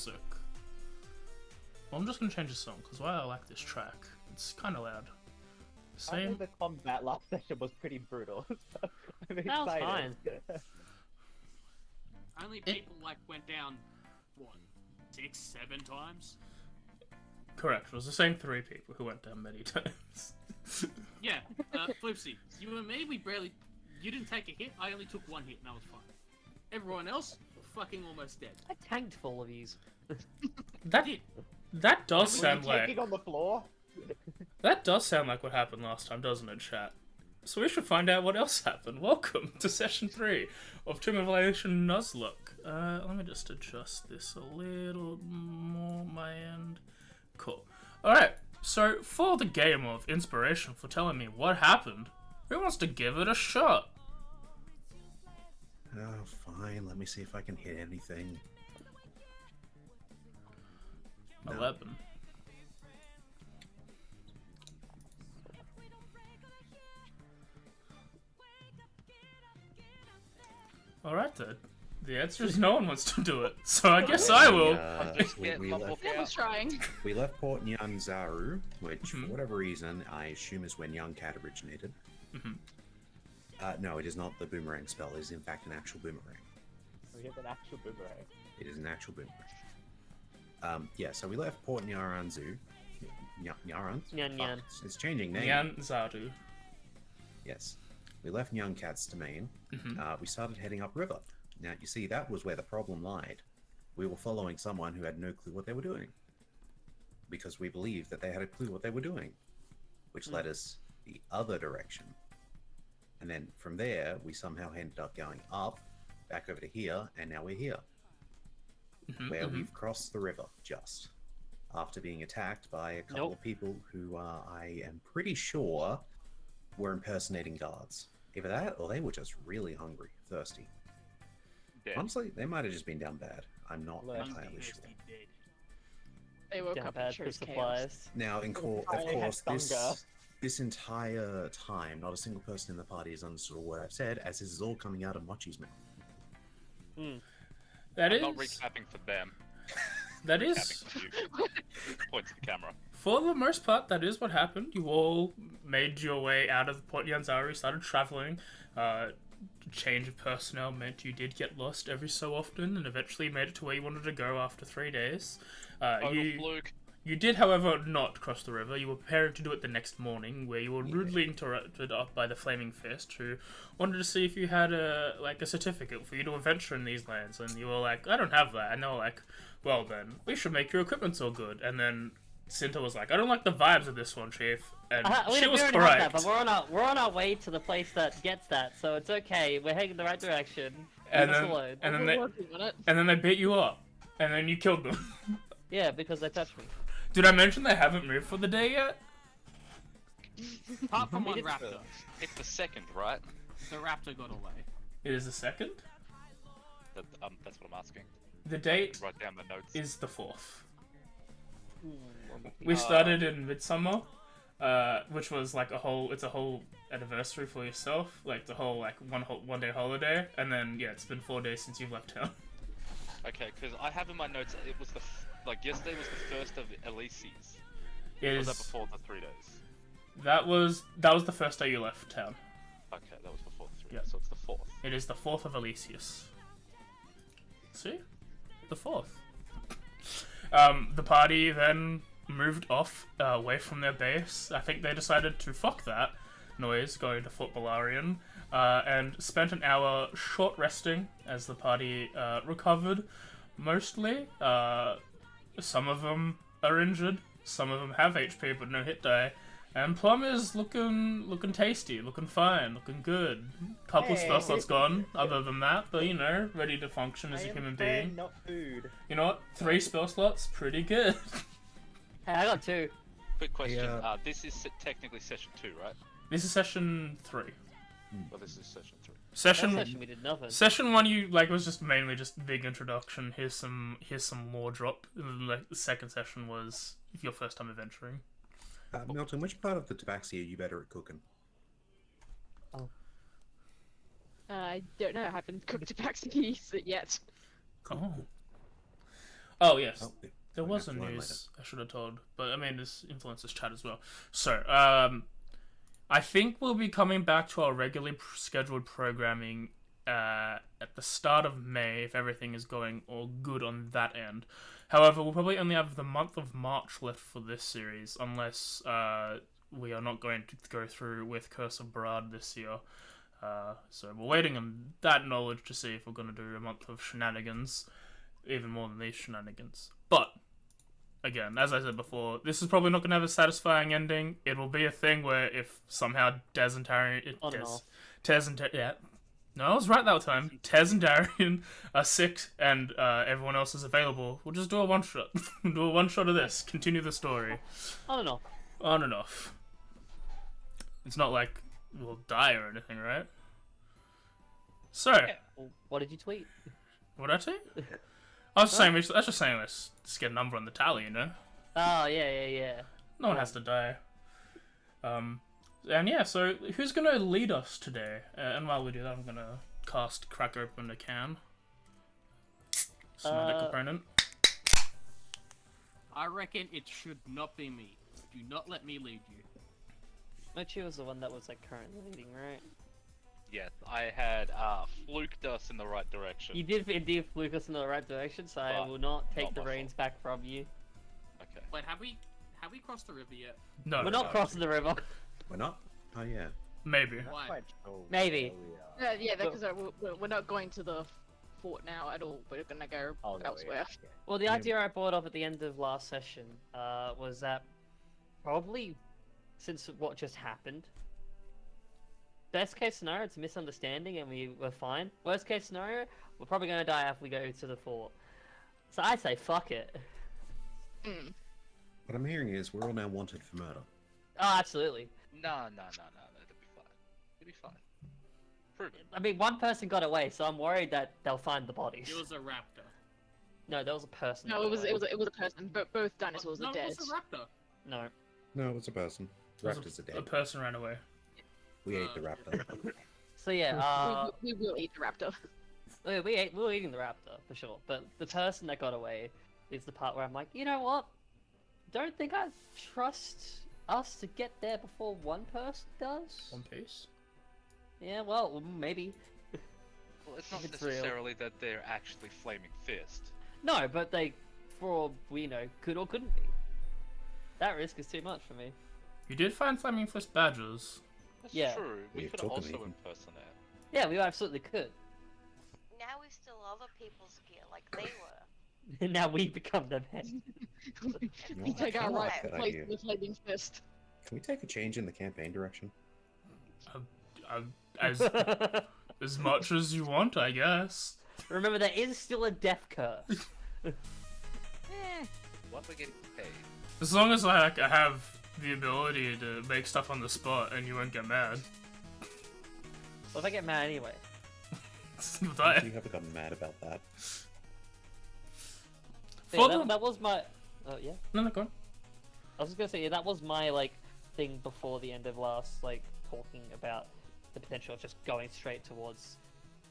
music. Well, I'm just gonna change the song because I like this track. It's kind of loud. Apparently the combat last session was pretty brutal. So I'm excited. That was fine. Only people went down, what, 6, 7 times? Correct. It was the same 3 people who went down many times. Yeah, Flipsy, you and me, you didn't take a hit, I only took 1 hit and that was fine. Everyone else, fucking almost dead. I tanked for all of these. That does sound like... Taking on the floor? That does sound like what happened last time, doesn't it, chat? So we should find out what else happened. Welcome to session 3 of Annihilation Nuzlocke. Let me just adjust this a little more on my end. Cool. Alright, so for the game of inspiration for telling me what happened, who wants to give it a shot? Oh, fine. Let me see if I can hit anything. 11. Alright then. The answer is no one wants to do it, so I guess I will. We left Port Nyanzaru, which, for whatever reason, I assume is where Nyan Cat originated. No, it is not the boomerang spell. It is, in fact, an actual boomerang. We have an actual boomerang. It is an actual boomerang. Yeah, so we left Port Nyaranzu. Nyaran? Nyan. It's changing name. Nyanzaru. Yes. We left Nyan Cat's domain. We started heading upriver. Now, you see, that was where the problem lied. We were following someone who had no clue what they were doing. Because we believed that they had a clue what they were doing. Which led us the other direction. And then from there, we somehow ended up going up, back over to here, and now we're here. Where we've crossed the river, just. After being attacked by a couple of people who I am pretty sure were impersonating guards. Either that, or they were just really hungry, thirsty. Dead. Honestly, they might have just been down bad. I'm not entirely sure. They woke Down up bad and for chose chaos. supplies. Now, of They had course, hunger. this entire time, not a single person in the party has understood a word I've said, as this is all coming out of Mochi's mouth. That I'm is... not recapping for them. That is... Recapping for you. Point to the camera. For the most part, that is what happened. You all made your way out of Port Nyanzaru, started traveling. Change of personnel meant you did get lost every so often, and eventually made it to where you wanted to go after 3 days. You did, however, not cross the river. You were preparing to do it the next morning, where you were rudely interrupted by the Flaming Fist, who wanted to see if you had a certificate for you to adventure in these lands, and you were like, I don't have that. And they were like, well then, we should make your equipment so good. And then Cinta was like, I don't like the vibes of this one, Chief. And she was have correct. that, but we're on our way to the place that gets that, so it's okay. We're heading in the right direction. And Leave us alone. then they beat you up, and then you killed them. Yeah, because they touched me. Did I mention they haven't moved for the day yet? Apart from one raptor. It's the second, right? The raptor got away. It is the 2nd. That's what I'm asking. The date Write down the notes. is the 4th. We started in Midsummer, which was like it's a whole anniversary for yourself, like the whole one day holiday, and then yeah, it's been 4 days since you've left town. Okay, because I have in my notes it was yesterday was the first of Elysies. It Was is. that before the 3 days? That was the first day you left town. Okay, that was before the 3 Yeah. days, so it's the 4th. It is the 4th of Elysius. See, the 4th. The party then moved off away from their base. I think they decided to fuck that noise going to Fort Balarian, and spent an hour short resting as the party recovered. Mostly, some of them are injured, some of them have HP but no hit die, and Plum is looking tasty, looking fine, looking good. Couple spell slots gone, other than that, but you know, ready to function as a human being. Not food. You know what? 3 spell slots, pretty good. Hey, I got 2. Quick question. This is technically session 2, right? This is session 3. Well, this is session 3. Session That session we did nothing. Session 1 was just mainly just big introduction. Here's some lore drop. Like the second session was your first time adventuring. Milton, which part of the tabaxi are you better at cooking? I don't know. I haven't cooked a Paxi yet. Oh. Oh yes, Oh, there I'm was a gonna have to learn news I should have told, but I mean this influences chat as well. So I think we'll be coming back to our regularly scheduled programming at the start of May if everything is going all good on that end. However, we'll probably only have the month of March left for this series unless we are not going to go through with Curse of Barad this year. So we're waiting on that knowledge to see if we're going to do a month of shenanigans, even more than these shenanigans. But again, as I said before, this is probably not going to have a satisfying ending. It will be a thing where if somehow Tez and Darian, yeah, no, I was right that time. Tez and Darian are sick and everyone else is available. We'll just do a one shot. Do a one shot of this. Continue the story. On and off. On and off. It's not like we'll die or anything, right? So, Well, what did you tweet? what did I say? I was saying, that's just saying let's get a number on the tally, you know? Oh, yeah. No one has to die. And yeah, so who's gonna lead us today? And while we do that, I'm gonna crack open a can. Somatic opponent. I reckon it should not be me. Do not let me lead you. Mochi was the one that was like currently leading, right? Yes, I had fluked us in the right direction. You did indeed fluke us in the right direction, so I But will not take not the my reins back from you. Okay. Wait, have we crossed the river yet? No, We're not crossing the river. We're not? Oh, yeah. maybe. Why? Quite sure Maybe. where we are. Yeah, because we're not going to the fort now at all. We're gonna go Oh, no, elsewhere. yeah. Well, the idea I brought up at the end of last session was that probably since what just happened, best case scenario it's a misunderstanding and we were fine. Worst case scenario, we're probably gonna die after we go to the fort. So I say fuck it. Mm. What I'm hearing is we're all now wanted for murder. Oh, absolutely. No, it'll be fine. It'll be fine. Prove it. I mean, one person got away, so I'm worried that they'll find the bodies. It was a raptor. No, there was a person. No, that it was got away. it was a person. But both dinosaurs No, are dead. it was a raptor. No. No, it's a person. Raptors are A dead. person ran away. We ate the raptor. So yeah, We will eat the raptor. we were eating the raptor for sure, but the person that got away is the part where I'm like, you know what? Don't think I trust us to get there before one person does. One Piece. Yeah, well, maybe. Well, it's not It's real. necessarily that they're actually Flaming Fist. No, but they, for all we know, could or couldn't be. That risk is too much for me. You did find Flaming Fist badges. That's Yeah. true. We We've could took 'em also even. impersonate. Yeah, we absolutely could. Now we steal other people's gear like they were. Now we become the men. We take our kinda like right that place idea. in the flaming fist. Can we take a change in the campaign direction? As much as you want, I guess. Remember, there is still a death curse. What we're getting paid. As long as I have the ability to make stuff on the spot and you won't get mad. What if I get mad anyway? You haven't gotten mad about that. Yeah, For the- that was my. Oh yeah. No, go on. I was just gonna say, yeah, that was my like thing before the end of last, like talking about the potential of just going straight towards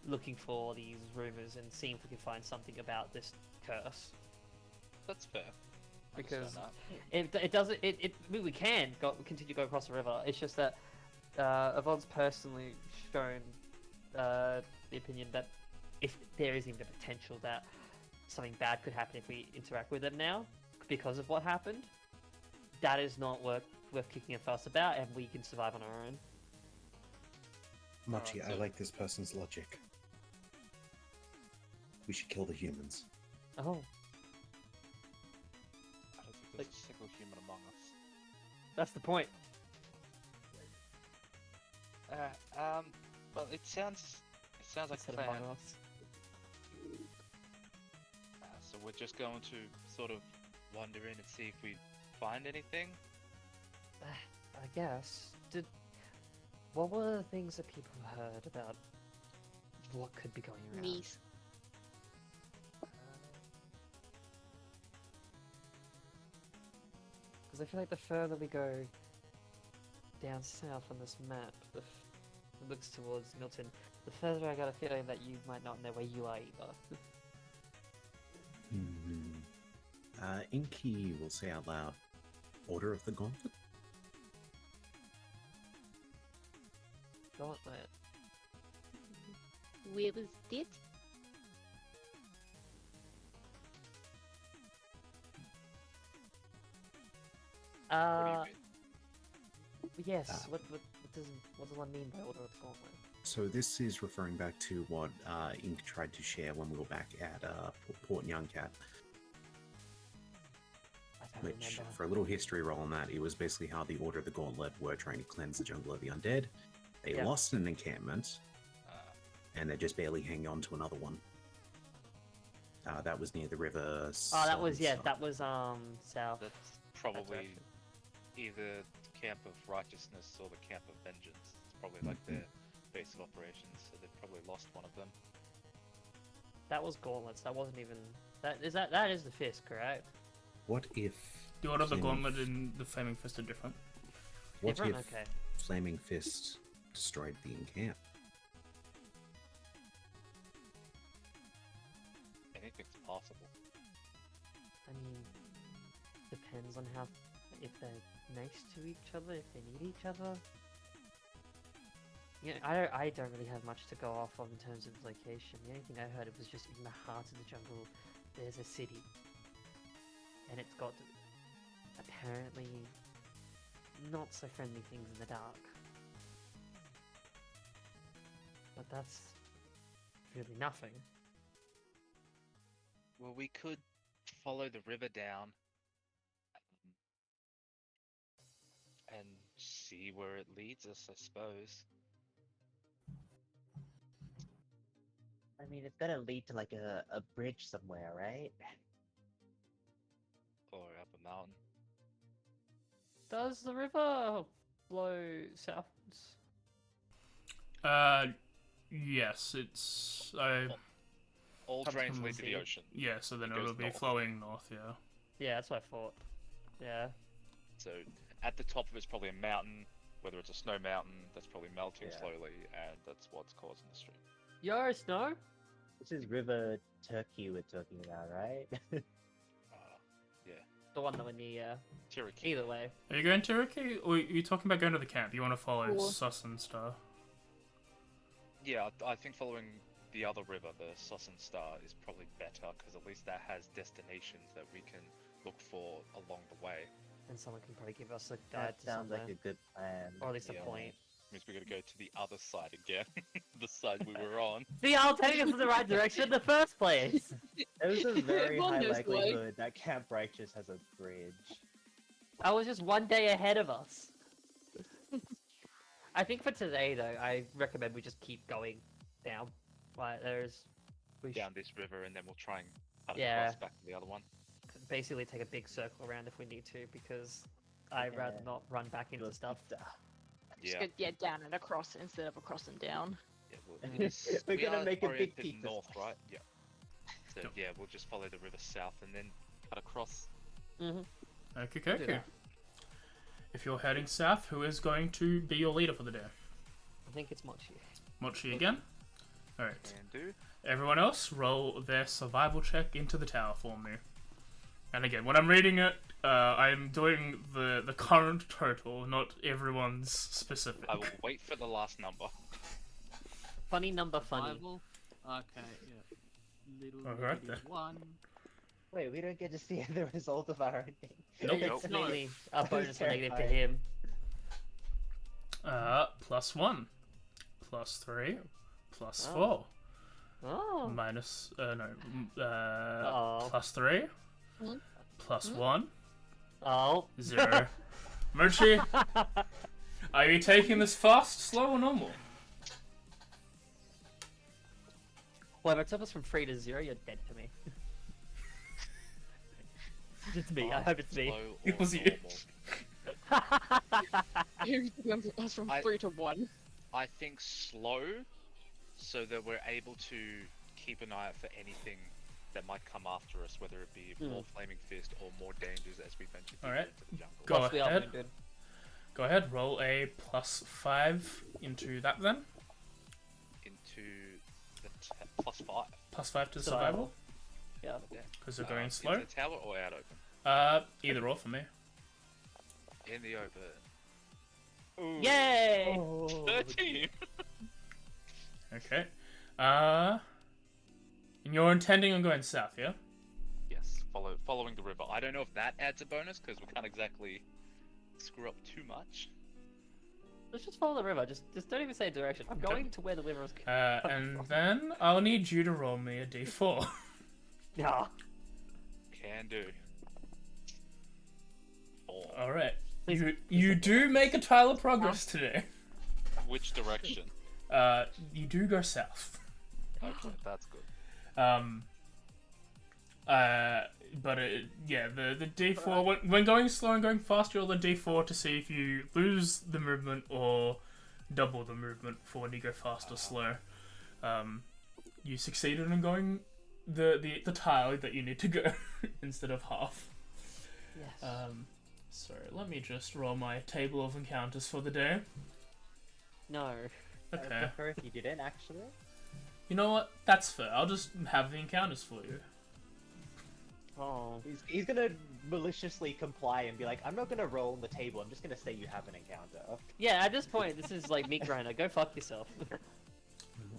looking for these rumors and seeing if we can find something about this curse. That's fair. I Because understand it doesn't. I mean, we can continue to go across the river. It's just that Yvonne's personally shown the opinion that if there is even a potential that something bad could happen if we interact with them now because of what happened, that is not worth kicking a fuss about, and we can survive on our own. Mochi, I so- like this person's logic. We should kill the humans. Oh, I don't think there's a single human among us. that's the point. Well, it sounds like a Instead of plan. among us. So we're just going to sort of wander in and see if we find anything. I guess. What were the things that people heard about what could be going around? Knees. Because I feel like the further we go down south on this map, it looks towards Milton, the further I got a feeling that you might not know where you are either. Inky will say out loud, Order of the Gauntlet? Gauntlet. Where was it? Yes. What does one mean by Order of the Gauntlet? So this is referring back to what Ink tried to share when we were back at Port Youngcat. I don't Which, remember. for a little history roll on that, it was basically how the Order of the Gauntlet were trying to cleanse the jungle of the undead. They Yeah. lost an encampment, and they're just barely hanging on to another one. That was near the river. Oh, that was South. that was south. That's probably direction. either the camp of righteousness or the camp of vengeance. It's probably like their base of operations, so they've probably lost one of them. That was gauntlets. That wasn't even. That is the fist, correct? What if The Order of the Flaming- Gauntlet and the Flaming Fist are different. What Different? if Okay. Flaming Fist destroyed the encamp? Anything's possible. I mean, depends on how if they're nice to each other, if they need each other. Yeah, I don't really have much to go off of in terms of location. The only thing I heard it was just in the heart of the jungle. There's a city, and it's got apparently not so friendly things in the dark. But that's really nothing. Well, we could follow the river down and see where it leads us, I suppose. I mean, it's gotta lead to like a bridge somewhere, right? Or up a mountain. Does the river flow southwards? Yes, it's All Comes drains from the lead to the sea. ocean. yeah. So then It it'll goes be north. flowing north. Yeah. Yeah, that's what I thought. Yeah. So at the top of it's probably a mountain, whether it's a snow mountain that's probably melting Yeah. slowly, and that's what's causing the stream. Yo, snow? This is River Turkey we're talking about, right? The one that went near. Cherokee. Either way. Are you going to Cherokee, or are you talking about going to the camp? You want to follow Cool. Sus and Star? Yeah, I think following the other river, the Suss and Star, is probably better because at least that has destinations that we can look for along the way. And someone can probably give us a guide That to sounds like somewhere. a good plan. Or at least Yeah. a point. Means we gotta go to the other side again, the side we were on. See, I'll take us in the right direction in the first place! There's a very On high this way. likelihood that Camp Righteous has a bridge. I was just one day ahead of us. I think for today, though, I recommend we just keep going down. Like, we Down this river, and then we'll try and cut Yeah. across back to the other one. should basically take a big circle around if we need to, because I'd rather Yeah. not run back into Good stuff. Just Yeah. go down and across instead of across and down. Yeah, it is- We're we gonna are make a big oriented pizza north, slice. right? Yeah. So yeah, we'll just follow the river south and then cut across. Mm-hmm. Okay, Do okay. that. If you're heading south, who is going to be your leader for the day? I think it's Mochi. Mochi again? Alright. And do. Everyone else, roll their survival check into the tower for me. And again, when I'm reading it, I'm doing the current total, not everyone's specific. I will wait for the last number. Funny number, funny. Survival. Okay, yeah. Little Alright bitty then. one. Wait, we don't get to see the result of our ending. Nope. It's No. mainly a bonus or negative to Terrifying. him. +1, +3, +4, Oh. Oh. minus, Uh-oh. +3, Hmm? +1, Oh. 0. Mochi, are you taking this fast, slow, or normal? Well, if it took us from 3 to 0, you're dead to me. It's me. I hope it's me. Slow It or was you. normal. Here went from us from I- 3 to 1. I think slow, so that we're able to keep an eye out for anything that might come after us, whether it be more flaming fist or more dangers as we venture deeper Alright. into the jungle. Go Plus, we are ahead. wounded. Go ahead, roll a +5 into that then. Into the +5. +5 to Survival. survival. Yeah. Because they're going In slow. the tower or out open? Either or for me. In the open. Ooh, Yay! 13! Okay. And you're intending on going south, yeah? Yes, following the river. I don't know if that adds a bonus, because we can't exactly screw up too much. Let's just follow the river. Just don't even say direction. I'm going to where the river is. And then I'll need you to roll me a d4. Yeah. Can do. 4. Alright. Please- You do make a tile of progress today. Which direction? You do go south. Okay, that's good. The D4 when going slow and going fast, you roll the D4 to see if you lose the movement or double the movement for when you go fast or slow. You succeeded in going the tile that you need to go instead of half. Yes. Sorry, let me just roll my table of encounters for the day. No. Okay. I prefer if you didn't, actually. You know what? That's fair. I'll just have the encounters for you. Oh. He's gonna maliciously comply and be like, I'm not gonna roll on the table, I'm just gonna say you have an encounter. Yeah, at this point, this is like meat grinder. Go fuck yourself.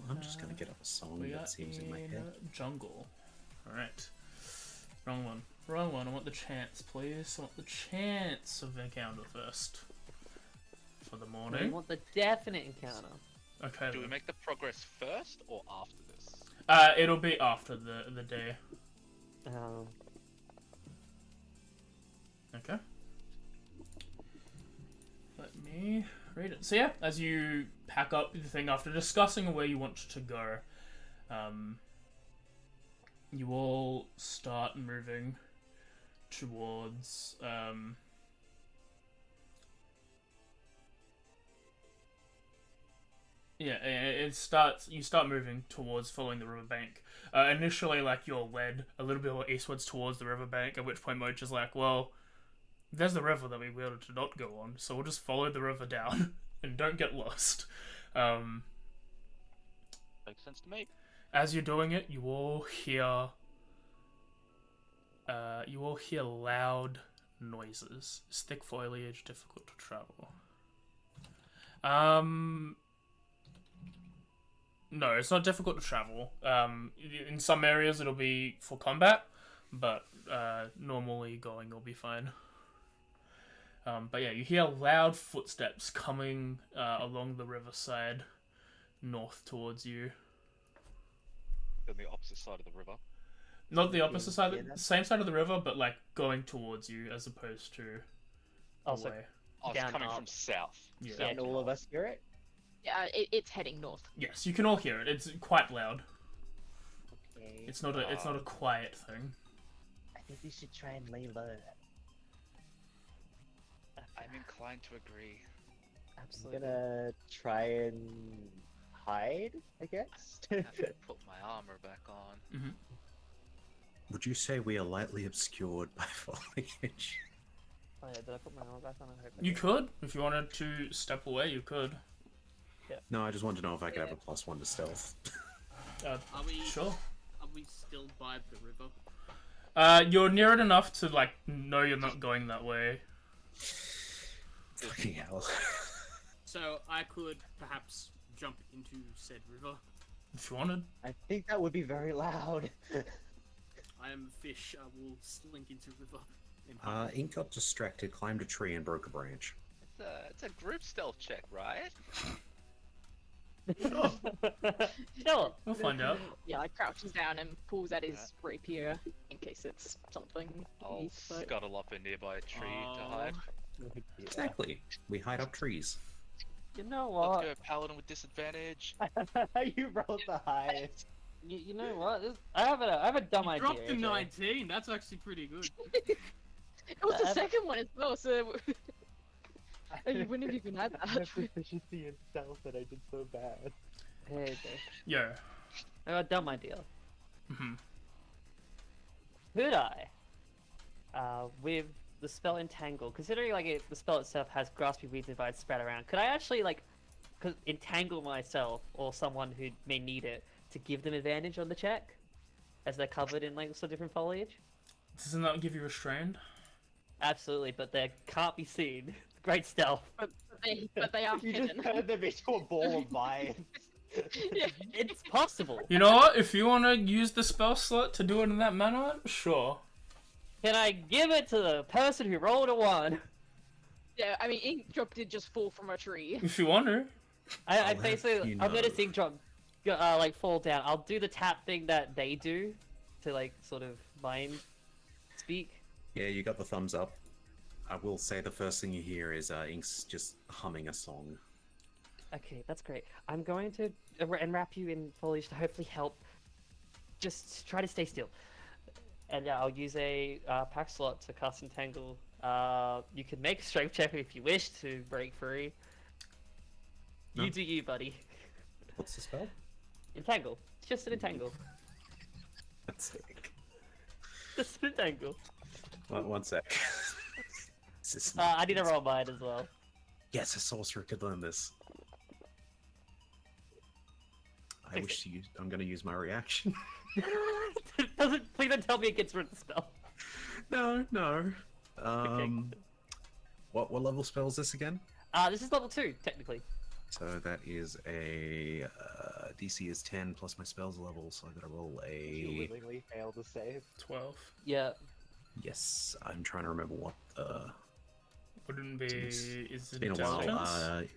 I'm just gonna get up a song We are that seems in my head. jungle. Alright. Wrong one. Wrong one. I want the chance, please. I want the chance of encounter first. For the We morning. want the definite encounter. Okay. Do we then. make the progress first or after this? It'll be after the day. Okay. Let me read it. So yeah, as you pack up the thing after discussing where you want to go, you all start moving towards you start moving towards following the riverbank. Initially, like, you're led a little bit more eastwards towards the riverbank, at which point Mage is like, well, there's the river that we wanted to not go on, so we'll just follow the river down and don't get lost. Makes sense to me. As you're doing it, you all hear loud noises. Is thick foliage difficult to travel? No, it's not difficult to travel. In some areas it'll be for combat, but normally going will be fine. But yeah, you hear loud footsteps coming along the riverside, north towards you. On the opposite side of the river. Not the opposite side, Yeah, the same side of the river, but like going towards you as opposed to Also, away. Oh, it's Down coming up. from south. Yeah. South And to all of north. us hear it? Yeah, it's heading north. Yes, you can all hear it. It's quite loud. Okay. It's not a quiet thing. I think we should try and lay low. I'm inclined to agree. I'm absolutely. gonna try and hide, I guess. I have to put my armor back on. Would you say we are lightly obscured by foliage? Oh yeah, did I put my armor back on? I hope I You did. could, if you wanted to step away, you could. No, I just want to know if I could have a +1 to stealth. Are we Sure. Are we still by the river? You're near it enough to like know you're not going that way. Fucking hell. So I could perhaps jump into said river. If you wanted. I think that would be very loud. I am a fish. I will slink into river. And Ink got distracted, climbed a tree, and broke a branch. It's a group stealth check, right? Sure. We'll find out. Yeah, crouches down and pulls at his rapier in case it's something. I'll but- scuttle up a nearby tree to hide. Exactly. We hide up trees. You know Let's what? go paladin with disadvantage. You rolled the highest. You know what? I have a dumb you idea. dropped to AJ. 19. That's actually pretty good. It was the second one as well, so you wouldn't have even had I have that. proficiency in stealth and I did so bad. Hey, AJ. Yo. I got a dumb idea. Mhm. Could I, with the spell Entangle, considering like the spell itself has graspy weeds and vines spread around, could I actually like entangle myself or someone who may need it to give them advantage on the check? as they're covered in like some different foliage. Doesn't that give you restrained? Absolutely, but they can't be seen. Great stealth. But they are You just hidden. turned them into a ball of vines. Yeah. It's possible. You know what? If you want to use the spell slot to do it in that manner, sure. Can I give it to the person who rolled a 1? Yeah, I mean, Inkdrop did just fall from a tree. If you want to. I I'll have basically, you I'm know. noticing drop, like fall down. I'll do the tap thing that they do, to like sort of mind speak. Yeah, you got the thumbs up. I will say the first thing you hear is Ink's just humming a song. Okay, that's great. I'm going to enwrap you in foliage to hopefully help. Just try to stay still. And yeah, I'll use a pack slot to cast Entangle. You can make a strength check if you wish to break free. No. You do you, buddy. What's the spell? Entangle. It's just an entangle. That's sick. Just an entangle. One sec. This is I need to roll mine as well. Yes, a sorcerer could learn this. I wish to use. I'm going to use my reaction. Please don't tell me it gets rid of the spell. No. What level spell is this again? This is level 2, technically. So that is a DC is 10 plus my spells level, so I gotta roll You a. willingly fail to save. 12. Yeah. Yes, I'm trying to remember what. Wouldn't be. It's Is it been a while. intelligence?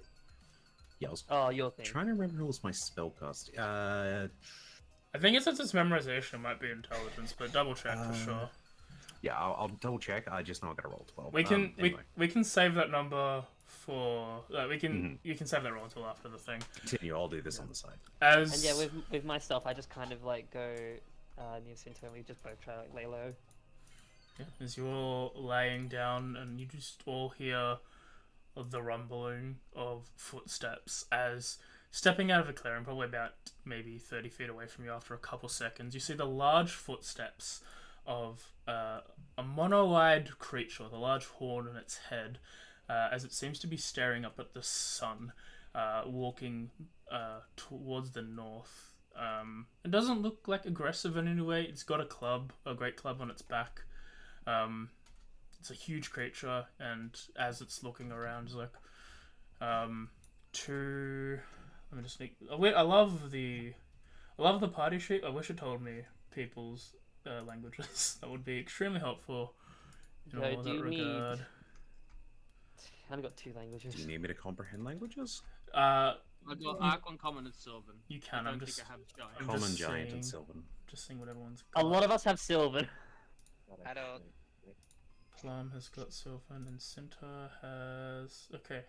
Yeah, I was Oh, your thing. trying to remember who was my spellcast. I think since it's memorization, it might be intelligence, but double check for sure. Yeah, I'll double check. I just know I gotta roll 12. We can Anyway, we can save that number for you can save that roll until after the thing. continue. I'll do this on the side. As And yeah, with my stuff, I just kind of like go near center and we just both try to like lay low. yeah, as you're all laying down and you just all hear the rumbling of footsteps as stepping out of a clearing, probably about maybe 30 feet away from you after a couple seconds, you see the large footsteps of a mono-eyed creature with a large horn on its head, as it seems to be staring up at the sun, walking towards the north. It doesn't look like aggressive in any way. It's got a great club on its back. It's a huge creature, and as it's looking around, it's like, let me just sneak. I love the party sheet. I wish it told me people's languages. That would be extremely helpful in Yo, all do that you need- regard. I only got 2 languages. Do you need me to comprehend languages? I got Archon, Common, and Sylvan. You can. I I'm don't just think I have Giant. I'm Common, just giant, seeing- and Sylvan. just seeing what everyone's A got. lot of us have Sylvan. I don't. Plum has got Sylvan and Cinta has... Okay.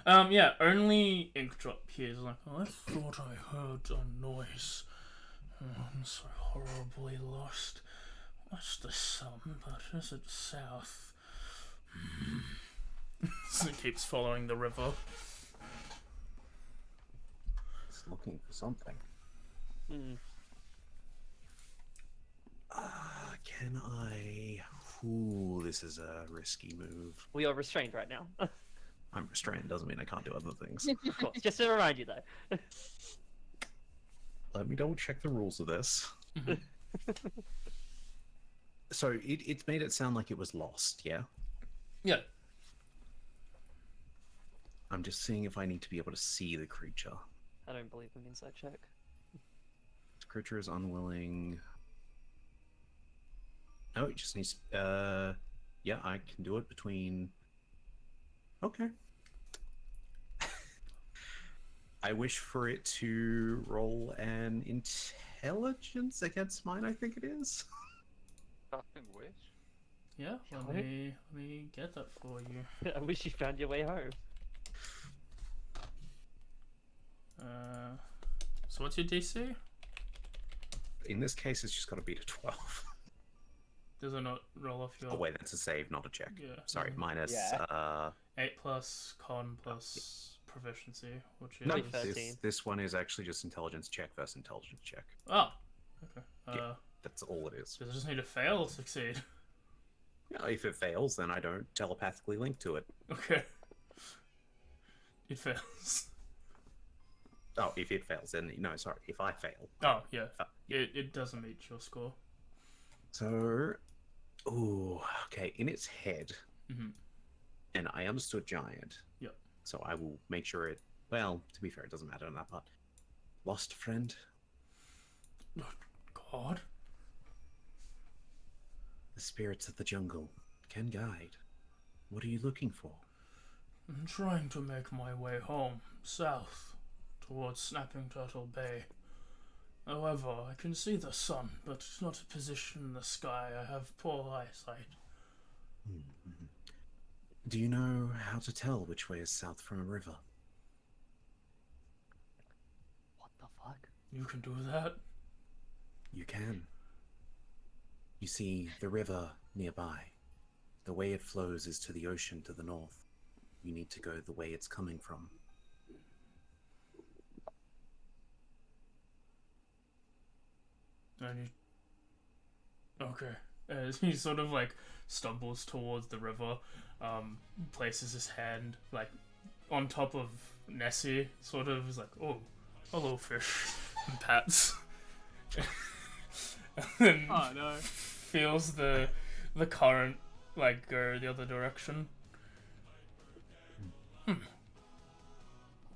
Yeah, only Inkdrop here is like, oh, I thought I heard a noise. I'm so horribly lost. What's the sun, but is it south? So it keeps following the river. It's looking for something. Hmm. Can I? Ooh, this is a risky move. We are restrained right now. I'm restrained. Doesn't mean I can't do other things. Of course, just to remind you though. Let me double check the rules of this. So it's made it sound like it was lost, yeah? Yeah. I'm just seeing if I need to be able to see the creature. I don't believe in insight check. The creature is unwilling. No, it just needs. Yeah, I can do it between. Okay. I wish for it to roll an intelligence against mine. I think it is. Fucking wish. Yeah, let me get that for you. I wish you found your way home. So what's your DC? In this case, it's just got to beat a 12. Does it not roll off your... Oh wait, that's a save, not a check. Yeah. Sorry, minus. Yeah. 8 plus con plus proficiency, which is... No, 13. this one is actually just intelligence check versus intelligence check. Oh, okay. Yeah. That's all it is. Does it just need to fail or succeed? Yeah, if it fails, then I don't telepathically link to it. Okay. It fails. Oh, if it fails, then no, sorry, if I fail. Oh, yeah. Uh, It doesn't meet your score. So, oh, okay. In its head, Mm-hmm. and I understood giant. Yep. So I will make sure it. Well, to be fair, it doesn't matter on that part. Lost friend. God. The spirits of the jungle can guide. What are you looking for? I'm trying to make my way home, south, towards Snapping Turtle Bay. However, I can see the sun, but it's not a position in the sky. I have poor eyesight. Mm-hmm. Do you know how to tell which way is south from a river? What the fuck? You can do that? You can. You see the river nearby. The way it flows is to the ocean to the north. You need to go the way it's coming from. And okay. He sort of like stumbles towards the river, places his hand like on top of Nessie, sort of is like, oh, hello fish, and pats. And then Oh no. feels the current like go the other direction.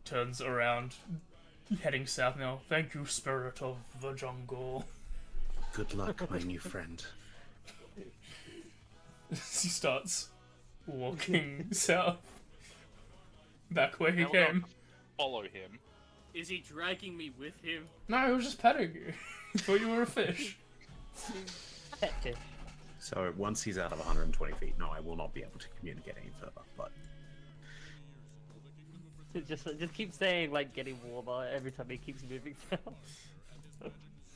Turns around, heading south now. Thank you, spirit of the jungle. Good luck, my new friend. He starts walking south, back where he Now we're came. gonna follow him. Is he dragging me with him? No, he was just petting you. He thought you were a fish. Pet fish. So once he's out of 120 feet, no, I will not be able to communicate any further. But Just keep saying like getting warmer every time he keeps moving south.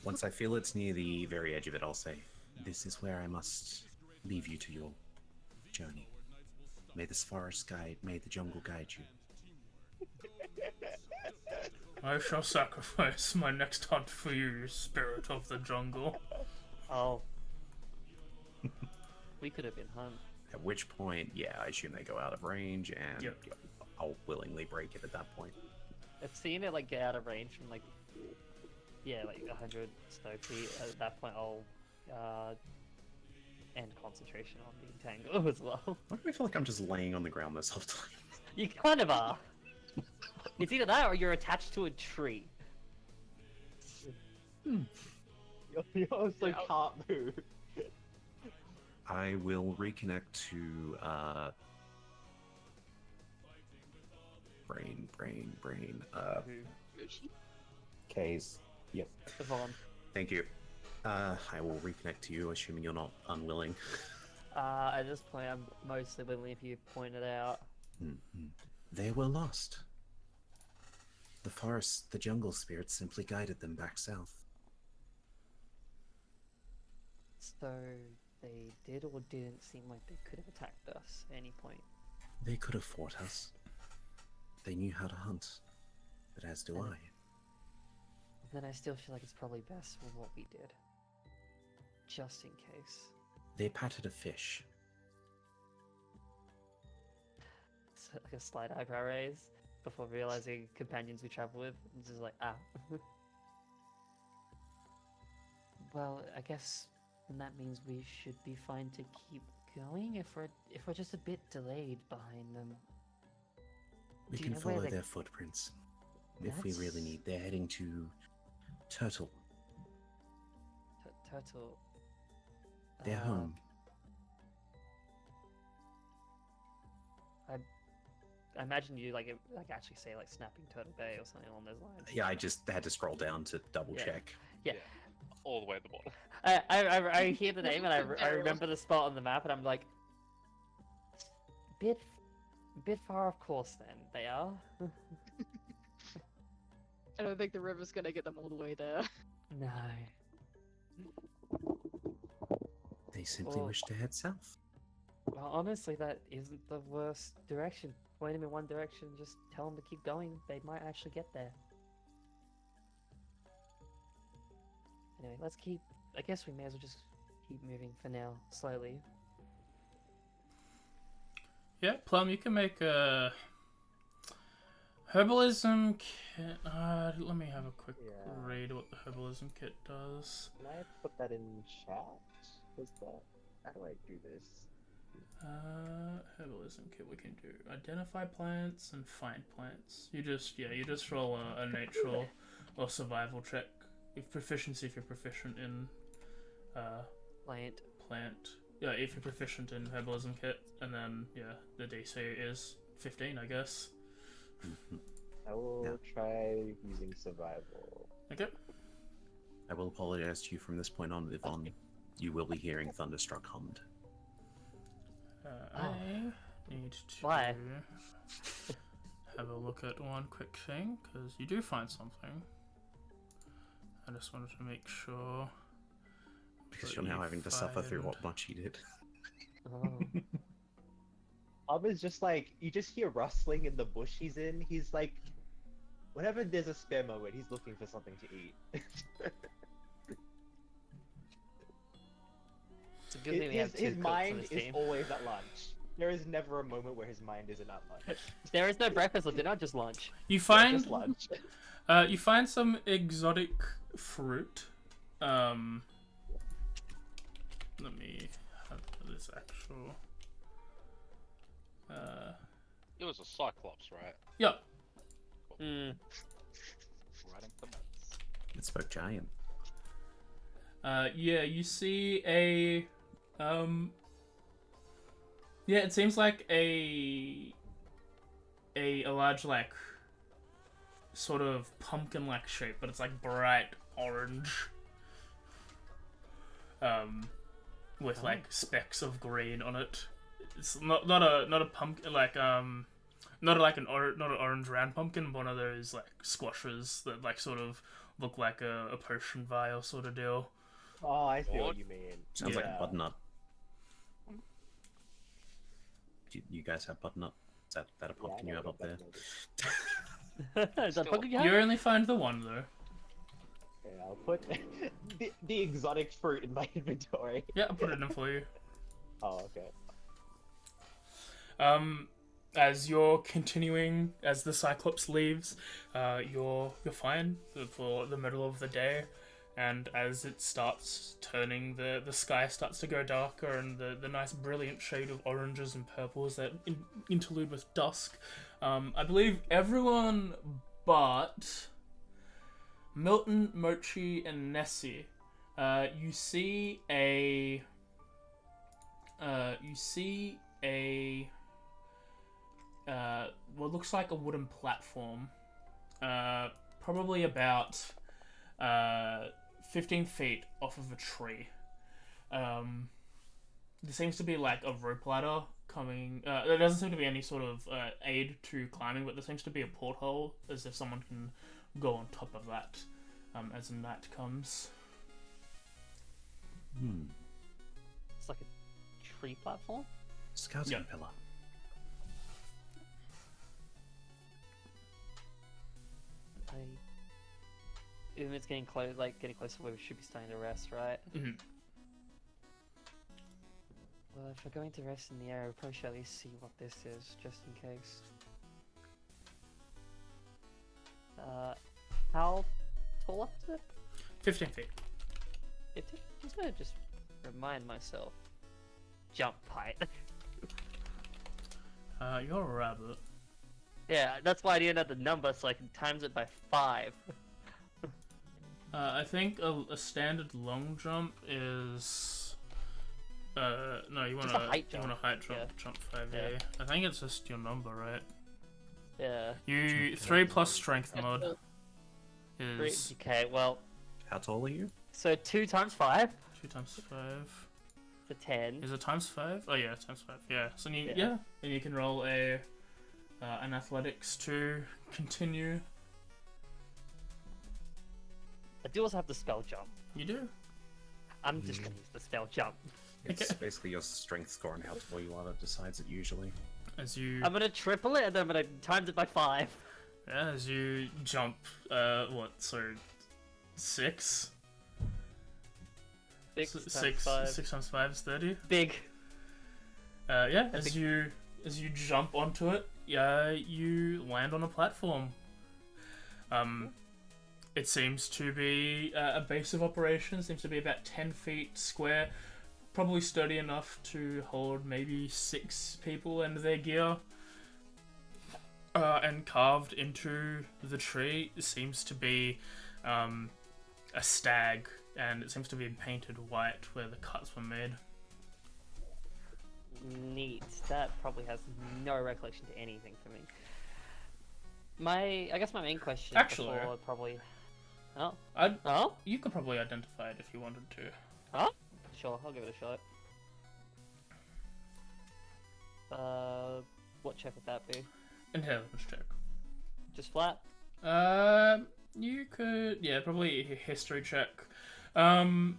once I feel it's near the very edge of it, I'll say, "This is where I must leave you to your journey. May this forest guide, may the jungle guide you." I shall sacrifice my next hunt for you, spirit of the jungle. Oh. We could have been hung. At which point, yeah, I assume they go out of range, and Yep. I'll willingly break it at that point. I've seen it like get out of range from like, yeah, like 100 snow feet. At that point, I'll end concentration on the entangle as well. Why do I feel like I'm just laying on the ground this whole time? You kind of are. It's either that or you're attached to a tree. You also can't move. I will reconnect to brain. K's. Yep. Yvonne. Thank you. I will reconnect to you, assuming you're not unwilling. At this point, I'm mostly willing if you point it out. They were lost. The forest, the jungle spirits simply guided them back south. So they did or didn't seem like they could have attacked us at any point. They could have fought us. They knew how to hunt. But as do I. Then I still feel like it's probably best with what we did. Just in case. They patted a fish. It's like a slight eyebrow raise before realizing companions we travel with. It's just like, ah. Well, I guess then that means we should be fine to keep going if we're just a bit delayed behind them. We Do you can know where follow they- their footprints. If we really That's- need. They're heading to Turtle. Turtle. Their home. I imagine you like actually say like Snapping Turtle Bay or something along those lines. Yeah, I just had to scroll down to double Yeah. check. Yeah. All the way at the bottom. I hear the name and I remember the spot on the map and I'm like, bit far off course then they are. I don't think the river's gonna get them all the way there. No. They simply Well- wish to head south. Well, honestly, that isn't the worst direction. Point them in one direction, just tell them to keep going. They might actually get there. Anyway, let's keep. I guess we may as well just keep moving for now, slowly. Yeah, Plum, you can make a herbalism kit. Let me have a quick Yeah. read what the herbalism kit does. Can I put that in chat? What's that? How do I do this? Herbalism kit we can do. Identify plants and find plants. You just roll a nature or survival check. If proficiency, if you're proficient in plant. Yeah, if you're proficient in herbalism kit, and then the DC is 15, I guess. I will try using survival. Okay. I will apologize to you from this point on, Yvonne. You will be hearing Thunderstruck hummed. I need to have a look at one quick thing, because you do find something. I just wanted to make sure. Because you're now having to suffer through what much you did. Is just like, you just hear rustling in the bush he's in. He's like, whenever there's a spare moment, he's looking for something to eat. It's a good thing we have two His cooks on mind this is team. always at lunch. There is never a moment where his mind isn't at lunch. There is no breakfast or dinner, just lunch. You find Just lunch. you find some exotic fruit. Let me have this actual. It was a Cyclops, right? Yeah. Mm. Writing the notes. It spoke giant. Yeah, you see a yeah, it seems like a large, like, sort of pumpkin-like shape, but it's like bright orange. With like specks of green on it. It's not a pumpkin, like not like an orange round pumpkin, but one of those like squashes that like sort of look like a potion vial sort of deal. Oh, I see what you mean. Sounds like Yeah. a butternut. You guys have butternut? Is that a pumpkin I you know have up what there? Is that pumpkin you You have? only find the one though. Okay, I'll put the exotic fruit in my inventory. Yeah, I'll put it in for you. Oh, okay. As you're continuing, as the Cyclops leaves, you're fine for the middle of the day, and as it starts turning, the sky starts to go darker, and the nice brilliant shade of oranges and purples that interlude with dusk. I believe everyone but Milton, Mochi, and Nessie, you see a what looks like a wooden platform, probably about 15 feet off of a tree. There seems to be like a rope ladder coming. There doesn't seem to be any sort of aid to climbing, but there seems to be a porthole, as if someone can go on top of that as night comes. It's like a tree platform. Scouting Yeah. pillar. Even it's getting close, like getting close to where we should be starting to rest, right? Mm-hmm. Well, if we're going to rest in the area, we probably should at least see what this is, just in case. How tall up is it? 15 feet. I'm just gonna remind myself. Jump height. You're a rabbit. Yeah, that's why I didn't have the number, so I can times it by 5. I think a standard long jump is. No, you want Just a height you want a jump. height jump, Yeah. jump 5A. Yeah. I think it's just your number, right? Yeah. You 3 plus strength mod is Okay, well, How tall are you? so 2 times 5 2 times 5. for 10. Is it times 5? Oh yeah, times 5. Yeah. So you, Yeah. yeah, and you can roll an athletics to continue. I do also have the spell jump. You do. I'm just gonna use the spell jump. It's basically your strength score and how tall you are that decides it usually. As you I'm gonna triple it and then I'm gonna times it by 5. yeah, as you jump what? So 6. 6 S- times 5. 6 times 5 is 30. Big. Yeah, as you jump onto it, yeah, you land on a platform. It seems to be a base of operations. Seems to be about 10 feet square, probably sturdy enough to hold maybe 6 people and their gear. And carved into the tree seems to be a stag, and it seems to be painted white where the cuts were made. Neat. That probably has no recollection to anything for me. I guess my main question Actually, before probably... Oh? You could probably identify it if you wanted to. Huh? Sure, I'll give it a shot. What check would that be? Intelligence check. Just flat? You could, yeah, probably a history check. I'm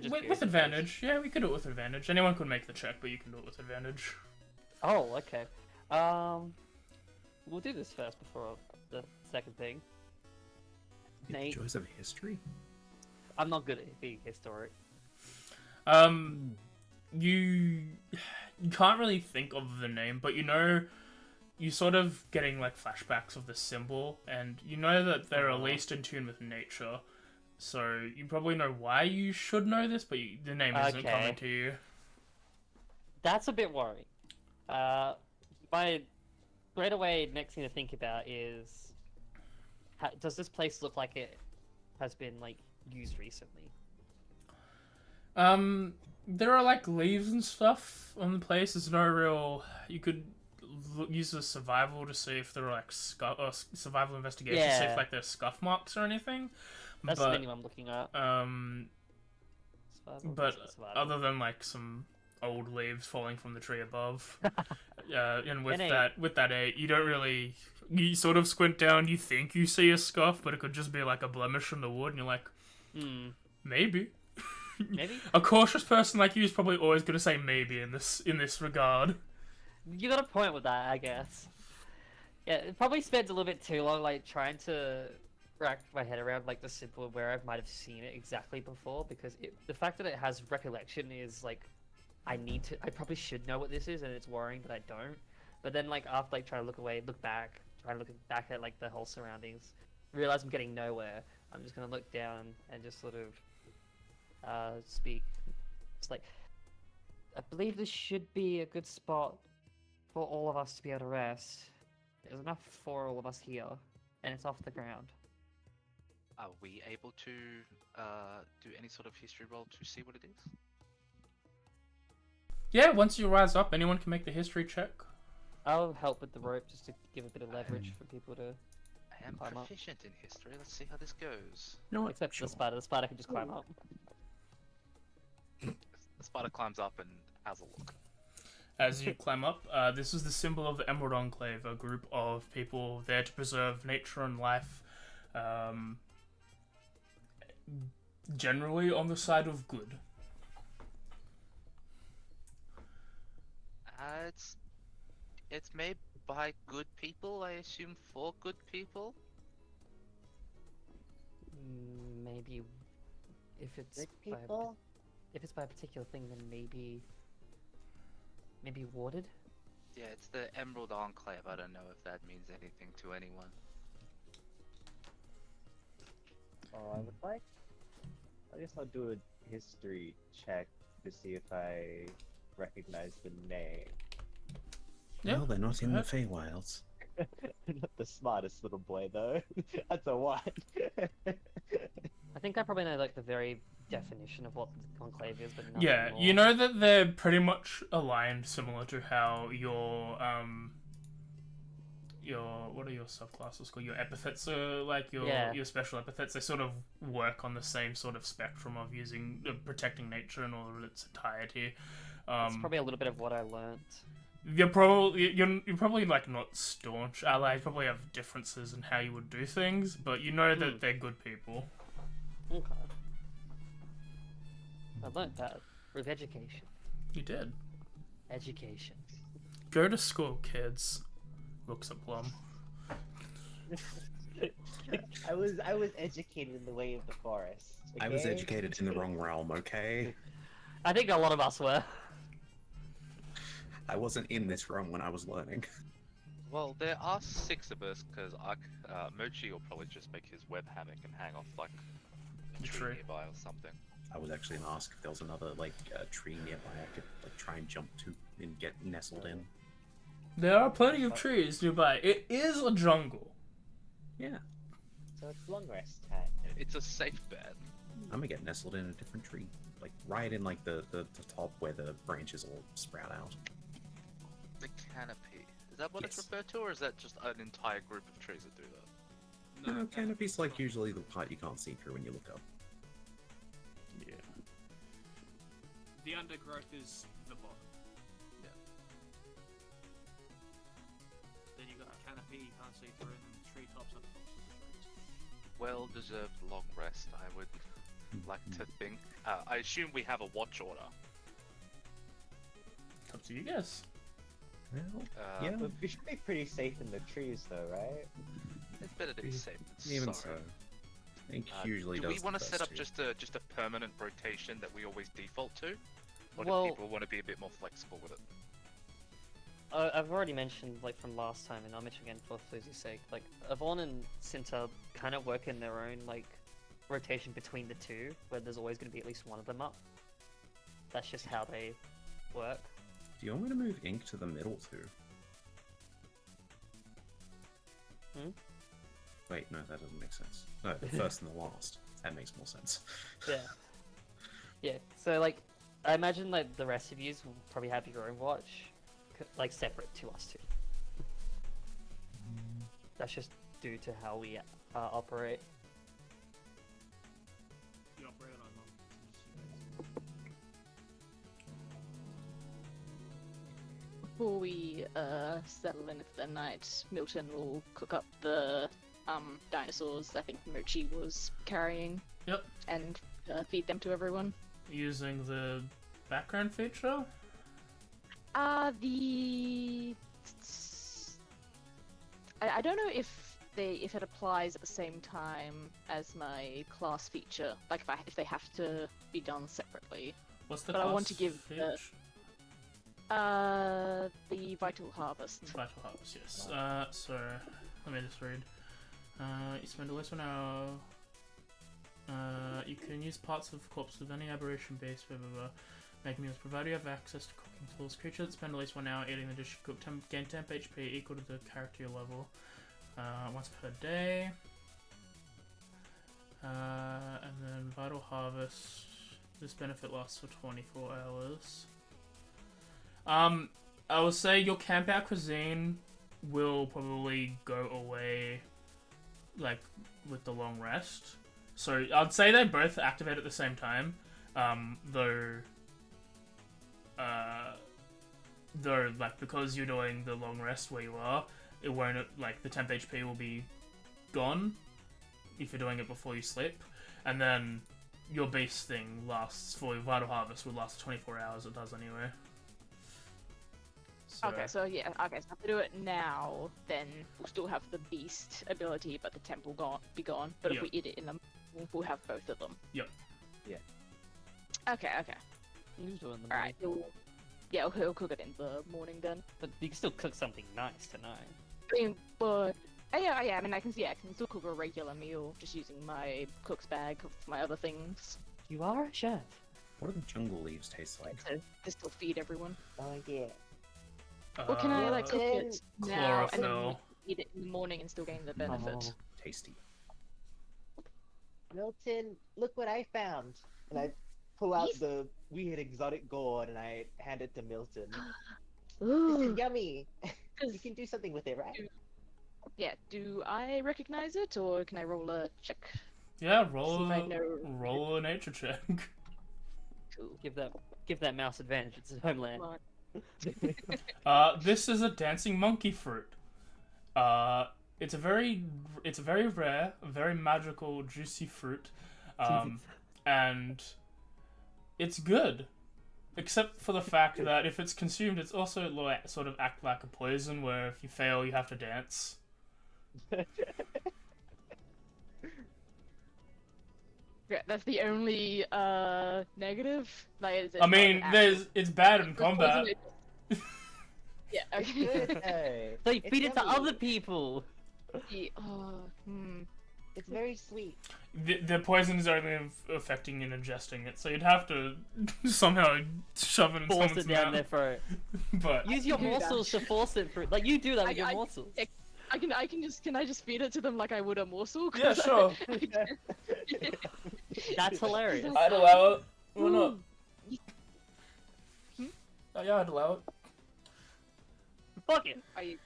just With advantage. Yeah, we could do it with advantage. Anyone could make the check, but you can do it with advantage. Oh, okay. We'll do this first before the second thing. The Nate. joys of history? I'm not good at being historic. You can't really think of the name, but you know, you sort of getting like flashbacks of the symbol, and you know that they're at least in tune with nature. So you probably know why you should know this, but the name isn't coming to you. That's a bit worrying. My right away next thing to think about is, does this place look like it has been like used recently? There are like leaves and stuff on the place. There's no real. You could use a survival to see if there are like survival investigation to see if like there's scuff marks or anything. That's the menu I'm looking at. But other than like some old leaves falling from the tree above, and with that 8, you don't really. You sort of squint down. You think you see a scuff, but it could just be like a blemish in the wood, and you're like, maybe. Maybe a cautious person like you is probably always going to say maybe in this regard. You got a point with that, I guess. Yeah, it probably spends a little bit too long, like trying to rack my head around like the symbol of where I might have seen it exactly before, because the fact that it has recollection is like, I probably should know what this is, and it's worrying that I don't. But then like after like trying to look back at like the whole surroundings, realize I'm getting nowhere. I'm just gonna look down and just sort of speak. It's like, I believe this should be a good spot for all of us to be able to rest. There's enough for all of us here, and it's off the ground. Are we able to do any sort of history roll to see what it is? Yeah, once you rise up, anyone can make the history check. I'll help with the rope just to give a bit of leverage for people to. I am proficient in history. Let's see how this goes. No, except for the spider. The spider can just climb up. The spider climbs up and has a look. As you climb up, this is the symbol of the Emerald Enclave, a group of people there to preserve nature and life, generally on the side of good. It's made by good people, I assume, for good people? Maybe if it's if it's by a particular thing, then maybe warded. Yeah, it's the Emerald Enclave. I don't know if that means anything to anyone. I guess I'll do a history check to see if I recognize the name. Yeah, well, they're not in the Feywilds. Not the smartest little boy though. That's a 1. I think I probably know like the very definition of what the Enclave is, but nothing yeah, more. you know that they're pretty much aligned, similar to how your what are your subclasses called? Your epithets are like your special epithets. They sort of work on the same sort of spectrum of using protecting nature in all of its entirety. It's probably a little bit of what I learnt. You're probably like not staunch allies. Probably have differences in how you would do things, but you know that they're good people. Okay. I learnt that with education. You did. Education. Go to school, kids. Looks at Plum. I was educated in the way of the forest. Okay? I was educated in the wrong realm, okay? I think a lot of us were. I wasn't in this realm when I was learning. Well, there are 6 of us, because Mochi will probably just make his web hammock and hang off like a tree nearby or something. I was actually gonna ask if there was another like tree nearby I could like try and jump to and get nestled in. There are plenty of trees nearby. It is a jungle. Yeah, So it's long rest time. It's a safe bet. I'm gonna get nestled in a different tree, like right in like the top where the branches all sprout out. The canopy. Is that what it's Yes. referred to, or is that just an entire group of trees that do that? No, canopy's like usually the part you can't see through when you look up. Yeah. The undergrowth is the bottom. Yeah. Then you got a canopy you can't see through, and then the treetops are the tops of the trees. Well-deserved long rest, I would like to think. I assume we have a watch order. Up to you guys. Well, Uh, yeah, But we should be pretty safe in the trees, though, right? It's better to be safe than even sorry. so, I think usually Do does we want to the set best up too. just a permanent rotation that we always default to? Or Well- do people want to be a bit more flexible with it? I've already mentioned, like, from last time, and I'll mention again for Floozy's sake, like, Avon and Cinta kind of work in their own, like, rotation between the two, where there's always going to be at least one of them up. That's just how they work. Do you want me to move Ink to the middle too? Hmm? Wait, no, that doesn't make sense. No, the first and the last. That makes more sense. Yeah. Yeah, so, like, I imagine, like, the rest of yous will probably have your own watch, like, separate to us two. That's just due to how we operate. You operate on Before we settle in for the night, Milton will cook up the dinosaurs I think Mochi was carrying. Yep. And feed them to everyone. Using the background feature. I don't know if it applies at the same time as my class feature, like if they have to be done separately. What's the But I want to class give feature? The Vital Harvest. Vital Harvest, yes. So, let me just read. You spend at least 1 hour. You can use parts of corpse of any aberration base, blah blah blah. Make meals provided you have access to cooking tools. Creatures that spend at least 1 hour eating the dish you cook gain temp HP equal to the character level. Once per day. And then Vital Harvest. This benefit lasts for 24 hours. I will say your camp out cuisine will probably go away, like, with the long rest. So I'd say they both activate at the same time, though, like, because you're doing the long rest where you are, it won't, like, the temp HP will be gone if you're doing it before you sleep, and then your beast thing lasts, for your Vital Harvest, would last 24 hours, it does anyway. So, Okay, so yeah, okay, so if I do it now, then we'll still have the beast ability, but the temp will be gone. But Yep. if we eat it in the morning, we'll have both of them. Yep. Yeah. Okay, okay. You do it in the Alright, yeah, he'll cook it in the morning then. But you can still cook something nice tonight. I mean, but yeah, I mean, I can still cook a regular meal just using my cook's bag of my other things You are a chef. What do the jungle leaves taste like? to still feed everyone. Oh yeah. Or can I like cook Milton, it now and then chlorophyll. eat it in the morning and still gain the benefit? Tasty. Milton, look what I found. And I pull out Yes. the weird exotic gourd and I hand it to Milton. This Ooh. is yummy. You can do something with it, right? Yeah, do I recognize it or can I roll a check? Yeah, See roll if I know- roll a nature check. Cool. Give that mouse advantage. It's a homeland. Come on. This is a dancing monkey fruit. It's a very rare, very magical, juicy fruit, and it's good, except for the fact that if it's consumed, it's also like sort of act like a poison, where if you fail, you have to dance. Yeah, that's the only negative. Like, is it I not mean, an it's bad in actual combat. poison, yeah. Okay. Hey, So you it's feed it to yummy. other people. Oh, It's very sweet. The poison is only affecting and ingesting it, so you'd have to somehow shove it in Force someone's it down mouth. their throat. But Use your do that. morsels to force it through. Like you do that with your morsels. Can I just feed it to them like I would a morsel? yeah, 'Cause sure. That's hilarious. I'd allow it. Why not? Hmm? Oh, yeah, I'd allow it. Fuck it. Are you?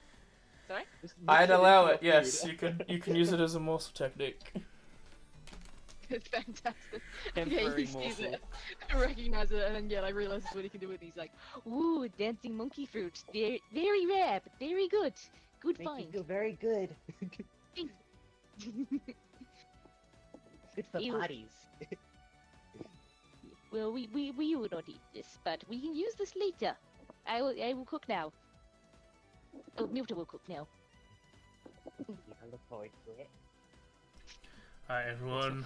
Sorry? Just mix I'd it allow into it. your Yes, food. you can use it as a morsel technique. Fantastic. Temporary he sees morsel. it, recognizes it, and then yeah, like realizes what he can do with it. He's like, "Ooh, dancing monkey fruit. Very, very rare, but very good. Good Make you find." feel very good. Good for Ew. potties. Well, we will not eat this, but we can use this later. I will cook now. Oh, Milton will cook now. Yeah, I look forward to it. Alright, everyone.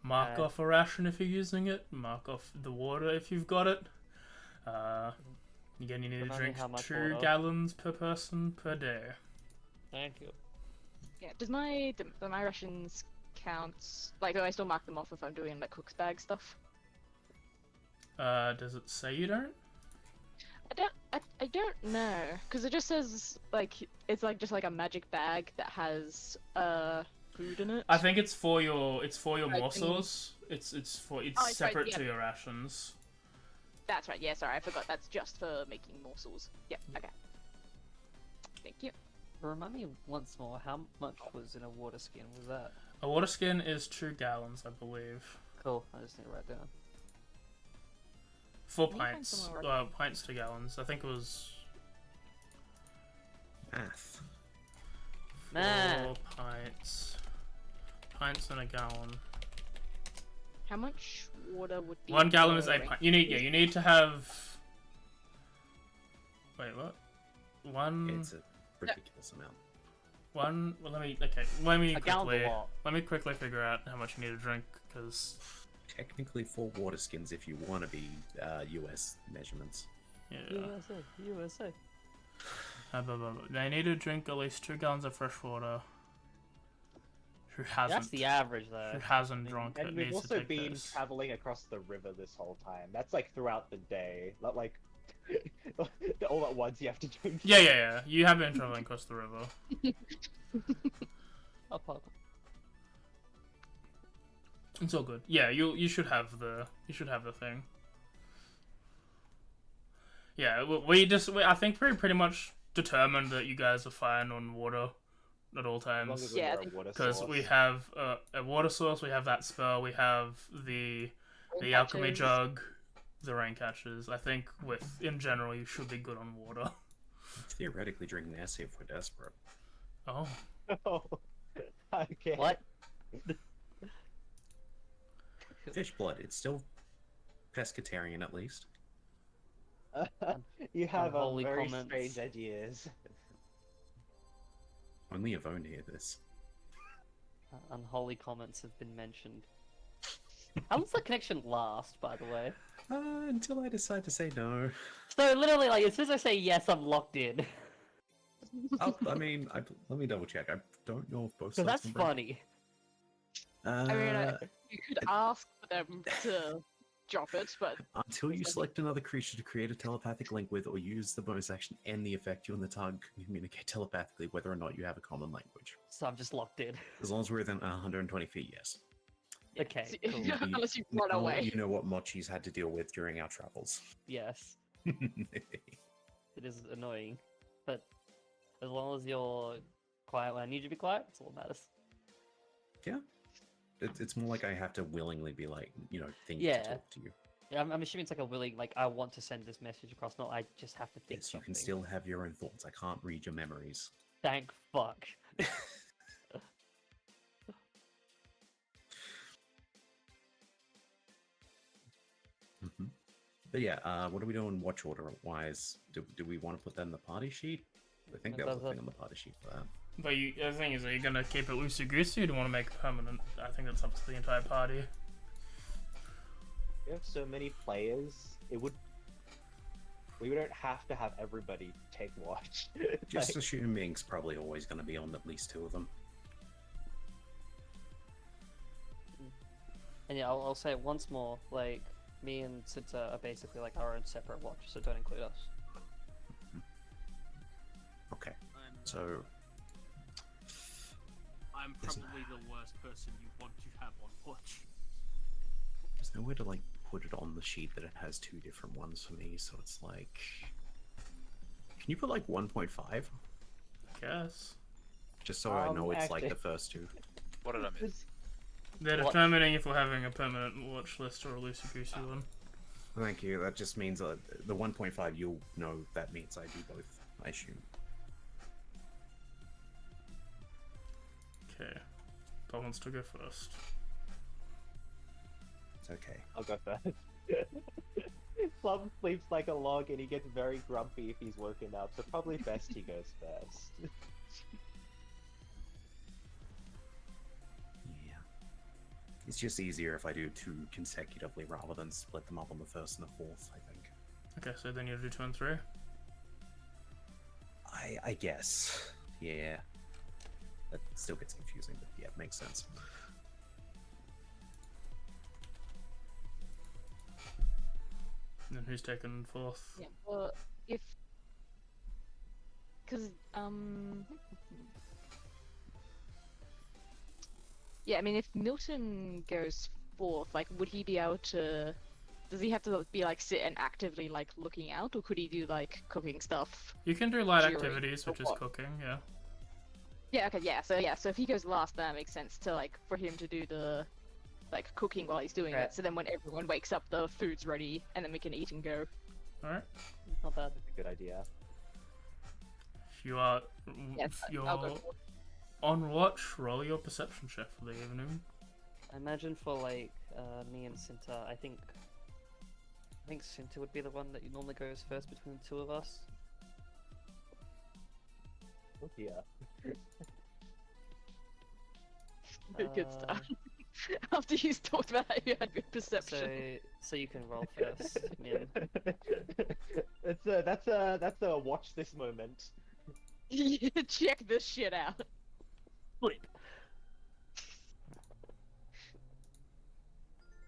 Mark Uh, off a ration if you're using it. Mark off the water if you've got it. Again, you need to Remind me drink how much 2 water. gallons per person per day. Thank you. Yeah. Do my rations count? Like, do I still mark them off if I'm doing like cook's bag stuff? Does it say you don't? I don't know, because it just says like it's like just like a magic bag that has food in it. I think it's for your can- morsels. It's Oh, it's right, separate yeah. to your rations. That's right. Yeah, sorry, I forgot. That's just for making morsels. Yep. Okay. Thank you. Remind me once more, how much was in a water skin? Was that? A water skin is 2 gallons, I believe. Cool, I just need to write down. 4 Can you find pints. somewhere Pints to gallons. I think it was Math. Man. 4 pints. Pints in a gallon. How much water would be? 1 gallon is for 8 a- pints. You need to have. Wait, what? It's a ridiculous amount. One. Well, let me A gallon's a lot. let me quickly figure out how much you need to drink because Technically 4 water skins if you want to be US measurements. yeah. USA. They need to drink at least 2 gallons of fresh water. Who hasn't? That's the average though. Who hasn't drunk it And we've needs to also take been this. traveling across the river this whole time. That's like throughout the day, not like all at once. You have to drink. Yeah. You have been traveling across the river. Oh, fuck. It's all good. Yeah, you should have the thing. Yeah, I think we pretty much determined that you guys are fine on water at all As long times. as we're Yeah, I near a think- water Because source. we have a water source, we have that spell, we have the alchemy Catches. jug, the rain catchers. I think in general you should be good on water. Theoretically, drink Nessie if we're desperate. Oh, Oh, okay. What? Fish blood, it's still pescatarian at least. You have Unholy very comments. strange ideas. Only Yvonne hear this. Unholy comments have been mentioned. How does the connection last, by the way? Until I decide to say no. So literally, like, as soon as I say yes, I'm locked in. Let me double check. I don't know if both So sides that's can bring- funny. I mean, you could ask for them to drop it, but Until you select another creature to create a telepathic link with or use the bonus action and the effect, you and the target can communicate telepathically whether or not you have a common language. So I'm just locked in. As long as we're within 120 feet, yes. Okay, so- cool. unless you run Now, away. You know what Mochi's had to deal with during our travels. Yes, it is annoying, but as long as you're quiet when I need you to be quiet, that's all that matters. Yeah. It's more like I have to willingly be like, think Yeah. to talk to you. Yeah, I'm assuming it's like a willing, like, I want to send this message across, not I just have to think Yes, you something. can still have your own thoughts. I can't read your memories. Thank fuck. hmm But yeah, what are we doing watch order wise? Do we want to put that in the party sheet? I think that was the thing on the party sheet for that. but the thing is, are you gonna keep it loosey goosey, or do you want to make it permanent? I think that's up to the entire party. We have so many players. We don't have to have everybody take watch. Just Like, assume Ink's probably always going to be on at least 2 of them. And yeah, I'll say it once more. Like, me and Sita are basically like our own separate watch, so don't include us. Okay. I'm, So I'm probably the worst person you want to have on watch. there's nowhere to like put it on the sheet that it has two different ones for me. So it's like, can you put like 1.5? Guess. Just so I know it's like actually- the first two. What did I miss? This- They're Watch. determining if we're having a permanent watch list or a loosey-goosey one. Thank you. That just means the 1.5. You'll know that means I do both. I assume. Okay. That wants to go first. It's okay. I'll go first. Plum sleeps like a log and he gets very grumpy if he's woken up, so probably best he goes first. Yeah. It's just easier if I do two consecutively rather than split them up on the first and the fourth, I think. Okay, so then you do 2 and 3. I guess. Yeah. That still gets confusing, but yeah, it makes sense. And then who's taking 4th? Yeah, well, if. Because, Yeah, I mean, if Milton goes fourth, like, would he be able to. Does he have to be, like, sit and actively, like, looking out, or could he do, like, cooking stuff? You can do light Jury, activities, which or is what? cooking, yeah. Yeah, okay, yeah, so if he goes last, then that makes sense to, like, for him to do the, like, cooking while he's doing Right. it, so then when everyone wakes up, the food's ready, and then we can eat and go. Alright. Not bad. That's a good idea. If you are Yes, if you're I'll go fourth. on watch, roll your perception check for the evening. I imagine for like me and Cinta, I think Cinta would be the one that normally goes first between the two of us. Oh dear. Good stuff. After he's talked about how you had good perception. So you can roll first, Min. That's a watch this moment. Check this shit out. Sleep.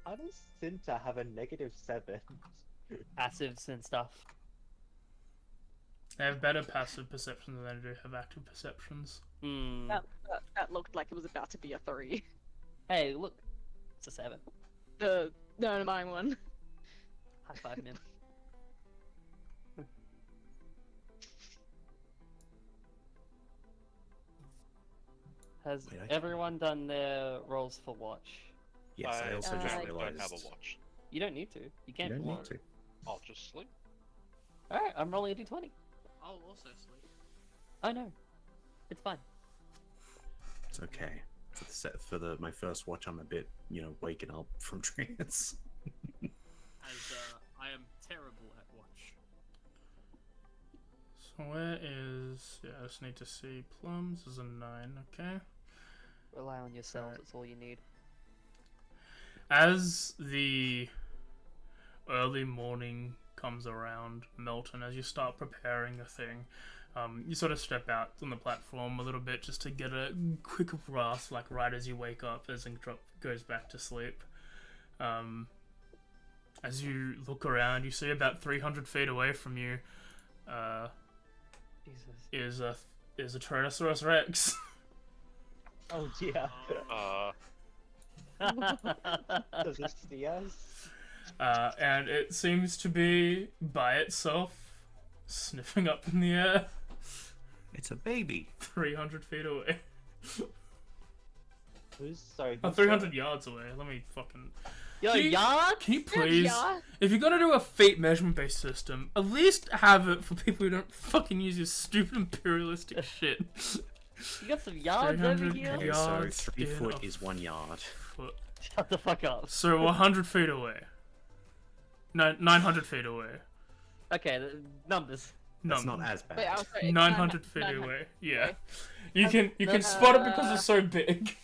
How does Cinta have a -7? Passives and stuff. They have better passive perception than they do have active perceptions. Hmm. That looked like it was about to be a 3. Hey, look, it's a 7. No, mine one. High five, Min. Has Wait, I can't- everyone done their rolls for watch? Yes, I also just don't realized have a watch. You don't need to. You you can't. don't need to. I'll just sleep. Alright, I'm rolling a d20. I'll also sleep. I know. It's fine. It's okay. For my first watch, I'm a bit, waking up from trance. As I am terrible at watch. So where is... Yeah, I just need to see plums is a 9, okay. Rely on yourself, Alright. that's all you need. As the early morning comes around, Milton, as you start preparing a thing, you sort of step out on the platform a little bit just to get a quick grasp, like right as you wake up, as Inkdrop goes back to sleep. As you look around, you see about 300 feet away from you Jesus. is a Tyrannosaurus Rex. Oh dear. Does it see us? And it seems to be by itself, sniffing up in the air, It's a baby. 300 feet away. Sorry. Oh, 300 yards away. Let me fucking... Yo, Can you- yards? Can you please, Yeah. if you're gonna do a feet measurement based system, at least have it for people who don't fucking use your stupid imperialistic shit. You got some yards over 300 here? Okay, yards so 3 in foot a is 1 yard. foot. Shut the fuck up. So 100 feet away. No, 900 feet away. Okay, the numbers. That's not as bad. Wait, I was sorry, 900 feet 900 away. Yeah. Okay. You can spot it because it's so big.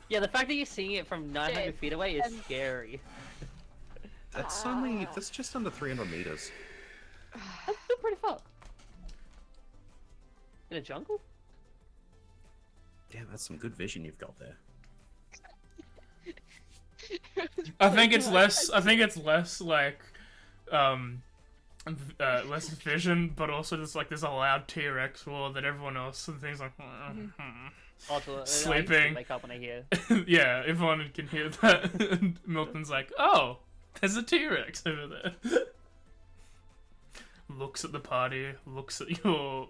Yeah, the fact that you're seeing it from 900 Yeah, feet away is and- scary. That's just under 300 meters. That's still pretty far. In a jungle? Damn, that's some good vision you've got there. I think it's less. I think it's less like, less vision, but also just like there's a loud T-Rex roar that everyone else and things like sleeping. Wake up when I hear. Yeah, everyone can hear that. And Milton's like, oh, there's a T-Rex over there. Looks at the party, looks at your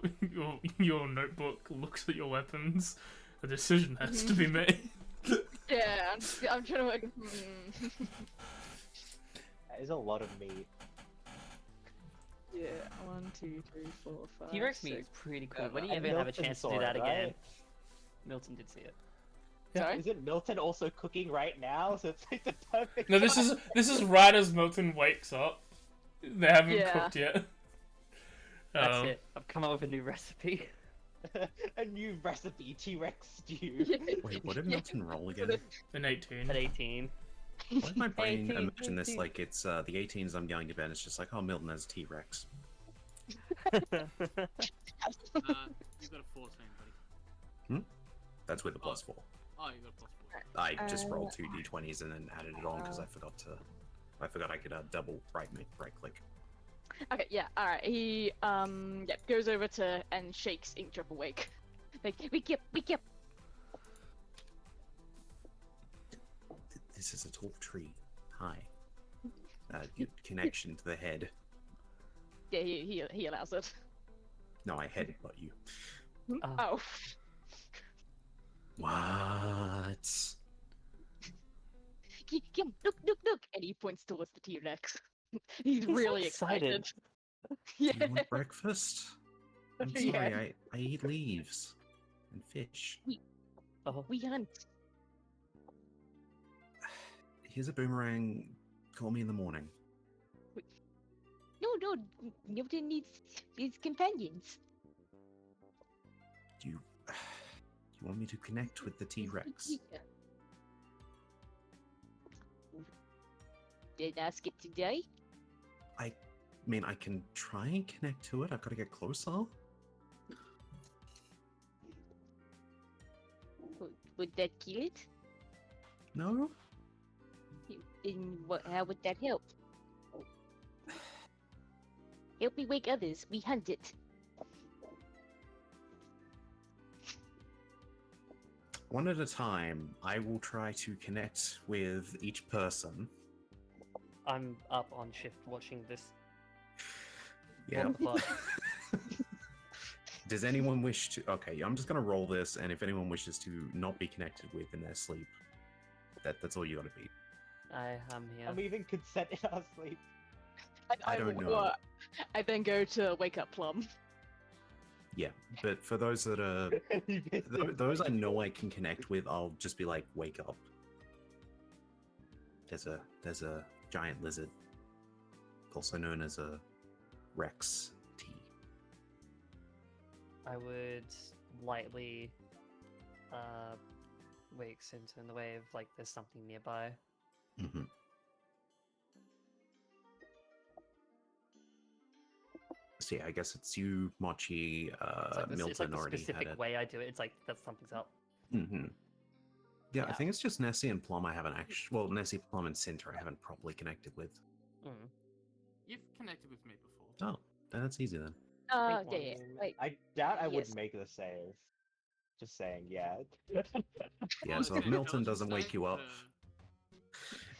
notebook, looks at your weapons. A decision has to be made. Yeah, I'm trying to work. That is a lot of meat. Yeah, 1, 2, 3, 4, 5. T-Rex meat 6. is pretty cool. When do you And ever have a Milton chance to saw do it, that again? right? Milton did see it. Sorry? Isn't Milton also cooking right now? So it's like the perfect. No, this is right as Milton wakes up. They haven't Yeah. cooked yet. That's it. I've come up with a new recipe. a new recipe T-Rex stew. Wait, what did Milton roll again? An 18. At 18. Why does my brain 18, imagine this 18. like it's the 18s I'm going to bed? It's just like, oh, Milton has T-Rex. You've got a 14, buddy. That's with a +4. Oh, you got a +4. I just rolled 2 d20s and then added it on because I forgot I could double right click. Okay, yeah, alright. He goes over to and shakes Inkdrop awake. Like, wake up. This is a tall tree. Hi. Good connection to the head. Yeah, he allows it. No, I headbutt you. Oh. What? Look, and he points towards the T-Rex. He's so really excited. excited. Do Yeah. you want breakfast? I'm Yeah. sorry, I eat leaves and fish. Oh, We hunt. Here's a boomerang. Call me in the morning. No, Milton needs his companions. Do you want me to connect with the T-Rex? Did ask it today? I mean, I can try and connect to it. I've got to get closer. Would that kill it? No? Then how would that help? Help me wake others. We hunt it. One at a time, I will try to connect with each person. I'm up on shift watching this. Yeah. What the fuck? Does anyone wish to... Okay, I'm just going to roll this, and if anyone wishes to not be connected with in their sleep, that's all you got to beat. I'm here. I'm even consent in our sleep. I don't know. I then go to wake up Plum. Yeah, but for those that are... those I know I can connect with, I'll just be like, wake up. There's a giant lizard, also known as a Rex T. I would lightly wake Sinta in the way of like there's something nearby. Mm-hmm. So yeah, I guess it's you, Mochi, Milton it's like the already had specific it. way I do it. It's like that something's up. Mm-hmm. Yeah, I Yeah. think it's just Nessie and Plum I haven't actually... Well, Nessie, Plum, and Cinta I haven't properly connected with. Mm. You've connected with me before. Oh, that's easy then. Wait Yeah. one Wait. I doubt I Yes. would make the save. Just saying, yeah. Yeah, Oh, so if okay, Milton intelligence doesn't wake save, you up...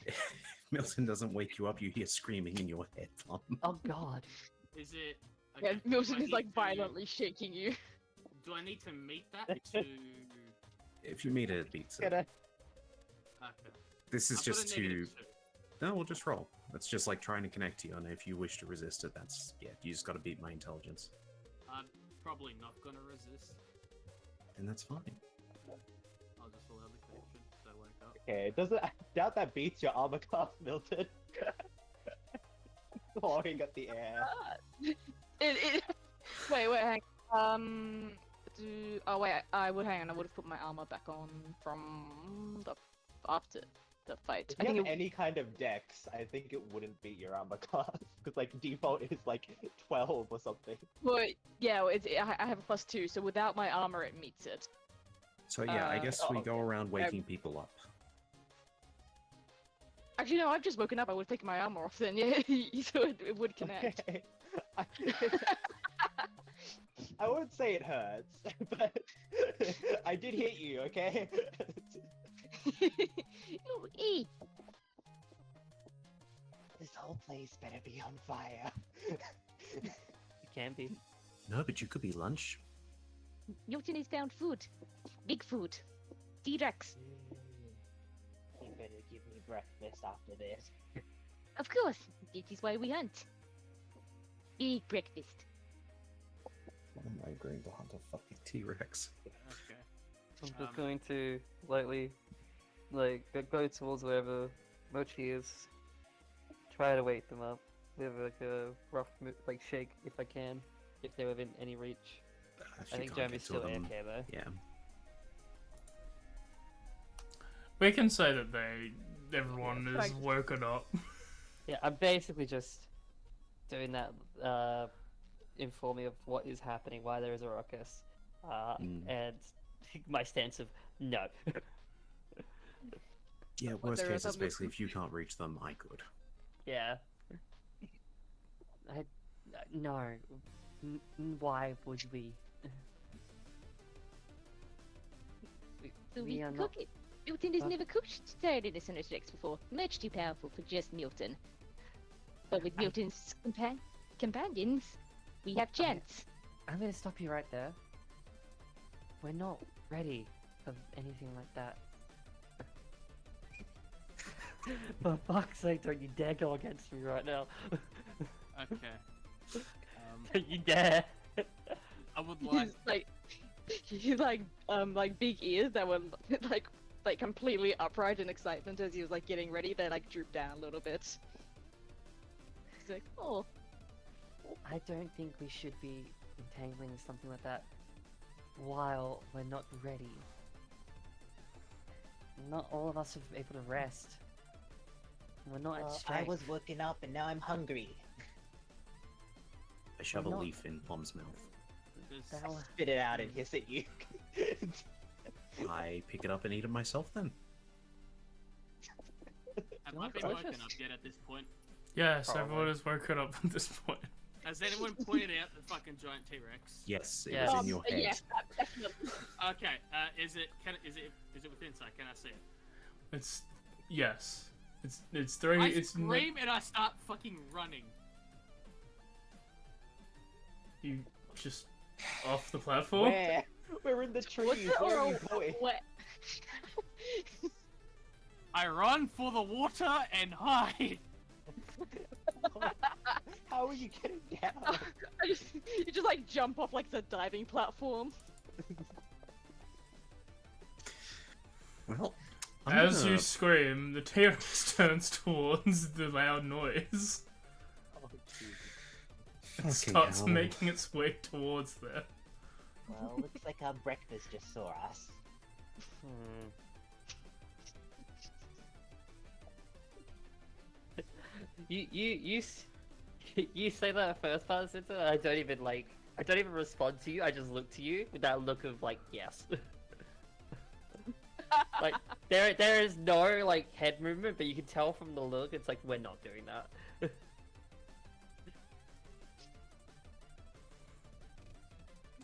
If Milton doesn't wake you up, you hear screaming in your head, Plum. Oh god. Is it? Yeah, okay, do Milton I is like need to- violently shaking you. Do I need to meet that to? If you meet it, it beats it. Gonna... Okay. This is I've got a just to... -2. No, we'll just roll. It's just like trying to connect to you, and if you wish to resist it, that's... Yeah, you just gotta beat my intelligence. I'm probably not gonna resist. And that's fine. I'll just allow the connection so I wake up. Okay, I doubt that beats your armor class, Milton. Clawing at the air. Wait, hang. Oh wait, I would hang on. I would have put my armor back on from after the fight. If I you think have it, any kind of dex, I think it wouldn't beat your armor class. Because like default is like 12 or something. well, yeah, I have a +2, so without my armor, it meets it. So yeah, I guess we oh, go around waking people up. Actually, no, I've just woken up. I would have taken my armor off then, yeah, so it would connect. Okay. I wouldn't say it hurts, but I did hit you, okay? Ooh, ee. This whole place better be on fire. It can be. No, but you could be lunch. Milton has found food. Big food. T-Rex. You better give me breakfast after this. Of course, this is why we hunt. Big breakfast. I'm agreeing to hunt a fucking T-Rex. Okay. I'm just Um, going to lightly, like, go towards wherever Mochi is. Try to wake them up with like a rough, like, shake if I can, if they're within any reach. If I you think can't Jeremy's get to still them, AFK though. Yeah. We can say that everyone is Thanks. woken up. Yeah, I'm basically just doing that, informing of what is happening, why there is a ruckus, and my stance of no. Yeah, What, worst there case are is some- basically if you can't reach them, I could. Yeah. No. Why would we? So we are can not. cook it. Milton has Huh? never cooked Tyrannus Rex before. Much too powerful for just Milton. But with Milton's companions, we have chance. I'm gonna stop you right there. We're not ready for anything like that. For fuck's sake, don't you dare go against me right now. Okay. Don't you dare. I would like. He's like big ears that were like completely upright in excitement as he was like getting ready. They like drooped down a little bit. He's like, oh, I don't think we should be entangling with something like that while we're not ready. Not all of us are able to rest. We're not at I strength. was woken up and now I'm hungry. I shove a not- leaf in Pom's mouth. There's- That wa- Spit it out and hiss at you. I pick it up and eat it myself then. Have I been delicious. woken up yet at this point? Yes, Probably. everyone is woken up at this point. Has anyone pointed out the fucking giant T-Rex? Yes, it Yes. was in your head. yeah, definitely. Okay. Is it within sight? Can I see it? It's yes. It's three. I it's n- scream and I start fucking running. you just off the platform. Where? We're in the trees. Where are you going? What? I run for the water and hide. How are you getting down? You just like jump off like the diving platform. Well, I'm As gonna- you scream, the T-Rex turns towards the loud noise Oh, Jesus. and Fucking starts hell. making its way towards there. Well, looks like our breakfast just saw us. Hmm. You say that at first part of the sentence, and I don't even respond to you. I just look to you with that look of like yes. Like there is no like head movement, but you can tell from the look it's like we're not doing that.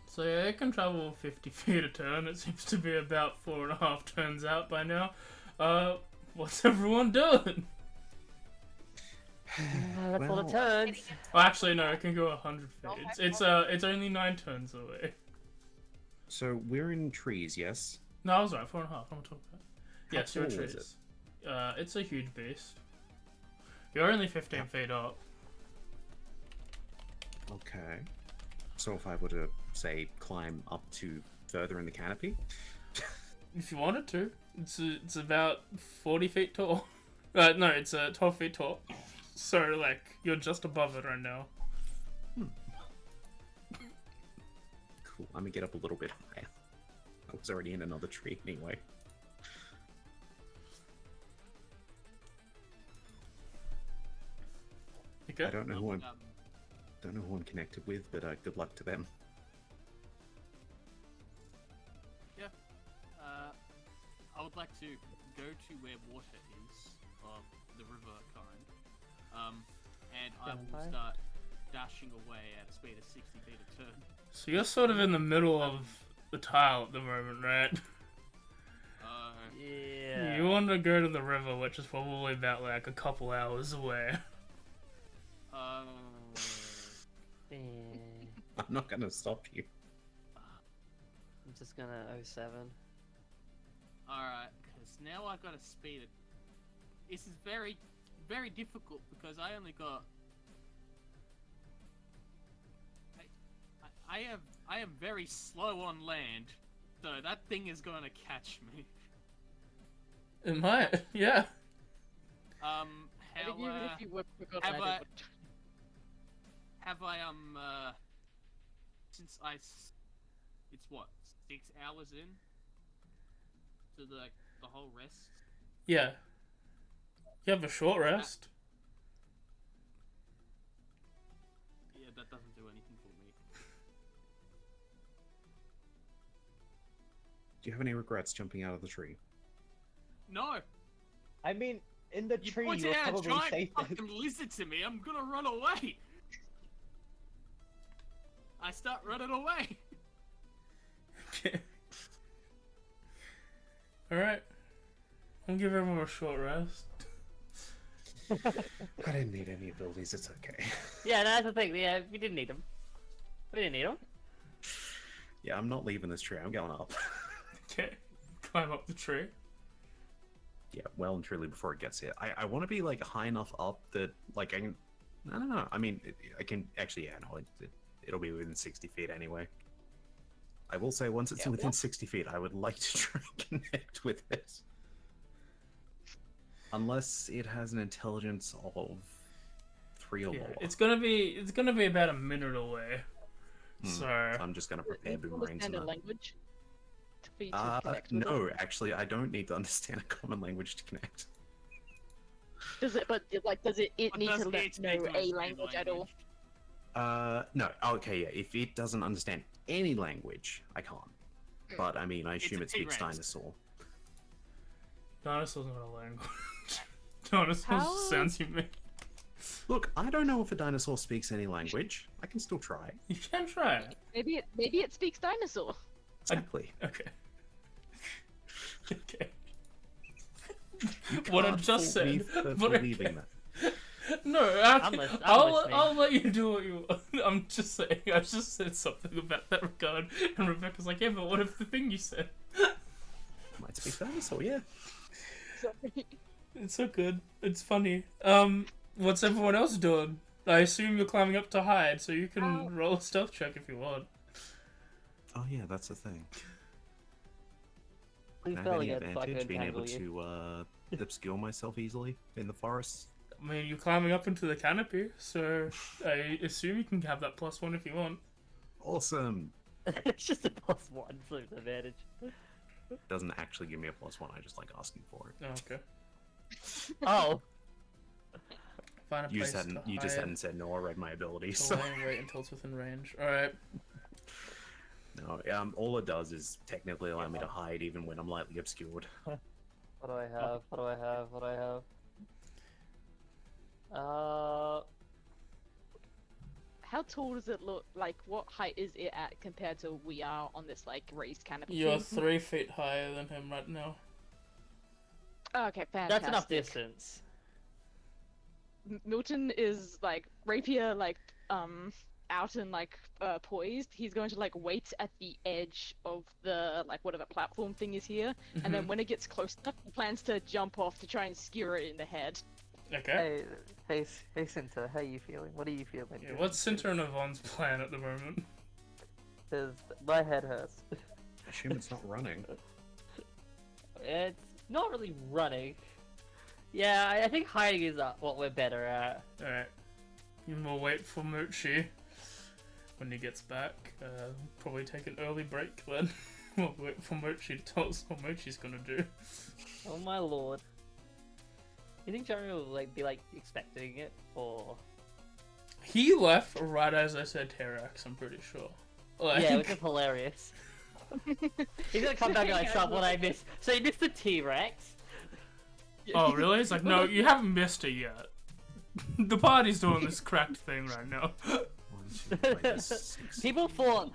So yeah, it can travel 50 feet a turn. It seems to be about 4.5 turns out by now. What's everyone doing? That's all Well- it turns. Well, actually, no, it can go 100 feet. It's only 9 turns away. So we're in trees, yes? No, I was right. 4.5. I'm talking about. How Yes, you're in tall is trees. It's a huge beast. You're only 15 feet up. Okay. So if I were to, say, climb up to further in the canopy? If you wanted to, it's about 40 feet tall. No, it's 12 feet tall. So like you're just above it right now. Cool, I'm gonna get up a little bit higher. I was already in another tree anyway. Okay. I don't know who I'm connected with, but good luck to them. I would like to go to where water is, or the river kind. And I will Vampire? start dashing away at a speed of 60 feet a turn. So you're sort of in the middle of the tile at the moment, right? Yeah. You want to go to the river, which is probably about like a couple hours away. Eh, I'm not gonna stop you. I'm just gonna 07. Alright, because now I've got a speed of... This is very, very difficult because I only got... I am very slow on land, so that thing is going to catch me. It might, yeah. How, I think even if you were forgotten, have I- it would. have I, since it's what, 6 hours in? To the whole rest? Yeah. You have a short rest. Yeah, that doesn't do anything for me. Do you have any regrets jumping out of the tree? No! I mean, in the You tree, pointed you're out a probably giant safe. fucking lizard to me, I'm gonna run away! I start running away! Okay. Alright. I'll give everyone a short rest. I didn't need any abilities, it's okay. Yeah, no, that's the thing. Yeah, we didn't need them. We didn't need them. Yeah, I'm not leaving this tree, I'm going up. Okay. Climb up the tree. Yeah, well and truly before it gets here. I want to be like high enough up that like I can... I don't know, I mean, I can actually, yeah, no, it'll be within 60 feet anyway. I will say once it's within 60 feet, I would like to try and connect with it. Unless it has an intelligence of 3 or Yeah, lower. it's gonna be about a minute away. So I'm just gonna prepare Do you boomerangs understand and a that. language for you to connect with No, it? actually, I don't need to understand a common language to connect. Does it? But like, does it But need does to it know speak a to language at all? No. Okay, yeah. If it doesn't understand any language, I can't. But I mean, I It's assume a it speaks T-Rex. dinosaur. dinosaurs not a language. Dinosaurs How- sounds human. Look, I don't know if a dinosaur speaks any language. I can still try. You can try it. Maybe it speaks dinosaur. Exactly. Okay. Okay. What I Can't just fault me said. for But believing that. No, I'm listening. I'll let you do what you want. I'm just saying. I just said something about that regard, and Rebecca's like, yeah, but what if the thing you said? Might speak dinosaur, yeah. Sorry. It's so good. It's funny. What's everyone else doing? I assume you're climbing up to hide, so you can roll a stealth check if you want. Oh yeah, that's the thing. Please Can I tell have any again, so I can advantage being able entangle you. to obscure myself easily in the forest? I mean, you're climbing up into the canopy, so I assume you can have that +1 if you want. Awesome! It's just a +1, so it's an advantage. Doesn't actually give me a +1, I just like asking for it. Oh, okay. Oh, Find a You place just hadn't, to you just hide. hadn't said no, I read my abilities. So So. lay in wait until it's within range. Alright. No, all it does is technically allow me to hide even when I'm lightly obscured. what do I have? What do I have? What do I have? How tall does it look? Like, what height is it at compared to we are on this like raised canopy? You're thing? 3 feet higher than him right now. Oh, okay, fantastic. That's enough distance. Milton is like rapier, like out and like poised. He's going to like wait at the edge of the like whatever platform thing is here, and then when it gets close enough, he plans to jump off to try and skewer it in the head. Okay. Hey, Cinta, how are you feeling? What are you feeling? Yeah, what's Cinta and Yvonne's plan at the moment? Because my head hurts. I assume it's not running. It's not really running. Yeah, I think hiding is what we're better at. Alright. And we'll wait for Mochi when he gets back. Probably take an early break then. We'll wait for Mochi to tell us what Mochi's gonna do. Oh my lord. You think Jeremy will be expecting it, or? He left right as I said Terax, I'm pretty sure. Like, Yeah, which is hilarious. He's gonna come back and like, "Son, what I missed?" So you missed the T-Rex. Oh, really? It's like, no, you haven't missed it yet. The party's doing this cracked thing right now. 1, 2, wait, there's 6. People thought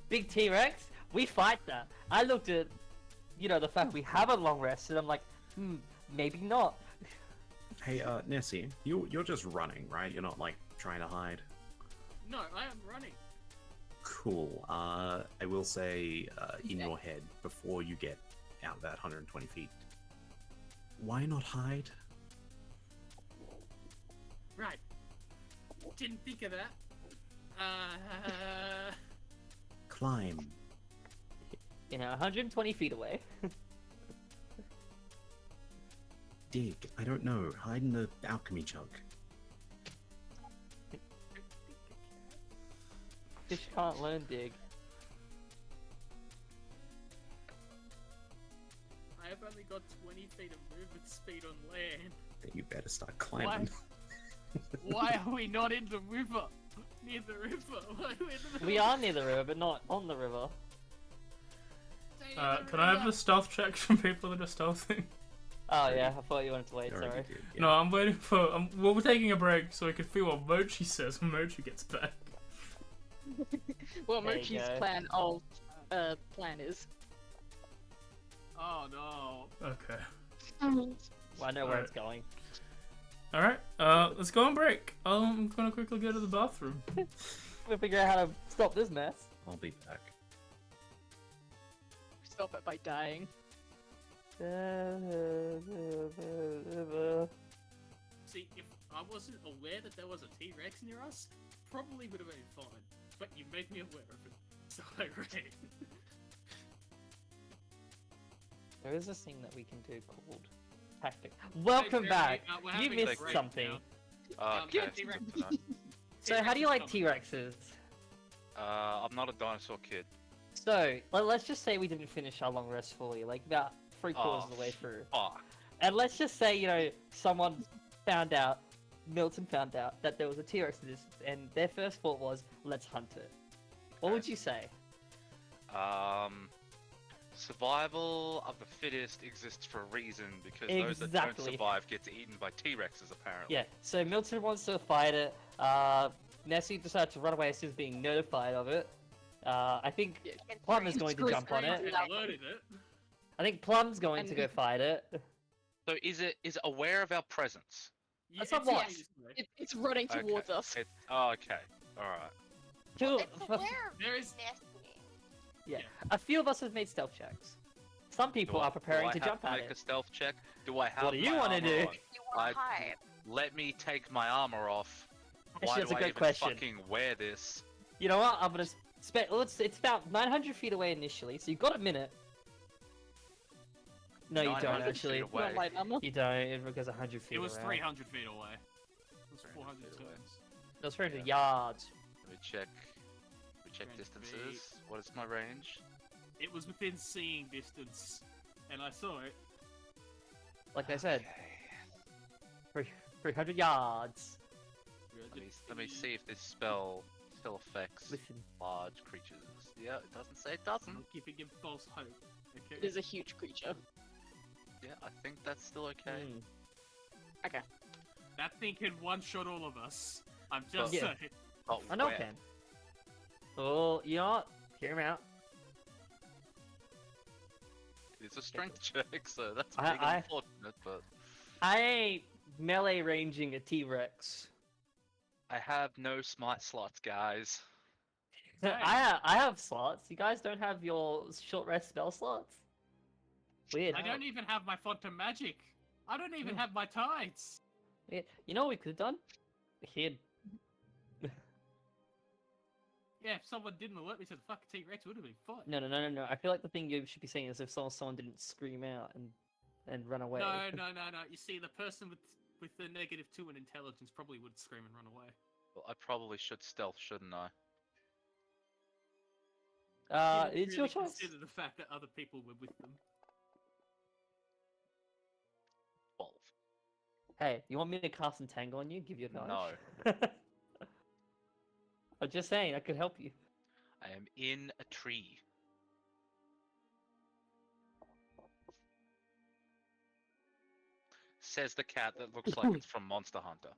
big T-Rex, we fight that. I looked at, the fact we have a long rest, and I'm like, maybe not. Hey, Nessie, you're just running, right? You're not like trying to hide. No, I am running. Cool. I will say, in your head, before you get out that 120 feet, why not hide? Right. Didn't think of that. Climb. 120 feet away. Dig. I don't know. Hide in the alchemy jug. Fish can't learn dig. I have only got 20 feet of movement speed on land. Then you better start climbing. Why are we not in the river? Near the river? Why are we in the We are near the river, but not on the river. Can I have a stealth check from people that are stealthing? Oh yeah, I thought you wanted to wait, You already sorry. did, yeah. No, I'm waiting for. We're taking a break so we can feel what Mochi says when Mochi gets back. Well, There you Mochi's go. plan is. Oh no. Okay. Well, I know where Alright. it's going. Alright, let's go on break. I'm gonna quickly go to the bathroom. We'll figure out how to stop this mess. I'll be back. Stop it by dying. See, if I wasn't aware that there was a T-Rex near us, probably would have been fine. But you made me aware of it, so I ran. There is this thing that we can do called tactic. Welcome Hey, back. we're You having a missed break something. now. Okay. T-Rex. good to know. So how do you like T-Rex T-Rexes? I'm not a dinosaur kid. So let's just say we didn't finish our long rest fully, like about 3/4 of the way through. Fuck. And let's just say, someone Milton found out that there was a T-Rex in this, and their first thought was, let's hunt it. What would you say? Survival of the fittest exists for a reason because those that don't Exactly. survive gets eaten by T-Rexes apparently. Yeah, so Milton wants to fight it. Nessie decided to run away as soon as being notified of it. I think Plum is going to jump on it. and alerted it. I think Plum's going to go fight it. So is it aware of our presence? That's It's not what. It's running towards Okay. us. Okay. All right. Two, It's aware of There is- Destiny. yeah, a few of us have made stealth checks. Some people are preparing to jump Do I at have to make a it. stealth check? Do I have What do you my wanna armor do? on? You want to hide. Let me take my armor off. Actually, Why that's do a I good even question. fucking wear this? You know what? I'm gonna spend. It's about 900 feet away initially, so you've got a minute. No, you don't 900 actually. feet away. Not light armor. You don't. It goes 100 feet. It was around. 300 feet away. It was 400 feet away. turns. It was 300 yards. Let me check. Range Distances. What is my range? It was within seeing distance, and I saw it. Like I said, Okay. 300 yards. Let me see if this spell still affects Listen. large creatures. Yeah, it doesn't say it doesn't. I'm giving him false hope. Okay. It is a huge creature. Yeah, I think that's still okay. Mm. That thing can one-shot all of us. I'm just Yeah. saying. Oh, I know where? it can. Oh, you know what? Hear him out. It's a strength check, so that's I- big I- unfortunate, but I ain't melee ranging a T-Rex. I have no smite slots, guys. I have slots. You guys don't have your short rest spell slots? Weird. I don't even have my font of magic. I don't even Hmm. have my tides. Weird. You know what we could have done? Hid. Yeah, if someone didn't alert me to the fucking T-Rex, it would have been fun. No. I feel like the thing you should be saying is if someone didn't scream out and run away. No. You see, the person with the -2 in intelligence probably would scream and run away. Well, I probably should stealth, shouldn't I? Didn't It's your really choice. Consider the fact that other people were with them. 12. Hey, you want me to cast Entangle on you? Give you a No. I'm just saying, I could help you. I am in a tree. Says the cat that looks like it's from Monster Hunter.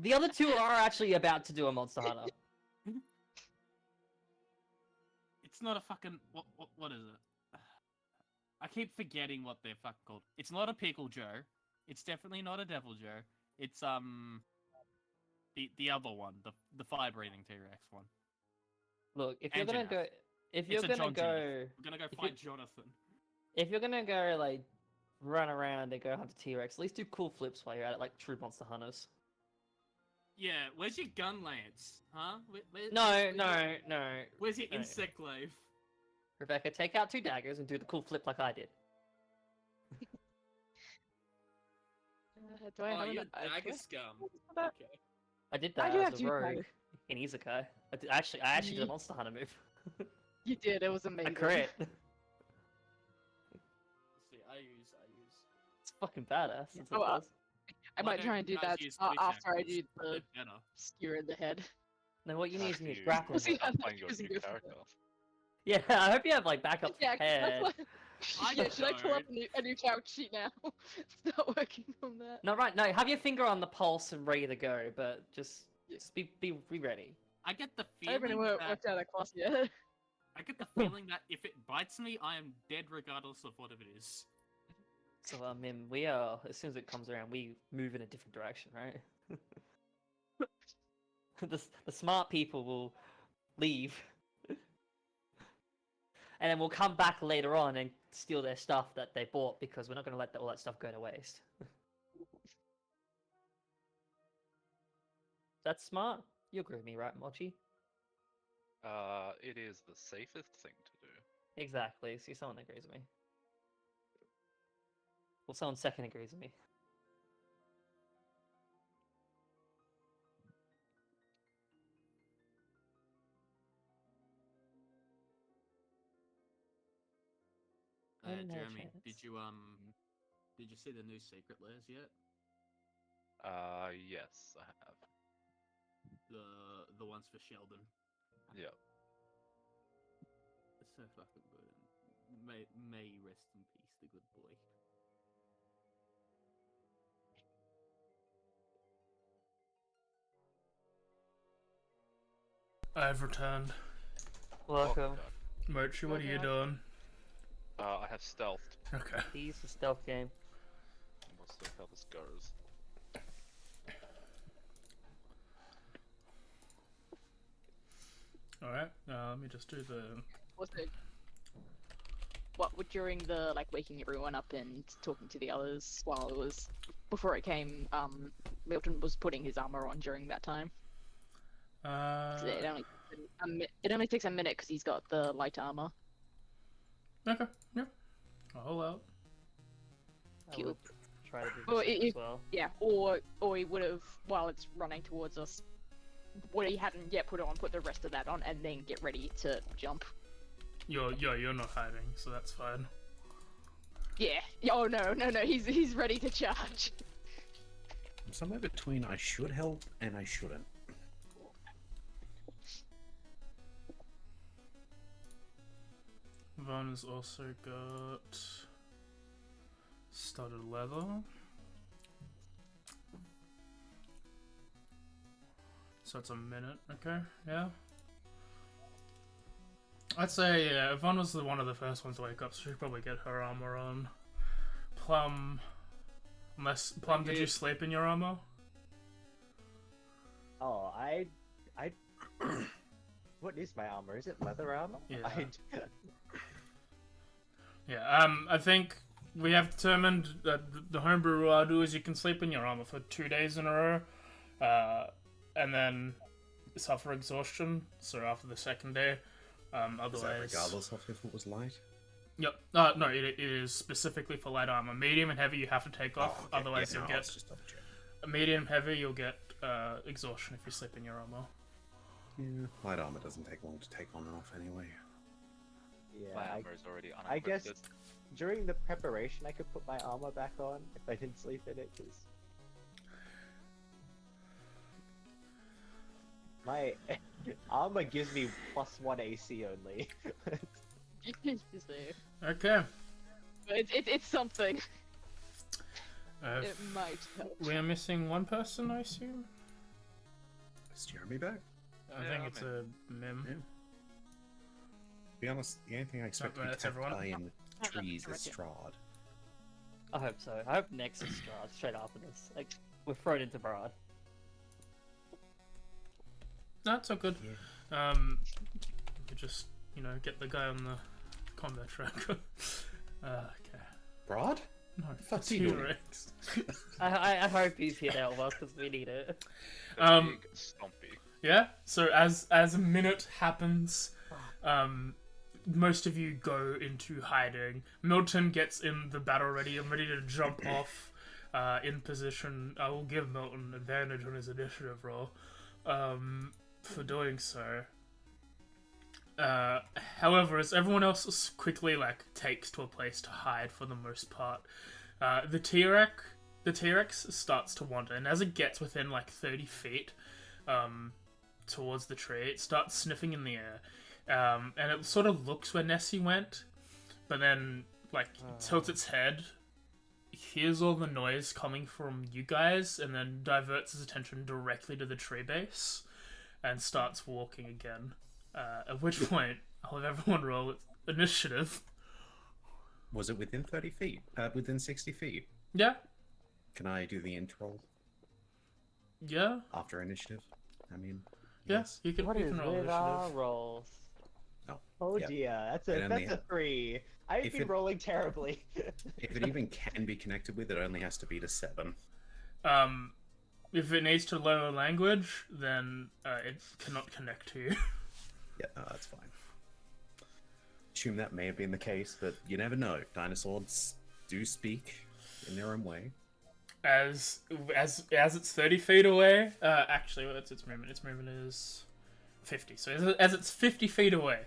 The other two are actually about to do a Monster Hunter. It's not a fucking what is it? I keep forgetting what they're fucking called. It's not a Pickle Joe. It's definitely not a Devil Joe. It's the other one, the fire breathing T-Rex one. Look, if you're gonna Angela. go, if It's you're a gonna John go, We're gonna go if fight Jonathan. if you're gonna go like run around and go hunt a T-Rex, at least do cool flips while you're at it, like true monster hunters. Yeah, where's your gun lance? Huh? No. Where's your no. insect glaive? Rebecca, take out 2 daggers and do the cool flip like I did. Do I Oh, have you're an dagger scum. that? Okay. I did I that do as have a 2 rogue daggers. in Isekai. I actually did a monster hunter move. You did. It was I amazing. crit. Let's see, I use. It's fucking badass. That's Oh, what it does. I Why might don't try and you do guys that use Twitch after I actors? do the They're better. skewer in the head. No, what you need is Actually, grappling. We'll see hook. how that Playing your goes new and go from character. there. Yeah, I hope you have like backup Yeah, 'cause that's prepared. what... I yeah, should I pull up don't. a new character sheet now? Start working on that. No, right, no, have your finger on the pulse and ready to go, but just be ready. I get the I haven't feeling worked that out that class yet. I get the feeling that if it bites me, I am dead regardless of what it is. So, Mim, we are, as soon as it comes around, we move in a different direction, right? The smart people will leave. And then we'll come back later on and steal their stuff that they bought because we're not going to let all that stuff go to waste. That's smart. You agree with me, right, Mochi? It is the safest thing to do. Exactly. See, someone agrees with me. Well, someone second agrees with me. No Jeremy, chance. did you see the new secret layers yet? Yes, I have. The ones for Sheldon. Yeah. It's so fucking good. And may he rest in peace, the good boy. I've returned. Welcome. Mochi, what are you doing? I have stealthed. Okay. He's the stealth game. We'll see how this goes. Alright, let me just do the... Was it? What, during the, like, waking everyone up and talking to the others while it was... Before it came, Milton was putting his armor on during that time. It only takes a minute because he's got the light armor. Okay, yeah. I'll hold out. I would try to do Well, the same as well. Yeah, or he would have, while it's running towards us, what he hadn't yet put the rest of that on, and then get ready to jump. You're not hiding, so that's fine. Yeah. Oh no, he's ready to charge. I'm somewhere between I should help and I shouldn't. Von has also got studded leather. So it's a minute, okay, yeah. I'd say, yeah, Von was one of the first ones to wake up, so she'd probably get her armor on. Plum, Plum, did you sleep in your armor? Oh, I. What is my armor? Is it leather armor? Yeah. I... Yeah, I think we have determined that the homebrew rule I'll do is you can sleep in your armor for 2 days in a row, and then suffer exhaustion, so after the second day, otherwise... Is that regardless of if it was light? Yep, no, it is specifically for light armor. Medium and heavy you have to take off, Oh, okay. otherwise Yeah, no, you'll I was get... just double checking. Medium heavy, you'll get exhaustion if you sleep in your armor. Yeah, light armor doesn't take long to take on and off anyway. Yeah, My armor is already I guess unencrypted. during the preparation I could put my armor back on if I didn't sleep in it, because my armor gives me +1 AC only. Okay. but it's something. It If might help. we are missing one person, I assume. Is Jeremy back? I Yeah, think I'm it's a mim. Yeah. To be honest, the only thing I expect to be that's everyone. cacti in that's trees is everyone. Strahd. I hope so. I hope next is Strahd, straight after this. Like, we're thrown into Barad. That's all good. You just, get the guy on the combat tracker. Okay. Brad? No, Fuck's he doing? T-Rex. I hope he's here now, well, because we need it. Big stompy. Yeah, so as a minute happens, most of you go into hiding. Milton gets in the battle ready and ready to jump off in position. I will give Milton advantage on his initiative roll for doing so. However, as everyone else quickly takes to a place to hide for the most part, the T-Rex starts to wander, and as it gets within 30 feet towards the tree, it starts sniffing in the air, and it sort of looks where Nessie went, but then tilts its head, hears all the noise coming from you guys, and then diverts his attention directly to the tree base and starts walking again. At which point, I'll have everyone roll initiative. Was it within 30 feet? Within 60 feet? Yeah. Can I do the int roll Yeah. after initiative? I mean, Yes. You can. What You is can roll with our initiative. rolls? Oh Yeah. dear, that's It only a 3. I've if been it- rolling terribly. If it even can be connected with, it only has to be to 7. If it needs to learn a language, then it cannot connect to you. Yeah, no, that's fine. Assume that may have been the case, but you never know. Dinosaurs do speak in their own way. As it's 30 feet away. Actually, what's its movement? Its movement is 50. So as it's 50 feet away,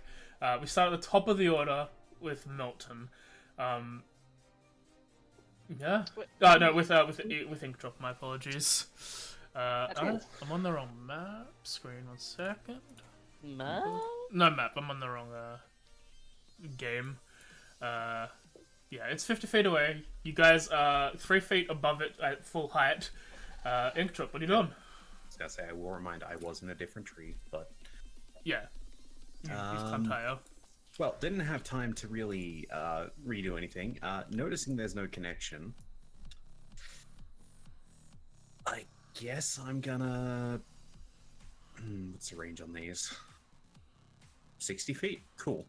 we start at the top of the order with Milton. Yeah. No, with Inkdrop. My apologies. cool. I'm on the wrong map screen. 1 second. No? No map. I'm on the wrong game. Yeah, it's 50 feet away. You guys are 3 feet above it at full height. Inkdrop, what are you doing? I was gonna say, I will remind I was in a different tree, but Yeah. You've climbed higher. well, didn't have time to really redo anything. Noticing there's no connection, I guess I'm gonna. What's the range on these? 60 feet. Cool.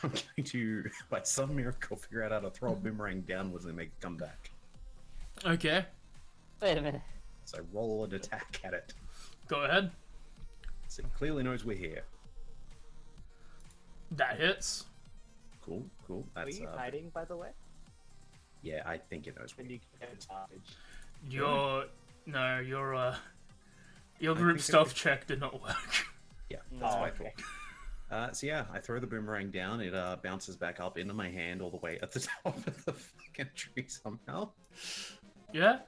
I'm going to, by some miracle, figure out how to throw a boomerang downwards and make it come back. Okay, Wait a minute. So I roll an attack at it. go ahead. So it clearly knows we're here. That hits. Cool, cool. Are That's you hiding, by the way? yeah, I think it knows we're Then here. you can advantage. Your I group think stealth check did not work. Yeah, that's Oh, my okay. fault. So yeah, I throw the boomerang down. It bounces back up into my hand all the way at the top of the fucking tree somehow. Yeah.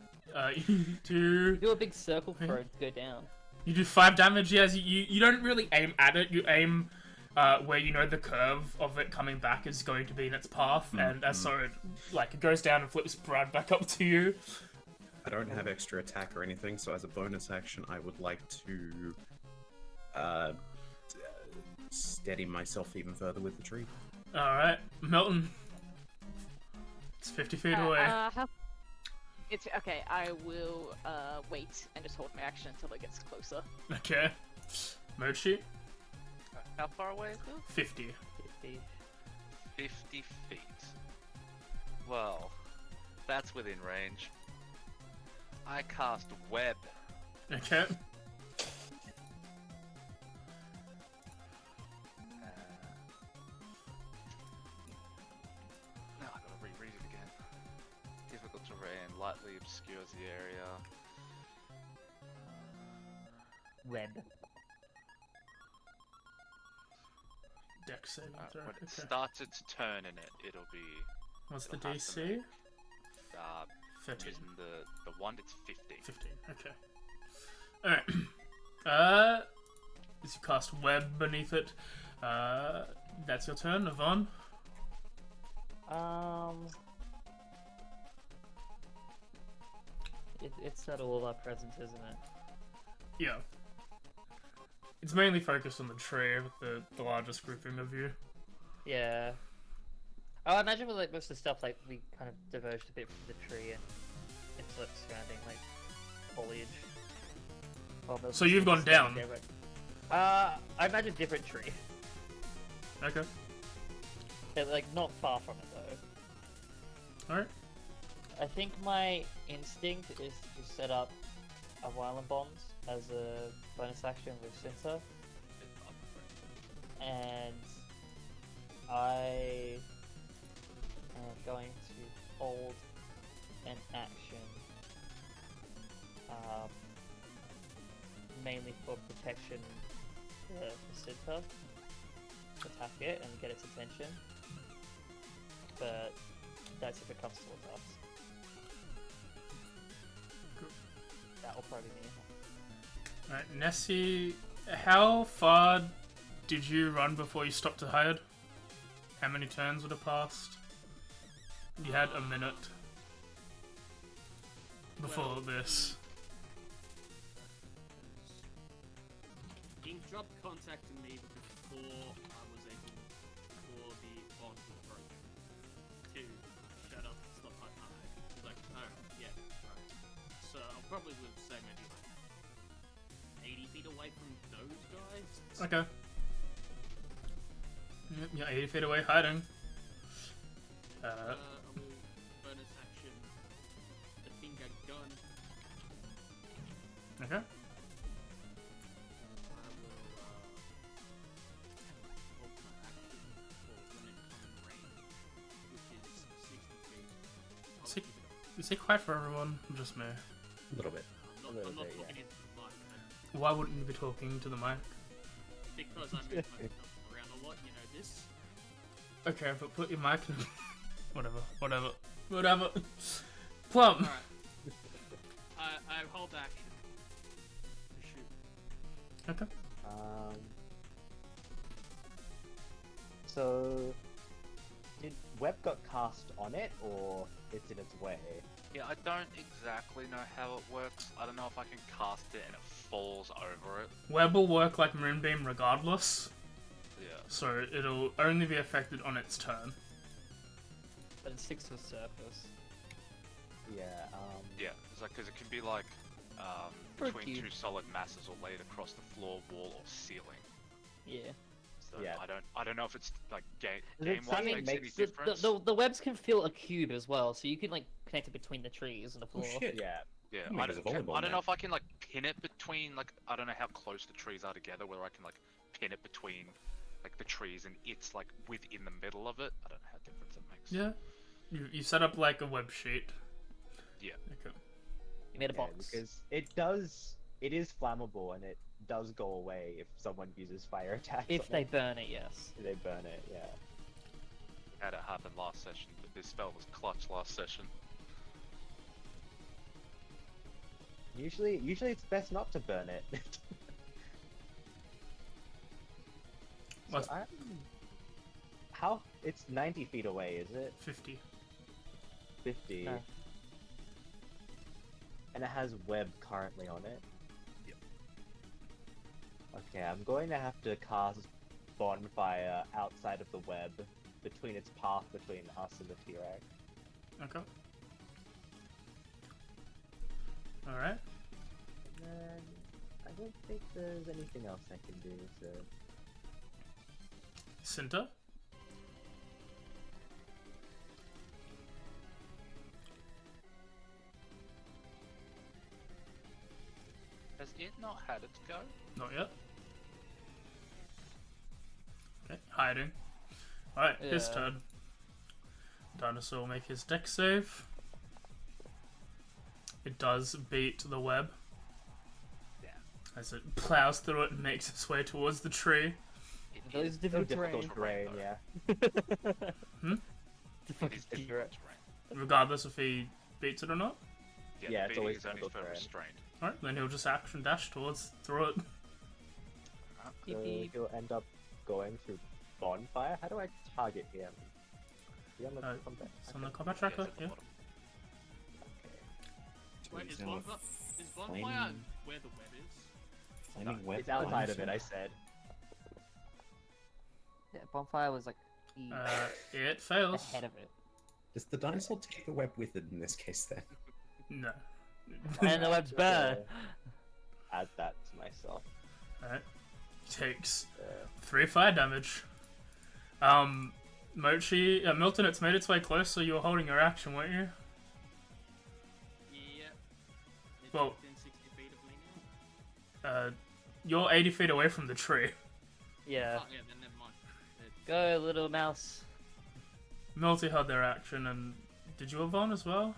You do. Do a big circle throw to go down. You do 5 damage. Yes. You don't really aim at it. You aim where you know the curve of it coming back is going to be in its path, and so it goes down and flips Brad back up to you. I don't have extra attack or anything, so as a bonus action, I would like to steady myself even further with the tree. All right, Milton. It's 50 feet away. It's okay. I will wait and just hold my action until it gets closer. Okay. Mochi. How far away is it? 50. 50 feet. Well, that's within range. I cast web. Okay. No, I gotta reread it again. Difficult terrain, lightly obscures the area. Web. Dex saving throw. When it Okay. starts its turn in it, it'll be What's the it'll have to DC? 13. using the wand. It's 50. 15. Okay. Alright. As you cast web beneath it, that's your turn, Yvonne. It's at all our presence, isn't it? Yeah. It's mainly focused on the tree with the largest grouping of you. Yeah. Oh, I imagine with like most of the stuff, like we kind of diverged a bit from the tree and it's like surrounding like foliage. Well, most So of the you've stuff's gone down? there, but- I imagine different tree. Okay. They're, like not far from it though. Alright. I think my instinct is to set up a Violent Bonds as a bonus action with Cinta. And I am going to hold an action mainly for protection for Cinta. Attack it and get its attention. But that's if it comes towards us. That'll probably be me. Alright, Nessie, how far did you run before you stopped to hide? How many turns would have passed? You had a minute before this. Inkdrop contacted me before I was able for the bond to approach to shut up, stop my hide. He's like, alright, yeah, right. So I'll probably would say maybe like 80 feet away from those guys. Okay. Yep, you're 80 feet away hiding. I will bonus action the finger gun. Okay. I will hold my action for when it comes in range, which is 60 feet. I'll Six- keep it up. Is it quiet for everyone? Just me. A little bit. I'm little not bit, talking yeah. into the mic, but Why wouldn't you be talking to the mic? because I move myself around a lot, you know this. Okay, but put your mic in. Whatever. Plum! Alright. I hold action. To shoot. Okay. So, did web got cast on it, or it's in its way? Yeah, I don't exactly know how it works. I don't know if I can cast it and it falls over it. Web will work like Moonbeam regardless, Yeah. so it'll only be affected on its turn. But it sticks to the surface. Yeah. Yeah, it's like because it can be like For a between cube. two solid masses or laid across the floor, wall, or ceiling. Yeah. So Yeah. I don't know if it's like Does it game wise say it makes any makes difference. The webs can fill a cube as well, so you can like connect it between the trees and the Oh floor. shit. Yeah. Yeah, Make I it as a don't, volleyball I don't know net. if I can like pin it between like I don't know how close the trees are together. Whether I can like pin it between like the trees and it's like within the middle of it. I don't know how difference it makes. Yeah. You set up like a web sheet. Yeah. Okay. You made a Yeah, box. because it is flammable and it does go away if someone uses fire attacks. If on they it. burn it, yes. They burn it, yeah. Had it happen last session, but this spell was clutch last session. Usually it's best not to burn it. What? So how? It's 90 feet away, is it? 50. 50. No. And it has web currently on it? Yep. Okay, I'm going to have to cast Bonfire outside of the web, between its path between us and the T-Rex. Okay. Alright. And then I don't think there's anything else I can do, so... Cinta? Has it not had its go? Not yet. Okay, hiding. Alright, his Yeah. turn. Dinosaur will make his deck save. It does beat the web. Yeah. As it plows through it and makes its way towards the tree. It Those is difficult difficult terrain. terrain, though. yeah. Hmm? It Fucking is difficult terrain. Regardless if he beats it or not. Yeah, Yeah, the it's beating always is only difficult for terrain. restrained. Alright, then he'll just action dash through it. Beep, So beep. he'll end up going through Bonfire? How do I target him? You on the Uh, combat? It's on the combat Yes, tracker. at the Yeah. bottom. Wait, is Now bonfire flaming- where the web is? Flaming web It's outside of it, I launcher. said. Yeah, bonfire was like It fails. ahead of it. Does the dinosaur take the web with it in this case then? No. And the web's burn. Add that to myself. Alright. Takes Uh, 3 fire damage. Milton, it's made its way close, so you were holding your action, weren't you? Yeah. It's Well- within 60 feet of me now. You're 80 feet away from the tree. Yeah. Oh, yeah, then never mind. Go, little mouse. Milty had their action, and did you Yvonne as well?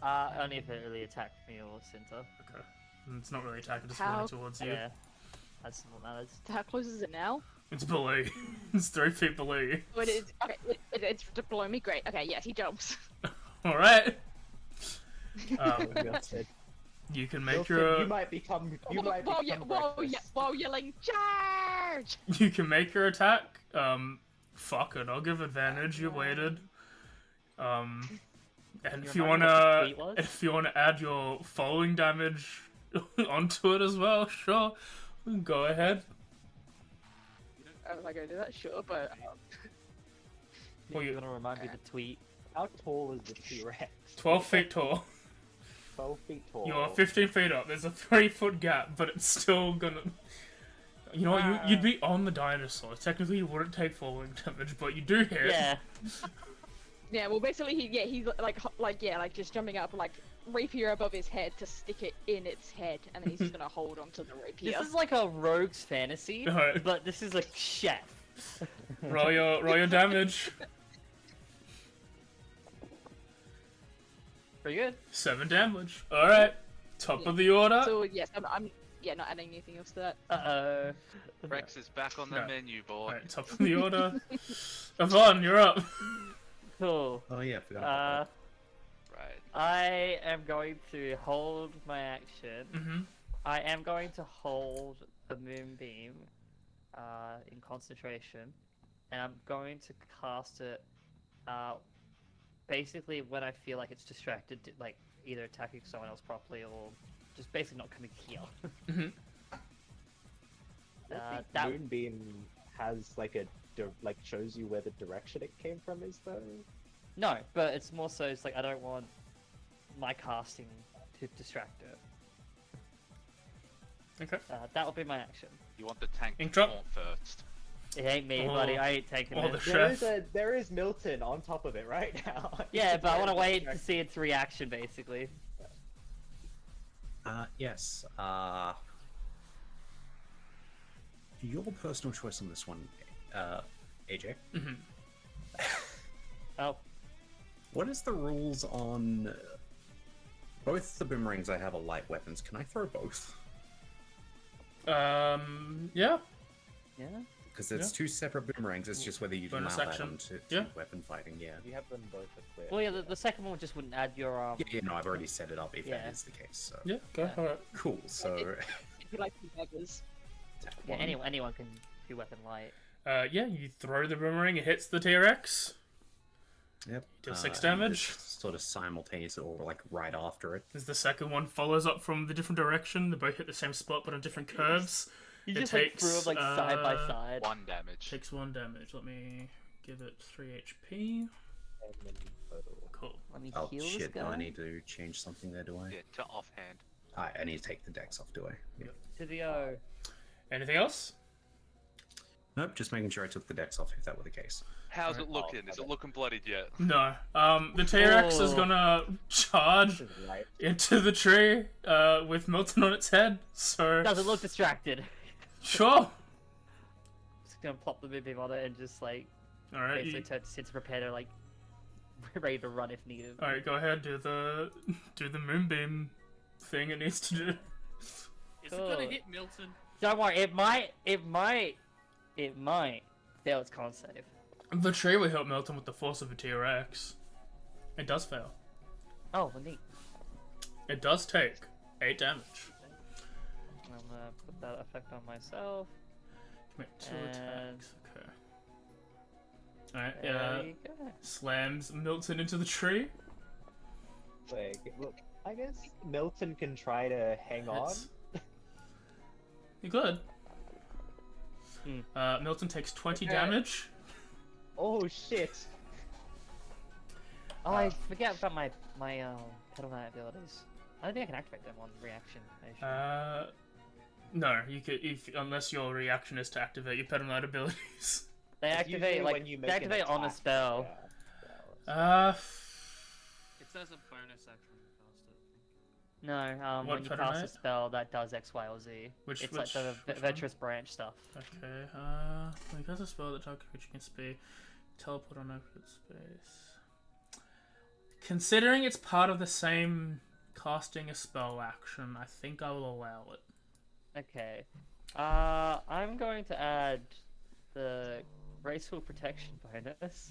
Only if it really attacked me or Cinta. Okay. And it's not really attacking, it's How- running towards you. Yeah. That's what matters. How close is it now? It's below you. It's 3 feet below you. Oh, it is. Okay, it's below me. Great. Okay, yes, he jumps. Alright. Milton, You can make Milton, your you might become. You might become breakfast. while yelling charge. you can make your attack. Fuck it, I'll give advantage. You waited. And if you remind me what the tweet wanna, was? if you wanna add your falling damage onto it as well, sure, go ahead. I was like, I do that, sure, but Well, You you wanna remind me to tweet? How tall is the T-Rex? 12 feet tall. 12 feet tall. You're 15 feet up. There's a 3-foot gap, but it's still gonna. You know what? You'd be on the dinosaur. Technically, you wouldn't take falling damage, but you do hit. Yeah. yeah. Well, basically, he's like just jumping up, like rapier above his head to stick it in its head, and then he's just gonna hold onto the rapier. This is like a rogue's fantasy, Alright. but this is a chef. Roll your damage. Pretty good. 7 damage. All right. Top of the order. So yes, I'm not adding anything else to that. Uh-oh. Rex is back on the No. menu, boy. All right. Top of the order. Yvonne, you're up. Cool. Oh yeah, I forgot about Right. I am going to hold my action. Mm-hmm. I am going to hold the moonbeam in concentration, and I'm going to cast it basically when I feel like it's distracted, like either attacking someone else properly or just basically not coming here. Mhm. That Moonbeam has like shows you where the direction it came from is though. no, but it's more so it's like I don't want my casting to distract it. Okay. That will be my action. You want the tank to Inkdrop? taunt first. It ain't me, Oh. buddy. I ain't taking Oh, it. the There is Milton on top of it right now. Yeah, but I want to wait to see its reaction, basically. Yes. Your personal choice on this one, AJ. Mm-hmm. Oh, What is the rules on both the boomerangs I have are light weapons? Can I throw both? Yeah. yeah. Because it's Yeah. 2 separate boomerangs. It's just whether you can Bonus allow that action. onto Yeah. weapon fighting. Yeah. You have them both equipped. Well, yeah, the second one just wouldn't add your Yeah, no, I've already set it up if Yeah. that is the case. So Yeah. Go. Yeah. All right. cool. So If you like the beggars. attack yeah, one. anyone can do weapon light. Yeah. You throw the boomerang. It hits the T-Rex. Yep. Deal 6 and damage. it's sort of simultaneous or like right after it. As the second one follows up from the different direction, they both hit the same spot but on different curves. You It just takes, like threw them like side by side. 1 damage. Takes 1 damage. Let me give it 3 HP. And then total. Cool. Let me Oh heal this shit! guy. Do I need to change something there? Do I? Yeah, to offhand. I need to take the dex off. Do I? Yeah. To the O. Anything else? Nope. Just making sure I took the dex off if that were the case. How's Alright. it looking? Is it looking bloodied yet? No. The T-Rex is Oh. gonna charge This is right. into the tree with Milton on its head. So Doesn't look distracted. sure. Just gonna plop the moonbeam on it and just like All right. basically turn to sit prepare to like ready to run if needed. All right. Go ahead. Do the moonbeam thing it needs to do. Is it gonna Cool. hit Milton? Don't worry, it might fail its con save. The tree will help Milton with the force of a T-Rex. It does fail. Oh, well, neat. It does take 8 damage. I'm gonna put that effect on myself. Make 2 And- attacks. Okay. Alright, There you go. slams Milton into the tree. Like, look, I guess Milton can try to hang on. Hits. You good. Hmm. Milton takes 20 Okay. damage. Oh shit! Oh, I forget about my Pedal Knight abilities. I don't think I can activate them on reaction. No, you could unless your reaction is to activate your Pedal Knight abilities. They It's activate usually like when you they make an activate on a attack, spell. yeah. It says a bonus action when you cast it. No, What when you Pedal cast a Knight? spell that does X, Y, or Z. Which- it's which- like the which one? virtuous branch stuff. Okay, when you cast a spell, the target creature can be teleport on open space. Considering it's part of the same casting a spell action, I think I will allow it. Okay. I'm going to add the graceful protection bonus.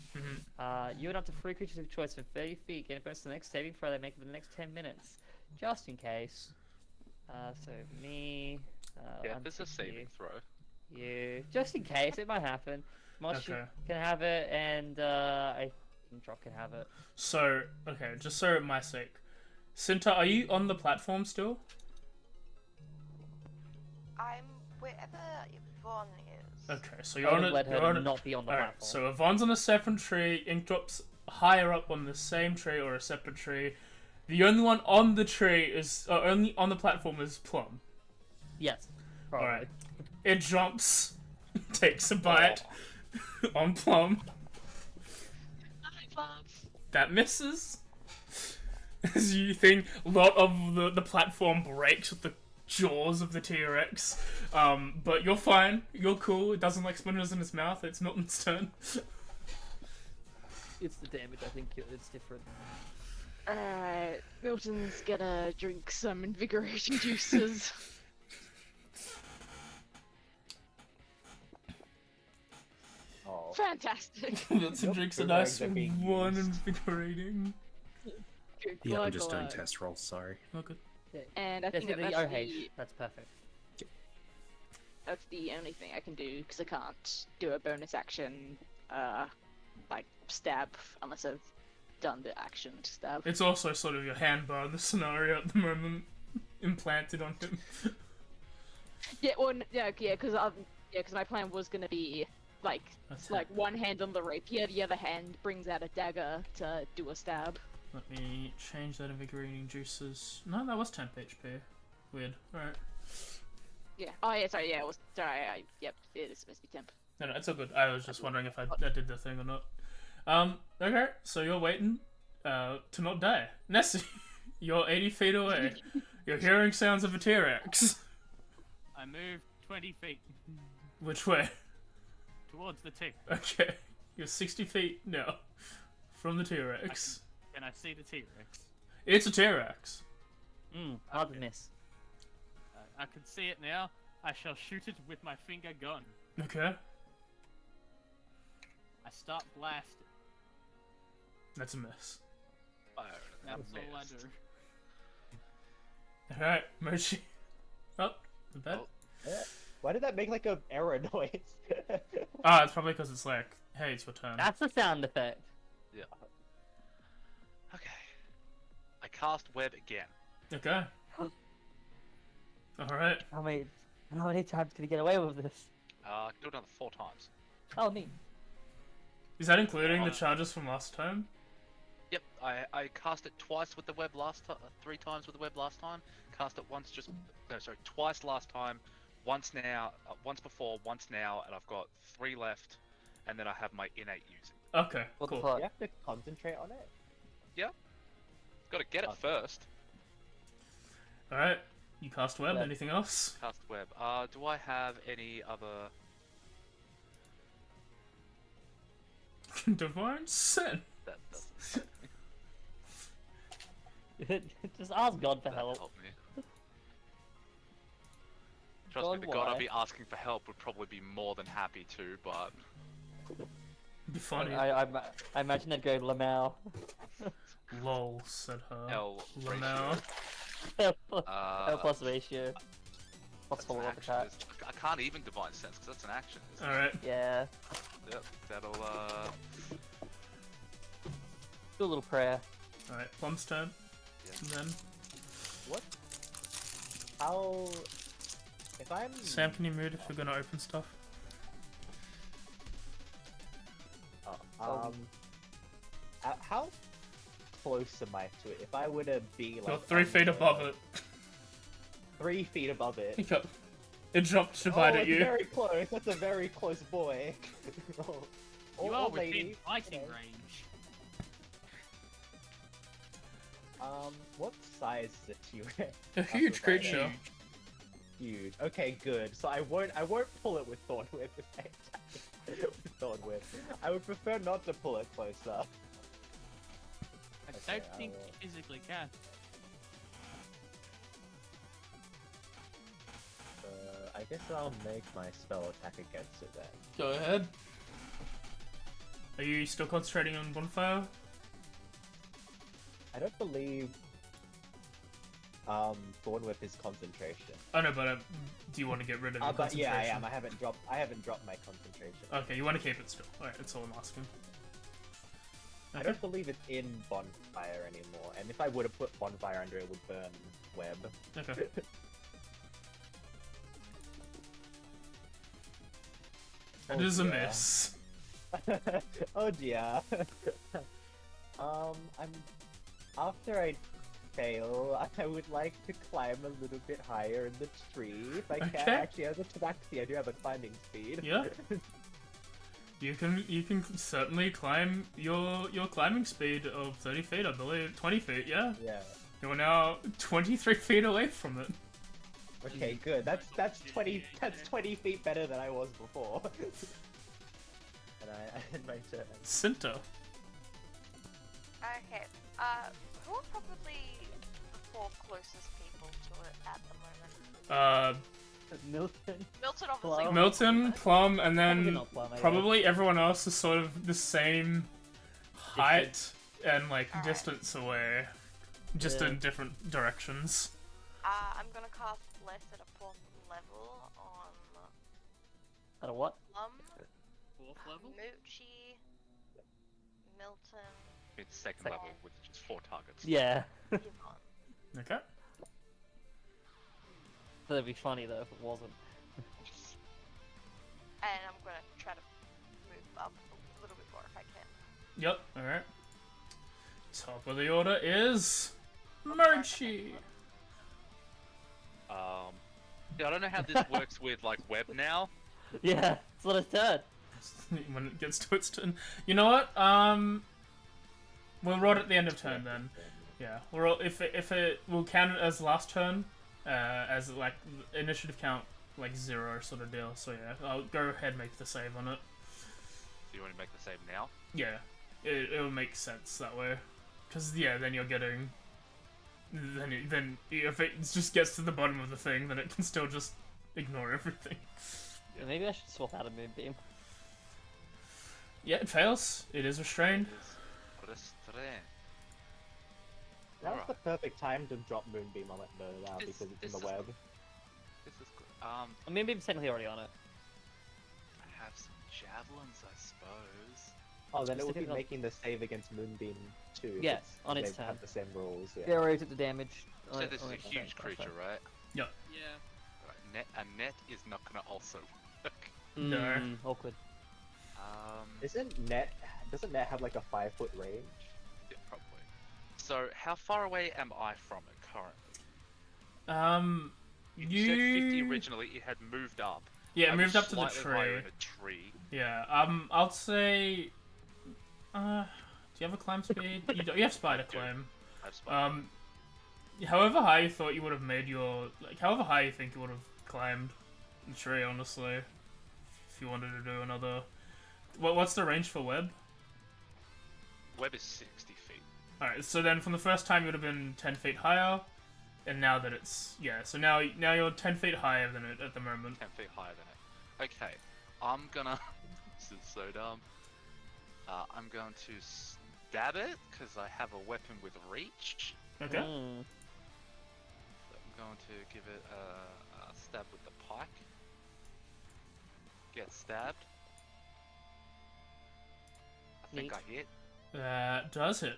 You and up to 3 creatures of choice from 30 feet get a bonus to the next saving throw they make for the next 10 minutes, just in case. So me. Yeah, this is a Untick saving throw. you, just in case it might happen. Mosh Okay. can have it, and I think Drop can have it. So, okay, just so my sake. Cinta, are you on the platform still? I'm wherever Yvonne is. Okay, so I you're on would it. let her You're on it. not be on the Alright, platform. so Yvonne's on a separate tree, Inkdrop's higher up on the same tree or a separate tree. The only one on the tree is, only on the platform is Plum. Yes. Probably. Alright. It jumps, takes a bite on Plum. That misses. As you think, a lot of the platform breaks with the jaws of the T-Rex. But you're fine. You're cool. It doesn't like splinters in its mouth. It's Milton's turn. It's the damage. I think it's different. Alright, Milton's gonna drink some invigorating juices. Oh. Fantastic. Milton Nope, drinks a your nice legs are being one used. invigorating. Good Yeah, I'm just doing glug. test rolls, sorry. Oh, good. And I That's think the that's OH. That's perfect. that's the only thing I can do, because I can't do a bonus action, like, stab, unless I've done the action to stab. It's also sort of your handbar in the scenario at the moment, implanted on him. Yeah, well, because my plan was gonna be, like, Attack. one hand on the rapier, the other hand brings out a dagger to do a stab. Let me change that invigorating juices. No, that was temp HP. Weird. Alright. Yeah. Oh, yeah, sorry, yeah, it was, sorry, yep, it is supposed to be temp. No, it's all good. I was just wondering if I did the thing or not. Okay, so you're waiting to not die. Nessie, you're 80 feet away. You're hearing sounds of a T-Rex. I move 20 feet Which way? towards the tip. Okay, you're 60 feet now from the T-Rex. Can I see the T-Rex? It's a T-Rex. Hard to miss. I can see it now. I shall shoot it with my finger gun. Okay, I start blasting. that's a miss. That's all I missed. do. Alright, Mochi. Oh, the bed. Why did that make like a error noise? Ah, it's probably because it's like, hey, it's your turn. That's a sound effect. Okay. I cast web again. Okay. Alright. How many times can he get away with this? I can do it another 4 times. Oh, neat. Is that including the charges from last time? Yep, I cast it twice with the web last time, 3 times with the web last time. Cast it once twice last time. Once now, once before, once now, and I've got 3 left, and then I have my innate using. Okay, What the cool. fuck? You have to concentrate on it. Gotta get it first. Alright, you cast web, Web. anything else? Cast web. Do I have any other? Divine Sin. That doesn't Just ask God for help. help me. Trust me, God, the god why? I'd be asking for help would probably be more than happy to, but Be funny. I imagine they'd go Lamau. Lol, said her. L Lamau. ratio. L plus ratio. Plus That's an follow up action. attack. I can't even divine sense because that's an action. isn't it? Alright. Yeah. Yep, that'll Do a little prayer. Alright, Plum's turn. Yeah. And then, What? How? If I'm Sam, can you move if you're gonna open stuff? how close am I to it? If I were to be like You're 3 feet on the- above it. 3 feet above it. It dropped to bite Oh, at it's you. very close. That's a very close boy. You Or are within lady, fighting you know. range. What size is it you A huge creature. Huge. Okay, good. So I won't pull it with Thorn Whip if I attack it with Thorn Whip. I would prefer not to pull it closer. I Okay, don't I think will. you physically can. I guess I'll make my spell attack against it then. Go ahead. Are you still concentrating on bonfire? I don't believe Thorn Whip is concentration. Oh no, but do you want to get rid of your But concentration? yeah, I am. I haven't dropped my concentration. Okay, you want to keep it still. Alright, that's all I'm asking. I don't believe it's in bonfire anymore, and if I would have put bonfire under it, would burn web. Okay. It is a dear. miss. Oh dear. After I fail, I would like to climb a little bit higher in the tree if I can. Okay. Actually, as a tabaxi, I do have a climbing speed. Yeah. You can certainly climb your climbing speed of 30 feet, I believe. 20 feet, yeah. Yeah. You're now 23 feet away from it. Okay, good. That's 20 feet better than I was before. And I end my turn. Cinta. Okay. Who are probably the 4 closest people to it at the moment? Milton. Milton obviously. Plum. Milton, Plum, and Probably then not Plum, I guess. probably everyone else is sort of the same height and like Alright. distance away, just Yeah. in different directions. I'm gonna cast Bless at a 4th level on At a what? Plum, 4th level? Moochie, Milton, it's second level with just 4 targets. Yeah. Yvonne. Okay. That'd be funny though if it wasn't. And I'm gonna try to move up a little bit more if I can. Yep. All right. Top of the order is Merchie. Yeah, I don't know how this works with like web now. Yeah, it's not his turn. When it gets to its turn, you know what? We'll roll it at the end of turn then. Yeah, if it will count it as last turn, as like initiative count like 0 sort of deal. So yeah, I'll go ahead and make the save on it. Do you want to make the save now? Yeah, it'll make sense that way. Cause yeah, then you're getting. Then if it just gets to the bottom of the thing, then it can still just ignore everything. Yeah, maybe I should swap out a moonbeam. Yeah, it fails. It is restrained. Restrain. That was the Alright. perfect time to drop Moonbeam on it though, now This- because it's in this the is web. This is good. A moonbeam's technically already on it. I have some javelins, I suppose. Oh, then it would be Specific on- making the save against Moonbeam too. Yeah, since on its they have turn. the same rules. Yeah. They already took the damage. So on- this is on a its huge turn, creature, right? Yeah. Right. A net is not gonna also work. No. Awkward. Doesn't Net have like a 5-foot range? Yeah, probably. So how far away am I from it currently? You said 50 originally. It had moved up. Yeah, I it was moved up to the slightly higher tree. in a tree. Yeah, I'll say. Do you have a climb speed? You have spider do. climb. I have spider. However high you thought you would have made your however high you think you would have climbed the tree, honestly. If you wanted to do another, what's the range for web? Web is 60 feet. All right, so then from the first time you would have been 10 feet higher, and now that it's so now you're 10 feet higher than it at the moment. 10 feet higher than it. Okay, I'm gonna. This is so dumb. I'm going to stab it because I have a weapon with reach. Okay. So I'm going to give it a stab with the pike. Get stabbed. think Neat. I hit. That does hit.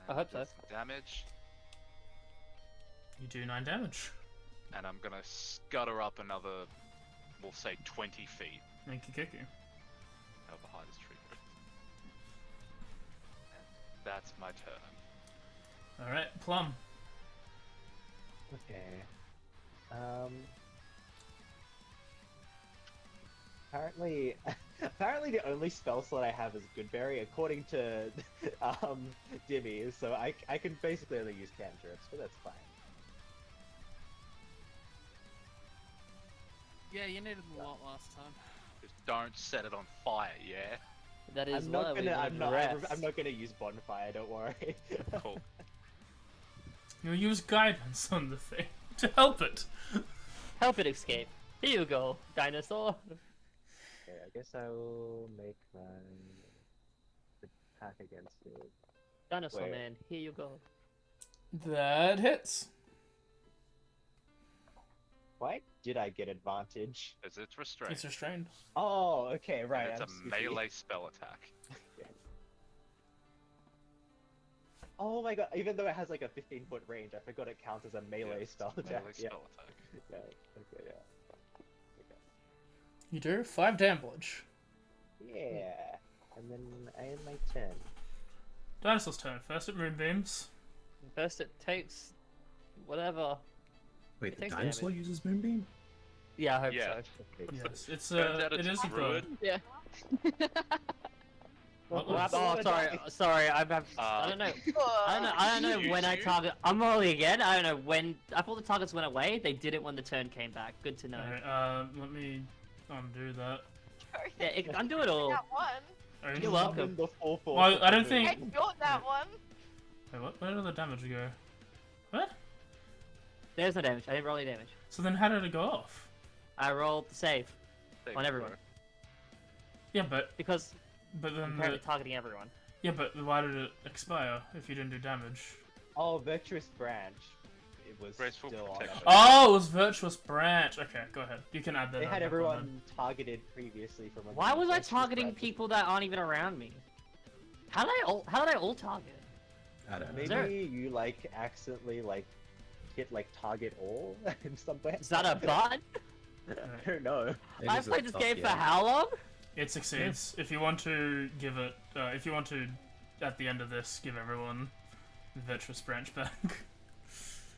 I hope so. does Damage, You do 9 damage. and I'm gonna scutter up another, we'll say 20 feet. Thank you, Kiku. How the height is tree. That's my turn. Alright, Plum. Okay. Apparently, apparently the only spell slot I have is Goodberry, according to Dimmy. So I can basically only use cantrips, but that's fine. Yeah, you needed a lot last time. Just don't set it on fire, yeah? That is I'm why not we gonna. wanted I'm rest. not gonna use bonfire. Don't worry. Cool. You'll use guidance on the thing to help it. Help it escape. Here you go, dinosaur. Okay, I guess I will make my attack against it. Dinosaur Wait. man, here you go. That hits. Why did I get advantage? Because it's restrained. It's restrained. Oh, okay, right. And it's I'm a stupid. melee spell attack. Oh my god! Even though it has like a 15-foot range, I forgot it counts as a melee it's spell a attack. melee Yeah. spell attack. Yeah. Okay. Yeah. You do 5 damage. Yeah. And then I end my turn. Dinosaur's turn. First it moonbeams. First it takes whatever. Wait, the Takes dinosaur damage. uses Moonbeam? Yeah, I hope Yeah. so. Yes, it's Turns out it it's is a druid. good. Yeah. What Oh, was- sorry. I don't know. I don't know when I target. I'm rolling again. I don't know when. I thought the targets went away. They didn't when the turn came back. Good to know. Alright, let me undo that. Yeah, undo it all. That one. Oh, You're welcome. The full force Well, of I the don't think- I moon. got that one. Wait, what? Where did the damage go? What? There's no damage. I didn't roll any damage. So then how did it go off? I rolled the save Save on throw. everyone Yeah, but because then I'm apparently targeting everyone. yeah, but why did it expire if you didn't do damage? Oh, virtuous branch. It was Graceful still on. protection. Oh, it was virtuous branch. Okay, go ahead. You can add that. They on had back on everyone targeted previously from. a Why was I virtuous targeting branch. people that aren't even around me? How did I all target? I don't know. Maybe there- you like accidentally like hit like target all in somewhere. Is that a bot? I don't know. It I've is a played this tough game for game. how long? It succeeds. If you want to give it, if you want to, at the end of this, give everyone the virtuous branch back.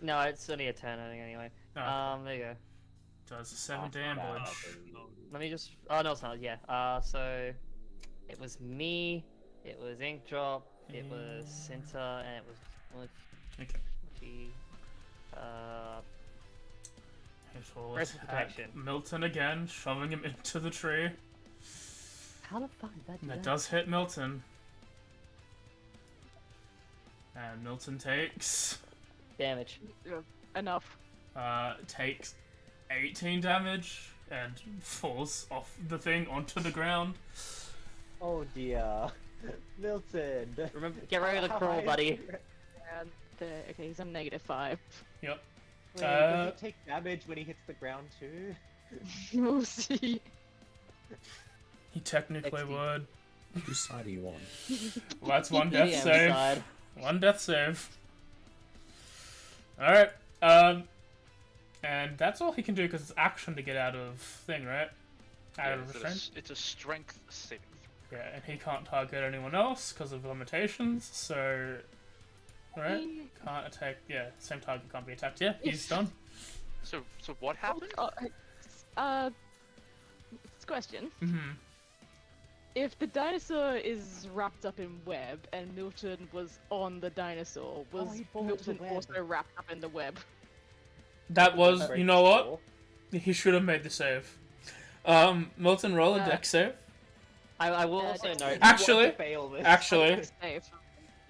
No, it's only a turn, I think, anyway. Oh, There you go. does 7 Oh, damage. Let me just. Oh no, it's not. Yeah. So it was me. It was Inkdrop. It was Cinta, and it was Okay. the. It will Rest attack protection. Milton again, shoving him into the tree. How the fuck did that do And that that? does hit Milton. And Milton takes Damage. Enough. takes 18 damage and falls off the thing onto the ground. Oh dear, Milton. Remember, get ready to How crawl, high is buddy. he? And okay, he's on -5. Yep. Wait, does he take damage when he hits the ground too? We'll see. He technically XD. would. Whose side are you on? Well, that's one death DM save. side. One death save. Alright, and that's all he can do because it's action to get out of thing, right? Out Yeah, of it's, restraint. it's a strength saving throw. Yeah, and he can't target anyone else because of limitations, so... Right? Can't attack... Yeah, same target can't be attacked. Yeah, he's done. So what happened? This question. Mm-hmm. If the dinosaur is wrapped up in web and Milton was on the dinosaur, was he falls into Milton the web. also wrapped up in the web? That was... Break You know the what? wall. He should have made the save. Milton, roll a deck save. I will also just- note. Actually- Want to fail this. Actually, Save.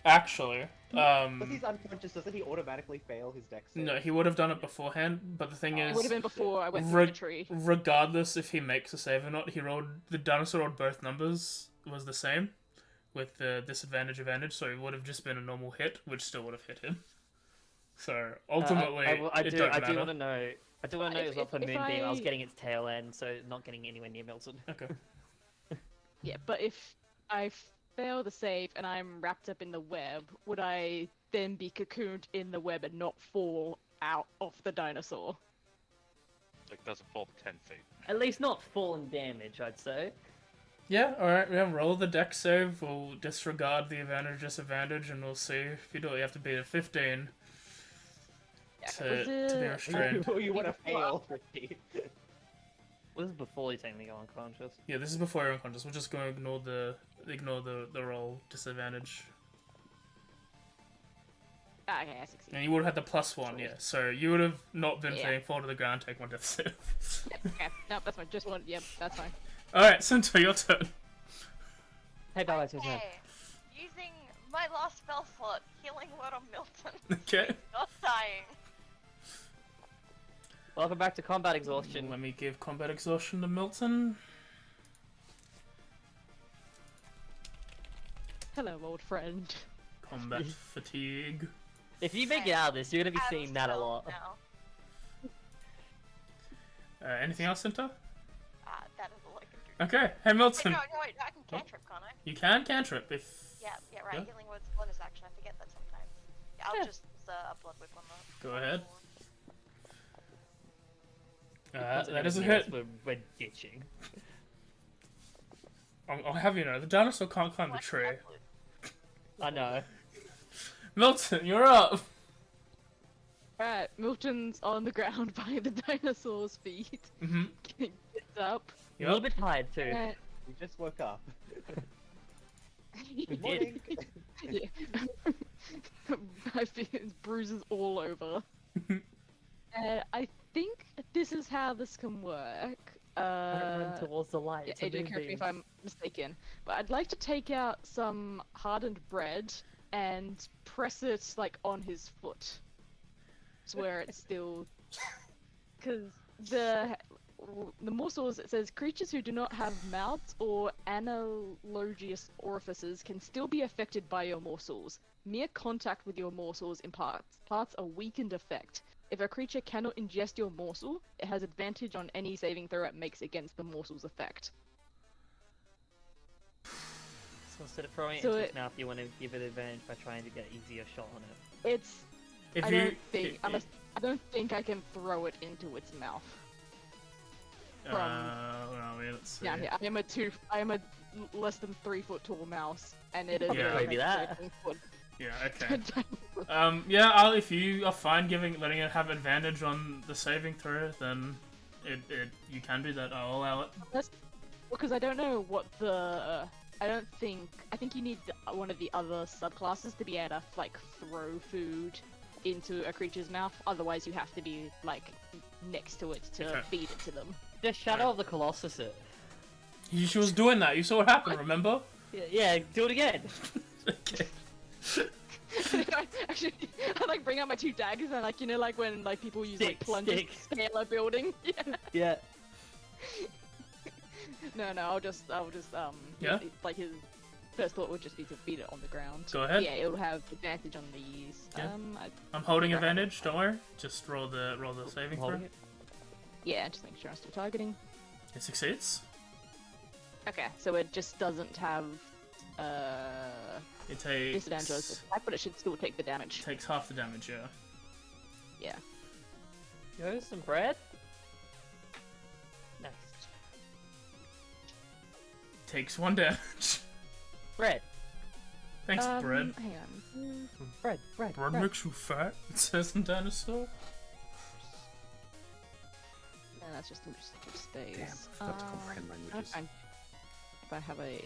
actually, Because he's unconscious, doesn't he automatically fail his dex save? no, he would have done it beforehand, but the thing It is... would have been before I went through Reg- the tree. regardless if he makes a save or not, he rolled the dinosaur rolled both numbers was the same, with the disadvantage advantage, so it would have just been a normal hit, which still would have hit him. So ultimately, I it do. don't I matter. do want to know. I do want to know as well for If Moonbeam. I was I- getting its tail end, so not getting anywhere near Milton. Okay. Yeah, but if I fail the save and I'm wrapped up in the web, would I then be cocooned in the web and not fall out of the dinosaur? It doesn't fall 10 feet. At least not fallen damage, I'd say. Yeah, alright, yeah, roll the deck save, we'll disregard the advantage, disadvantage, and we'll see if you do it. You have to beat a 15 to be restrained. Oh, you want to fail, Ricky. Well, this is before you technically go unconscious. Yeah, this is before you're unconscious. We're just going to ignore the roll disadvantage. Ah, okay, I succeed. And you would have had the +1, yeah. So you would have not been Yeah. playing fall to the ground, take 1 death save. Yep, okay, no, that's fine. Just one. Yep, that's fine. Alright, Centaur, your turn. Hey, Bella, it's your turn. Okay. Using my last spell slot, healing word on Milton. Okay. Not dying. Welcome back to combat exhaustion. Let me give combat exhaustion to Milton. Hello, old friend. Combat fatigue. If you make it out of this, you're gonna be seeing that a lot. Now. Anything else, Centaur? That is all I can do. Okay, hey Milton. Wait, I can cantrip, can't I? You can cantrip if... Yeah, right. Yeah. Healing word's bonus action. I forget that sometimes. Yeah, I'll just use a blood whip on that. Go ahead. That's That is a gonna be hit. us, We're ditching. I'll have you know, the dinosaur can't climb the tree. I know. Milton, you're up! Alright, Milton's on the ground by the dinosaur's feet. Mm-hmm. Gets up. You're a little bit tired too. And... You just woke up. We Good did. morning. Yeah. I feel bruises all over. I think this is how this can work. Run towards the light. Yeah, It's a Adrian, big correct me thing. if I'm mistaken, but I'd like to take out some hardened bread and press it like on his foot, to where it's still, because the morsels, it says creatures who do not have mouths or analogous orifices can still be affected by your morsels. Mere contact with your morsels imparts a weakened effect. If a creature cannot ingest your morsel, it has advantage on any saving throw it makes against the morsel's effect. So instead of throwing it So into it- its mouth, you want to give it advantage by trying to get an easier shot on it. It's If I you... don't think I don't think I can throw it into its mouth. where are we? Let's see. Yeah, I am a less than 3 foot tall mouse, and it is Yeah. Maybe that. Yeah, okay. Yeah, if you are fine letting it have advantage on the saving throw, then you can do that. I'll allow it. Because I don't know what the I think you need one of the other subclasses to be able to like throw food into a creature's mouth. Otherwise, you have to be like next to it to Okay. feed it to them. Just Shadow of the Colossus it. She was doing that. You saw what happened, remember? Yeah, do it again. Okay. Actually, I like bring out my 2 daggers and like like when like people use like Stick, plunges stick. to scale a building. Yeah. Yeah. No, I'll just Yeah? like his first thought would just be to beat it on the ground. Go ahead. Yeah, it'll have advantage on these. Yeah. I'm holding advantage, don't worry. Just roll the saving throw. Holding it. Yeah, just make sure I'm still targeting. It succeeds. Okay, so it just doesn't have It takes... disadvantage on its attack, but it should still take the damage. Takes half the damage, yeah. Yeah. Yo, some bread? Nice. Takes 1 damage. Bread. Thanks, bread. Hang on. Bread. Bread makes you fat, it says in Dinosaur. No, that's just space. Damn, I forgot to comprehend languages. Okay. If I have I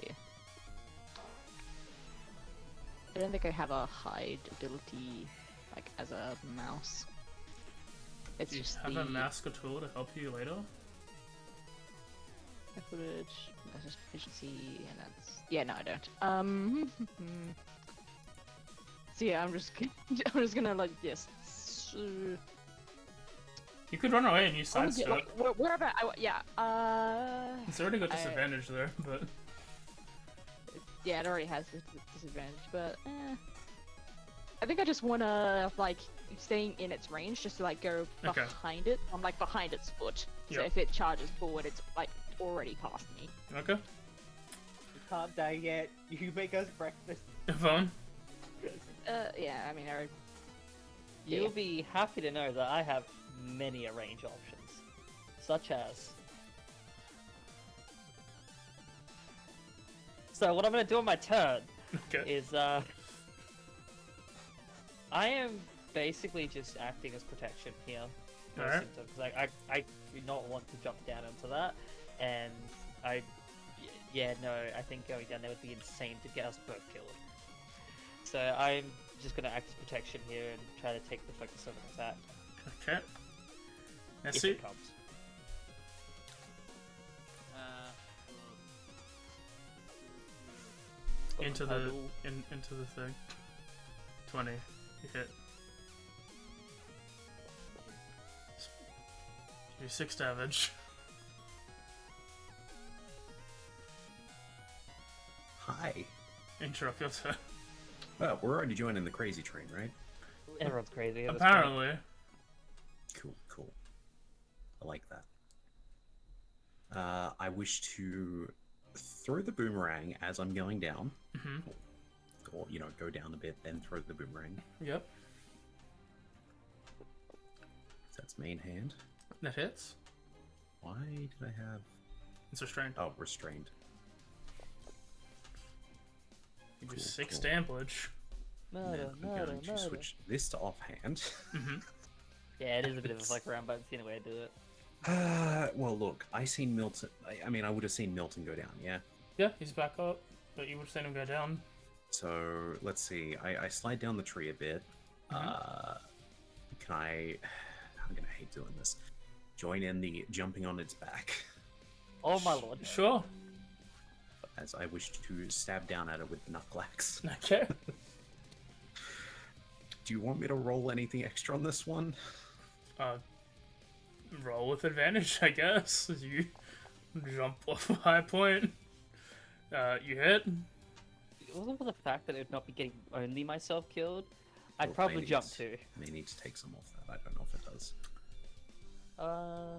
don't think I have a hide ability, like, as a mouse. It's Do you just have the a mask or tool to help you later? footage, that's just efficiency, and that's... Yeah, no, I don't. So yeah, I'm just gonna, like, yes. You could run away and use Oh, yeah, sidestep. like, where about... yeah, It's already got disadvantage there, but... Yeah, it already has this disadvantage, but I think I just wanna like staying in its range just to like go Okay. behind it. I'm like behind its foot, so Yep. if it charges forward, it's like already past me. Okay. can't die yet. You make us breakfast. Yvonne? Yeah, I mean, I You'll be happy to know that I have many range options, such as. So what I'm gonna do on my turn Okay. is I am basically just acting as protection here. Alright. Because I do not want to jump down into that, and I think going down there would be insane to get us both killed. So I'm just gonna act as protection here and try to take the focus of an attack Okay. Let's if see. it comes. Into the into the thing. 20. You hit. Do 6 damage. Hi. Interrupt your turn. Well, we're already joining the crazy train, right? Everyone's crazy. At this point. Apparently. Cool. I like that. I wish to throw the boomerang as I'm going down. Mm-hmm. Or, go down a bit, then throw the boomerang. Yep. So that's main hand. That hits. Why did I have... It's restrained. Oh, restrained. You do Cool, 6 cool. damage. Murder, Now I'm going to switch this to offhand. Mm-hmm. Yeah, it is a bit of a fuck around, but it's the only way to do it. Well, look, I seen Milton... I mean, I would have seen Milton go down, yeah? Yeah, he's back up, but you would have seen him go down. So, let's see. I slide down the tree a bit. Mhm. Can I... I'm going to hate doing this. Join in the jumping on its back. Oh my lord. Sure. As I wish to stab down at it with knuckleaxe. Okay. Do you want me to roll anything extra on this one? Roll with advantage, I guess, as you jump off a high point. You hit. It wasn't for the fact that it would not be getting only myself killed. I'd Well, probably maybe jump it's- too. May need to take some off that. I don't know if it does.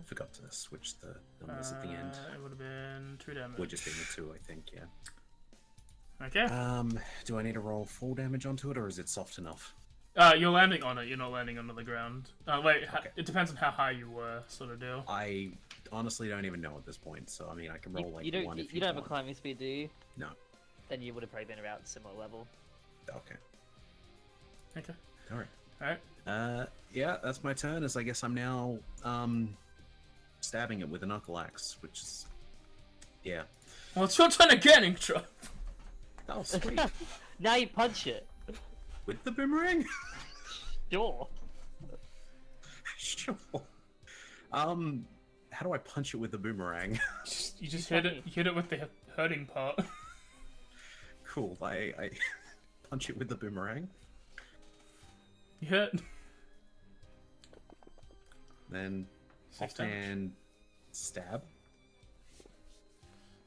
Forgot to switch the numbers at the end. It would have been 2 damage. Would just be the 2, I think, yeah. Okay. Do I need to roll full damage onto it, or is it soft enough? You're landing on it, you're not landing onto the ground. Wait, Okay. it depends on how high you were, sort of deal. I honestly don't even know at this point, so I mean, I can roll like you don't, one if you don't have a want. climbing speed, do you? No. Then you would have probably been around similar level. Okay. Okay. Alright. Alright. Yeah, that's my turn, as I guess I'm now, stabbing it with a knuckleaxe, which is... Yeah. Well, it's your turn again, Inkdrop. Oh, sweet. Now you punch it. With the boomerang? Sure. Sure. How do I punch it with the boomerang? You just hit it. You hit it with the hurting part. Cool. I punch it with the boomerang. You hit. Then 6 damage. offhand stab.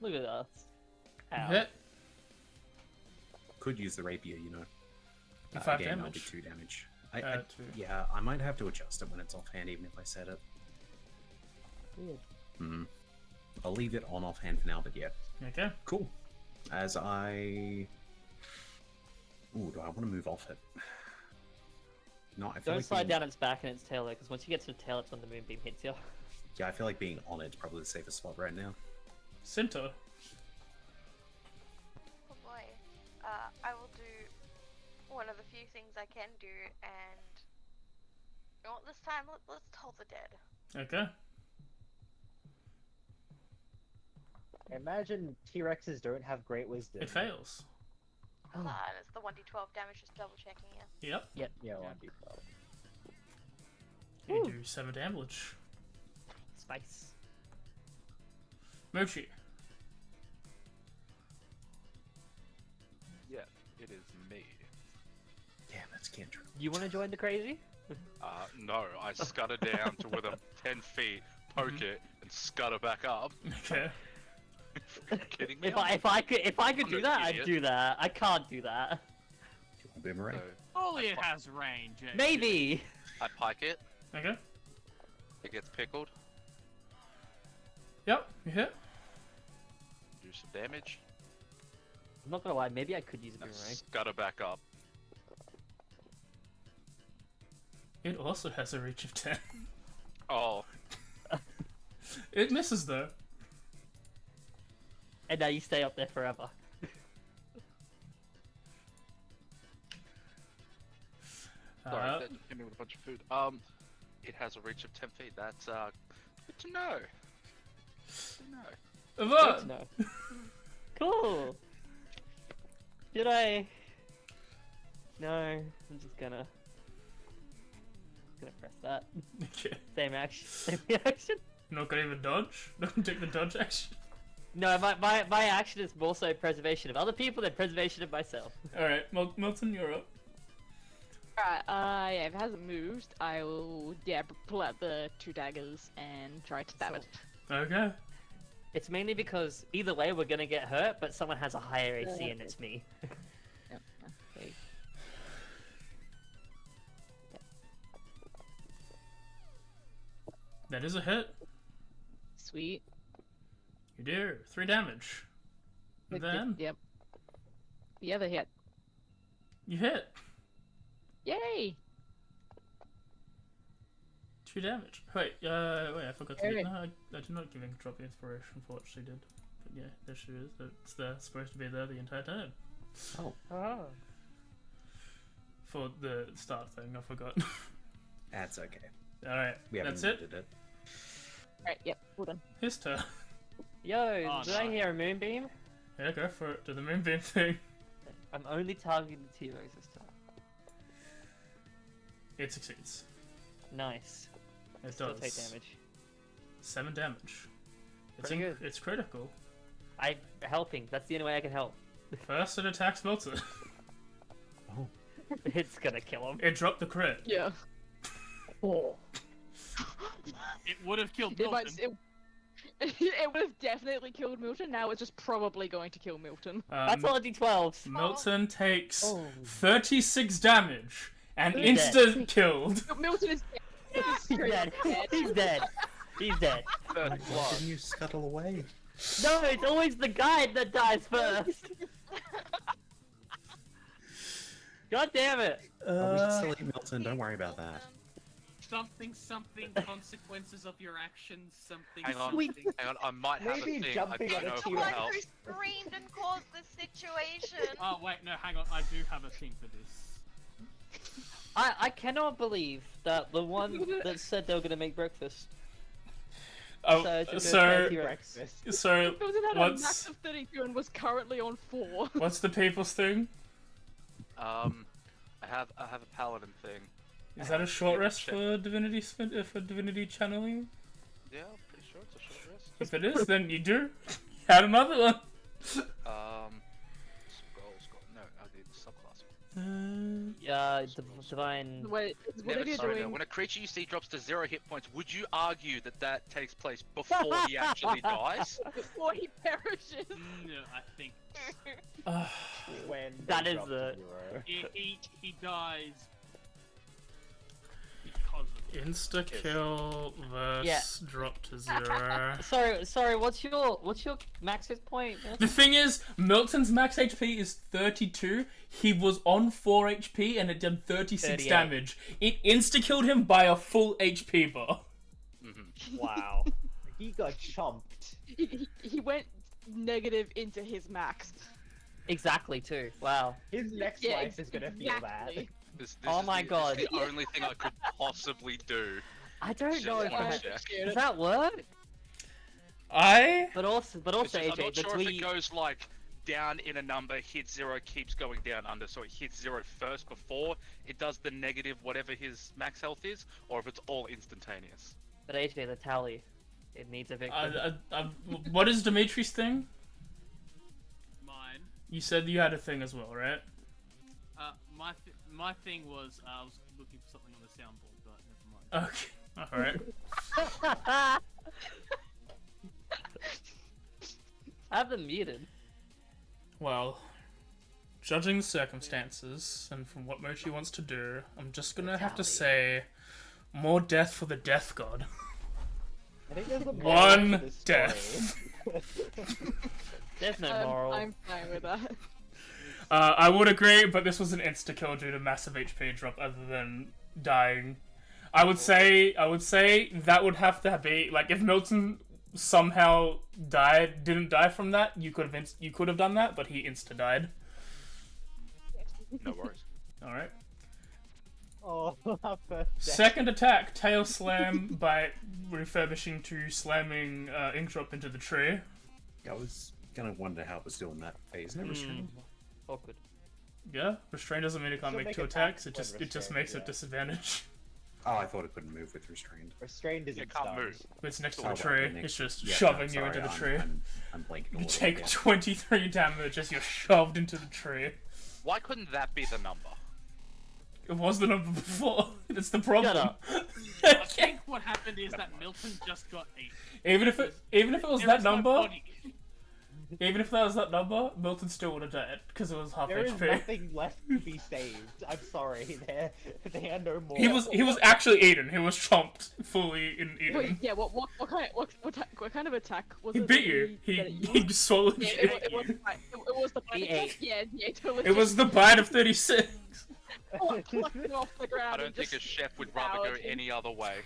Look at us. You Ow. hit. Could use the rapier, you know. 5 again, that'll be damage. 2 damage. 2. Yeah, I might have to adjust it when it's offhand, even if I set it. Weird. I'll leave it on offhand for now, but yeah. Okay. Cool. As I... Ooh, do I want to move off it? No, I feel Don't like slide being... down its back and its tail though, because once you get to the tail, it's when the moonbeam hits you. Yeah, I feel like being on it's probably the safest spot right now. Cinta. Oh boy. I will do one of the few things I can do, and you know what, this time let's toll the dead. Okay. Imagine T-Rexes don't have great wisdom. It fails. And it's the 1d12 damage, just double checking you. Yep. Yeah, 1d12. You do 7 damage. Spice. Mochi. Yeah, it is me. Damn, that's cantrip. You want to join the crazy? No, I scutter down to within 10 feet, poke it, and scutter back up. Okay. Are you kidding me? If I could I'm do an that, I'd idiot. do that. I can't do that. Do you want boomerang? So, Only it has range. eh? Maybe. I pike it, Okay. it gets pickled, Yep. You hit. do some damage. I'm not gonna lie, maybe I could use a boomerang. Gotta back up. It also has a reach of 10. Oh, It misses though. And now you stay up there forever. sorry, Uh, that just hit me with a bunch of food. It has a reach of 10 feet. That's good to know. Good to know. Avon! No. Cool. Did I? No, I'm just gonna press that. Okay. Same action. Same reaction. Not gonna even dodge? Not gonna take the dodge action? No, my action is more so preservation of other people than preservation of myself. Alright, Milton, you're up. Alright, yeah, if it hasn't moved, I will, pull out the 2 daggers and try to stab it. Okay. It's mainly because either way we're gonna get hurt, but someone has a higher AC and it's me. Yep. Okay. That is a hit. Sweet. You do. 3 damage. And then Yep. The other hit. you hit. Yay! 2 damage. Wait, I forgot to Alright. No, I did not give Inkdrop the inspiration for what she did. But yeah, there she is. It's there, supposed to be there the entire time. Oh, For the start thing, I forgot. that's okay. Alright, We haven't that's it. needed it. Alright, yep, well done. His turn. Yo, Oh, did I no. hear a moonbeam? Yeah, go for it. Do the moonbeam thing. I'm only targeting the T-Rex this time. It succeeds. Nice. It Still does. take damage. 7 damage. Pretty good. It's critical. I'm helping. That's the only way I can help. First it attacks Milton. Oh, It's gonna kill him. It dropped the crit. Yeah. Oh. It would have killed It, might, Milton. it would have definitely killed Milton, now it's just probably going to kill Milton. That's all D12s. Milton takes Oh. 36 damage and He's instant killed. Milton is dead. He's dead. He's dead. He's dead. Third why blood. didn't you scuttle away? No, it's always the guide that dies first. God damn it. Oh, we can still eat Milton, don't worry about that. Something, consequences of your actions, something, Hang on, something. hang on. I might have Maybe a thing. jumping I on don't a know if The it T-Rex. will one help. who screamed and caused the situation. Oh wait, no, hang on. I do have a thing for this. I cannot believe that the one that said they were gonna make breakfast. Oh, just so, go T-Rex. Breakfast. so Milton had a what's max of 32 and was currently on 4. what's the people's thing? I have a paladin thing. Is that a short Yeah, rest check. for divinity channeling? Yeah, I'm pretty sure it's a short rest. If it is, then you do. Add another one. Scroll. No, I need the subclass. Divine. Wait, what Never are you sorry, no. doing? When a creature you see drops to 0 hit points, would you argue that that takes place before he actually dies? Before he perishes. No, I think When That they is drop the- to 0. he dies because of it. Insta kill versus drop to 0. Sorry. What's your max hit point? The thing is, Milton's max HP is 32. He was on 4 HP and it did 36 38. damage. It insta killed him by a full HP bar. Wow. He got chomped. He went negative into his max. Exactly too. Wow. His next Yeah, life is gonna feel that. exactly. This Oh is my God. This is the only thing I could possibly do. I don't know if Yeah. that does that work. But also It's just- I'm AJ, not the sure if it tweet. goes like down in a number, hits 0, keeps going down under, so it hits 0 first before it does the negative whatever his max health is, or if it's all instantaneous. But AJ, the tally, it needs a victim. What is Dimitri's thing? Mine. You said you had a thing as well, right? My thing was I was looking for something on the soundboard, but never mind. Okay. Alright. I have them muted. Well, judging the circumstances and from what Mochi wants to do, I'm just gonna have to say more death for the death god. I think there's a moral One to this death. story. There's no moral. I'm fine with that. I would agree, but this was an insta-kill due to massive HP drop other than dying. I would say that would have to be, like, if Milton somehow didn't die from that, you could have done that, but he insta-died. No worries. Alright. Oh, our first death. Second attack, tail slam by refurbishing to slamming Inkdrop into the tree. I was gonna wonder how it was still in that phase. No restraint. Awkward. Yeah, restrain doesn't mean it can't Still make make two attacks attacks, when it just restrained, makes yeah. it disadvantage. Oh, I thought it couldn't move with restrained. Restrained isn't It can't stunned. move. It's next to Oh, the well, tree, the it's next- just yeah, shoving no, you into sorry, the tree. I'm blanking. a You little take bit, 23 damage as you're shoved into the tree. Why couldn't that be the number? It was the number before. That's the problem. up. I think what happened is that Milton just got 8. even if it was There that is no number, body. even if that was that number, Milton still would have died because it was half There is HP. nothing left to be saved. I'm sorry, they are no more. He was actually eaten. He was chomped fully in Wait, eaten. yeah. What kind of attack was He it? beat you. He swallowed Yeah, you. it was the bite He attack. ate. Yeah, yeah, totally. It was the bite of 36. plucked it off the ground. I don't and think a just chef would rather go devoured him. any other way.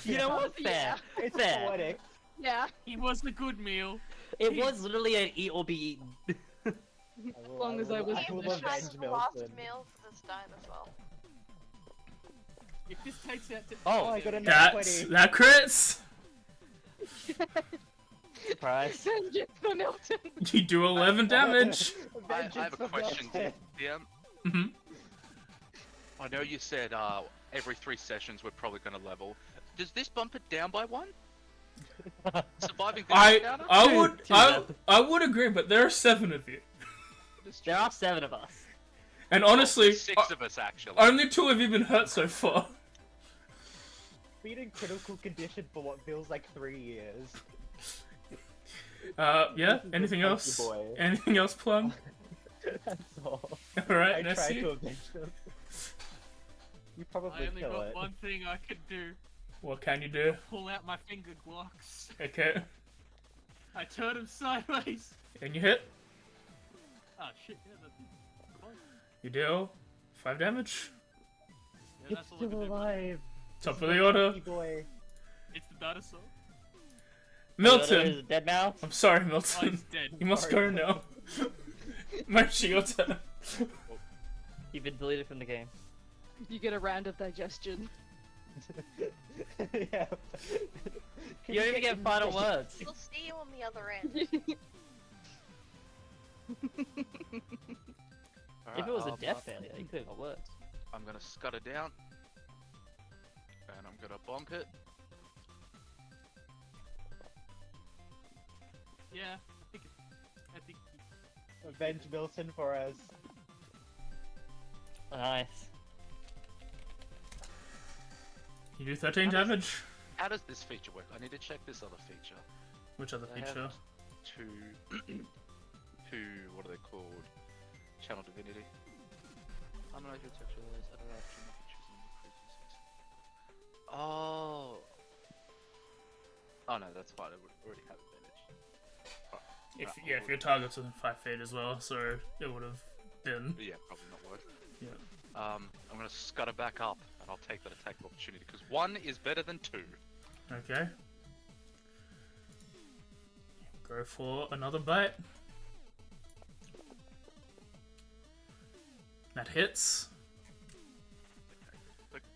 You know what? Yeah. Fair. It's Fair. poetic. Yeah. He was a good meal. It was literally an eat or be eaten. As long as I was I will He was avenge the last Milton. meal for this dinosaur. If this takes out to Oh, I got a nat That's 20. that crits. Surprise. Vengeance for Milton. You do 11 damage. I Vengeance have a for question, Milton. DM. hmm I know you said every 3 sessions we're probably going to level. Does this bump it down by 1? Surviving this encounter? I would agree, but there are 7 of you, There are 7 of us. and honestly, 6 of us actually. only 2 of you been hurt so far. Been in critical condition for what feels like 3 years. Yeah. This is Anything the else? funky boy. Anything else, Plum? That's all. All right, I tried Nessie. to avenge them. You I probably only kill got it. one thing I could do. What can you do? Pull out my finger glocks. Okay. I turn him sideways. And you hit. Oh shit, yeah, that's close. You deal 5 damage. Yeah, It's that's all I still can do. alive. Top of the order. Funky boy. It's the dinosaur. Is Milton. it dead now? I'm sorry, Oh, Milton. he's dead. You must go Sorry. now. Mercer, your turn. You've been deleted from the game. You get a round of digestion. Yeah. You don't even get final words. We'll see you on the other end. If it was a Alright, death failure, you could have got words. I'm going to scud it down. And I'm going to bonk it. Yeah, I think Avenge Milton for us. Nice. You do 13 damage. How does this feature work? I need to check this other feature. Which other They have feature? two, what are they called? Channel Divinity. Unlike your texture layers, other option of choosing the frequencies. Oh. Oh no, that's fine. I would already have advantage. If your target's within 5 feet as well, so it would have been. Yeah, probably not worth. Yeah. I'm gonna scutter back up, and I'll take that attack of opportunity because 1 is better than 2. Okay. Go for another bite. That hits.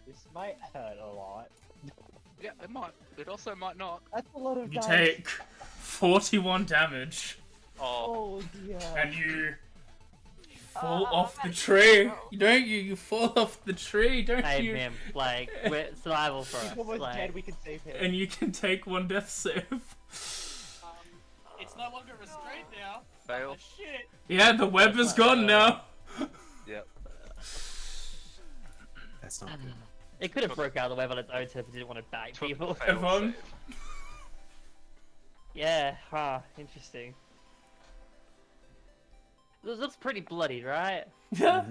This might hurt a lot. Yeah, it might. It also might not. That's a lot of You dice. take 41 damage, Oh, Oh dear. and you fall off the tree. You fall off the tree, don't Save you? him. Like, we're survival for He's us. almost Like, dead, we can save him. And you can take 1 death save. it's no longer restrained now. fail. Oh, shit. Yeah, the web is gone now. Yep. That's not good. it could have broke out of the web on its own if it didn't want to bite Took people. fail Yvonne? save. Yeah, interesting. This looks pretty bloody, right? Yeah.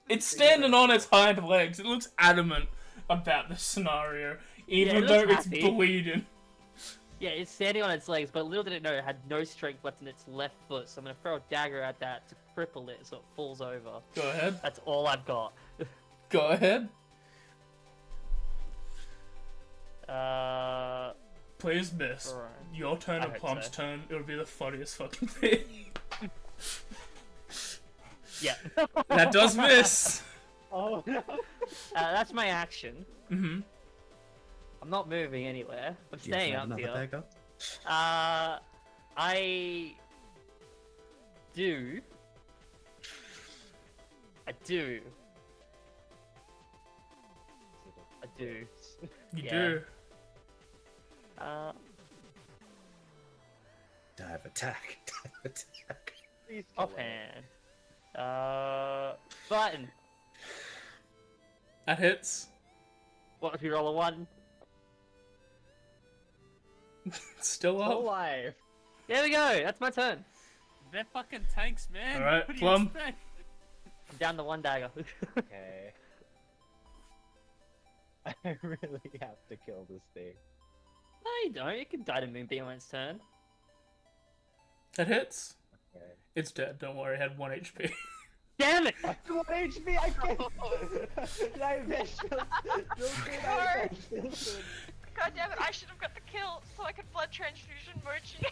It's standing on its hind legs. It looks adamant about the scenario, even it though looks it's happy. bleeding. Yeah, it's standing on its legs, but little did it know it had no strength left in its left foot, so I'm gonna throw a dagger at that to cripple it so it falls over. Go ahead. That's all I've got. Go ahead. Please miss. Alright. Your turn I and hope Plum's so. turn. It would be the funniest fucking thing. Yeah. That does miss. Oh no! That's my action. Mm-hmm. I'm not moving anywhere. I'm Do you staying have up another here. dagger? I do. I do. I do. You Yeah. do. Dive attack. Dive attack. Please kill it. Offhand. Button. That hits. What if you roll a 1? Still Still up. alive. There we go. That's my turn. They're fucking tanks, man. Alright, What do Plum. you expect? I'm down to 1 dagger. Okay. I really have to kill this thing. No, you don't. You can die to Moonbeam on its turn. That hits. Okay. It's dead. Don't worry. It had 1 HP. Damn it! I want HP. I can't. I missed. God damn it, I should have got the kill so I could blood transfusion Mochi.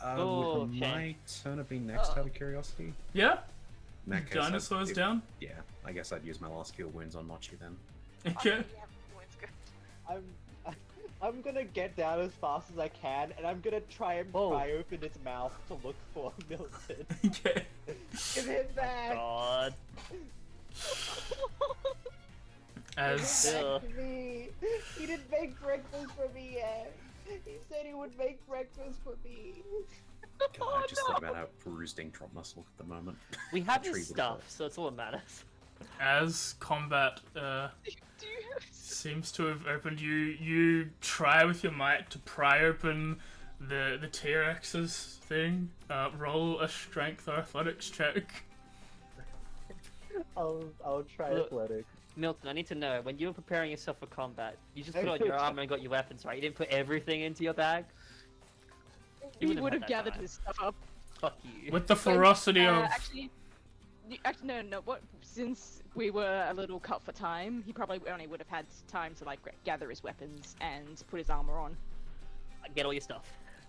Oh, Would okay. my turn have been next, out of curiosity? Yeah. In that case, Dinosaurs if- down. Yeah, I guess I'd use my last cure wounds on Mochi then. Okay. I'm gonna get down as fast as I can, and I'm gonna try and Whoa. pry open its mouth to look for Milton. Okay. Give him back! God. As Give him Ugh. back to me! He didn't make breakfast for me yet! He said he would make breakfast for me! God, I just thought about how bruised Inkdrop must look at the moment. We have The tree his would have stuff, so it's all that matters. as combat Do you seems to have opened, you try with your might to pry open the T-Rex's thing. Roll a strength or athletics check. I'll try Look. athletics. Milton, I need to know, when you were preparing yourself for combat, you just put on your armor and got your weapons, right? You didn't put everything into your bag? You He wouldn't would have have had that gathered time. his stuff up. Fuck you. With the ferocity of Actually, no. What? Since we were a little cut for time, he probably only would have had time to like gather his weapons and put his armor on. Get all your stuff.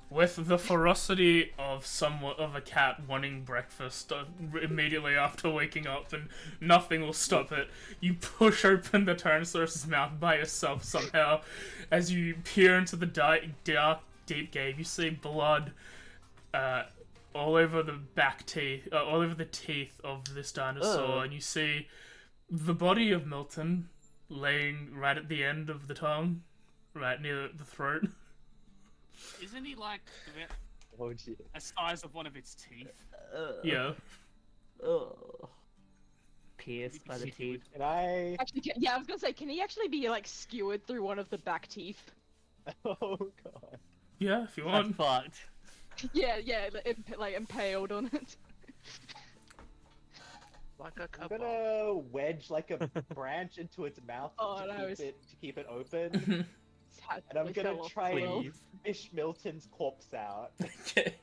with the ferocity of somewhat of a cat wanting breakfast immediately after waking up, and nothing will stop it. You push open the Tyrannosaurus's mouth by yourself somehow. As you peer into the dark, deep cave, you see blood all over the back teeth, all over the teeth of this dinosaur, and you see the body of Milton laying right at the end of the tongue, right near the throat. Isn't he like Oh shit. a size of one of its teeth? Yeah. Ugh. Pierced by the teeth. Can I? Actually, yeah, I was gonna say, can he actually be like skewered through one of the back teeth? Oh god. Yeah, if you That's want. fucked. Yeah, like impaled on it. Like a I'm couple. gonna wedge like a branch into its mouth Oh, to, no, keep it open, and I'm gonna try and fish Milton's corpse out. Okay.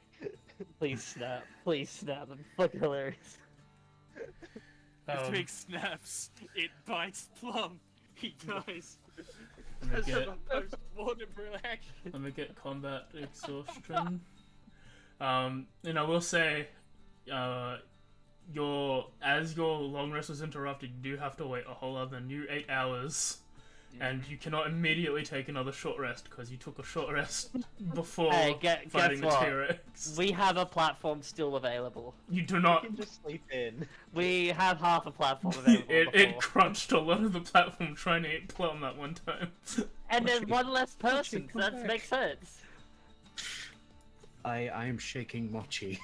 Please snap. Please snap. That'd be fucking hilarious. If Um, Twig snaps, it bites Plum. He dies. let As me a get, post-mortem reaction. let me get combat exhaustion. And I will say, as your long rest was interrupted, you do have to wait a whole other new 8 hours. And you cannot immediately take another short rest because you took a short rest before Hey, fighting guess the what? T-Rex. We have a platform still available. You do You not. can just sleep in. We have half a platform available. It before. crunched a lot of the platform trying to eat Plum that one time. And there's Mochi. one less person, Mochi, so come that back. makes sense. I am shaking Mochi,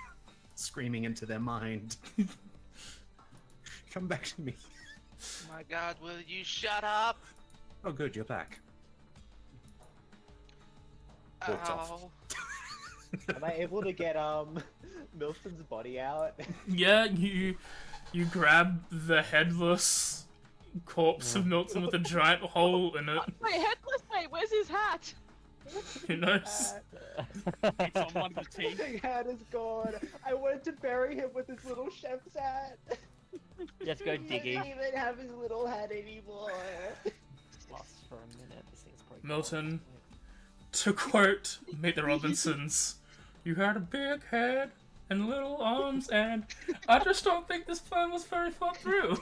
screaming into their mind. Come back to me. Oh my god, will you shut up? Oh good, you're back. Walked off. Ow. Am I able to get Milton's body out? Yeah, you grab the headless corpse of Milton with a giant hole in it. Wait, headless, mate, where's his hat? Who knows? It's on one of the teeth. Big hat is gone. I wanted to bury him with his little chef's hat. Let's go He digging. doesn't even have his little hat anymore. Lost for a minute. This thing's probably Milton. To quote Meet the Robinsons, "You had a big head and little arms, and I just don't think this plan was very thought through."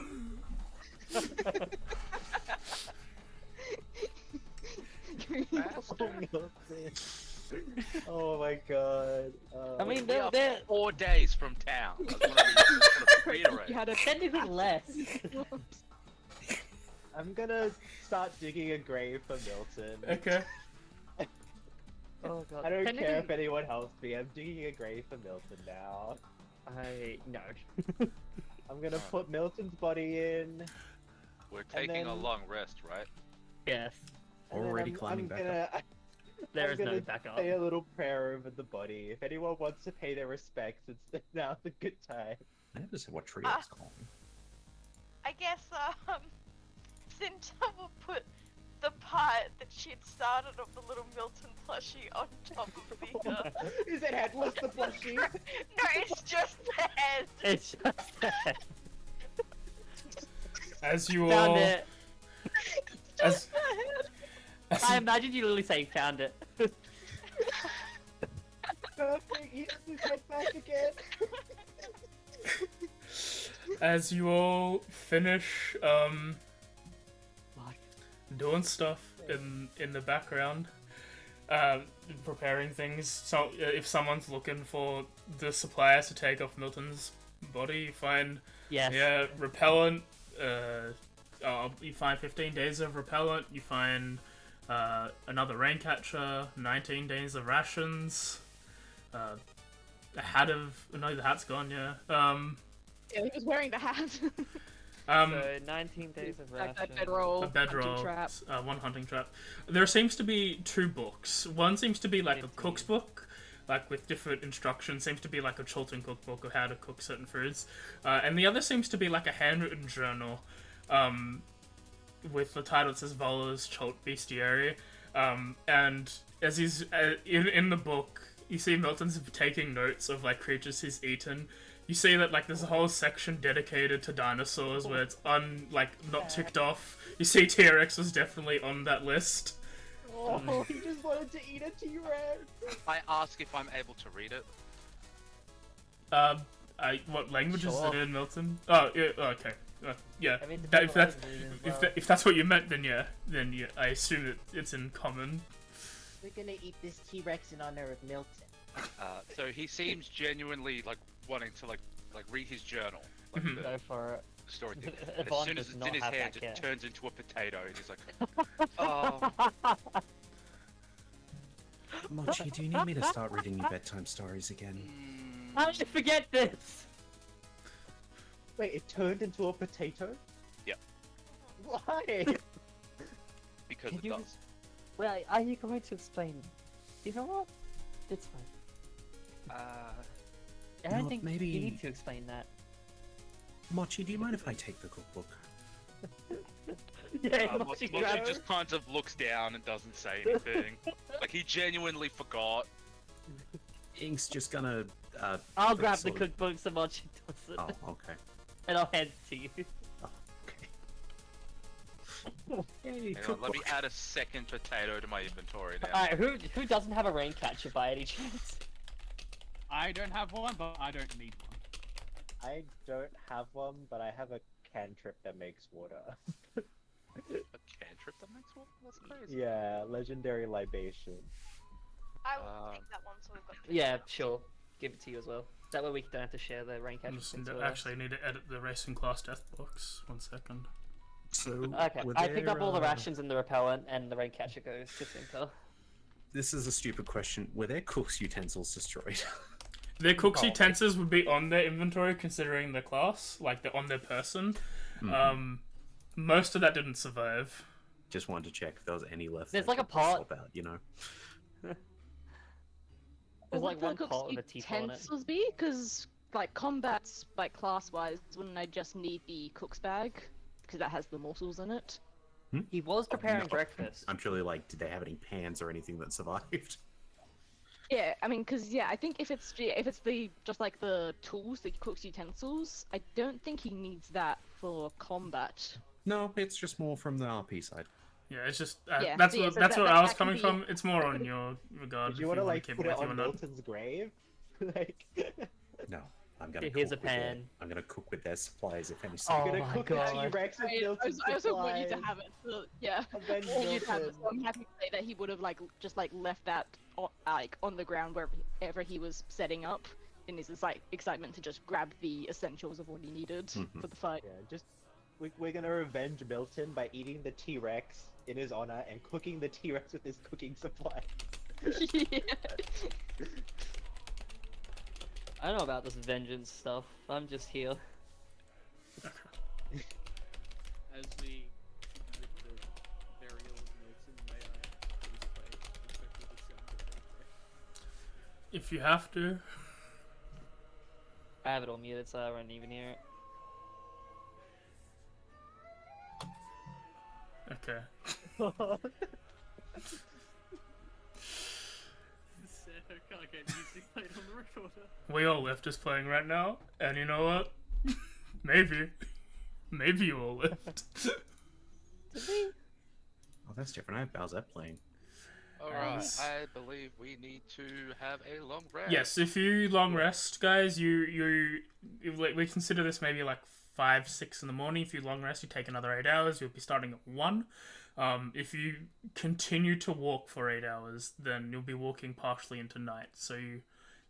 Oh my god. I mean, We are they're 4 days from town. I just want to reiterate. You had a technically less. I'm gonna start digging a grave for Milton. Okay. Oh god. I don't care if Technically- anyone helps me. I'm digging a grave for Milton now. no. I'm gonna put Milton's body in. We're taking a then- long rest, right? Yes. and then Already I'm climbing back gonna, up. There I'm is no gonna backup. say a little prayer over the body. If anyone wants to pay their respects, now's a good time. I never said what tree I was calling. I guess, Cinta will put the part that she had started of the little Milton plushie on top of the, Is it headless, the plushie? No, it's just the head! It's just that. As you Found all, it. as I imagine you literally saying found it. Perfect, he has his head back again. as you all finish What? doing stuff in the background, preparing things. So if someone's looking for the supplies to take off Milton's body, you find Yes. repellent. You find 15 days of repellent. You find another rain catcher, 19 days of rations, a hat of no, the hat's gone. Yeah. Yeah, he was wearing the hat. So 19 days of Like ration. that bedroll. A bedroll, trap. one hunting trap. There seems to be 2 books. One seems to be like a cook's book, like with different instructions. Seems to be like a Chultan cookbook of how to cook certain foods, and the other seems to be like a handwritten journal, with the title that says Vola's Chult Bestiary. And as he's in the book, you see Milton's taking notes of like creatures he's eaten. You see that like there's a whole section dedicated to dinosaurs where it's not ticked off. You see T-Rex was definitely on that list. Oh, he just wanted to eat a T-Rex. I ask if I'm able to read it. What language is Sure. it in, Milton? Oh, yeah, okay. Yeah. I mean, If well. if that's what you meant, then yeah, I assume that it's in common. We're gonna eat this T-Rex in honor of Milton. So he seems genuinely like wanting to like read his journal, like Mhm. the Go for it. story thing. And as Yvonne soon as does it's not in his have hand, that it yet. turns into a potato, and he's like, "Oh, Mochi, do you need me to start reading you bedtime stories again? How did you forget this? Wait, it turned into a potato? Yep. Why? because Can it you does." Well, are you going to explain? You know what? It's fine. I don't No, think maybe- you need to explain that. Mochi, do you mind if I take the cookbook? Yeah, Mochi just kind of looks down and doesn't say anything. Like he genuinely forgot. Ink's just gonna. I'll like, grab the sort of- cookbook so much it doesn't, Oh, okay. and I'll hand it to you. Oh, okay. Yay, Hang on, let me cookbook. add a second potato to my inventory now. Alright, who doesn't have a rain catcher by any chance? I don't have one, but I don't need one. I don't have one, but I have a cantrip that makes water. A cantrip that makes one? That's crazy. Yeah, legendary libation. I will take that one so we've got two Yeah, now. sure. Give it to you as well. That way we don't have to share the rain catcher. Just since we're- actually need to edit the racing class death box. 1 second. So, Okay, were I picked up there, all the rations and the repellent, and the rain catcher goes to Cinta. This is a stupid question. Were their cook's utensils destroyed? Their cook's Probably. utensils would be on their inventory considering their class, like they're on their person. Most of that didn't survive. Just wanted to check if there was any left. There's that like a could pot. swap out, you know. There's like one cook's pot with a teapot on it. utensils be? Because like combats, like class-wise, wouldn't I just need the cook's bag? Because that has the morsels in it. He was preparing breakfast. I'm surely like, did they have any pans or anything that survived? Yeah, I mean, because I think if it's the just like the tools, the cook's utensils, I don't think he needs that for combat. No, it's just more from the RP side. Yeah, it's just Yeah, that's so yeah, what so that's that- what that- I was that can coming be- from. It's more on your regard. Did you if want to wanna like keep put it it with you on or not. Milton's grave? Like, No, I'm gonna. Here's cook a with their- pan. I'm gonna cook with their supplies if any. Oh gonna my cook God. the T-Rex with Milton's I also want you to supplies. have it. So, yeah, Avenge I want you to have it. Milton. So I'm happy to say that he would have just left that on the ground wherever he was setting up in his excitement to just grab the essentials of what he needed for the fight. Yeah, just we're gonna revenge Milton by eating the T-Rex in his honor and cooking the T-Rex with his cooking supplies. Yeah. I don't know about this vengeance stuff. I'm just here. As we with the burial of Milton, may I please play respectful with sound effect? If you have to. I have it all muted, so I won't even hear it. Okay. Sad I can't get music played on the recorder. We all left is playing right now, and you know what? Maybe you all left. Oh, that's different. I have Bowser playing. Alright, Yes. I believe we need to have a long rest. Yes, if you long rest, guys, we consider this maybe like 5, 6 in the morning. If you long rest, you take another 8 hours. You'll be starting at 1. If you continue to walk for 8 hours, then you'll be walking partially into night. So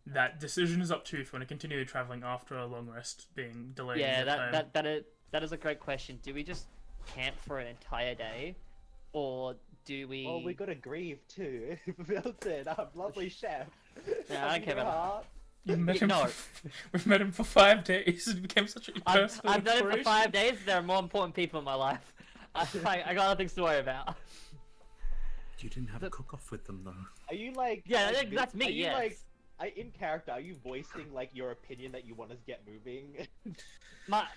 that decision is up to you if you want to continue traveling after a long rest being delayed. Yeah, in your time. that is a great question. Do we just camp for an entire day, or do we? Well, we gotta grieve too. Milton, our lovely chef. Yeah, I don't care about You met him. No. We've met him for 5 days. It became such a personal I've done it for inspiration. 5 days. There are more important people in my life. I got other things to worry about. You didn't have a cook-off with them though. Are you like? Yeah, like, that's me. Are you Yes. in character? Are you voicing like your opinion that you want us to get moving?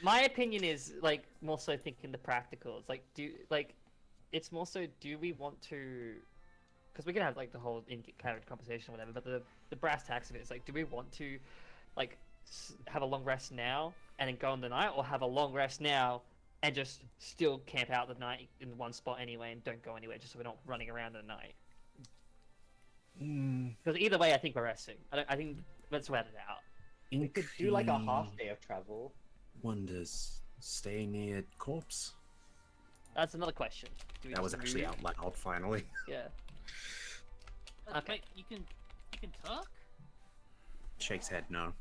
My opinion is like more so thinking the practicals. Like it's more so do we want to? Because we can have like the whole in-character conversation or whatever, but the brass tacks of it is like, do we want to like have a long rest now and then go on the night, or have a long rest now and just still camp out the night in one spot anyway and don't go anywhere just so we're not running around at night? Because either way, I think we're resting. I think let's wet it out. We could do like a half day of travel. Wonders, stay near corpse. That's another question. Do we That was just actually move? out loud finally. Yeah. Okay. Wait, you can talk? Shakes head no.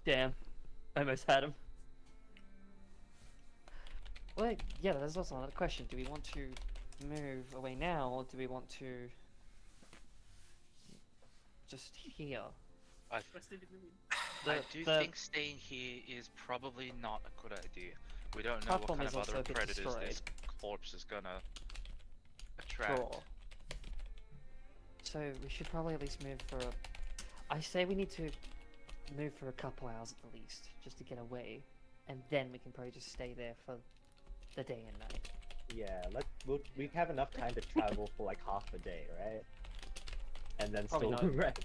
Damn. I almost had him. Well, yeah, there's also another question. Do we want to move away now, or do we want to just here? I Rested in the wind. I do think staying here is probably not a good idea. We don't know what Platform kind is of also other a bit predators destroyed. this corpse is gonna attract. Sure. So we should probably at least move for a... I say we need to move for a couple hours at the least, just to get away, and then we can probably just stay there for the day and night. Yeah, we have enough time to travel for like half a day, right? And then Probably still not. rest.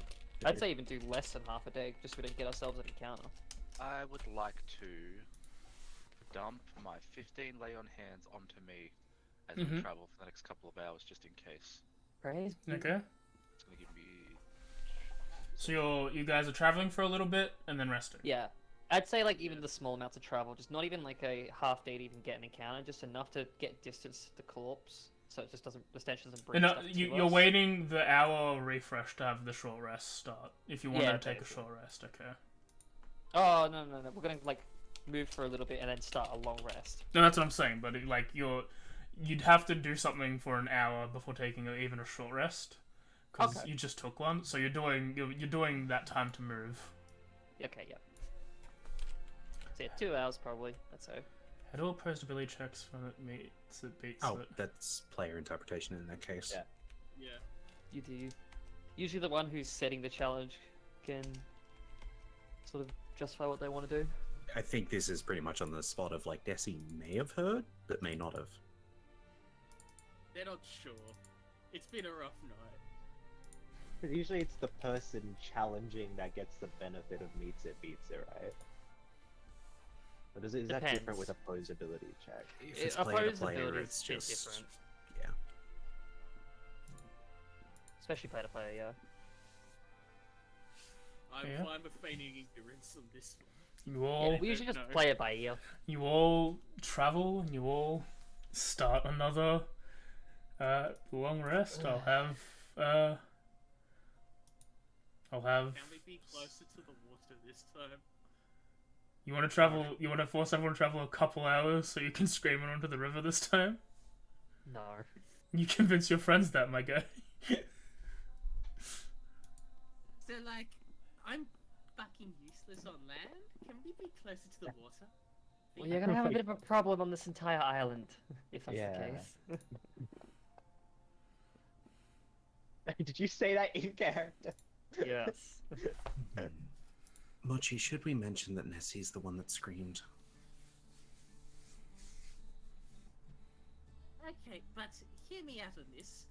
I'd say even do less than half a day, just so we don't get ourselves an encounter. I would like to dump my 15 lay on hands onto me as we travel for the next couple of hours, just in case. Praise. Okay. It's gonna give me. So you guys are traveling for a little bit and then resting. Yeah. I'd say like even the small amounts of travel, just not even like a half day to even get an encounter, just enough to get distance to the corpse, so it just doesn't, the stench doesn't bring stuff to you're us. waiting the hour refresh to have the short rest start. If you want Yeah, to take a basically. short rest, okay. Oh, no. We're gonna like move for a little bit and then start a long rest. No, that's what I'm saying. But you'd have to do something for an hour before taking even a short rest, because Okay. you just took one. So you're doing that time to move. Okay, yeah. So yeah, 2 hours probably, that's so. How do opposed ability checks when it meets it beats Oh, it? that's player interpretation in that case. Yeah. Yeah. You do. Usually the one who's setting the challenge can sort of justify what they want to do. I think this is pretty much on the spot of like Desi may have heard, but may not have. They're not sure. It's been a rough night. Usually it's the person challenging that gets the benefit of meets it, beats it, right? But is that different with opposability check? If it's player to player, Opposability it's is a bit just different. yeah. Especially player to player, yeah. I'm Yeah. fine with feigning ignorance on this one. You all, Yeah, we usually just No. play it by ear. you all travel and you all start another long rest. I'll have. Can we be closer to the water this time? You want to travel? You want to force everyone to travel a couple hours so you can scream it onto the river this time? No. You convince your friends that, my guy. So, like, I'm fucking useless on land. Can we be closer to the water? Well, you're gonna have a bit of a problem on this entire island, if that's Yeah. the case. Did you say that in character? Yes. Mochi, should we mention that Nessie's the one that screamed? Okay, but hear me out on this.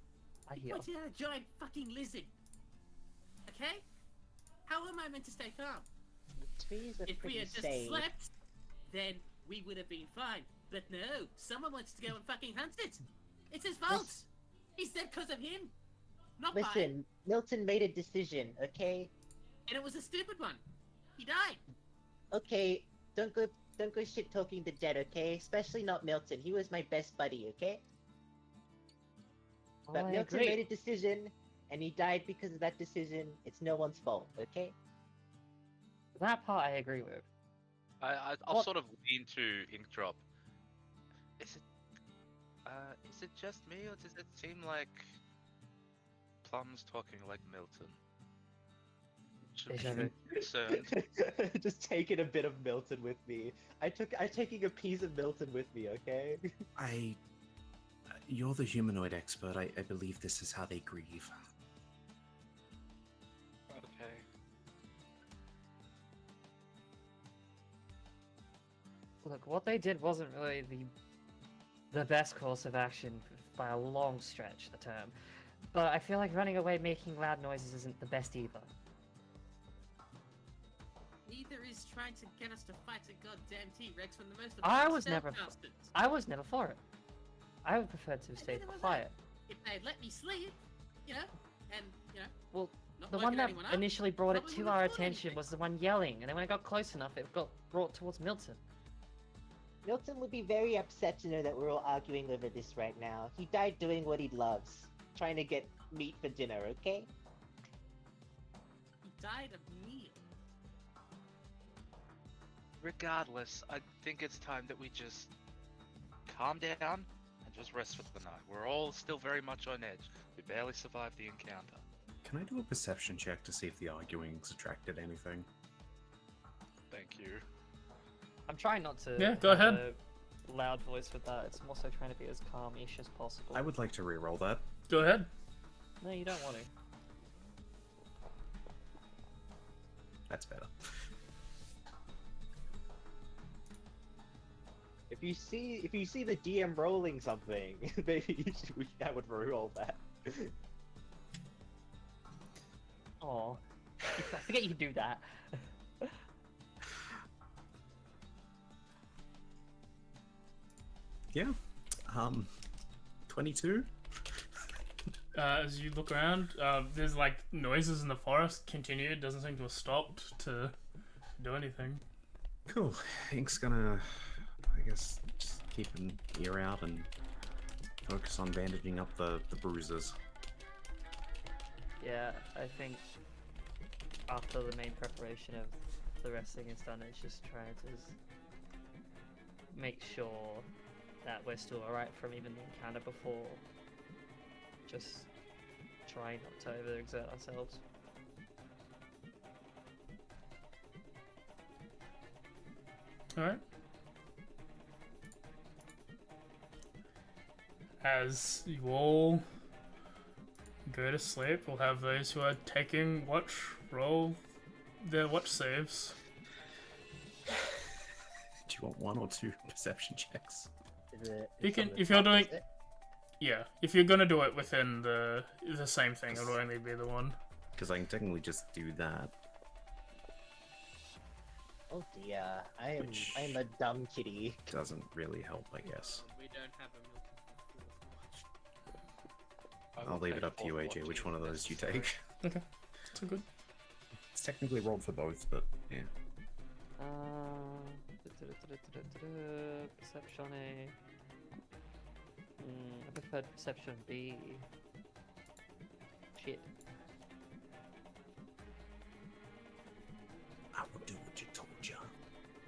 I hear. Pointed out a giant fucking lizard. Okay? How am I meant to stay calm? Trees are If we pretty had just safe. slept, then we would have been fine. But no, someone wants to go and fucking hunt it. It's his fault. He's dead because of him. Not mine. Listen, Milton made a decision, okay? And it was a stupid one. He died. Okay, don't go shit talking the dead, okay? Especially not Milton. He was my best buddy, okay? Oh, But I Milton agree. made a decision, and he died because of that decision. It's no one's fault, okay? That part I agree with. I'll What- sort of lean to Inkdrop. Is it just me, or does it seem like Plum's talking like Milton? Should we Deja be concerned? Just taking a bit of Milton with me. I'm taking a piece of Milton with me, okay? You're the humanoid expert. I believe this is how they grieve. Okay. Look, what they did wasn't really the best course of action by a long stretch, the term. But I feel like running away making loud noises isn't the best either. Neither is trying to get us to fight a goddamn T-Rex when the most of I us are was never stealth for- bastards. I was never for it. I would prefer to stay neither was I. quiet. If they'd let me sleep, you know, and, you know, Well, not the woken one that anyone up, initially brought it probably to wouldn't our have thought attention anything. was the one yelling, and then when it got close enough, it got brought towards Milton. Milton would be very upset to know that we're all arguing over this right now. He died doing what he loves, trying to get meat for dinner, okay? He died of meal. Regardless, I think it's time that we just calm down and just rest for the night. We're all still very much on edge. We barely survived the encounter. Can I do a perception check to see if the arguing subtracted anything? Thank you. I'm trying not to Yeah, go have ahead. a loud voice with that. It's more so trying to be as calm-ish as possible. I would like to re-roll that. Go ahead. No, you don't want to. That's better. If you see the DM rolling something, maybe I would roll that. Oh, I forget you can do that. Yeah. 22? As you look around, there's like noises in the forest continue. It doesn't seem to have stopped to do anything. Cool. Ink's gonna, I guess, just keep an ear out and focus on bandaging up the bruises. Yeah, I think after the main preparation of the resting is done, it's just trying to make sure that we're still alright from even the encounter before. Just trying not to overexert ourselves. Alright. As you all go to sleep, we'll have those who are taking watch roll their watch saves. Do you want one or two perception checks? Is it, You it's can- on the if you're top, doing- is it? Yeah, if you're gonna do it within the same thing, it'll only be the one. Because I can technically just do that. Oh dear, Which- I'm a dumb kitty. Doesn't really help, I guess. We don't have a milk I I'll will leave it take up to you, all AJ, which watching one of those do you necessary. take? Okay, it's all good. It's technically rolled for both, but yeah. Perception A. I preferred Perception B. Shit. I will do what you told ya.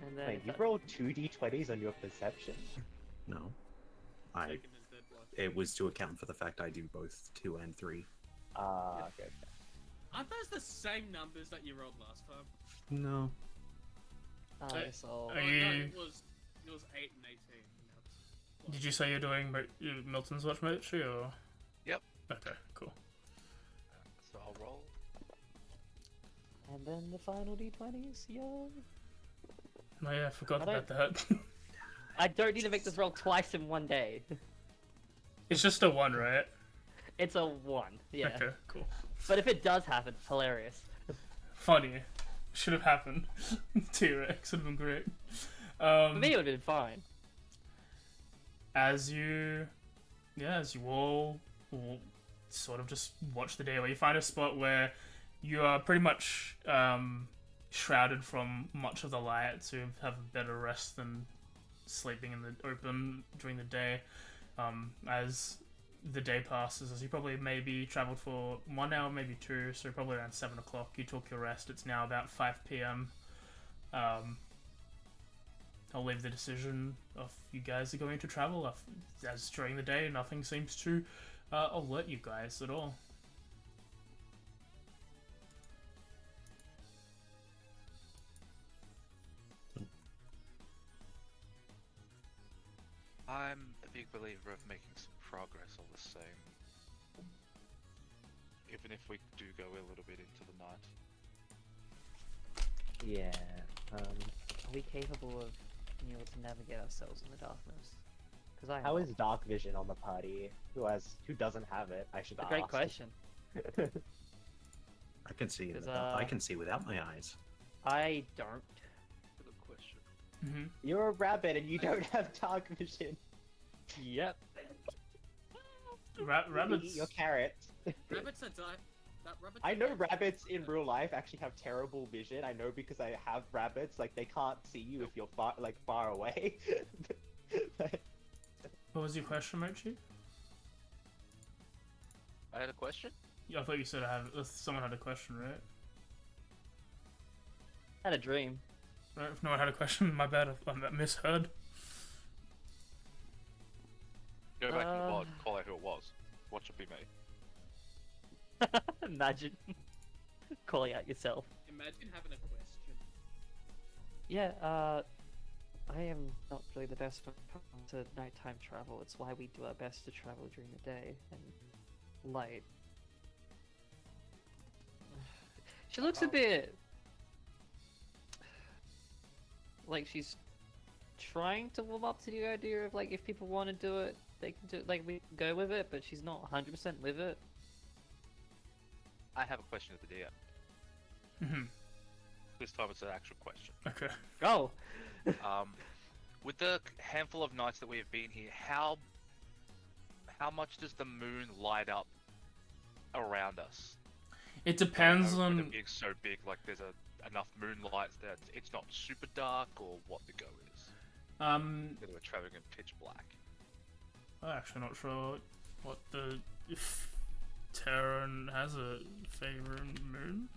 And then Wait, you rolled 2d20s on your perception? No. second and third one. It was to account for the fact I do both 2 and 3. Okay. Aren't those the same numbers that you rolled last time? No. so Oh, Are no, you- it was 8 and 18. No, Did you say you're doing Milton's Watch Mochi, or? Yep. Okay, cool. So I'll roll. and then the final D20s, yo. Oh yeah, I forgot I about that. I don't need to make this roll twice in one day. It's just a 1, right? It's a 1, yeah. Okay, cool. But if it does happen, hilarious. Funny. Should have happened. T-Rex would have been great. For me, it would have been fine. As you all sort of just watch the day, where you find a spot where you are pretty much shrouded from much of the light to have a better rest than sleeping in the open during the day. As the day passes, as you probably maybe traveled for 1 hour, maybe 2, so probably around 7 o'clock, you took your rest. It's now about 5 p.m. I'll leave the decision of you guys are going to travel. As during the day, nothing seems to alert you guys at all. I'm a big believer of making some progress all the same. Even if we do go a little bit into the night. Yeah. Are we capable of being able to navigate ourselves in the darkness? Because I am How not. is dark vision on the party? Who doesn't have it? I should It's a ask. great question. I can see in the Is, dark. I can see without my eyes. I don't. Good question. Mm-hmm. You're a rabbit and you don't have dark vision. Yep. Rabbits. You're carrots. Rabbits are rabbits I are know dead. rabbits in real life actually have terrible vision. I know because I have rabbits. Like they can't see you if you're far away. What was your question, Mochi? I had a question? Yeah, I thought you said someone had a question, right? Had a dream. Right, if no one had a question, my bad. I misheard. Go back to the Uh, VOD, call out who it was. Watch it be me. Imagine calling out yourself. Imagine having a question. Yeah, I am not really the best when it comes to nighttime travel. It's why we do our best to travel during the day and light. She looks a bit like she's trying to warm up to the idea of like if people want to do it, they can do it. Like we can go with it, but she's not 100% with it. I have a question of the DM. Mm-hmm. This time it's an actual question. Okay. Oh, With the handful of nights that we have been here, how much does the moon light up around us? It depends With on. it being so big, like there's enough moonlight that it's not super dark, or what the go is. Whether we're traveling in pitch black. I'm actually not sure what the if Terran has a favorite moon.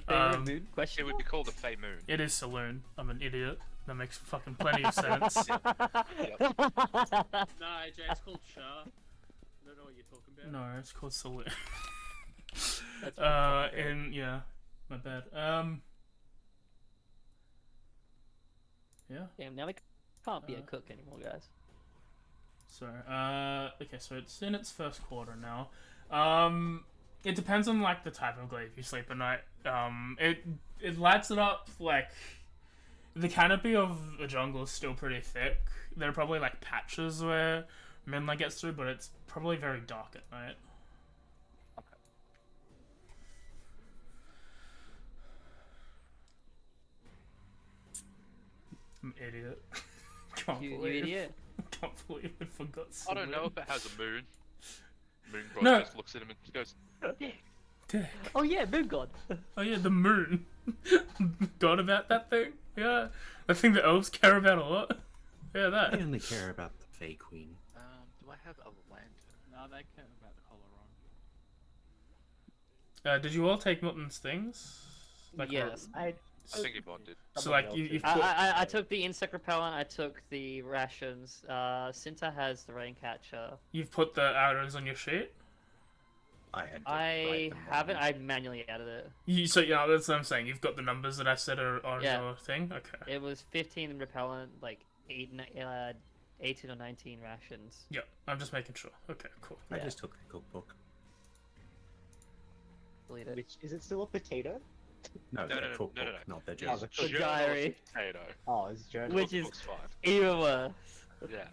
favorite mood It question. would be called a Fey Moon. It is Saloon. I'm an idiot. That makes fucking plenty of sense. Yep. No, AJ, it's called Char. I don't know what you're talking about. No, it's called Saloon. That's what I'm talking about. and yeah, my bad. Yeah. Damn, now we can't be a cook anymore, guys. So, okay, so it's in its first quarter now. It depends on like the type of glaive you sleep at night. It lights it up like the canopy of the jungle is still pretty thick. There are probably like patches where moonlight gets through, but it's probably very dark at night. Okay. I'm an idiot. Can't You believe. idiot. Can't believe I forgot. I don't know Sylvan. if it has a moon. Moon God No. just looks at him and goes, Dick. Oh yeah, Moon God. Oh yeah, the moon. Forgot about that thing. Yeah, the thing that elves care about a lot. Yeah, I that. only care about the Fey Queen. do I have a lantern? No, they care about the Coloron. Did you all take Milton's things? Like, Yes. I I think Yvonne did. So like you've put. I took the insect repellent. I took the rations. Cinta has the rain catcher. You've put the arrows on your sheet. I had. To I write them haven't. down. I manually added it. So yeah, that's what I'm saying. You've got the numbers that I said are on Yeah. your thing. Okay. It was 15 repellent, like 18 or 19 rations. Yeah, I'm just making sure. Okay, cool. I Yeah. just took the cookbook. Delete it. which is it still a potato? No, No, the no, no, cookbook, no, no. not the It's journal. the The diary. Potato. Oh, it's journal. Which is Cookbook's fine. even worse. Yeah.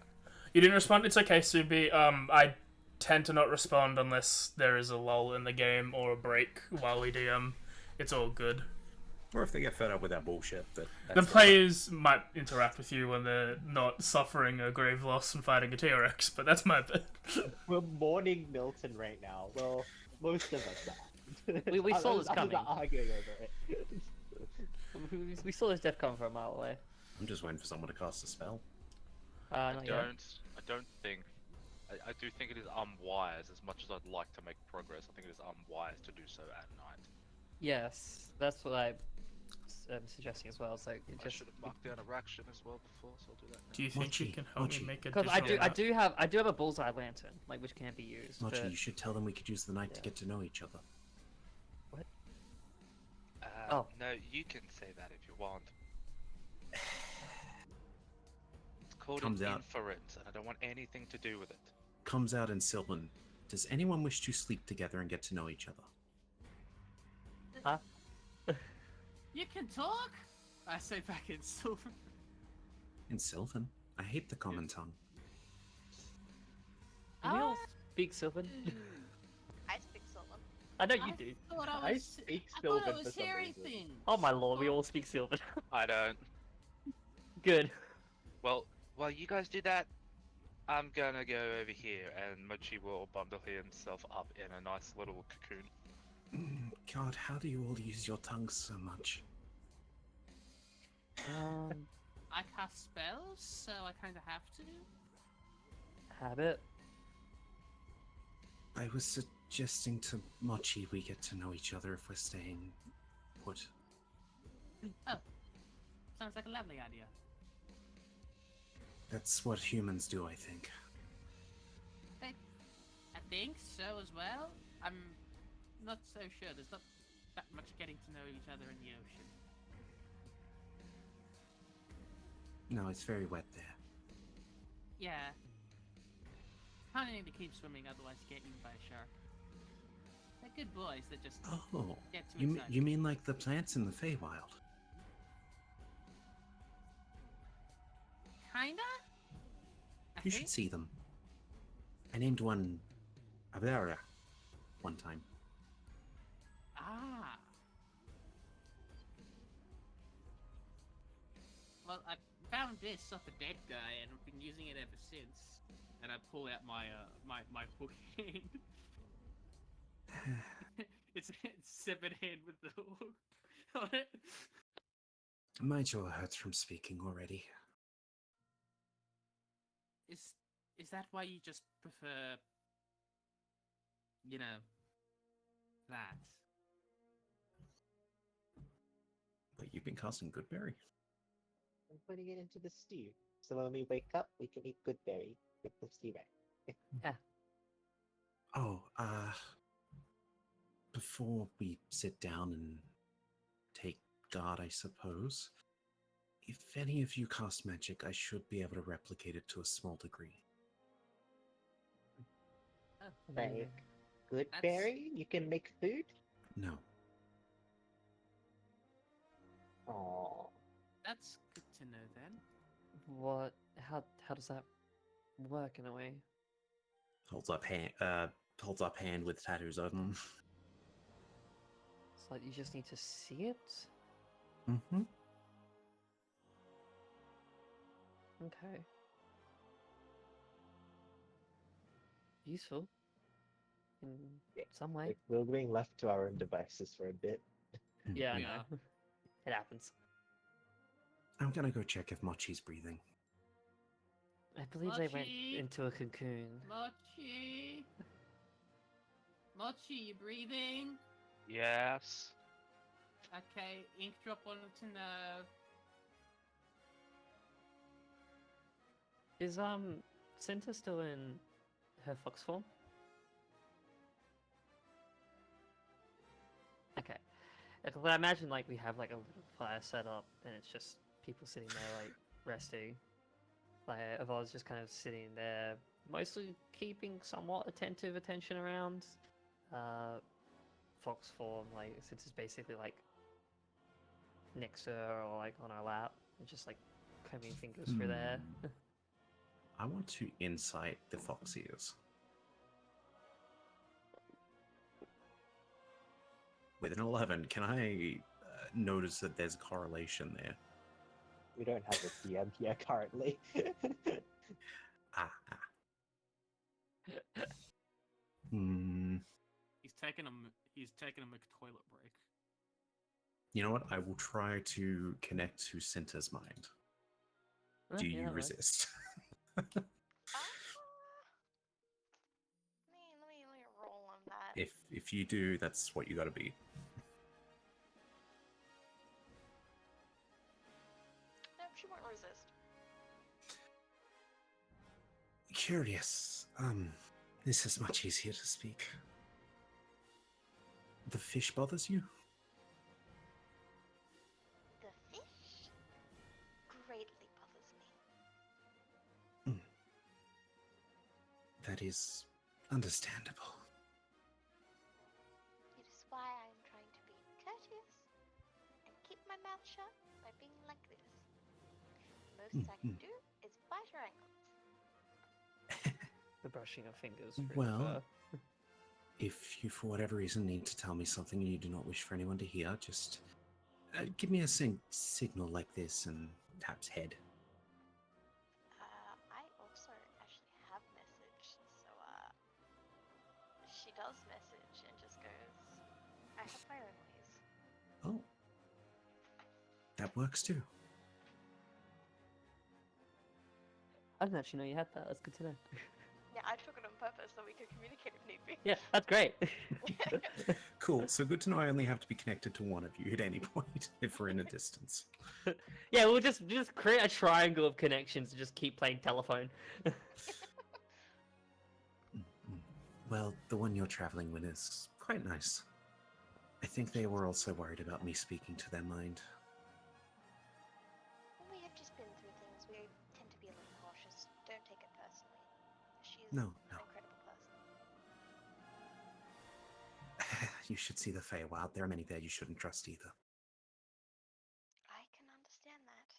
You didn't respond. It's okay, Subi. I tend to not respond unless there is a lull in the game or a break while we DM. It's all good. Or if they get fed up with that bullshit. But The that's players might interact with you when they're not suffering a grave loss and fighting a T-Rex, but that's my bit. We're mourning Milton right now. Well, most of us are. We saw this Others coming. are arguing over it. We saw this death come from a mile away. I'm just waiting for someone to cast a spell. Not yet. I don't think. I do think it is unwise. As much as I'd like to make progress, I think it is unwise to do so at night. Yes, that's what I'm suggesting as well. It's like it I just should have marked down a raction as well before, so I'll do that now. Do you think you Mochi, can help Mochi. me make a because I do have a bullseye lantern like which can't be used. Mochi, but- you should tell them we could use the night to Yeah. get to know each other. Oh. No, you can say that if you want. It's called Comes an out. inference, and I don't want anything to do with it. Comes out in Sylvan. Does anyone wish to sleep together and get to know each other? You can talk? I say back in silver. In Sylvan? I hate the common tongue. Do we all speak Sylvan? I speak Sylvan. I know you do. Thought I was, speak I Sylvan thought I for was some hearing reason. things. Oh my lord, we all speak Sylvan. I don't. Good. Well, while you guys do that, I'm gonna go over here, and Mochi will bundle himself up in a nice little cocoon. God, how do you all use your tongues so much? I cast spells, so I kind of have to. Habit. I was suggesting to Mochi we get to know each other if we're staying put. Sounds like a lovely idea. That's what humans do, I think. I think so as well. I'm not so sure. There's not that much getting to know each other in the ocean. No, it's very wet there. Yeah. Kind of need to keep swimming, otherwise you get eaten by a shark. They're good boys that just Oh, get too excited. you mean like the plants in the Feywild? Kinda? You should see them. I named one Avera one time. Ah. Well, I found this off a dead guy, and I've been using it ever since. And I pull out my my hook hand. it's severed hand with the hook on it. My jaw hurts from speaking already. Is that why you just prefer, you know, that? But you've been casting Goodberry. I'm putting it into the stew. So when we wake up, we can eat good berry with the stew right. Oh, before we sit down and take guard, I suppose, if any of you cast magic, I should be able to replicate it to a small degree. Like good That's- berry? You can make food? No. Oh, That's good to know then. What? How does that work in a way? Holds up hand with tattoos on them. It's like you just need to see it. Mm-hmm. Okay. Useful. In some way. Like, we're being left to our own devices for a bit. Yeah, I Yeah. know. It happens. I'm gonna go check if Mochi's breathing. I believe they went Mochi! into a cocoon. Mochi! Mochi, you breathing? Yes. Okay, Inkdrop wanted to know. Is Cinta still in her fox form? Okay. Because I imagine like we have like a little fire set up and it's just people sitting there like resting. Like Evol's just kind of sitting there, mostly keeping somewhat attentive attention around. Fox form, like since it's basically like next to her or like on her lap, and just like combing fingers through there. I want to insight the fox ears. With an 11, can I notice that there's a correlation there? We don't have a DM here currently. Ah. Hmm. He's taking a McToilet break. You know what? I will try to connect to Cinta's mind. Do Yeah, you that works. resist? Let me roll on that. If you do, that's what you got to be. No, she won't resist. Curious. This is much easier to speak. The fish bothers you? The fish greatly bothers me. That is understandable. It is why I am trying to be courteous and keep my mouth shut by being like this. The most I can do is bite her ankles. The brushing of fingers through Well, the fur. if you, for whatever reason, need to tell me something you do not wish for anyone to hear, just give me a signal like this and taps head. I also actually have message, so she does message and just goes, I have my own ways. Oh. That works too. I didn't actually know you had that. That's good to know. Yeah, I took it on purpose so we could communicate if need be. Yeah, that's great. Cool. So good to know I only have to be connected to one of you at any point if we're in a distance. Yeah, we'll just create a triangle of connections and just keep playing telephone. Well, the one you're traveling with is quite nice. I think they were also worried about me speaking to their mind. We have just been through things. We tend to be a little cautious. Don't take it personally. She's No, an no. incredible person. You should see the Feywild. There are many there you shouldn't trust either. I can understand that.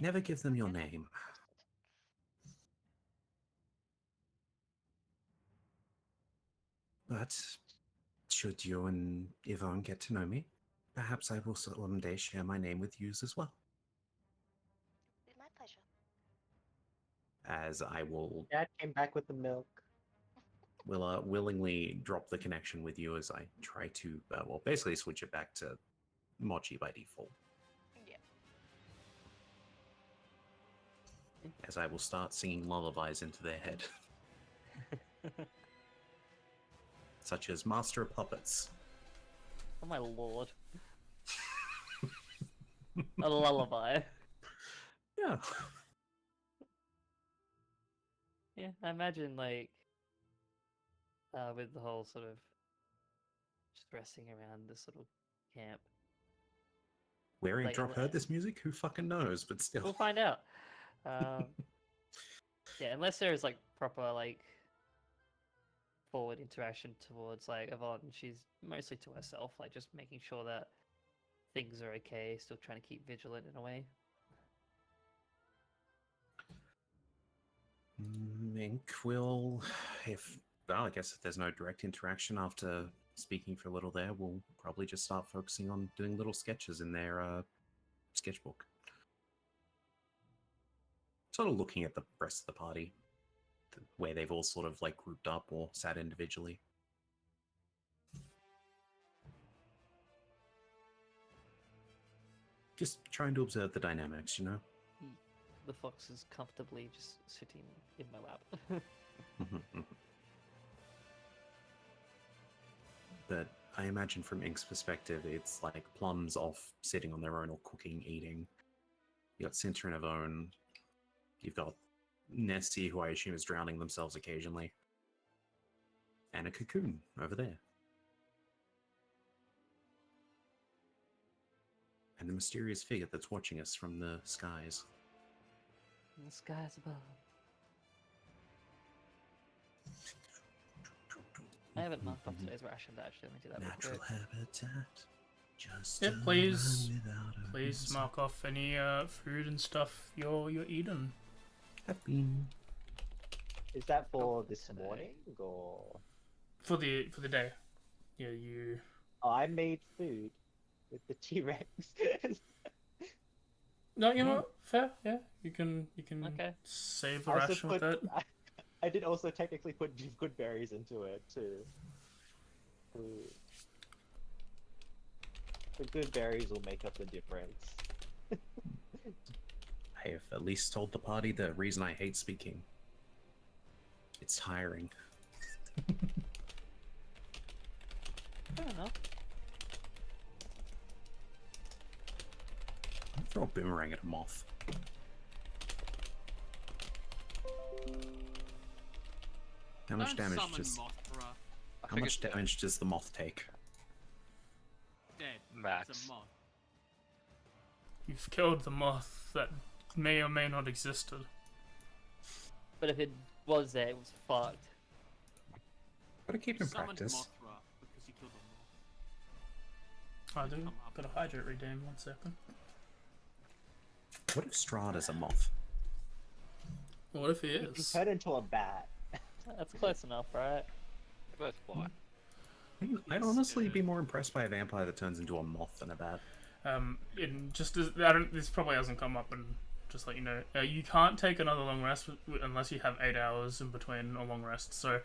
Never Maybe give them your I'm not name. trusted. But should you and Yvonne get to know me, perhaps I will one day share my name with yous as well. It's my pleasure. As I will Dad came back with the milk. willingly drop the connection with you as I try to, basically switch it back to Mochi by default. Yeah. As I will start singing lullabies into their head. Such as Master of Puppets. Oh my lord. A lullaby. Yeah. Yeah, I imagine like with the whole sort of just resting around this little camp. Where Like, Inkdrop heard this music? Who fucking knows? But still. We'll find out. Yeah, unless there is like proper like forward interaction towards like Yvonne, she's mostly to herself, like just making sure that things are okay, still trying to keep vigilant in a way. Mink will, well, I guess if there's no direct interaction after speaking for a little there, we'll probably just start focusing on doing little sketches in their sketchbook. Sort of looking at the rest of the party, where they've all sort of like grouped up or sat individually. Just trying to observe the dynamics, you know? The fox is comfortably just sitting in my lap. But I imagine from Ink's perspective, it's like Plum's off sitting on their own or cooking, eating. You got Cinta and Avone. You've got Nessie, who I assume is drowning themselves occasionally. And a Cocoon over there. And the mysterious figure that's watching us from the skies. In the skies above. I haven't marked off today's rations actually. Let me do that real Natural quick. habitat. Just Yeah, a please, man without a please reason. mark off any food and stuff you're eating. Have been. Is that for this today. morning or? For the day. Yeah, you. Oh, I made food with the T-Rex. No, you know what? Fair. Yeah, you can Okay. save the I also ration with put- it. I did also technically put good berries into it too. The good berries will make up the difference. I have at least told the party the reason I hate speaking. It's tiring. Fair enough. I'll throw a boomerang at a moth. How much Don't damage summon does Mothra. I how think much it's damage does the moth take? Dead. Max. It's a moth. You've killed the moth that may or may not existed. But if it was there, it was fucked. Gotta keep You in summoned practice. Mothra because you killed a moth. I do. Come up. Gotta hydrate redeem 1 second. What if Strahd is a moth? What if he He is? turned into a bat. That's close enough, right? They both fly. I'd honestly be more impressed by a vampire that turns into a moth than a bat. In just as I don't, this probably hasn't come up, and just let you know, you can't take another long rest unless you have 8 hours in between a long rest. So,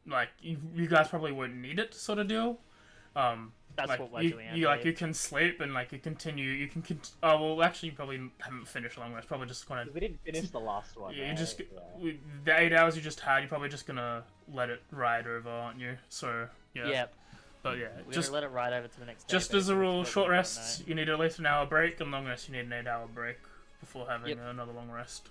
like you guys probably won't need it, sort of deal. That's like, what we're you, doing. You like actually. you can sleep and like you continue. You can. Oh well, actually, you probably haven't finished long rest. Probably just kind of. 'Cause we didn't finish the last one. Yeah, you right? just Yeah. with the 8 hours you just had. You're probably just gonna let it ride over, aren't you? So yeah. Yeah. But yeah, We're just gonna let it ride over to the next day. just as a basically, rule, it's short what we don't rests know. you need at least an hour break, and long rests you need an 8-hour break before having Yep. another long rest.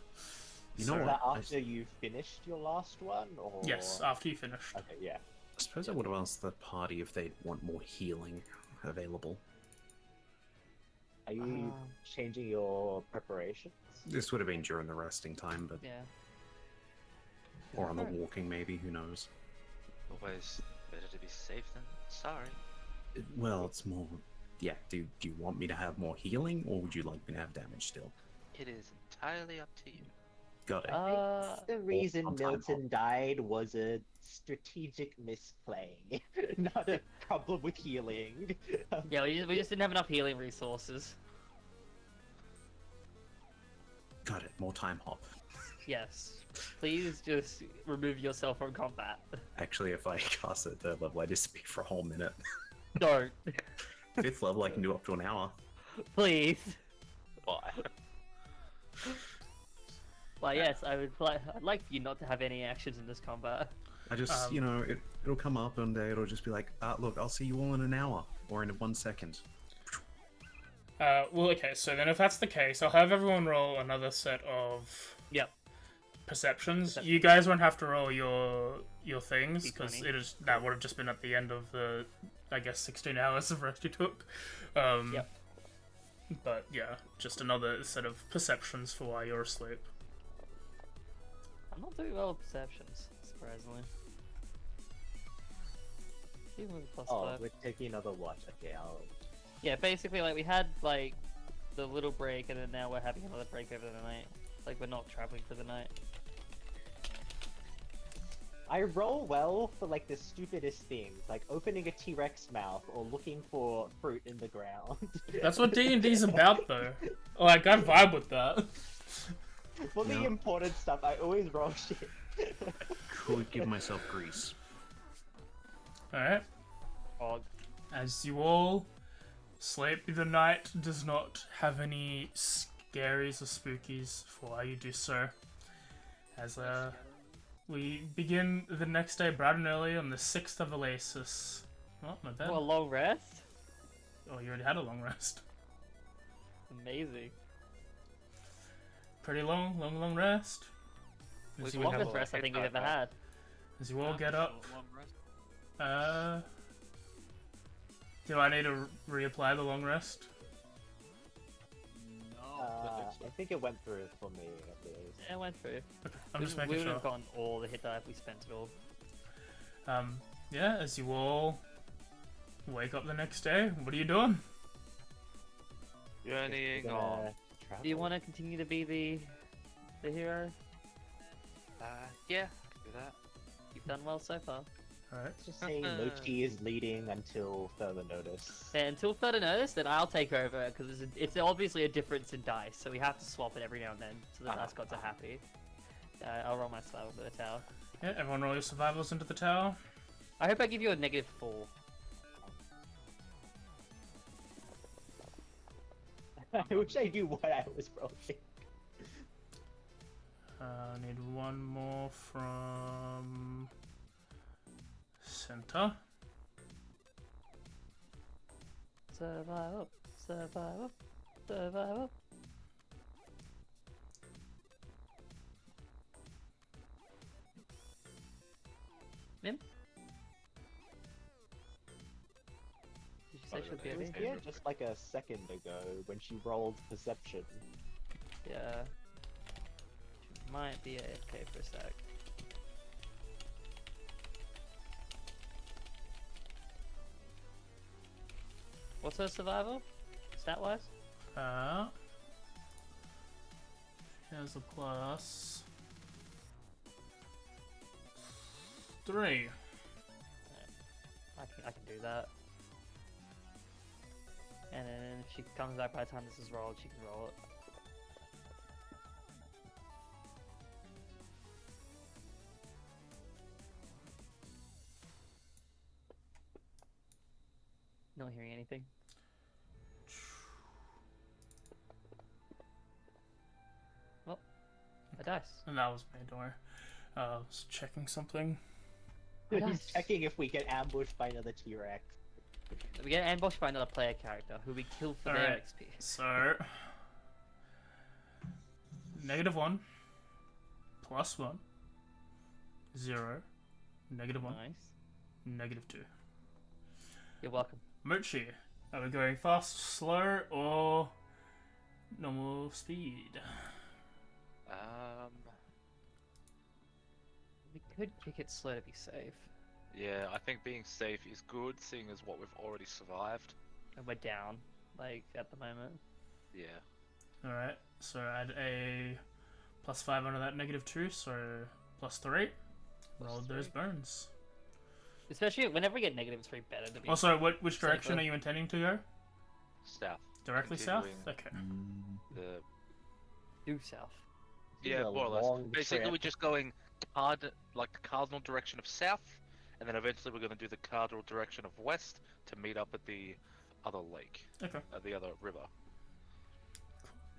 You know Is what? that I after you finished your last one, or? Yes, after you finished. Okay, yeah. suppose I would have asked the party if they'd want more healing available. Are you Um, changing your preparations? This would have been during the resting time, but Yeah. or on the Alright. walking maybe, who knows? Always better to be safe than sorry. Well, it's more. Yeah. Do you want me to have more healing, or would you like me to have damage still? It is entirely up to you. Got it. The reason on time Milton died was a strategic misplay, not a problem with healing. Yeah, we just didn't have enough healing resources. Got it. More time hop. Yes. Please just remove yourself from combat. Actually, if I cast it at third level, I disappear for a whole minute. Don't. Fifth level, I can do up to an hour. Please. Why? Well, yes, I'd like for you not to have any actions in this combat. I just, it'll come up and it'll just be like, look, I'll see you all in an hour or in 1 second. Well, okay. So then, if that's the case, I'll have everyone roll another set of Yep. perceptions. You guys won't have to roll your things because D20. that would have just been at the end of the, I guess, 16 hours of rest you took. Yep. But yeah, just another set of perceptions for while you're asleep. I'm not doing well with perceptions, surprisingly. Even with a Oh, +5. we're taking another watch. Okay, I'll. Yeah, basically, like, we had, like, the little break, and then now we're having another break over the night. Like we're not traveling for the night. I roll well for like the stupidest things, like opening a T-Rex mouth or looking for fruit in the ground. That's what D&D's about, though. Like, I vibe with that. For the Yeah. important stuff, I always roll shit. Could give myself grease. Alright. Og. As you all sleep, the night does not have any scaries or spookies for while you do so. As we begin the next day bright and early on the 6th of Oasis. Oh, not bad. Oh, a long rest? Oh, you already had a long rest. Amazing. Pretty long rest. It was As the you, longest rest I think we've ever had. as you all Half get a up, short, long rest. do I need to reapply the long rest? No. I think it went through for me at least. Yeah, it went through. I'm just we making would sure. have gotten all the hit die if we spent it all. Yeah, as you all wake up the next day, what are you doing? Journeying We're on. gonna travel. Do you want to continue to be the hero? Yeah, I can do that. You've done well so far. Alright. Let's just say Mochi is leading until further notice. And until further notice, then I'll take over because it's obviously a difference in dice, so we have to swap it every now and then so the dice gods are happy. I'll roll my survival for the tower. Yeah, everyone roll your survivals into the tower. I hope I give you a -4. I wish I knew what I was rolling. I need one more from center. Survival, survival, survival. Mim? Did you say she'll be It was okay? here just like a second ago when she rolled perception. Yeah. She might be AFK for a sec. What's her survival? Stat wise? She has a plus 3. I can do that. And then if she comes back by the time this is rolled, she can roll it. Not hearing anything. Well, a dice. And that was me, don't worry. I was checking something. Nice. He's checking if we get ambushed by another T-Rex. We get ambushed by another player character who we kill for their Alright. XP. So, -1, +1, 0, -1, Nice. -2. You're welcome. Mochi, are we going fast, slow, or normal speed? We could kick it slow to be safe. Yeah, I think being safe is good, seeing as what we've already survived. And we're down, like, at the moment. Yeah. Alright, so add a +5 onto that -2, so +3. Roll those bones. Especially whenever we get -3, better to be. Also, which direction safer. are you intending to go? South. Directly south? Continuing. Okay. The Due south. Yeah, is a more or less. long Basically, trip. we're just going like the cardinal direction of south, and then eventually we're going to do the cardinal direction of west to meet up at the other lake, Okay. at the other river.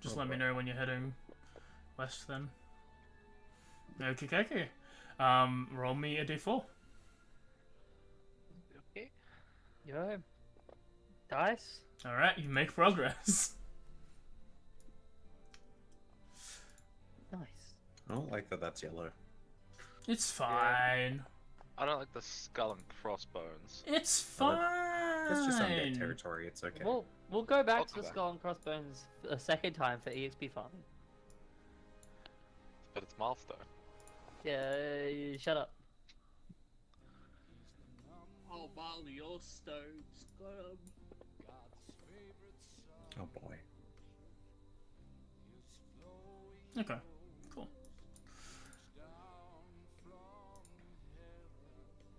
Just let me know when you're heading west then. Okay. Roll me a d4. Okay. Yo. Dice? Alright, you make progress. Nice. I don't like that that's yellow. It's fine. I don't like the skull and crossbones. It's Well, fine. That's just undead territory, it's okay. We'll go back to the Okay. skull and crossbones a second time for EXP farming. But it's milestone. Yeah, shut up. Oh, Marley, your stones got 'em. Oh boy. Okay.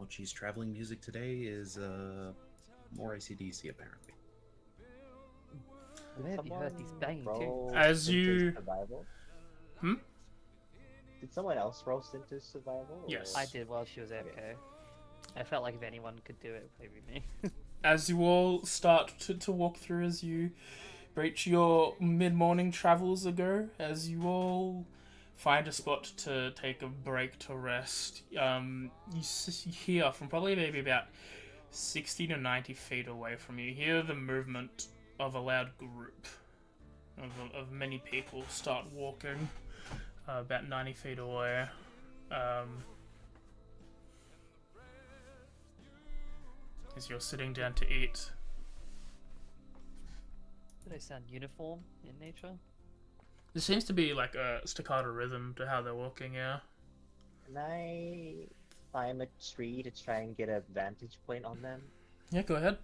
Mochi's traveling music today is more ACDC apparently. Have you heard these banging roll tunes? As into you- survival? Hmm? Did someone else roll into survival? or- Yes. I did while she was AFK. I felt like if anyone could do it, it would be me. As you all start to walk through, as you breach your mid-morning travels ago, as you all find a spot to take a break to rest, you hear from probably maybe about 60 to 90 feet away from you, hear the movement of a loud group of many people start walking about 90 feet away. As you're sitting down to eat. Do they sound uniform in nature? There seems to be like a staccato rhythm to how they're walking, yeah. Can I climb a tree to try and get a vantage point on them? Yeah, go ahead.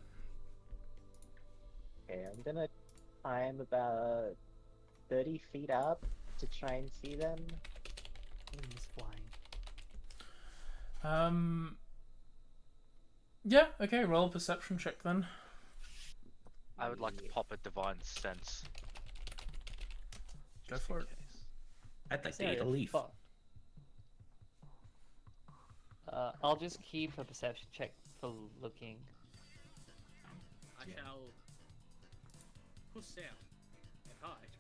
Okay, I'm gonna climb about 30 feet up to try and see them. Wings flying. Yeah, okay, roll a perception check then. I would like to pop a divine sense. Go just for in it. case. I'd like to Sorry, eat a leaf. fuck. I'll just keep a perception check for looking. I shall push out and hide.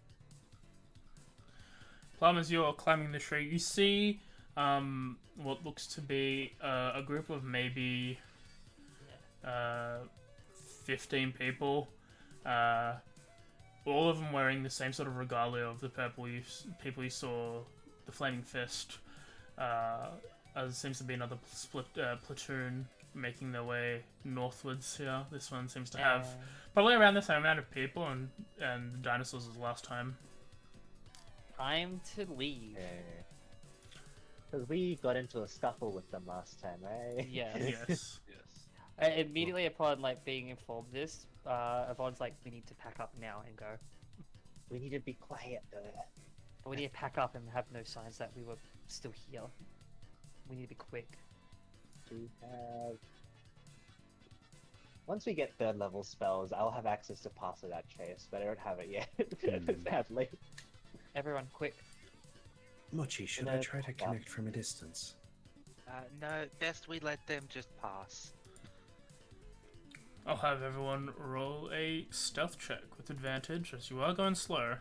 Plum, as you're climbing the tree, you see what looks to be a group of maybe 15 people. All of them wearing the same sort of regalia of the people you saw, the Flaming Fist. There seems to be another split platoon making their way northwards here. This one seems to have probably around the same amount of people and the dinosaurs as last time. Time to leave. Because we got into a scuffle with them last time, right? Yeah. Yes. Yes. Immediately upon being informed of this, Yvonne's like, we need to pack up now and go. We need to be quiet though. We need to pack up and have no signs that we were still here. We need to be quick. We have... Once we get third level spells, I'll have access to pass without trace, but I don't have it yet, sadly. Everyone, quick. Mochi, should I try to connect from a distance? No, best we let them just pass. I'll have everyone roll a stealth check with advantage as you are going slow.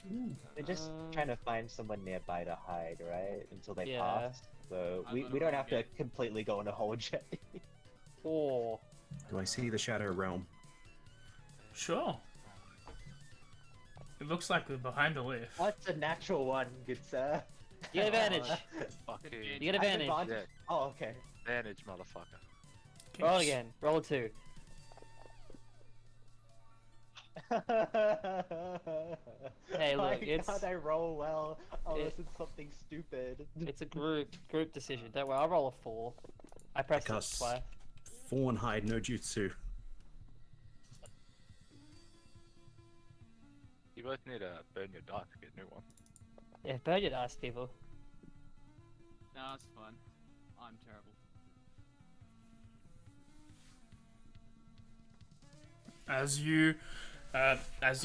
We're just trying to find someone nearby to hide, right? Until they Yeah. pass. So we don't have to completely go in a hole yet. Or Do I see the Shadow Realm? Sure. It looks like we're behind a leaf. That's a natural one, good sir. you get advantage. Fuck you. You get I have advantage. advantage? Oh, okay. Advantage, motherfucker. Okay, Roll just- again. Roll 2. Hey, Why look, it's- can't I roll well unless it- it's something stupid? It's a group decision. Don't worry, I'll roll a 4. I pressed it Cast twice. Fawn Hide no Jutsu. You both need to burn your die to get a new one. Yeah, burn your dice, people. No, it's fine. I'm terrible. As you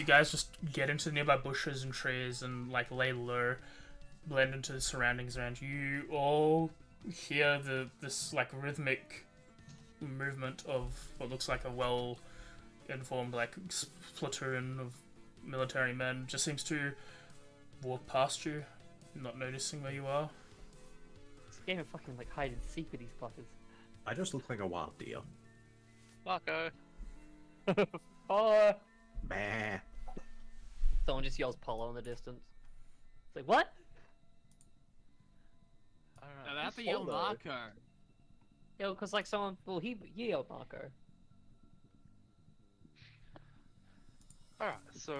guys just get into the nearby bushes and trees and like lay low, blend into the surroundings around you, you all hear this like rhythmic movement of what looks like a well-informed like platoon of military men just seems to walk past you, not noticing where you are. It's a game of fucking like hide and seek with these fuckers. I just look like a wild deer. Marco. Oh! Bah. Someone just yells Polo in the distance. It's like, what? I don't Now know. that's a yell Polo? Marco. Yo, because like someone, well, he yelled Marco. Alright, so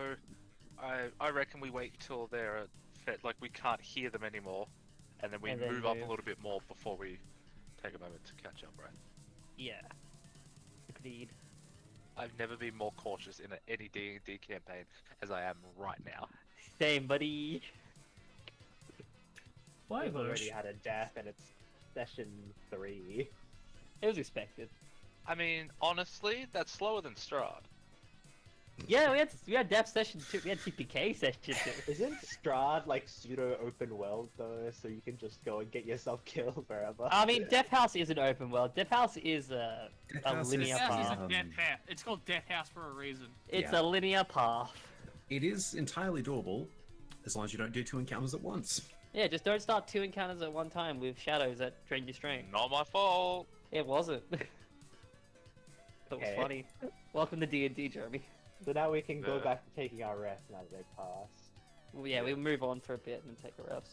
I reckon we wait till they're fed, like we can't hear them anymore, and then we And then move up a move. little bit more before we take a moment to catch up, right? Yeah. Agreed. I've never been more cautious in any D&D campaign as I am right now. Same, buddy. Why, We've already Bush? had a death and it's session 3. It was expected. I mean, honestly, that's slower than Strahd. Yeah, we had Dev session 2, we had TPK session 2. Isn't Strahd like pseudo open world though, so you can just go and get yourself killed wherever? I mean, Death House isn't open world. Death House is a House linear is- Death House is path. a death house. It's called Death House for a reason. It's Yeah. a linear path. It is entirely doable, as long as you don't do 2 encounters at once. Yeah, just don't start 2 encounters at one time with shadows that drain your strength. Not my fault. It wasn't. That was Okay. funny. Welcome to D&D, Jeremy. So now we can go Yeah. back to taking our rest now that they've passed. Well, yeah, we'll move on for a bit and then take a rest.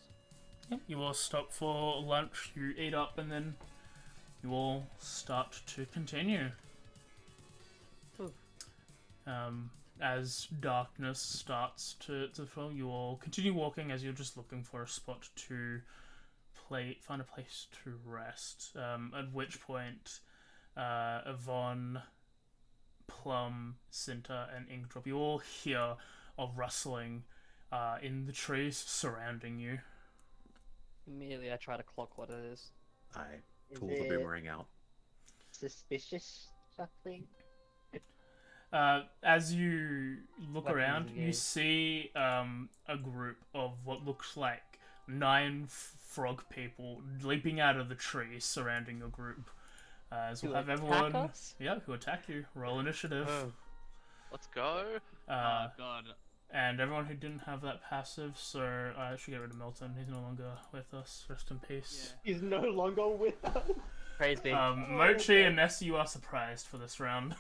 You all stop for lunch, you eat up, and then you all start to continue. Ooh. As darkness starts to fall, you all continue walking as you're just looking for a spot to find a place to rest. At which point, Yvonne, Plum, Cinta, and Inkdrop, you all hear a rustling in the trees surrounding you. Immediately I try to clock what it is. I Is pull the it boomerang out. suspicious something? As you look Weapons around, you engaged. see a group of what looks like 9 frog people leaping out of the trees surrounding your group. As we'll Who have attack everyone, us? yeah, who attack you. Roll initiative. Oh. Let's go. Uh, Oh god. and everyone who didn't have that passive, so I should get rid of Milton. He's no longer with us. Rest in peace. He's no longer with us. Praise be. Mochi and Nessie, you are surprised for this round.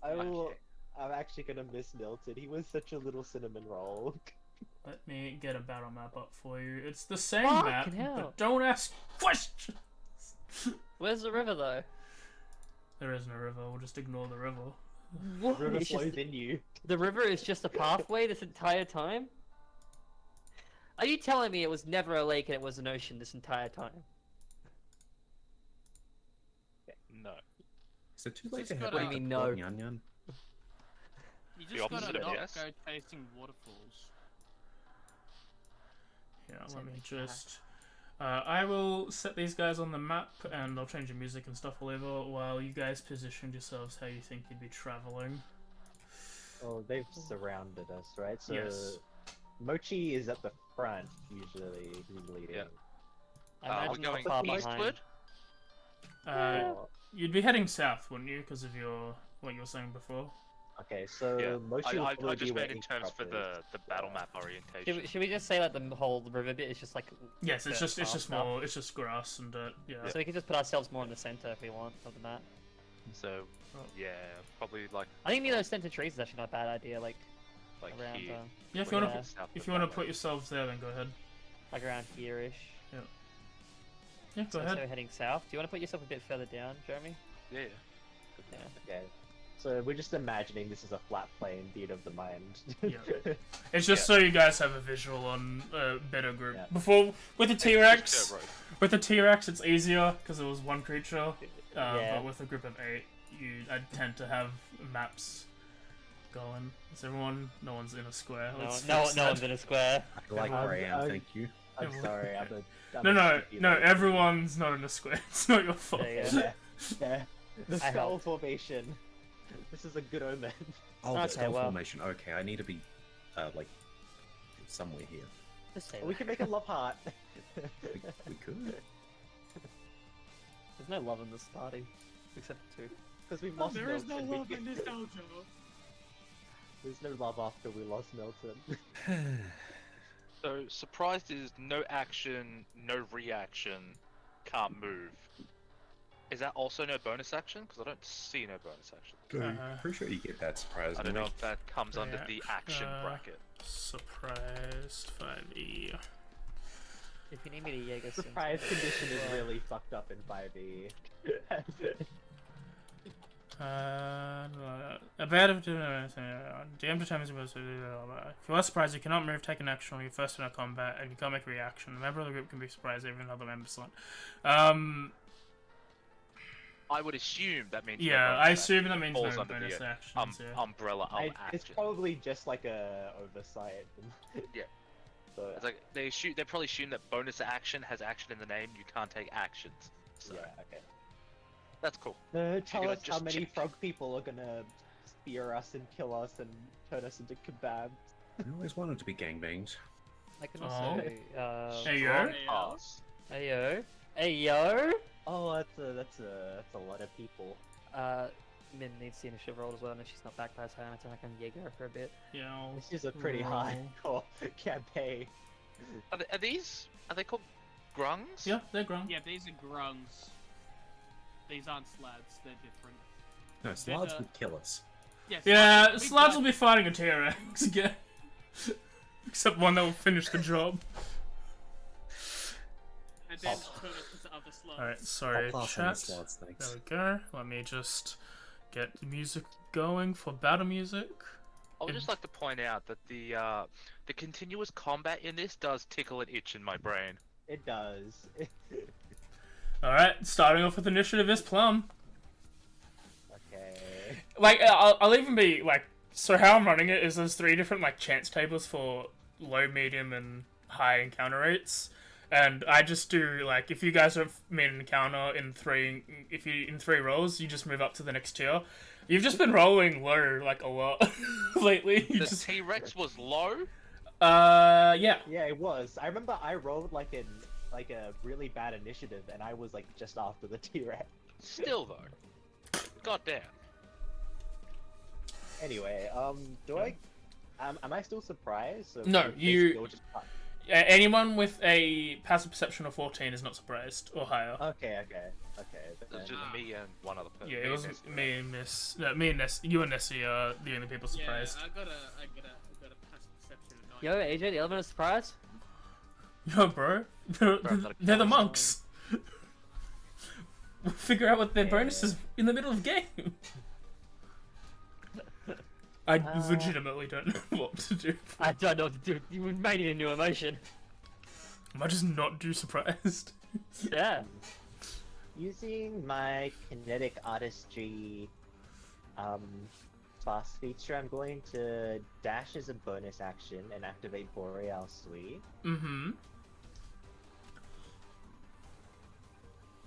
I'm actually gonna miss Milton. He was such a little cinnamon roll. Let me get a battle map up for you. It's the same Fucking map, hell. but don't ask questions. Where's the river though? There is no river. We'll just ignore the river. What? River It's just- flows in you. the river is just a pathway this entire time? Are you telling me it was never a lake and it was an ocean this entire time? No. Is it too late to Just head gotta- back to What do you mean, no? Plum Yanyan? You The just gotta opposite of not yes. go chasing waterfalls. Yeah, let Send me me just. I will set these guys on the map, and I'll change the music and stuff all over while you guys positioned yourselves how you think you'd be traveling. Oh, they've surrounded us, right? So Yes. Mochi is at the front usually. He's leading. Yeah. I We're imagine going far behind. eastward. Oh, You'd be heading south, wouldn't you? Because of what you were saying before. okay, so Yeah. Mochi will I probably just be where meant in terms Inkdrop for is. the battle map orientation. Should we just say like the whole river bit is just like Yes, it's dirt just path stuff? more. It's just grass and dirt. Yeah. So we can just put ourselves more in the center if we want of the map. So, Oh. yeah, probably like I think near those center trees is actually not a bad idea. Like around here. Yeah, if you want to, South if of you want to that put way. yourselves there, then go ahead. like around here-ish. Yeah, go So ahead. we're heading south. Do you want to put yourself a bit further down, Jeremy? Yeah. Yeah. Okay. So we're just imagining this is a flat plane beat of the mind. Yeah. It's just so you guys have a visual on a better group. Yeah. Before with the Just T-Rex, dirt road. with the T-Rex, it's easier because it was one creature. Yeah. But with a group of 8, I tend to have maps going. Is everyone? No one's in a square. No, Let's no, fix no that. one's in a square. I like Um, where I am, I- thank you. I'm Yeah, sorry, I'm No, a no, stupid no. little- Everyone's not in a square. It's not your fault. There you go. Yeah. The I skull helped. formation. This is a good omen. Oh, the Okay, skull well. formation. Okay, I need to be, like, somewhere here. Just say We that. can make a love heart. We could. There's no love in this party, except for 2. Because we've lost There is no Milton. we love can- in this dojo. There's no love after we lost Milton. So surprised is no action, no reaction, can't move. Is that also no bonus action? Because I don't see no bonus action. Pretty sure you get that surprise. I don't don't know you? if that comes under the action bracket. Surprised 5e. If you need me to Jaeger Surprise condition is really fucked up in 5e. A bad of DM determines if you are surprised, you cannot move, take an action on your first turn of combat, and you can't make a reaction. A member of the group can be surprised even another member slot. I would assume that means. Yeah, no bonus I action. assume that means Falls no under bonus the actions. Yeah. umbrella of It's action. probably just like a oversight. So, It's like they probably assume that bonus action has action in the name. You can't take actions. So yeah, okay. that's cool. Tell gonna us how just many check. frog people are gonna spear us and kill us and turn us into kebabs. I always wanted to be gangbanged. I can Oh. also. Hey, yo. Strong Hey, pass. Ayo. Ayo. Oh, that's a lot of people. Min needs the initiative roll as well, and if she's not back by the time I can Jaeger for a bit. Yeah. I'll This is a pretty roll. hardcore campaign. Are they called grungs? Yeah, they're grown. Yeah, these are grungs. These aren't slads, they're different. No, Slards Better- would kill us. Yes. Yeah, we Slabs got- will be fighting a T-Rex again. Except one that will finish the job. And then turn it into other slugs. Alright, sorry, I'll pass on the chat. Slards, There thanks. we go. Let me just get the music going for battle music. I would just like to point out that the continuous combat in this does tickle an itch in my brain. It does. Alright, starting off with initiative is Plum. Okay. Like, I'll even be, like, so how I'm running it is there's 3 different, like, chance tables for low, medium, and high encounter rates. And I just do, like, if you guys have made an encounter in 3 rolls, you just move up to the next tier. You've just been rolling low, like, a lot lately. You The just, T-Rex was low. yeah. Yeah, it was. I remember I rolled like a really bad initiative, and I was like just after the T-Rex. Still though. God damn. Anyway, am I still surprised? So No, basically you- we'll just cut. Anyone with a passive perception of 14 is not surprised, or higher. Okay. It was then- just me and one other person. Yeah, it was me and Miss. Me and Ness. You and Nessie are the only people surprised. Yeah, I got a passive perception of 9. Yo, AJ, the element of surprise? Yo, bro. They're like the Dinosaurs. monks. We'll figure out what their Yeah. bonuses in the middle of game. I legitimately don't know what to do. I don't know what to do. You made it a new emotion. I might just not do surprised. Yeah. Using my kinetic artistry fast feature, I'm going to dash as a bonus action and activate Boreal Sweep. Mm-hmm.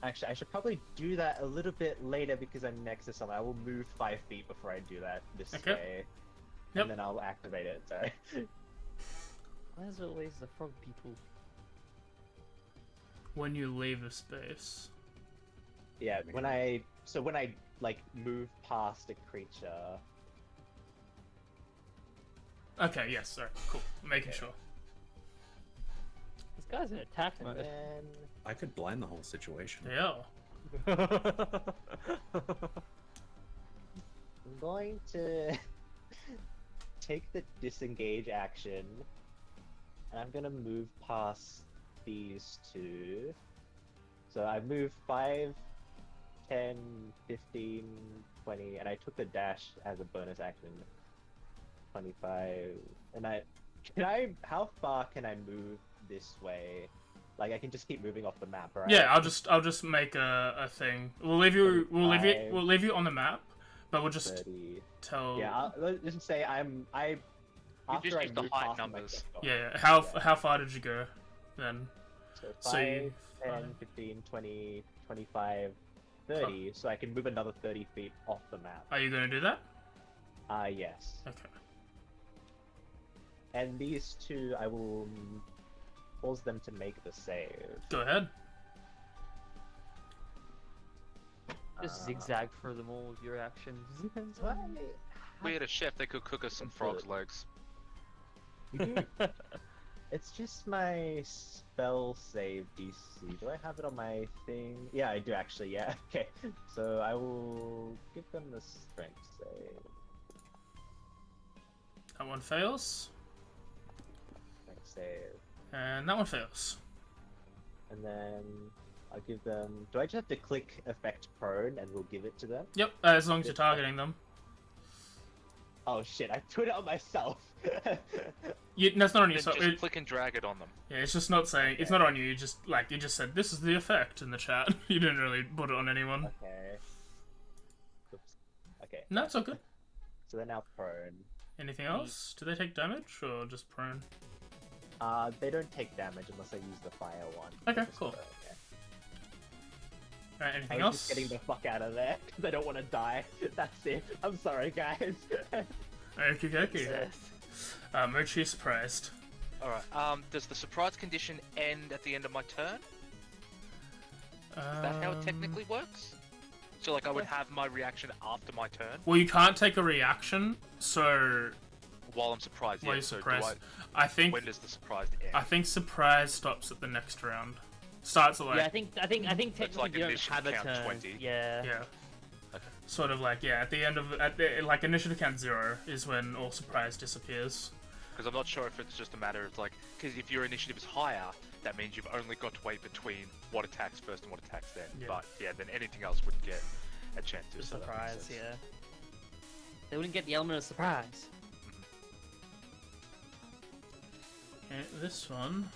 Actually, I should probably do that a little bit later because I'm next to someone. I will move 5 feet before I do that this Okay. way. Yep. And then I'll activate it, sorry. Where's always the frog people? When you leave a space. Yeah, when I like move past a creature. Okay, yes, sorry. Cool. Making sure. This guy's in attack And mode. then I could blind the whole situation. Yeah. I'm going to take the disengage action, and I'm gonna move past these 2. So I moved 5, 10, 15, 20, and I took the dash as a bonus action. 25, and how far can I move this way? Like I can just keep moving off the map, right? Yeah, I'll just make a thing. We'll leave you on the map, but we'll just 30. tell. Yeah, let's just say after just I use the move height past numbers. them, Yeah. How far did you go then? So So 5, you- 10, 5. 15, 20, 25, 30, so I can move another 30 feet off the map. Are you gonna do that? Yes. Okay. And these 2, I will cause them to make the save. Go ahead. Just zigzag through them all with your actions. What? We had a chef that could cook us some frog's legs. It's just my spell save DC. Do I have it on my thing? Yeah, I do actually, yeah. Okay. So I will give them the strength save. That one fails, Strength save. and that one fails. And then I'll give them. Do I just have to click effect prone and we'll give it to them? Yep, as long as you're targeting them. Oh shit, I put it on myself! That's not on you. Then So just click and drag it on them. yeah, it's just not saying. It's not on you. You just said this is the effect in the chat. You didn't really put it on anyone. Okay. Oops. Okay. No, it's all good. So they're now prone. Anything else? Do they take damage or just prone? They don't take damage unless I use the fire one. Okay, Just cool. for- okay. Alright, I anything was else? just getting the fuck out of there because I don't want to die. That's it. I'm sorry, guys. Okay. Mochi is surprised. Alright, does the surprise condition end at the end of my turn? Is that how it technically works? So, like, I would have my reaction after my turn Well, you can't take a reaction, so while I'm surprised. while Yeah, you're so surprised. do I think when does the surprise end? I think surprise stops at the next round. Starts at like Yeah, I think technically like you don't initiative have a count turn. 20. Yeah. yeah. Okay. Sort of like at the end of like initiative count 0 is when all surprise disappears. Because I'm not sure if it's just a matter of like, because if your initiative is higher, that means you've only got to wait between what attacks first and what attacks then. Yeah. But yeah, then anything else would get a chance to. The so that makes surprise, sense. yeah. They wouldn't get the element of surprise. Okay, this one.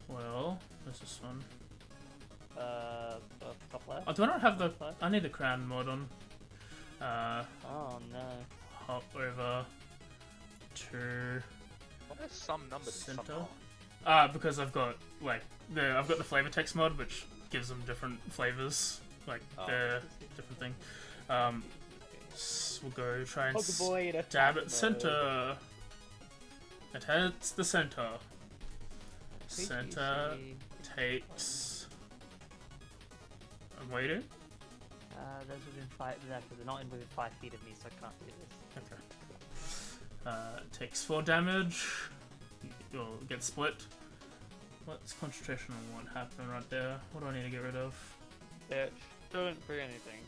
Well, there's this one. Top left. Oh, do I not have the? Top left. I need the crown mod on. Oh no. Hop over to Why there's some number that's some center. not? Because I've got I've got the flavor text mod, which gives them different flavors, like Oh. the different thing. We'll go try and Pokeboy in attack stab at mode. center. It hits the center. Center takes. I'm waiting. Those within 5. They're not within 5 feet of me, so I can't do this. Okay. Takes 4 damage. You'll get split. What's concentration on what happened right there? What do I need to get rid of? Bitch, don't bring anything.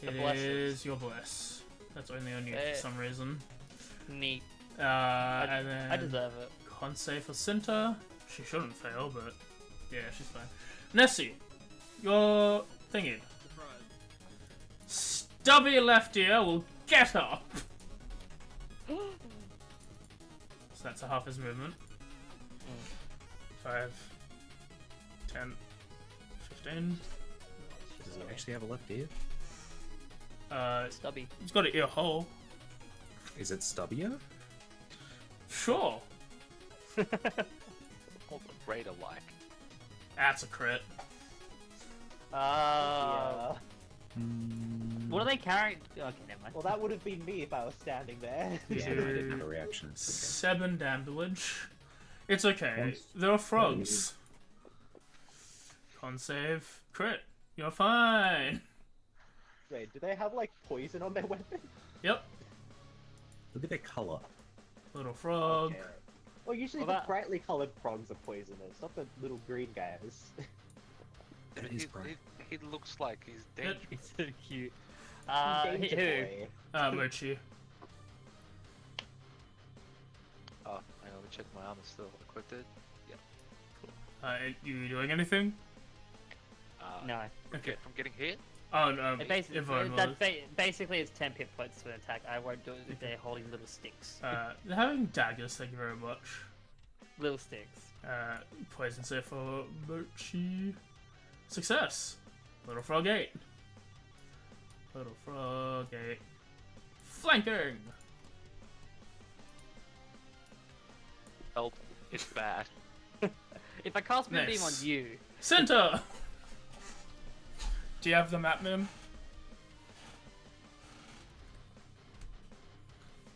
It The blesses. is your bless. That's only on you for some reason. Neat. And then I deserve it. con save for Cinta. She shouldn't fail, but yeah, she's fine. Nessie, your thingy. Stubby left ear will get up. So that's a half his movement. 5, 10, 15. Does he actually have a left ear? Stubby. He's got an ear hole. Is it stubbier? Sure. What the Raider like? That's a crit. Yeah. What are they carrying? Okay, never mind. Well, that would have been me if I was standing there. Yeah, I didn't have a reaction. It's 7 damage. It's okay. There are frogs. Con save. Crit. You're fine. Wait, do they have like poison on their weapon? Yep. okay. Look at their color. Little frog. Okay. Well, usually Well, the brightly colored frogs are poisonous, not the little green guys. That is bright. He looks like he's dangerous. He's so cute. Danger Who? boy. Mochi. Oh, hang on, let me check my armor still equipped. You doing anything? No. Okay. From getting hit? Oh no. It basically, Yvonne that's was. basically it's 10 hit points to an attack. I won't do it if they're holding little sticks. They're having daggers. Thank you very much. Little sticks. Poison save for Mochi. Success. Little frog 8. Little frog 8. Flanking. Help. It's bad. If I cast Moonbeam on Nice. you, Center. Do you have the map, Mim?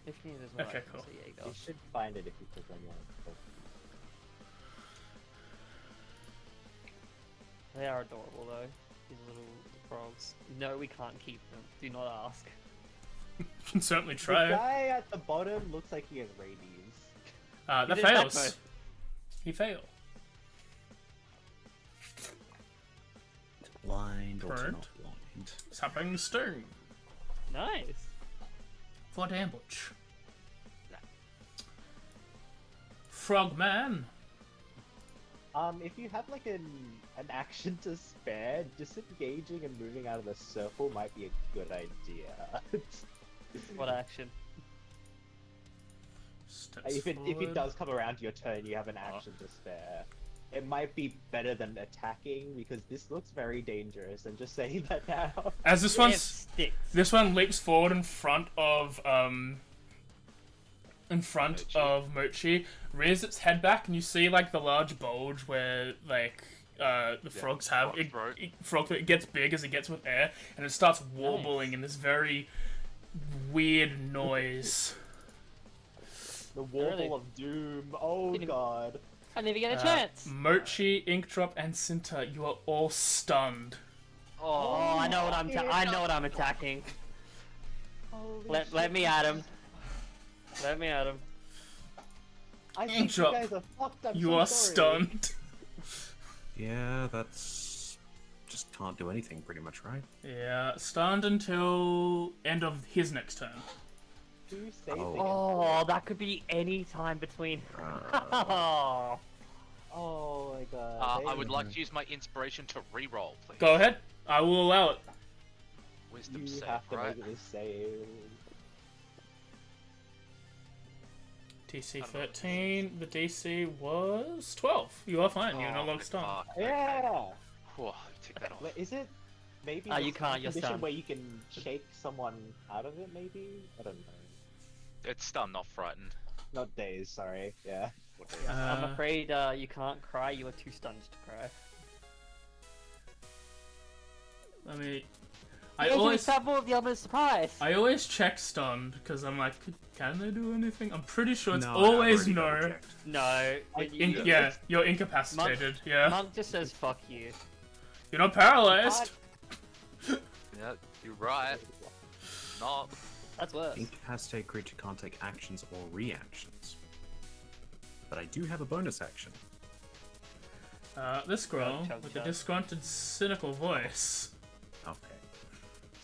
if you need as well. Okay, cool. So yeah, you You go. should find it if you click on your. They are adorable though. These little frogs. No, we can't keep them. Do not ask. You can certainly The try. guy at the bottom looks like he has rabies. That did that fails. both. He failed. Blind or Burnt. not blind? Sapping stone. Nice. For ambush. Frogman. If you have like an action to spare, disengaging and moving out of the circle might be a good idea. What action? Steps if it forward. does come around to your turn, you have an action to spare. It might be better than attacking because this looks very dangerous. I'm just saying that now. As this They have one's sticks. this one leaps forward in front of in front Mochi. of Mochi, rears its head back, and you see like the large bulge where like the frogs have frog throat. frog throat. It gets big as it gets with air, and it starts warbling in this very weird noise. The warble Really? of doom. Oh Didn't- god. I never get a chance. Mochi, Inkdrop, and Cinta, you are all stunned. Oh, I know what I know what I'm attacking. Let me at him. Let me at him. I think you Inkdrop, guys are fucked. I'm you so are sorry. stunned. Yeah, that's just can't do anything pretty much, right? Yeah, stunned until end of his next turn. Do save Oh. again. Oh, that could be any time between. Oh. Oh my god. I would like to use my inspiration to re-roll, please. Go ahead. I will allow it. Wisdom You save, have to right? make this save. DC 13. The DC was 12. You are fine. You're no longer stunned. fuck, Yeah. Okay. Whew, take that off. Wait, is it maybe You the can't, you're condition stunned. where you can shake someone out of it? Maybe I don't know. It's stunned, not frightened. Not dazed. Sorry. Yeah. I'm afraid you can't cry. You are too stunned to cry. Let me. I always have more of the other surprise. I always check stunned because I'm like, can they do anything? I'm pretty sure it's No, always I've already no. double-checked. No. Yeah, you're incapacitated. Yeah, Monk just says fuck you. you're not paralyzed. Yeah, you're right. Not. That's worse. Incapacitated creature can't take actions or reactions. But I do have a bonus action. This girl Chug, with a chug. disgruntled, cynical voice. Okay.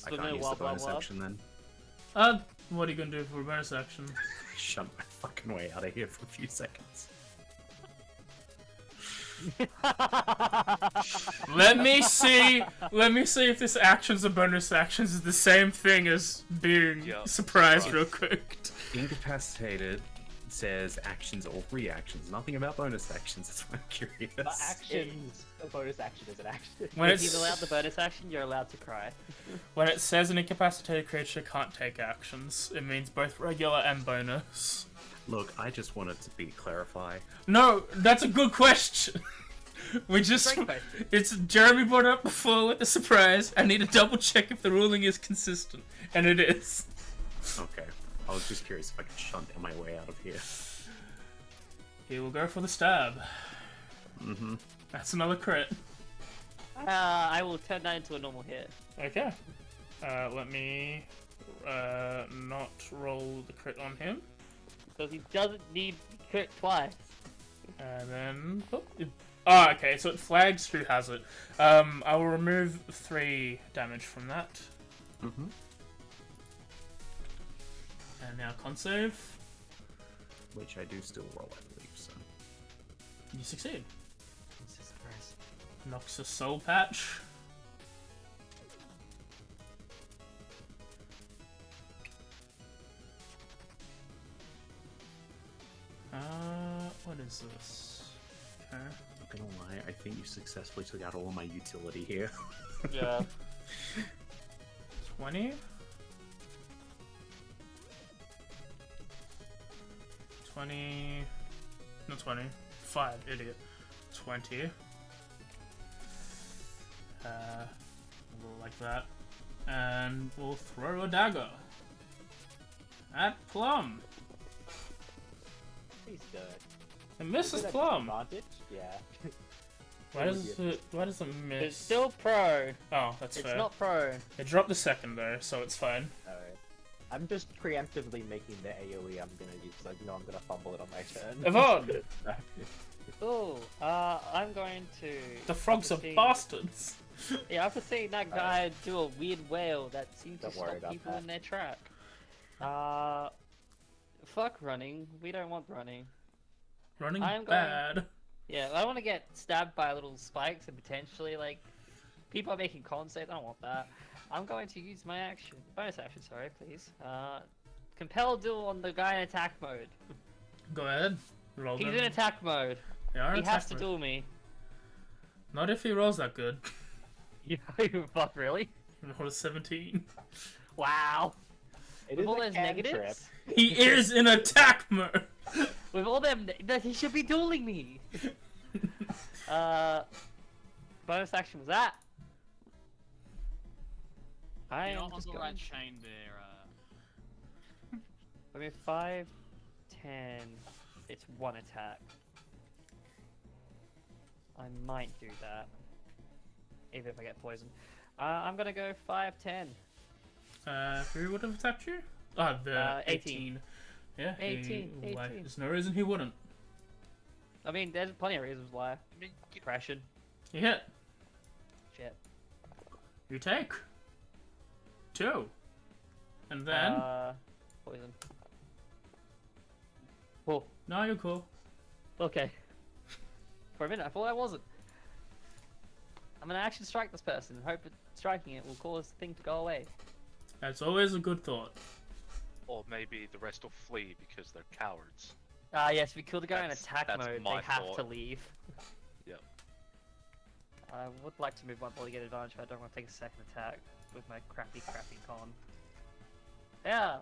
I Swim can't in, use the wub, wub, bonus wub. action then. What are you gonna do for a bonus action? Shut my fucking way out of here for a few seconds. Let me see. Let me see if this actions or bonus actions is the same thing as being Yeah, surprised surprise. real quick. Incapacitated says actions or reactions. Nothing about bonus actions. That's why I'm curious. But actions. A bonus action is an action. When If you've it's allowed the bonus action, you're allowed to cry. when it says an incapacitated creature can't take actions, it means both regular and bonus. Look, I just wanted to be clarify. No, that's a good question. We just Great question. it's Jeremy brought it up before with the surprise. I need to double check if the ruling is consistent, and it is. Okay. I was just curious if I could shunt my way out of here. He will go for the stab. Mm-hmm. That's another crit. I will turn that into a normal hit. Okay. Let me not roll the crit on him. Because he doesn't need crit twice. And then... Oh, okay, so it flags who has it. I will remove 3 damage from that. Mm-hmm. And now con save. Which I do still roll, I believe, so. You succeed. Jesus Christ. Knocks a soul patch. What is this? Okay. Not gonna lie, I think you successfully took out all of my utility here. Yeah. 20. 20. Not 20. 5, idiot. 20. We'll go like that. And we'll throw a dagger. At Plum. He's good. It misses Is it at Plum. disadvantage? Yeah. Why does it miss? It's still pro. Oh, that's It's fair. not pro. It dropped the second though, so it's fine. Alright. I'm just preemptively making the AoE I'm gonna use, so I know I'm gonna fumble it on my turn. Evode! Ooh, I'm going to... The frogs are after seeing- bastards! Yeah, after seeing that guy do a weird whale that seemed to Don't worry stop about people that. in their track. Fuck running. We don't want running. Running I am going- bad. Yeah, I want to get stabbed by little spikes and potentially, like, people are making con saves. I don't want that. I'm going to use my action. Bonus action, sorry, please. Compel duel on the guy in attack mode. Go ahead. Roll He's them. in attack mode. They are He attack has to mode. duel me. Not if he rolls that good. You fuck, really? Roll a 17. Wow. It With is all a those cantrip. negatives? He is in attack mode. With all them, he should be dueling me. Bonus action was that. I You're am not on just the going. right chain there. I mean, 5, 10. It's one attack. I might do that, even if I get poisoned. I'm gonna go 5, 10. Who would have attacked you? Ah, the 18. Yeah, 18, why, 18. there's no reason he wouldn't. I mean, there's plenty of reasons why. I mean, Depression. You hit. Shit. You take 2. And then... Poison. Cool. No, you're cool. Okay. For a minute, I thought I wasn't. I'm gonna actually strike this person and hope that striking it will cause the thing to go away. That's always a good thought. Or maybe the rest will flee because they're cowards. Yes, if we kill the guy in attack that's mode, my they have thought. to leave. Yep. I would like to move one ball to get advantage, but I don't want to take a second attack with my crappy con. Yeah!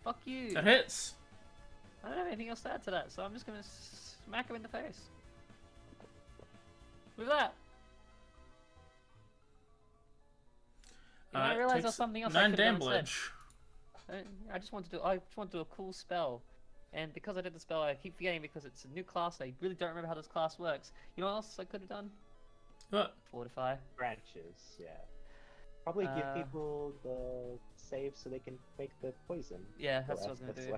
Fuck you! That hits. I don't have anything else to add to that, so I'm just gonna smack him in the face. With that! You know, I realized there was something else I 9 could have done instead. damage. I just want to do a cool spell, and because I did the spell, I keep forgetting because it's a new class. I really don't remember how this class works. You know what else I could have done? What? Fortify. Branches, yeah. Probably give people the save so they can make the poison. Yeah, that's what I was gonna do.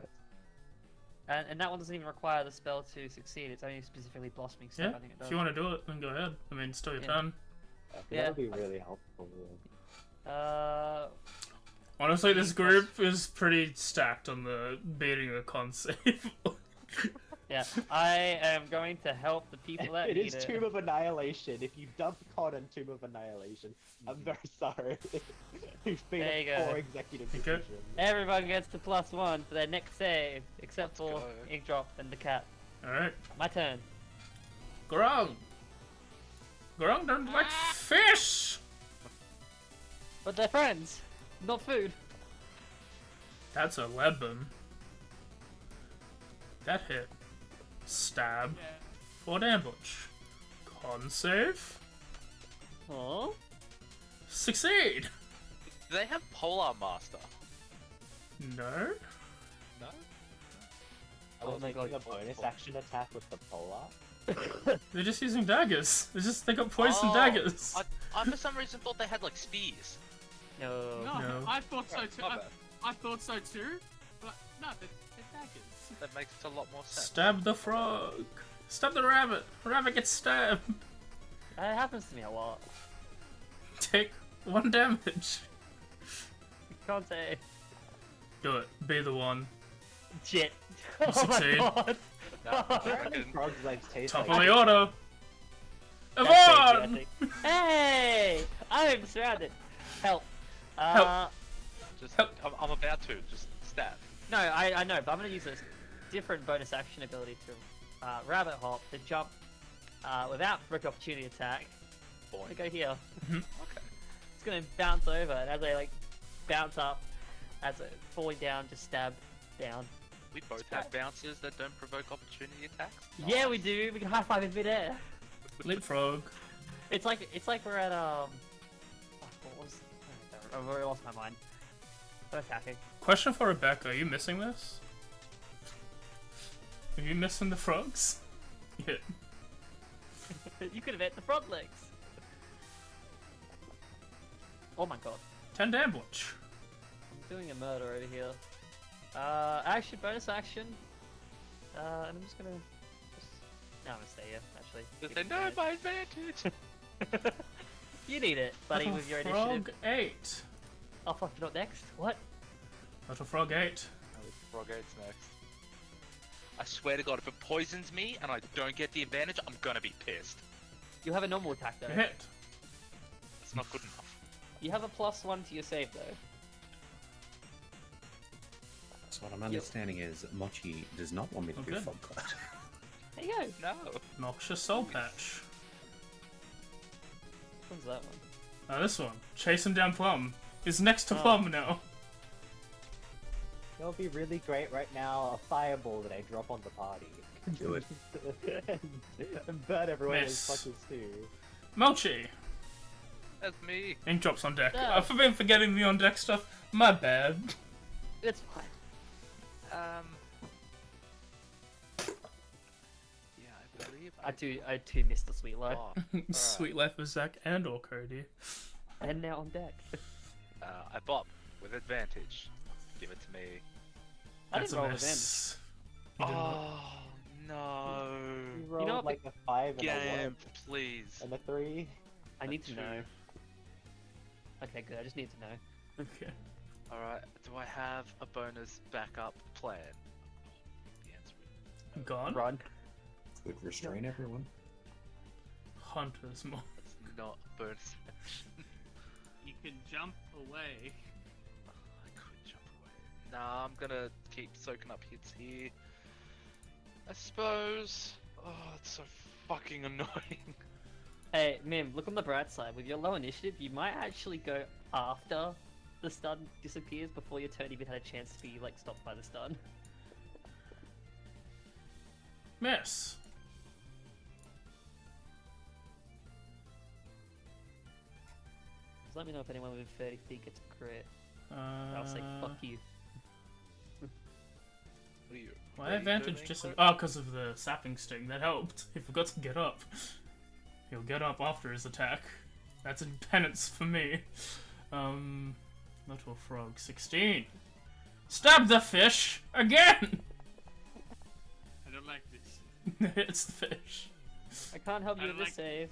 And that one doesn't even require the spell to succeed. It's only specifically blossoming stuff. Yeah, I think it does. if you want to do it, then go ahead. I mean, it's still your turn. Yeah, that would be really helpful. Honestly, this group is pretty stacked on the beating a con save. Yeah, I am going to help the people that It need is it. Tomb of Annihilation. If you dump Con in Tomb of Annihilation, I'm very sorry. You've been There you a go. poor executive Okay. decision. Everyone gets to +1 for their next save, except Let's for go. Inkdrop and the cat. Alright. My turn. Grung! Grung don't like fish! But they're friends, not food. That's 11. That hit. Stab. 4 damage. Con save. Oh? Succeed! Do they have Polar Master? No? No? I was my making God. a bonus action attack with the Polar. They're just using daggers. They got poison Oh, daggers. I for some reason thought they had like spears. No. No, No. I thought so too. My bad. I thought so too. But no, they're daggers. That makes a lot more sense. Stab the frog. Stab the rabbit. Rabbit gets stabbed. That happens to me a lot. Take 1 damage. Can't say. Do it. Be the one. Shit. You Oh succeed. my god. No, Apparently fucking- frogs' legs taste Top like of the order. That's Avon! patriotic. Hey! I'm surrounded. Help. Help. Just, Help. I'm about to just stab. No, I know, but I'm gonna use this different bonus action ability to rabbit hop to jump without break opportunity attack. I'm gonna go here. Okay. It's gonna bounce over, and as I like bounce up, as I falling down, just stab down. We both have bounces that don't provoke opportunity attacks. Yeah, we do. We can high five in midair. Leapfrog. It's like we're at what was? I've already lost my mind. I'm attacking. Question for Rebecca. Are you missing this? Are you missing the frogs? Yeah. You could have hit the front legs. Oh my god. 10 damage. I'm doing a murder over here. Actually, bonus action. And I'm just gonna. No, I'm gonna stay here, actually. Just Give say, me no, advantage. my advantage. You need it, buddy, with your Frog initiative. 8. Oh fuck, you're not next? What? Little frog 8. Frog 8's next. I swear to God, if it poisons me and I don't get the advantage, I'm gonna be pissed. You have a normal attack though. You hit. It's not good enough. You have a +1 to your save though. So what I'm understanding is Mochi does not want me to do Okay. Fog Cloud. There you go. No. Noxious Soul Patch. Which one's that one? This one. Chasing down Plum. Is next to Oh. Plum now. know, it'll be really great right now. A fireball that I drop on the party. Do it. and burn everyone in Miss. fucking stew. Mochi. That's me. Inkdrop's on deck. Yeah. I've been forgetting the on deck stuff. My bad. It's fine. Yeah, I believe I too miss the sweet life. Oh, alright. Sweet life of Zach and or Cody. And now on deck. I bop with advantage. Give it to me. I That's didn't a roll with them. miss. You didn't roll- Oh no! You rolled what, like a 5 and a 1 Game, please. and a 3. I need to Two. know. Okay, good. I just need to know. Okay. Alright, do I have a bonus backup plan? The answer is Gone? Run. Could restrain everyone. Hunter's Mark. it's not a bonus. You can jump away. I could jump away. Nah, I'm gonna keep soaking up hits here. I suppose. Oh, it's so fucking annoying. Hey, Mim, look on the bright side. With your low initiative, you might actually go after the stun disappears before your turn even had a chance to be, like, stopped by the stun. Miss. Just let me know if anyone within 30 feet gets a crit. I'll say fuck you. What are you? My what are you advantage doing, just... Cloak? Oh, because of the sapping sting. That helped. He forgot to get up. He'll get up after his attack. That's in penance for me. Little Frog, 16. Stab the fish! Again! I don't like this. It's the fish. I can't help I you with this like- save.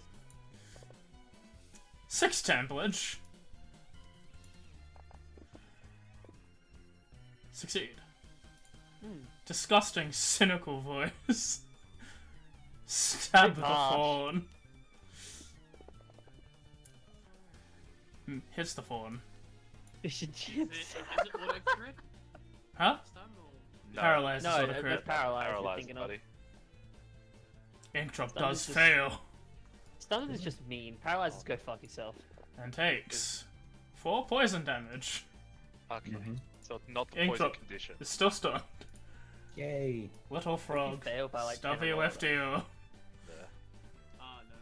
6 templage. Succeed. Disgusting, cynical voice. Stab Bit the harsh. fawn. Hits the fawn. Fish and Is chips. it auto crit? Huh? Stun or... No, Paralyzed No, is not a that's crit. paralyzed. You're paralyzed, thinking of. buddy. Inkdrop Stun does is just- fail. Stun is just mean. Paralyzed is go fuck yourself. And takes 4 poison damage. Okay, Mhm. so not the Ink poison drop. condition. It's still stunned. Yay! Little frog. fail by like 10 or more. W.F.T.A. Yeah. Oh no.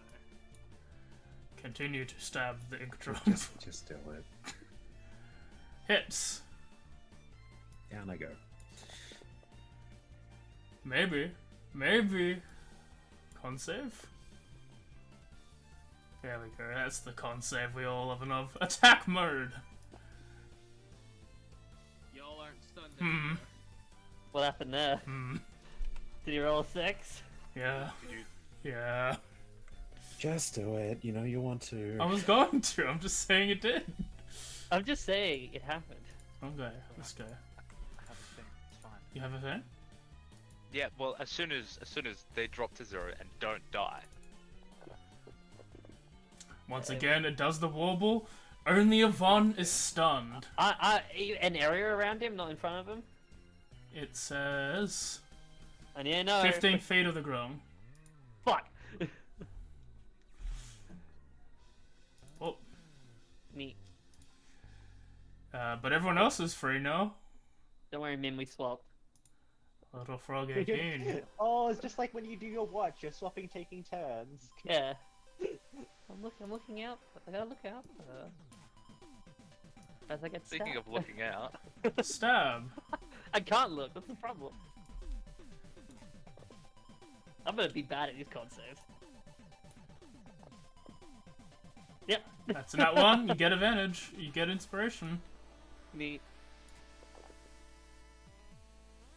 Continue to stab the Inkdrop. Just do it. Hits. Down I go. Maybe. Maybe. Con save? There we go. That's the con save we all love and love. Attack mode! Y'all aren't stunned Hmm. anymore. What happened there? Hmm. Did he roll a 6? Yeah. Did you? Yeah. Just do it. You know you want to. I was going to. I'm just saying it did. I'm just saying it happened. Okay. Let's go. I have a thing. It's fine. You have a thing? Yeah. Well, as soon as they drop to 0 and don't die. Once again, it does the warble. Only Yvonne is stunned. An area around him, not in front of him. It says And yeah, no. 15 feet of the ground. Fuck. Oh, Neat. but everyone else is free now. Don't worry, Min, we swapped. Little frog 18. Oh, it's just like when you do your watch, you're swapping taking turns. Yeah. I'm looking out. I gotta look out. As I get Speaking stabbed. of looking out, Stab. I can't look. That's the problem. I'm gonna be bad at these con saves. Yep. That's that one. You get advantage. You get inspiration. Neat.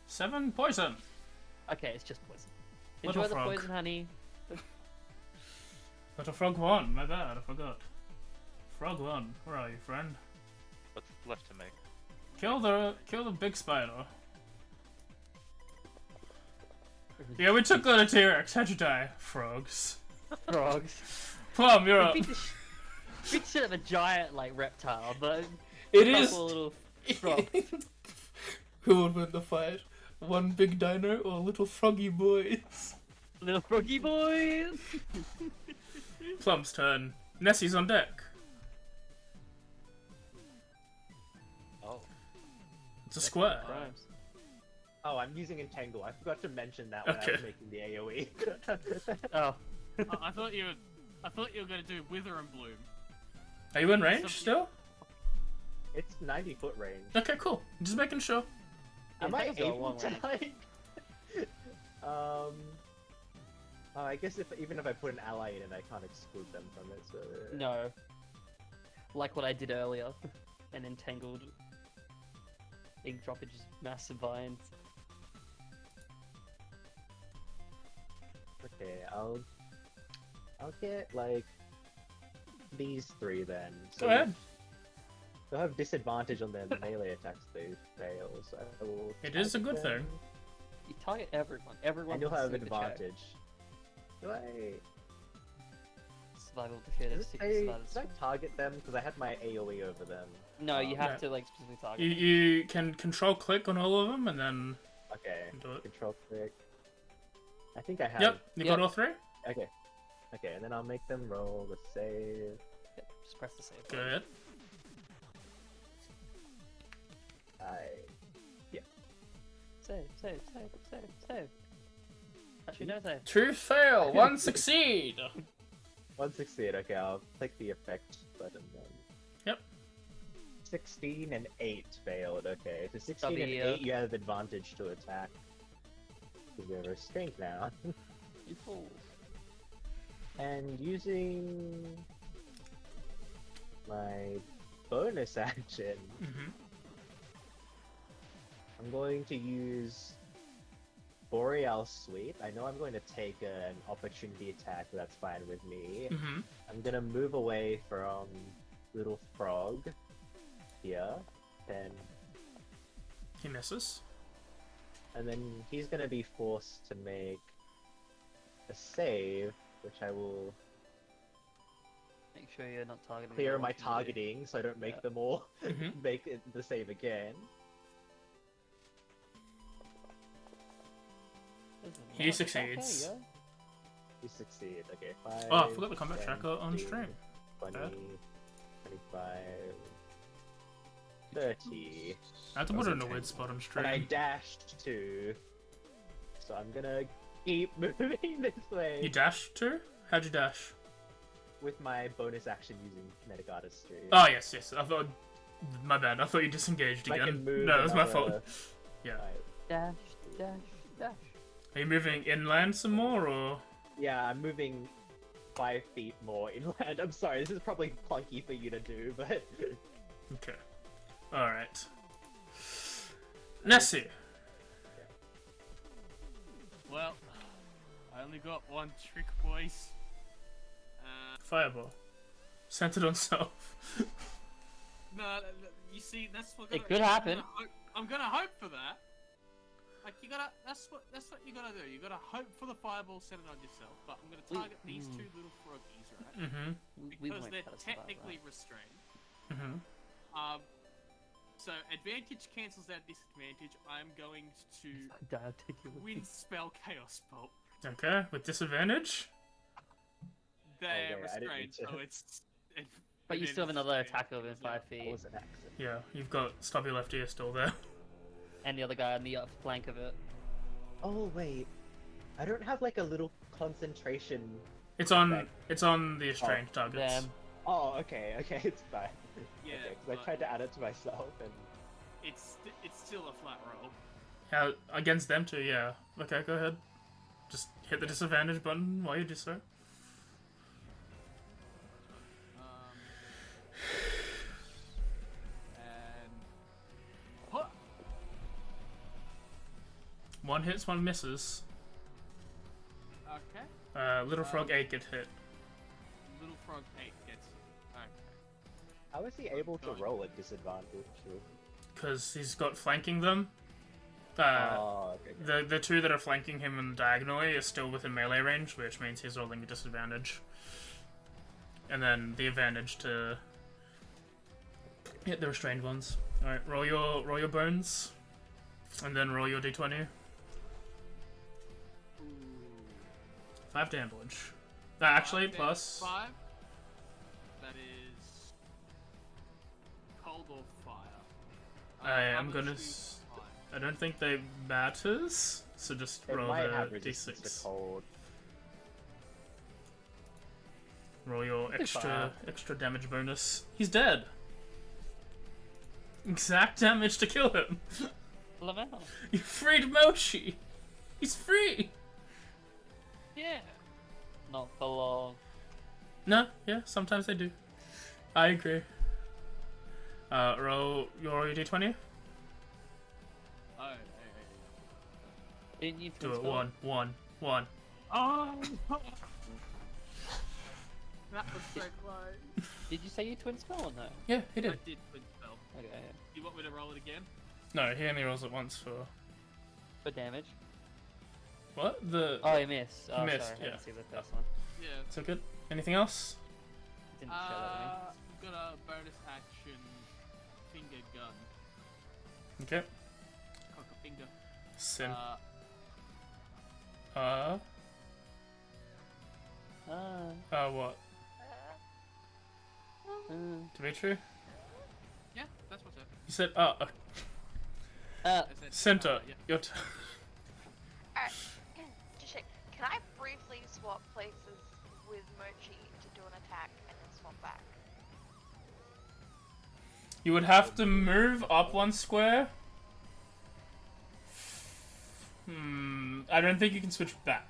7 poison. Okay, it's just poison. Little Enjoy the frog. poison, honey. Little frog 1. My bad. I forgot. Frog 1. Where are you, friend? what's left to me? Kill the big spider. Yeah, we took on a T-Rex. How'd you die? Frogs. Frogs. Plum, you're up. Beat the shit out of a giant like reptile, but It a is. couple little frogs. Who would win the fight? One big dino or little froggy boys? Little froggy boys. Plum's turn. Nessie's on deck. Oh, It's a square. Crimes. Oh, I'm using Entangle. I forgot to mention that when I Okay. was making the AoE. Oh. I thought you were going to do Wither and Bloom. Are you in range Something- still? It's 90-foot range. Okay, cool. Just making sure. Am I Entangle's got a able long to range. like? I guess even if I put an ally in it, I can't exclude them from it. So No. Like what I did earlier. An entangled Inkdrop is just massive vines. Okay, I'll get like these three then. Go ahead. They'll have disadvantage on their melee attacks they fail, so I will. It is a target good them, thing. You target everyone. Everyone and you'll can have sneak attack. advantage. Do I? Survival defeated. Does I target them because I had my AOE over them? No, you have Yeah. to like specifically target. You can control click on all of them and then Okay. do it. Control click. I think I have. Yep, you got Yep. all three? Okay. Okay, and then I'll make them roll the save. Yep, just press the save. Good. Save. Actually, no save. Two fail, one succeed. One succeed. Okay, I'll click the effect button then. Yep. 16 and 8 failed. Okay, so 16 Stubby, and 8 you have advantage to attack. Because you have restraint now. You fool. And using my bonus action, Mm-hmm. I'm going to use Boreal Sweep. I know I'm going to take an opportunity attack, but that's fine with me. Mm-hmm. I'm gonna move away from Little Frog here, then, He misses. and then he's gonna be forced to make a save, which I will Make sure you're not targeting. clear everyone my from the- targeting so I don't make them all Mhm. make it the save again. Doesn't He matter. succeeds. There you go. You succeed. Okay, 5. Oh, I forgot the combat 10, tracker on 15, stream. 20, Bad. 25, 30. I had to That put was it in a intense. weird spot on And I stream. dashed 2. So I'm gonna keep moving this way You dashed too? How'd you dash? with my bonus action using Kinetic Artistry. Oh, yes. I thought... My bad, I thought you disengaged I again. can move No, it was my another- fault. Yeah. Right. Dash. Are you moving inland some more, or...? Yeah, I'm moving 5 feet more inland. I'm sorry, this is probably clunky for you to do, but Okay. Alright. Nessie. Well, I only got one trick, boys. Fireball. Centered on self. No, you see, that's what. It could happen. I'm gonna hope for that. Like you gotta, that's what you gotta do. You gotta hope for the fireball centered on yourself. But I'm gonna target these two little froggies, right? Mm-hmm. We Because won't they're cut us about technically restrained. Mm-hmm. So advantage cancels out disadvantage. I'm going to that. Articulate. wind spell chaos bolt. Okay, with disadvantage? They're Okay, I didn't restrained, mean to. so it's. But you still have another advantage attacker within cancels 5 out. that feet, was an accident. Yeah, you've got Stubby Left Ear still there. and the other guy on the upper flank of it. Oh wait, I don't have like a little concentration. It's on Effect. the estranged targets. Them. Oh, okay, it's fine. Yeah, Okay, 'cause but I tried to add it to myself and it's still a flat roll. How, against them too, yeah. Okay, go ahead. Just hit the disadvantage button while you do so. And what? One hits, one misses. Okay. Little Frog 8 get hit. Little frog 8 gets. Okay. how is he able to Fine. roll at disadvantage? Because he's got flanking them. Oh, okay. The two that are flanking him in diagonally are still within melee range, which means he's rolling a disadvantage. And then the advantage to hit the restrained ones. Alright, roll your bones. And then roll your d20. Ooh. 5 damage. Actually, Okay, plus... 5. That is cold or fire. I am I'm gonna. choose I don't think they matters, so just It roll might the have resistance to d6. cold. Roll your Be fine. extra damage bonus. He's dead. Exact damage to kill him. Lamau. You freed Mochi. He's free. Yeah. Not for long. No, yeah, sometimes they do. I agree. Roll your d20. Oh, Didn't you Do twin it. spell? One. Oh! That was so close. Did you say you twin spell or no? Yeah, he I did. did twin spell. Okay. You want me to roll it again? No, he only rolls it once for. For damage. What? The. Oh, you missed. Oh, missed, sorry. I yeah. didn't see the first one. Yeah. So good. Anything else? Didn't show that Got a bonus action finger gun. Okay. Cock a finger. Sin. to me. What? Uh, Dimitri? Yeah, that's what's up. You said, I said, Center. yeah. Your turn. Alright, just check. Can I briefly swap places with Mochi to do an attack and then swap back? You would have to move up one square. I don't think you can switch back.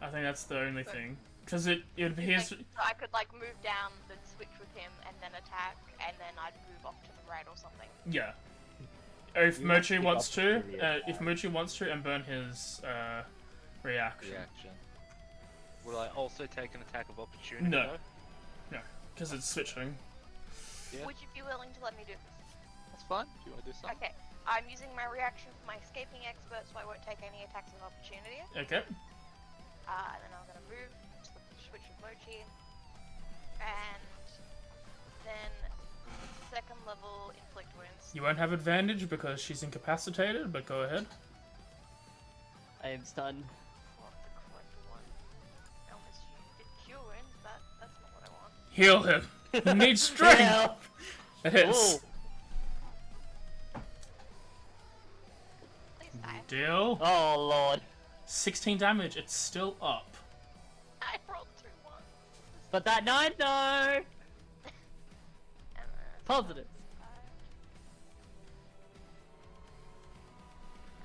I think that's the only thing. Because it appears. So I could like move down, then switch with him, and then attack, and then I'd move off to the right or something. Yeah. If You Mochi have to wants to, pick up if Mochi wants to, and burn his reaction. Reaction. Will I also take an attack of opportunity? No. though? Because it's switching. Yeah. Would you be willing to let me do this? That's fine. Do you want to do something? Okay, I'm using my reaction for my escaping expert, so I won't take any attacks of opportunity. Okay. And then I'm gonna move to the switch with Mochi, and then second level inflict wounds. You won't have advantage because she's incapacitated, but go ahead. I am stunned. What's the correct one? I almost did cure wounds, but that's not what I want. Heal him. He needs strength. Yeah. It hits. Ooh. Please die. Deal. Oh lord. 16 damage. It's still up. I rolled 2 1s. But that 9 no. And then Positive. 5.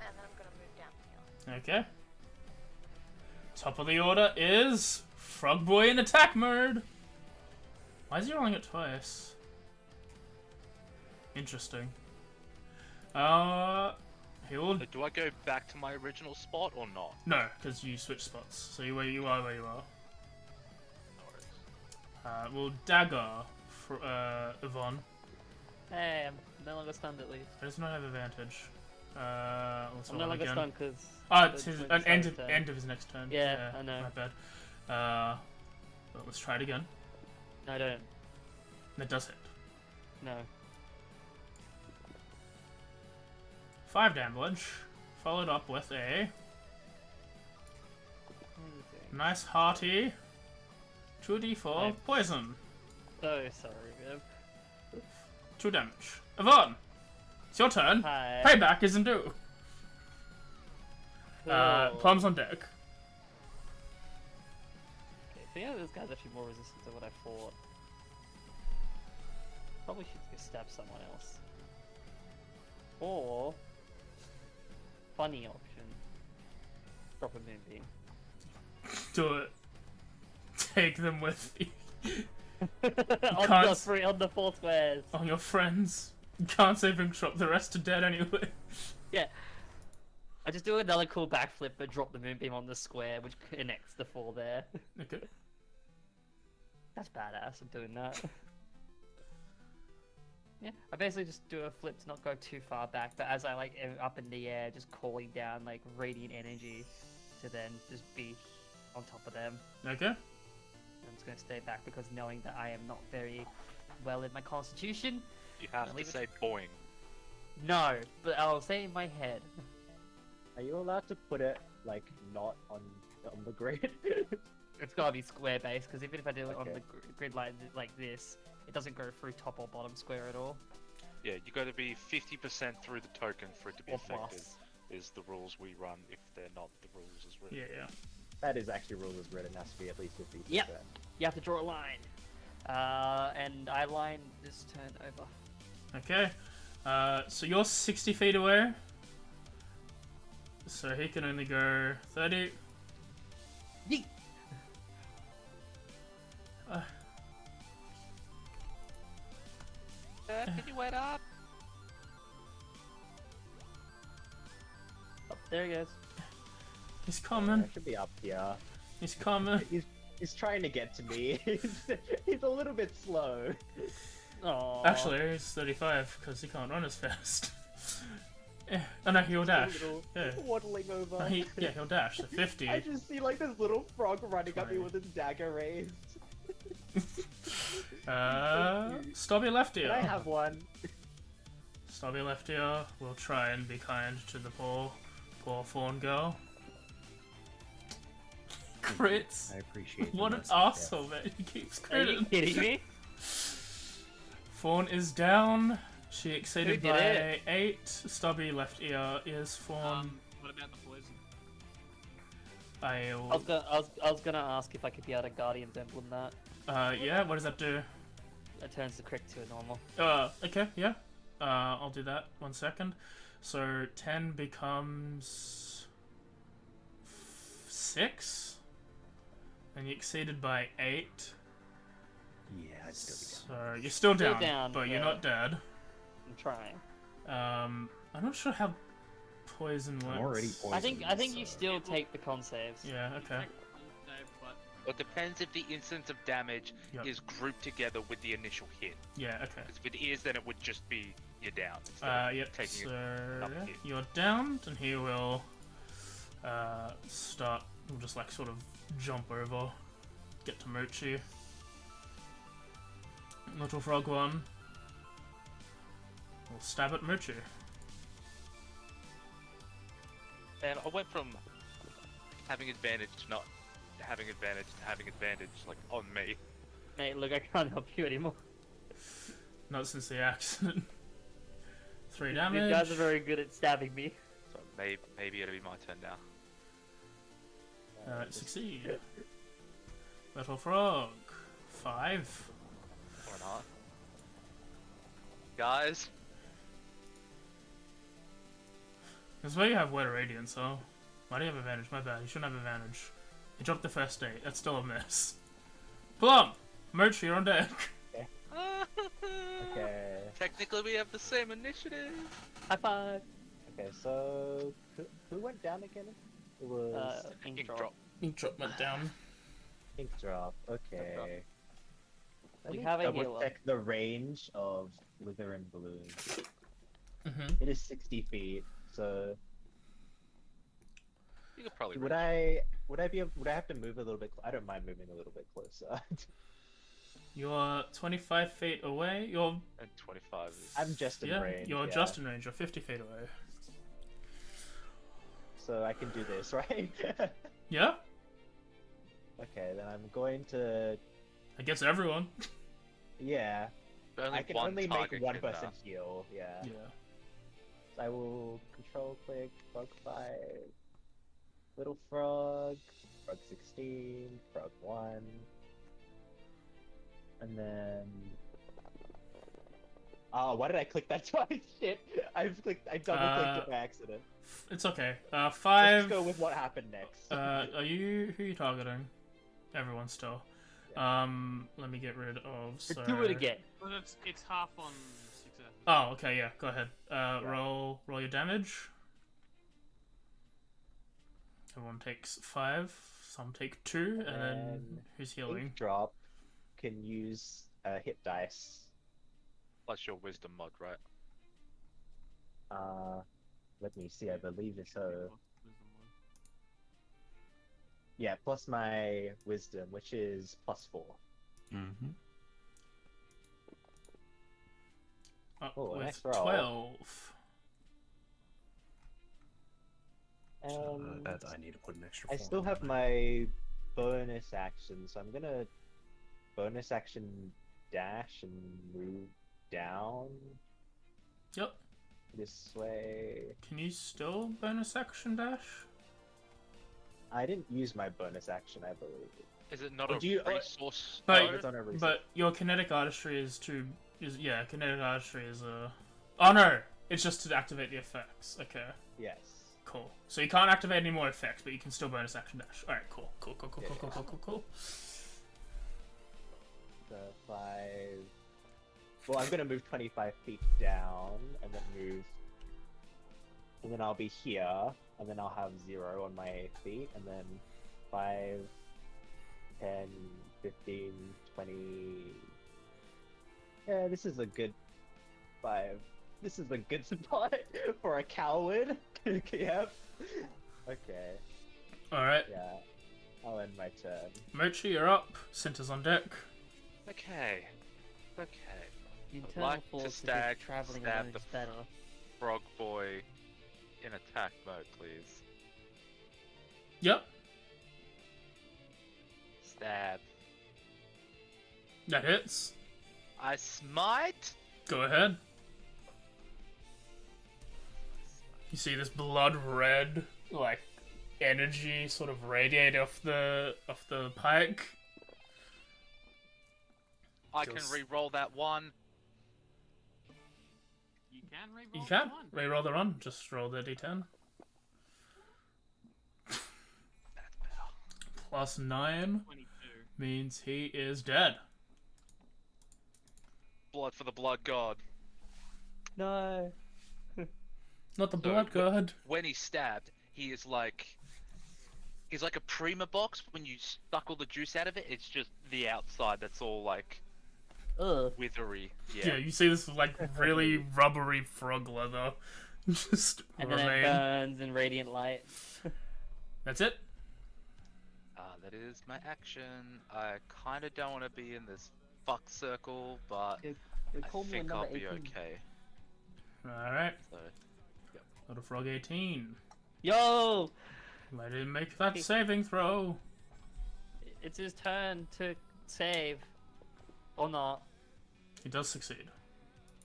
And then I'm gonna move down here. Okay. Top of the order is Frog Boy in attack mode. Why is he rolling it twice? Interesting. He'll So do I go back to my original spot or not? no, because you switch spots. So you where you are. No worries. We'll dagger for Yvonne. Hey, I'm no longer stunned at least. He does not have advantage. Let's I'm roll no it longer again. stunned because. It's his end of his next turn. Yeah, I know. My bad. But let's try it again. No, I don't. That does hit. No. 5 damage, followed up with a nice hearty 2d4 poison. So sorry, man. 2 damage. Yvonne, it's your turn. Hi. Payback isn't due. Cool. Plum's on deck. Okay, so yeah, this guy's actually more resistant to what I thought. Probably should just stab someone else. Or funny option. Drop a moonbeam. Do it. Take them with you. on the 4 squares. On your friends. You can't save Inkdrop, the rest are dead anyway. Yeah. I just do another cool backflip and drop the moonbeam on the square, which connects the 4 there. Okay. That's badass. I'm doing that. Yeah, I basically just do a flip to not go too far back, but as I like am up in the air, just calling down like radiant energy to then just be on top of them. Okay. I'm just gonna stay back because knowing that I am not very well in my constitution. You have I'll to leave it- say boing. No, but I'll say it in my head. Are you allowed to put it like not on the grid? It's gotta be square based because even if I do it on Okay. the grid line like this, it doesn't go through top or bottom square at all. Yeah, you got to be 50% through the token for it to be Or affected. plus. Is the rules we run if they're not the rules as written. Yeah. That is actually rule as written. Has to be at least 50%. Yep. You have to draw a line. And I line this turn over. Okay. So you're 60 feet away. So he can only go 30. Yeet! Can you wait up? Oh, there he goes. He's I coming. should be up here. He's coming. He's trying to get to me. He's a little bit slow. Oh. Actually, he's 35 because he can't run as fast. Yeah. Oh no, he'll dash. Yeah. Waddling over. No, he'll dash. So 50. I just see like this little frog running at me with his dagger raised. Stubby left ear. Can I have one? Stubby left ear will try and be kind to the poor fawn girl. Crits. I appreciate What the an mercy, asshole, man. He keeps Are you critting. kidding me? Fawn is down. She exceeded Who did by it? 8. Stubby left ear is Fawn. What about the poison? I was gonna ask if I could be able to Guardian's Emblem that. Yeah, what does that do? It turns the crick to a normal. Okay, yeah. I'll do that. 1 second. So 10 becomes 6. And you exceeded by 8. Yeah, I'd still be down. So you're still Still down, down, but you're yeah. not dead. I'm trying. I'm not sure how poison works. I'm already poisoned. I think you so- still take the con saves. Yeah, okay. But It depends if the instance of damage Yep. is grouped together with the initial hit. Yeah, okay. 'Cause if it is, then it would just be you're down. instead of Yep, taking so another hit. you're downed, and he will start, we'll just like sort of jump over, get to Mochi. Little Frog 1 will stab at Mochi. And I went from having advantage to not having advantage to having advantage, like, on me. Mate, look, I can't help you anymore. Not since the accident. 3 damage. These guys are very good at stabbing me. So maybe it'll be my turn now. Succeed. Little Frog 5. Or not. Guys, This is where you have Weather Radiance, so why do you have advantage? My bad, you shouldn't have advantage. You dropped the first 8, that's still a miss. Plum! Merch, you're on deck. Okay. technically we have the same initiative. High five. Okay, so who went down again? It was Inkdrop. Inkdrop went down. Inkdrop. Okay. Let We me have a double healer. check the range of Wither and Bloom. Mm-hmm. It is 60 feet, so You could probably would reach. would I have to move a little bit? I don't mind moving a little bit closer. You're 25 feet away. You're And 25 is... I'm just in range. You're yeah. just in range. You're 50 feet away. So I can do this, right? Yeah, Okay, then I'm going to. I guess everyone. Yeah, only I can one only target make one can, person heal. Yeah. Yeah. So I will control click frog 5, little frog, frog 16, frog 1, and then. Oh, why did I click that twice? Shit! I double clicked it by accident. It's okay. Let's 5. go with what happened next. Who are you targeting? Everyone still. Let me get rid of. So... Do it again. Well, it's half on success. Oh, okay, yeah. Go ahead. Roll your damage. Everyone takes 5. Some take 2, and then who's healing? Inkdrop can use hit dice. Plus your wisdom mod, right? Let me see. I believe it's so. Wisdom one. Yeah, plus my wisdom, which is +4. Mm-hmm. Up Oh, with nice roll. 12. And I need to put an extra. I four still on have that. my bonus action, so I'm gonna bonus action dash and move down Yep. this way. Can you still bonus action dash? I didn't use my bonus action, I believe. Is it not Oh, a do you- oh, resource? But- Oh, it's on a reset. But your kinetic artistry yeah, kinetic artistry is Oh no! It's just to activate the effects. Okay. Yes. Cool. So you can't activate any more effects, but you can still bonus action dash. Alright, cool. Cool. So 5. Well, I'm gonna move 25 feet down and then move. And then I'll be here, and then I'll have 0 on my feet, and then 5, 10, 15, 20. Yeah, this is a good 5. This is a good spot for a coward. Yep. Okay, Alright. yeah. I'll end my turn. Mochi, you're up. Cinta's on deck. Okay. Okay. The I'd internal like to force of stab traveling the alone is better. Frog boy in attack mode, please. Yep. Stab. That hits. I smite. Go ahead. You see this blood red, like, energy sort of radiate off the pike. I can Just- re-roll that one. You can reroll You can one. reroll the run. Just roll the d10. That's better. Plus 9 22. means he is dead. Blood for the blood god. No. Not the So, blood god. When he's stabbed, he is like... He's like a Prima box. When you suck all the juice out of it, it's just the outside that's all like Ugh. withery. Yeah, Yeah. you see this like really rubbery frog leather just And then it remain. burns in radiant light. That's it. That is my action. I kind of don't want to be in this fuck circle, but They I call me a think number I'll be 18. okay. Alright. So, Little frog 18. Yo! Let him make that saving throw. It's his turn to save. Or not. He does succeed.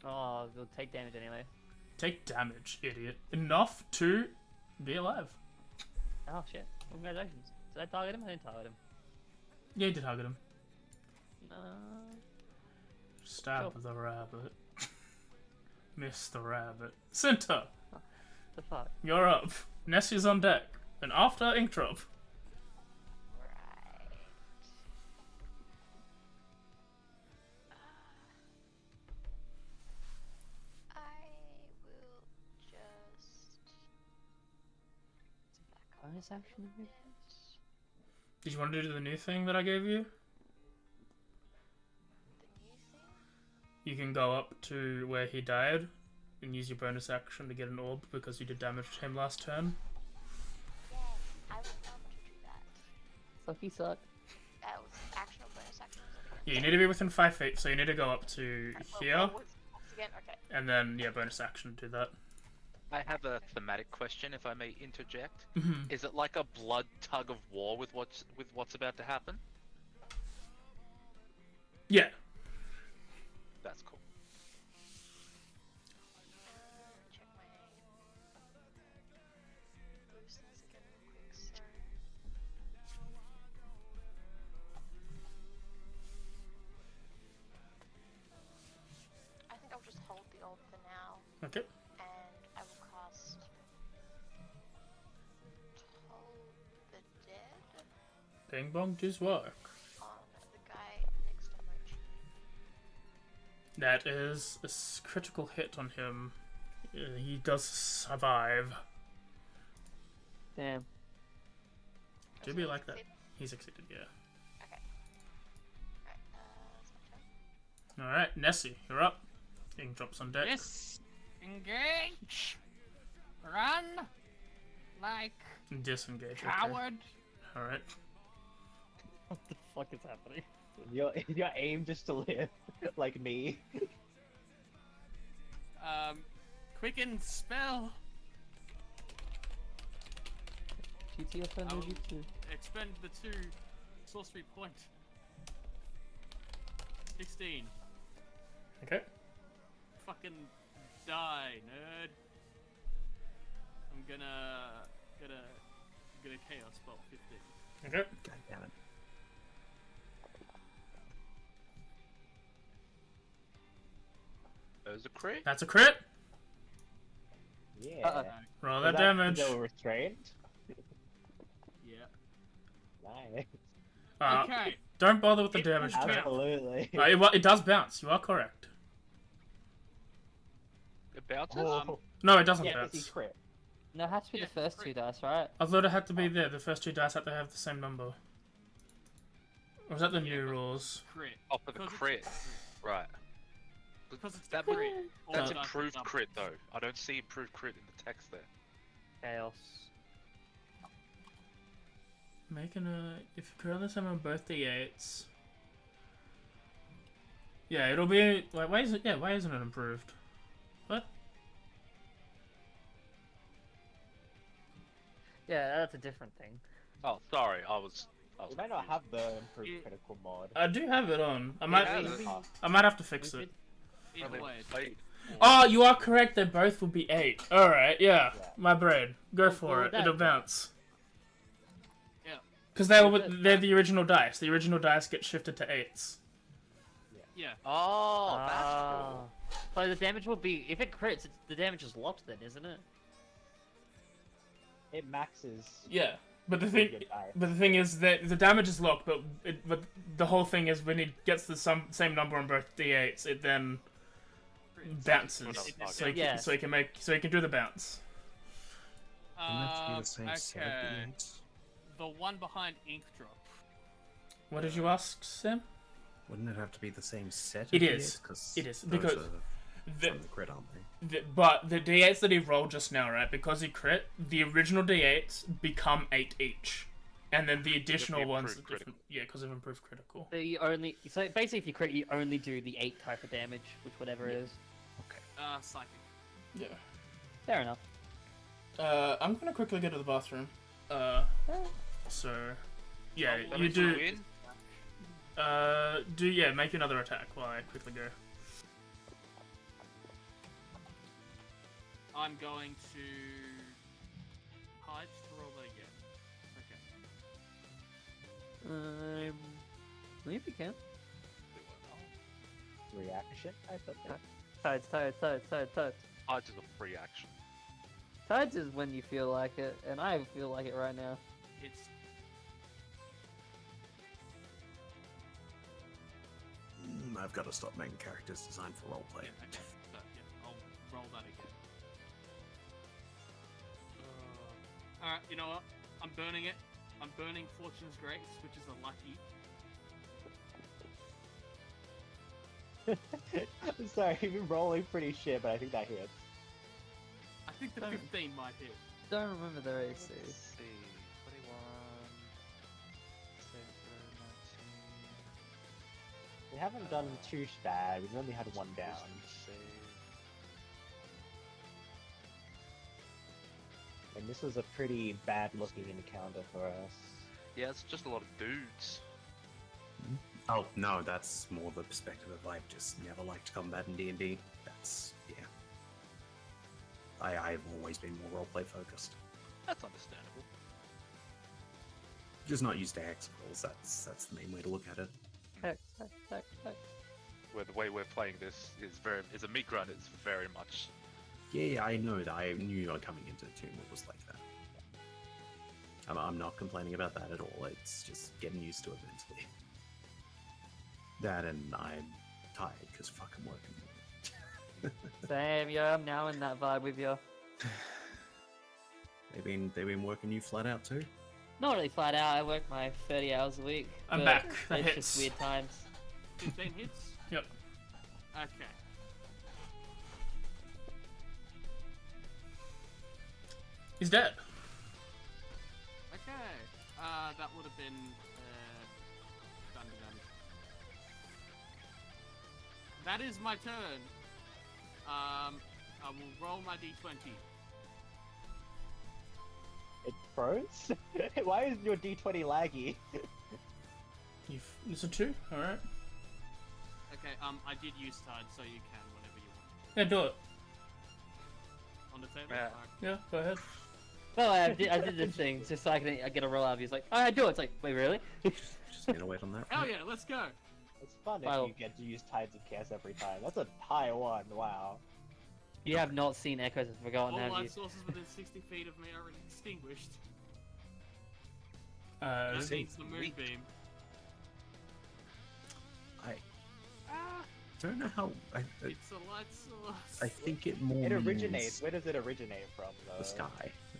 Oh, he'll take damage anyway. Take damage, idiot. Enough to be alive. Oh shit. Congratulations. Did I target him? I didn't target him. Yeah, you did target him. No. Stab Sure. the rabbit. Miss the rabbit. Cinta, The fuck? you're up. Nessie's on deck. And after Inkdrop. Right. I will just. Bonus action? Did you want to do the new thing that I gave you? The new thing? You can go up to where he died and use your bonus action to get an orb because you did damage to him last turn. Yes, I would love to do that. Sucky suck. That was action or bonus action. Yeah, you need to be within 5 feet, so you need to go up to here, What was again? Okay. and then, yeah, bonus action to do that. I have a thematic question, if I may interject. Mhm. Is it like a blood tug of war with what's about to happen? Yeah. That's cool. Check my boosters again real quick. So. I think I'll just hold the orb for now, Okay. and I will cast Toll the Dead Bing bong does work. on the guy next to Mochi. That is a critical hit on him. He does survive. Damn. Do be like that. He succeeded, yeah. Okay. Alright, that's my turn. Alright, Nessie, you're up. Inkdrop's on deck. Yes. Engage. Run. Like Disengage. okay. coward. Alright. What the fuck is happening? Your aim just to live, like me. Quicken spell. GT offend Oh. GT. Expend the 2 sorcery point. 16. Okay. Fucking die, nerd. I'm gonna chaos spell 15. Okay. God damn it. There's a crit. That's a crit. Yeah. Roll Was that damage. They were restrained. Yeah. Nice. Okay. Don't bother with the It damage will type. Absolutely. It does bounce. You are correct. It bounces. Oh. No, it doesn't Yeah, 'cause he bounce. crit. No, it has to be Yeah, the first great. two dice, right? I thought it had to be there. The first two dice had to have the same number. Or was that the new but- rules? Crit. Oh, for the Because it's crit. a Right. Because it's That- a crit. all That's the dice improved are double. crit though. I don't see improved crit in the text there. Chaos. Making a... If you currently summon both D8s... Yeah, it'll be... Why is it... Yeah, why isn't it improved? What? Yeah, that's a different thing. Oh, sorry. I was We might not confused. have the improved Yeah. critical mod. I do have it on. I Yeah, might... that's- I might have to fix it. Either Probably way. played. Oh, you are correct. They both will be 8. Alright, yeah. Yeah. My brain. Go for well, it. that- It'll bounce. Yeah. Because they're the original dice. The original dice get shifted to 8s. Yeah. Oh, that's cool. So the damage will be, if it crits, the damage is locked then, isn't it? It maxes. Yeah. But the with thing... your dice. But the thing is that the damage is locked, but the whole thing is when it gets the same number on both d8s, it then bounces. Okay. So Yeah. so you can do the bounce. Wouldn't it have to be the same set of Okay. D8s? The one behind Inkdrop. What did you ask, Sam? Wouldn't it have to be the same set? It of is. D8s? 'Cause It is, those because are The, from the crit, aren't they? but the d8s that he rolled just now, right? Because he crit, the original d8s become 8 each, and then the additional ones, are improved different. Yeah, because of improved critical. So you only, so basically if you crit, you only do the 8 type of damage, which whatever it is. Psychic. Yeah. Fair enough. I'm gonna quickly go to the bathroom. So, yeah, Let you me do. in. Make another attack while I quickly go. I'm going to hide to roll that again. Okay. Believe you can. Reaction. I thought that. Tides. Hides is a free action. Tides is when you feel like it, and I feel like it right now. It's I've got to stop making characters designed for roleplay. yeah, okay. So, yeah, I'll roll that again. Alright, you know what? I'm burning it. I'm burning Fortune's Grace, which is a lucky. I'm sorry, you've been rolling pretty shit, but I think that hits. I think the 15 might hit. Don't remember their AC. Let's see. 21. We haven't done too bad, we've only had one down. And this was a pretty bad looking encounter for us. Yeah, it's just a lot of dudes. Oh no, that's more the perspective of I've just never liked combat in D&D. That's I've always been more roleplay focused. That's understandable. Just not used to hex rolls. That's the main way to look at it. Hex. Where the way we're playing this is a meat grind. It's very much. Yeah, I know that. I knew coming into the tomb it was like that. I'm not complaining about that at all. It's just getting used to it mentally. That and I'm tired because fucking working. Same, yeah, I'm now in that vibe with you. They've been working you flat out too. Not really flat out, I work my 30 hours a week. I'm but back. That It's hits. just weird times. 15 hits? Yep. Okay. He's dead. Okay. That would have been thunder damage. That is my turn. I will roll my d20. It froze? Why is your d20 laggy? It's a 2. All right. Okay, I did use Tide, so you can whenever you want. Yeah, do it. On the table? Yeah. Alright. Yeah, go ahead. No, I did this thing just so I get a roll out of you. It's like, oh, I do it. It's like, wait, really? Just gonna wait on that. Hell yeah, let's go! It's fun if Well- you get to use Tides of Chaos every time. That's a high one, wow. You have not seen Echoes of Forgotten, All have you? life sources within 60 feet of me are extinguished. Uh, That see, means the moonbeam. I Ah, don't know how. it's a light source. I think it more It means originates. Where does it originate from, though? the sky.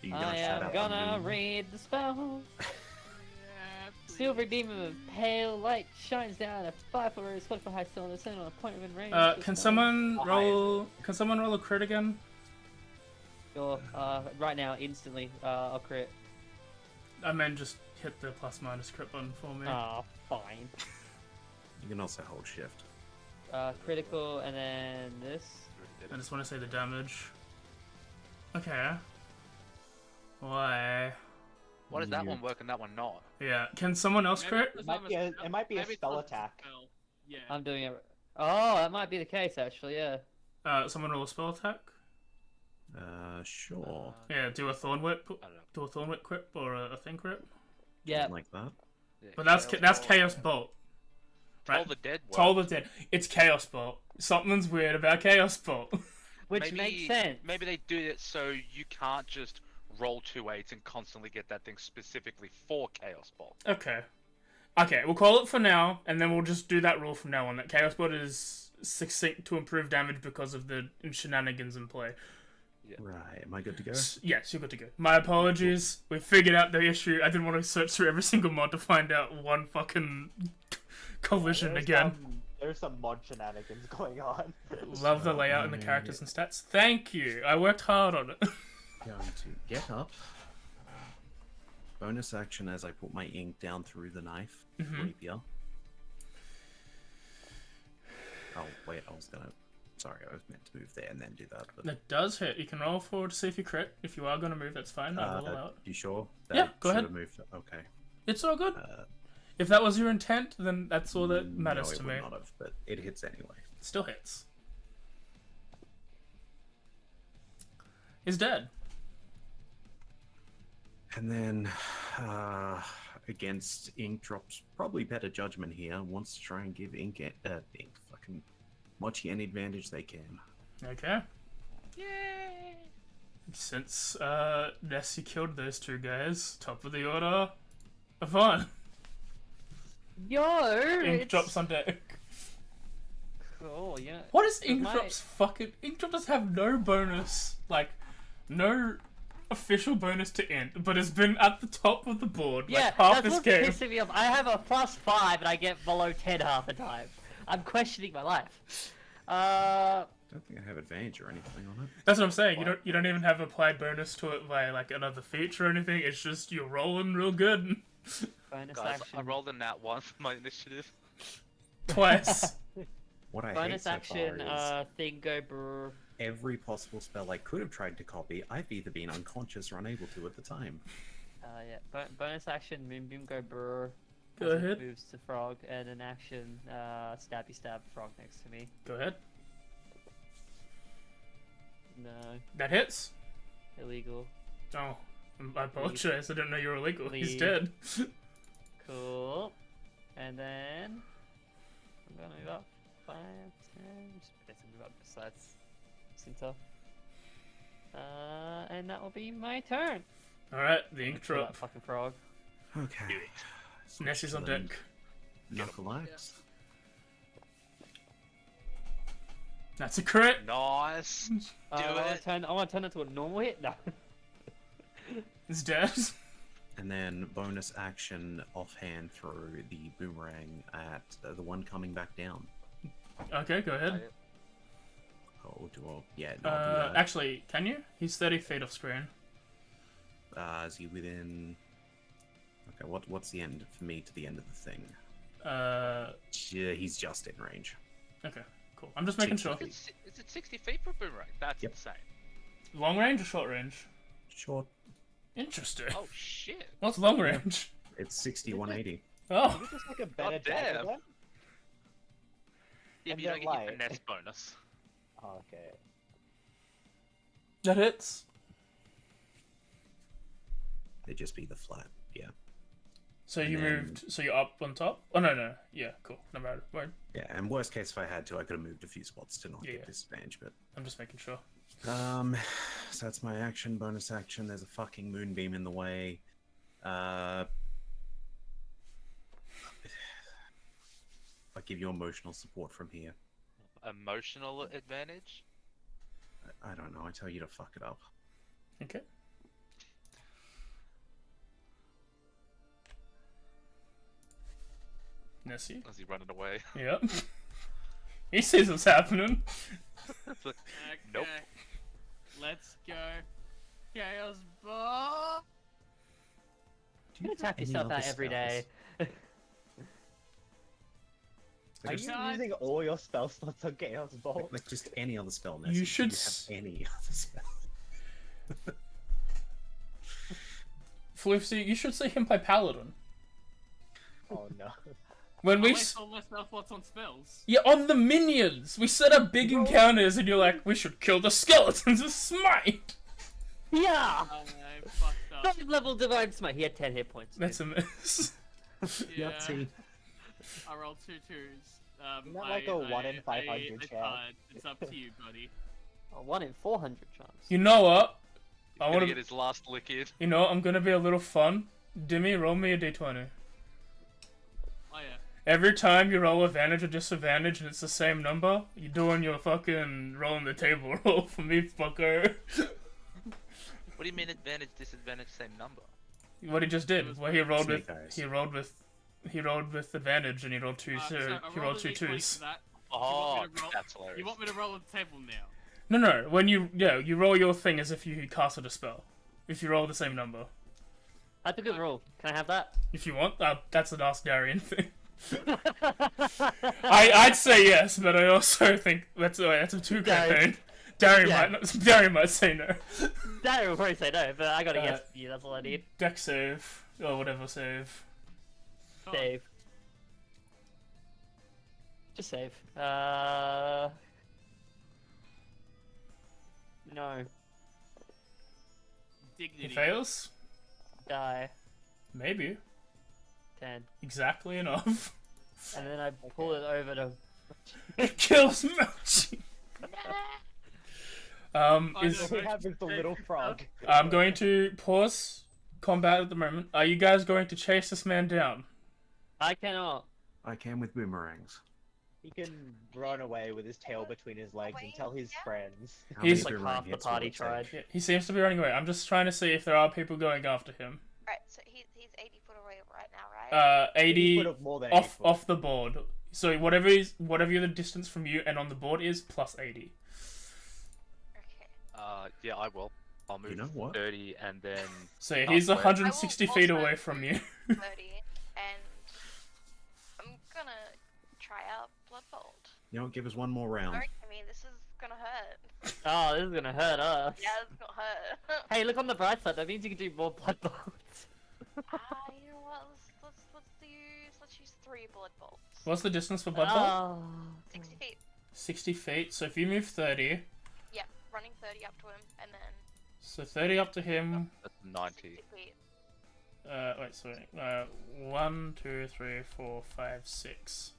Are you I shout am out the gonna moon? read the spell. Yeah, Silver please. beam of pale light shines down a 5-foot radius, 4-foot high cylinder, centered on a point within range. can someone Oh, roll? Can someone roll a crit again? Sure. Right now, instantly, I'll crit. I mean, just hit the plus minus crit button for me. Ah, fine. You can also hold shift. Critical, and then this. I just want to say the damage. Okay. Why? Why does that You- one work and that one not? Yeah. Can someone else Maybe crit? it's It might not be a- spell. it might be a Maybe it's spell not attack. spell. Yeah. I'm doing it. Oh, that might be the case, actually, yeah. Someone roll a spell attack. Sure. Yeah. Do a thorn whip. I don't know. Do a thorn whip crit or a thing crit. Yeah. Something like that. Yeah, But that's Chaos Chaos Bolt. Bolt. Toll Right. the Dead works. Toll the Dead. It's Chaos Bolt. Something's weird about Chaos Bolt. Which makes sense. Maybe they do it so you can't just roll 2 8s and constantly get that thing specifically for Chaos Bolt. Okay. Okay, we'll call it for now, and then we'll just do that rule from now on, that Chaos Bolt is succinct to improve damage because of the shenanigans in play. Right. Am I good to go? Yes, you're good to go. My apologies. We figured out the issue. I didn't want to search through every single mod to find out one fucking collision There's again. There's some mod shenanigans going on. Love the layout and the characters and stats. Thank you. I worked hard on it. Going to get up. Bonus action as I put my ink down through the knife. Rapier. Oh, wait, I was gonna... Sorry, I was meant to move there and then do that. But, That does hit. You can roll forward to see if you crit. If you are going to move, that's fine. I'll roll out. you sure? Yeah, go should ahead. have moved. Okay. It's all good. If that was your intent, then that's all that matters no, it to would me. not have, but it hits anyway. Still hits. He's dead. And then, against Inkdrop's probably better judgment here, wants to try and give Ink fucking Mochi any advantage they can. Okay. Yay! Since Nessie killed those two guys, top of the order, Yvonne. Yo! Ink it's... drops on deck. Cool, yeah. What is It might- Inkdrop's fucking... Inkdrop does have no bonus, like, no official bonus to int, but has been at the top of the board Yeah, like half that's this what's game. pissing me off. I have a +5 and I get below 10 half the time. I'm questioning my life. I don't think I have advantage or anything on it. That's what I'm saying. You don't even have applied bonus to it by like another feature or anything. It's just you're rolling real good. Bonus Guys, action. I rolled a nat 1 for my initiative. Twice. What I hate Bonus so action, far is thing go brr. every possible spell I could have tried to copy, I've either been unconscious or unable to at the time. Yeah, bonus action, moonbeam go brr. Go as it ahead. Moves to frog, and an action, stabby stab frog next to me. Go ahead. No, That hits. illegal. Oh, I apologize. I didn't know you were illegal. He's Leave. dead. Cool. And then I'm gonna move up 5, 10. Just better move up besides center. And that will be my turn. All right, the ink Kill that drop. fucking frog. Okay. Switch Nessie's to on the deck. Knuckle axe. That's a crit. Nice. Do it. I want to turn into a normal hit. No. He's dead. And then bonus action offhand throw the boomerang at the one coming back down. Okay, go ahead. Oh, yeah, no, I'll do that. Actually, can you? He's 30 feet off screen. Is he within... Okay, what's the end for me to the end of the thing? Yeah, he's just in range. Okay, cool. I'm just making 60 sure. feet. Is it 60 feet for a boomerang? That's Yep. insane. Long range or short range? Short. Interesting. Oh shit. What's long range? It's 60, 180. Oh, Is it just like a better damn. dagger then? Yeah, And but you don't they're get your light. finesse bonus. Oh, okay. That hits. It'd just be the flat. Yeah. So And you then- moved. So you're up on top. Oh no. Yeah, cool. No matter. Wait, Yeah, and worst case, if I had to, I could have moved a few spots to not Yeah. get disadvantage. But I'm just making sure. so that's my action. Bonus action. There's a fucking moonbeam in the way. I give you emotional support from here. Emotional advantage? I don't know. I tell you to fuck it up. Okay. Nessie. Is he running away? Yep. He sees what's happening. It's like, Okay. Nope. Let's go. Chaos Ball. You can tap yourself out every day. Are you using all your spell slots on Chaos Bolt? Like just any other spell. You Nessie. should Do have any other spell. Floofsy, you should see him play Paladin. Oh no. When we Waste all my spell slots on spells. yeah, on the minions, we set up big encounters, and you're like, we should kill the skeletons with smite. Yeah! I fucked up. 5 level divine smite. He had 10 hit points. That's a miss. Yeah. Yahtzee. I rolled 2 2s. Isn't that like a 1 in 500 I chance? can't. It's up to you, buddy. Oh, 1 in 400 chance. You know what? he's I gonna want to. get his last lick in. You know, I'm gonna be a little fun. Dimmy, roll me a d20. Oh yeah. Every time you roll advantage or disadvantage and it's the same number, you're doing your fucking rolling the table roll for me, fucker. What do you mean advantage, disadvantage, same number? What he just did, where he rolled with, Snake eyes. he rolled with advantage and he rolled two, So I he rolled two a D20 twos. for that. Oh, me to roll- that's hilarious. You want me to roll on the table now? No, when you roll your thing as if you casted a spell. If you roll the same number, That's a good roll. Can I have that? if you want, that's an Ask Darian thing. I'd say yes, but I also think that's a 2 campaign. Darian might say no. Dad will probably say no, but I got a yes for you. That's all I need. Deck save or whatever save. Oh, Save. Just save. No. He Dignity. fails. Die. Maybe 10. exactly enough. And then I pull it over to. It kills Melchi. I Is know. What happens to little frog? I'm going to pause combat at the moment. Are you guys going to chase this man down? I cannot. I can with boomerangs. He can run away with his tail between his legs and tell his friends. How He's many like boomerang half the hits will party it take? tried. Yeah, he seems to be running away. I'm just trying to see if there are people going after him. Right, so he's 80 foot away right now, right? 80 Put up more than off 80 foot. off the board. So whatever the distance from you and on the board is plus 80. Okay. Yeah, I will. I'll move You know what? 30 and then... So he's Halfway. 160 I will feet also away from you. 30, and I'm gonna try out Blood Bolt. You know what? Give us one more round. Sorry, I mean, this is gonna hurt. Oh, this is gonna hurt us. Yeah, it's gonna hurt. Hey, look on the bright side. That means you can do more blood bolts. You know what? Let's use 3 Blood Bolts. What's the distance for Blood Bolt? Oh. 60 feet. 60 feet. So if you move 30, Yeah, running 30 up to him, and then so 30 up to him. That's 90. 60 feet. Wait, sorry. 1, 2, 3, 4, 5, 6.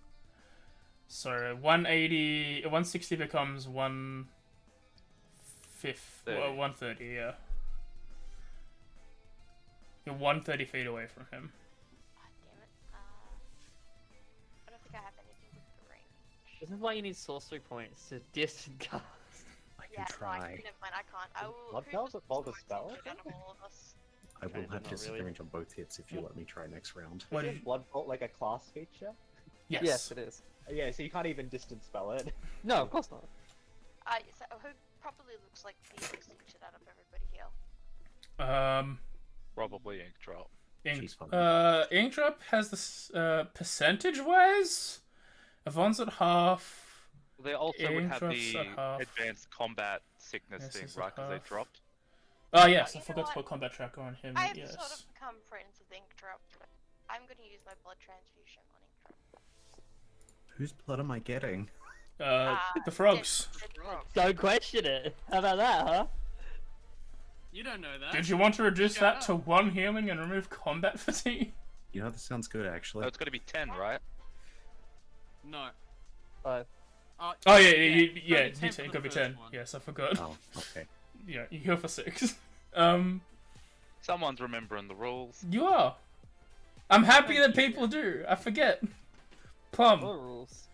So 180, 160 becomes 150, 30. 130. Yeah. You're 130 feet away from him. God damn it. I don't think I have anything with the range. This is why you need sorcery points to distant cast. I can Yeah, try. never mind, I can't. I will. Blood who Bells does are called a the spell? sword out of all of us? I will Kinda have not really. disadvantage on both hits if you let me try next round. What did Isn't you... Blood Bolt like a class feature? Yes. it is. Yeah, so you can't even distance spell it. No, of course not. So who probably looks like the easiest shit out of everybody here? Probably Inkdrop. She's fine. Inkdrop has this percentage wise. Yvonne's at half. They also would have Inkdrop's the at half. advanced combat sickness Yes, thing, he's at right? Because they half. dropped. Oh yes, I You know forgot to what? put combat tracker on him. I have Yes. sort of become friends with Inkdrop. I'm gonna use my blood transfusion on Inkdrop. Whose blood am I getting? The frogs. Dead frog. Don't question it. How about that, huh? You don't know that. Did you want to reduce Shut that up. to 1 healing and remove combat fatigue? You know, this sounds good, actually. Oh, it's got to be 10, right? No. Oh. Oh yeah, yeah, yeah. you take could be 10. One. Yes, I forgot. Oh, okay. Yeah, you heal for 6. Someone's remembering the rules. You are. I'm happy that people do. I forget. What Plum. rules?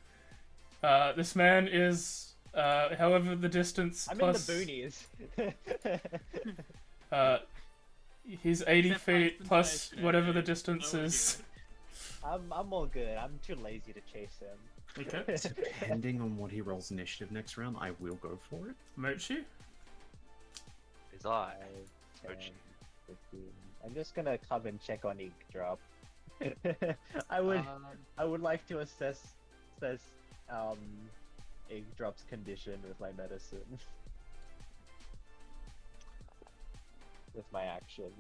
This man is, however the distance I'm plus. in the boonies. He's 80 Except feet for plus inspiration, whatever the okay. distance No one is. I'm all good. I'm too lazy to chase him. Okay. Depending on what he rolls initiative next round, I will go for it. Mochi? Is I. 10, Ouch. 15. I'm just gonna come and check on Inkdrop. I would like to assess Inkdrop's condition with my medicine. With my action.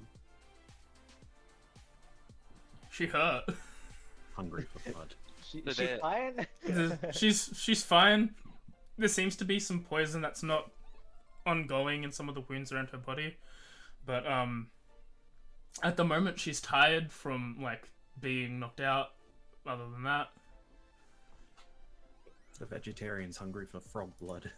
She hurt. Hungry for blood. They're She's there. fine. She's fine. There seems to be some poison that's not ongoing in some of the wounds around her body, but at the moment she's tired from like being knocked out. Other than that, The vegetarian's hungry for frog blood.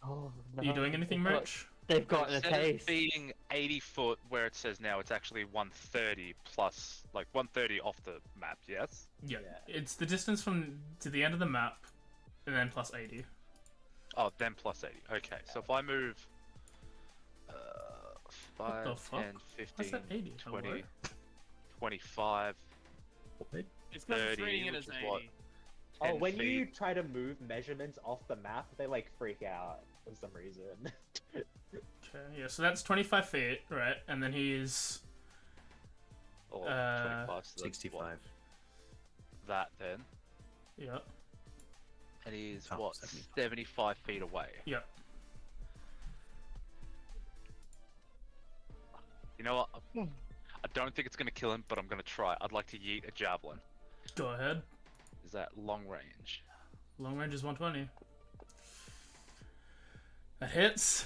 Oh, no. are you doing anything, They've got- Merch? They've got a Instead of taste. being 80 foot where it says now, it's actually 130 plus, like 130 off the map, yes? Yeah. Yeah. It's the distance from to the end of the map, and then plus 80. Oh, then plus 80. Okay, so if I move the 5, fuck? 10, What's 15, that 80? 20, Hello? 25, What? It's because it's 30, reading it which as is what? 80. Oh, 10 when feet. you try to move measurements off the map, they like freak out for some reason. Okay, yeah, so that's 25 feet, right? And then he's Or 25, so that's 65. what? That then. yeah, And he's Oh, what? 75. 75 feet away. yeah. You know what? I don't think it's going to kill him, but I'm going to try. I'd like to yeet a javelin. Go ahead. Is that long range? Long range is 120. That hits.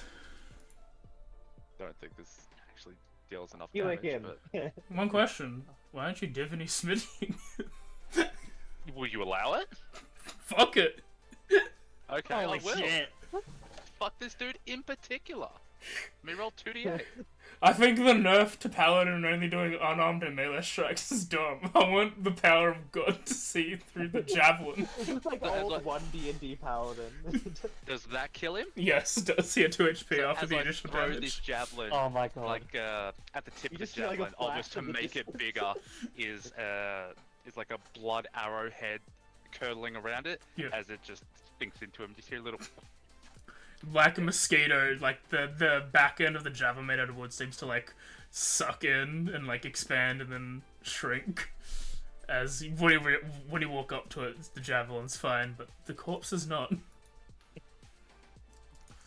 Don't think this actually deals enough You damage. like him. But One question: why aren't you divinity smithing? will you allow it? Fuck it. Okay, Holy I will. shit. Fuck this dude in particular. Let me roll 2d8. I think the nerf to paladin only doing unarmed and melee strikes is dumb. I want the power of God to see through the javelin. This is like But as old like- 1D&D paladin. Does that kill him? Yes, it does see a 2 HP So after as the I initial throw damage. this javelin, Oh my god. like at the tip You of the just see, like, a javelin, almost flash to in the make it distance. bigger, is like a blood arrowhead curdling around it Yeah. as it just sinks into him. Just hear a little. Like a mosquito, like the back end of the javelin made out of wood seems to like suck in and like expand and then shrink. As when you walk up to it, the javelin's fine, but the corpse is not.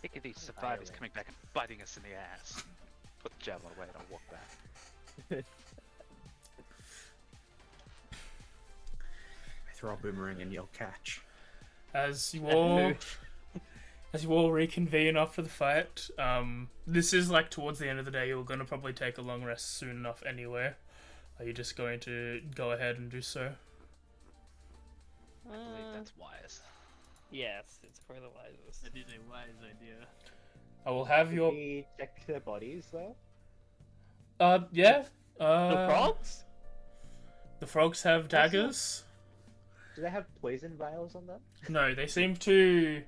Think of these survivors coming back and biting us in the ass. Put the javelin away and I'll walk back. I throw a boomerang and yell catch. As you all reconvene after the fight, this is like towards the end of the day. You're gonna probably take a long rest soon enough anyway. Are you just going to go ahead and do so? I believe that's wise. Yes, it's probably the wisest. That is a wise idea. I will have Did your we check their bodies though? yeah. The frogs? The frogs have daggers. Do they have poison vials on them? No, they seem to.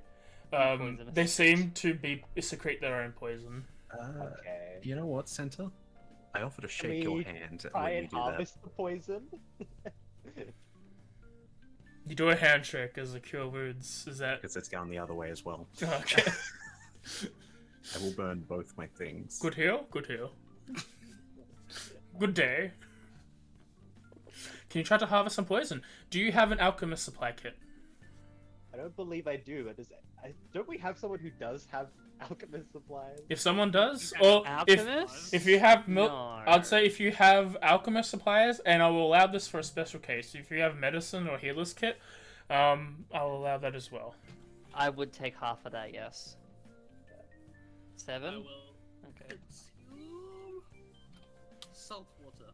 Poisonous. They seem to be secrete their own poison. Okay. You know what, Center? I offer to Can shake your we hand Try when you and do that. harvest the poison. You do a handshake as a cure wounds. Is that Because it's going the other way as well. okay? I will burn both my things. Good heal. Good heal. Good day. Can you try to harvest some poison? Do you have an alchemist supply kit? I don't believe I do, but don't we have someone who does have alchemist supplies? If someone does, You or Alchemist? if you have milk, No. I'd say if you have alchemist supplies, and I will allow this for a special case. If you have medicine or healer's kit, I'll allow that as well. I would take half of that, yes. I 7? will Okay. consume salt water.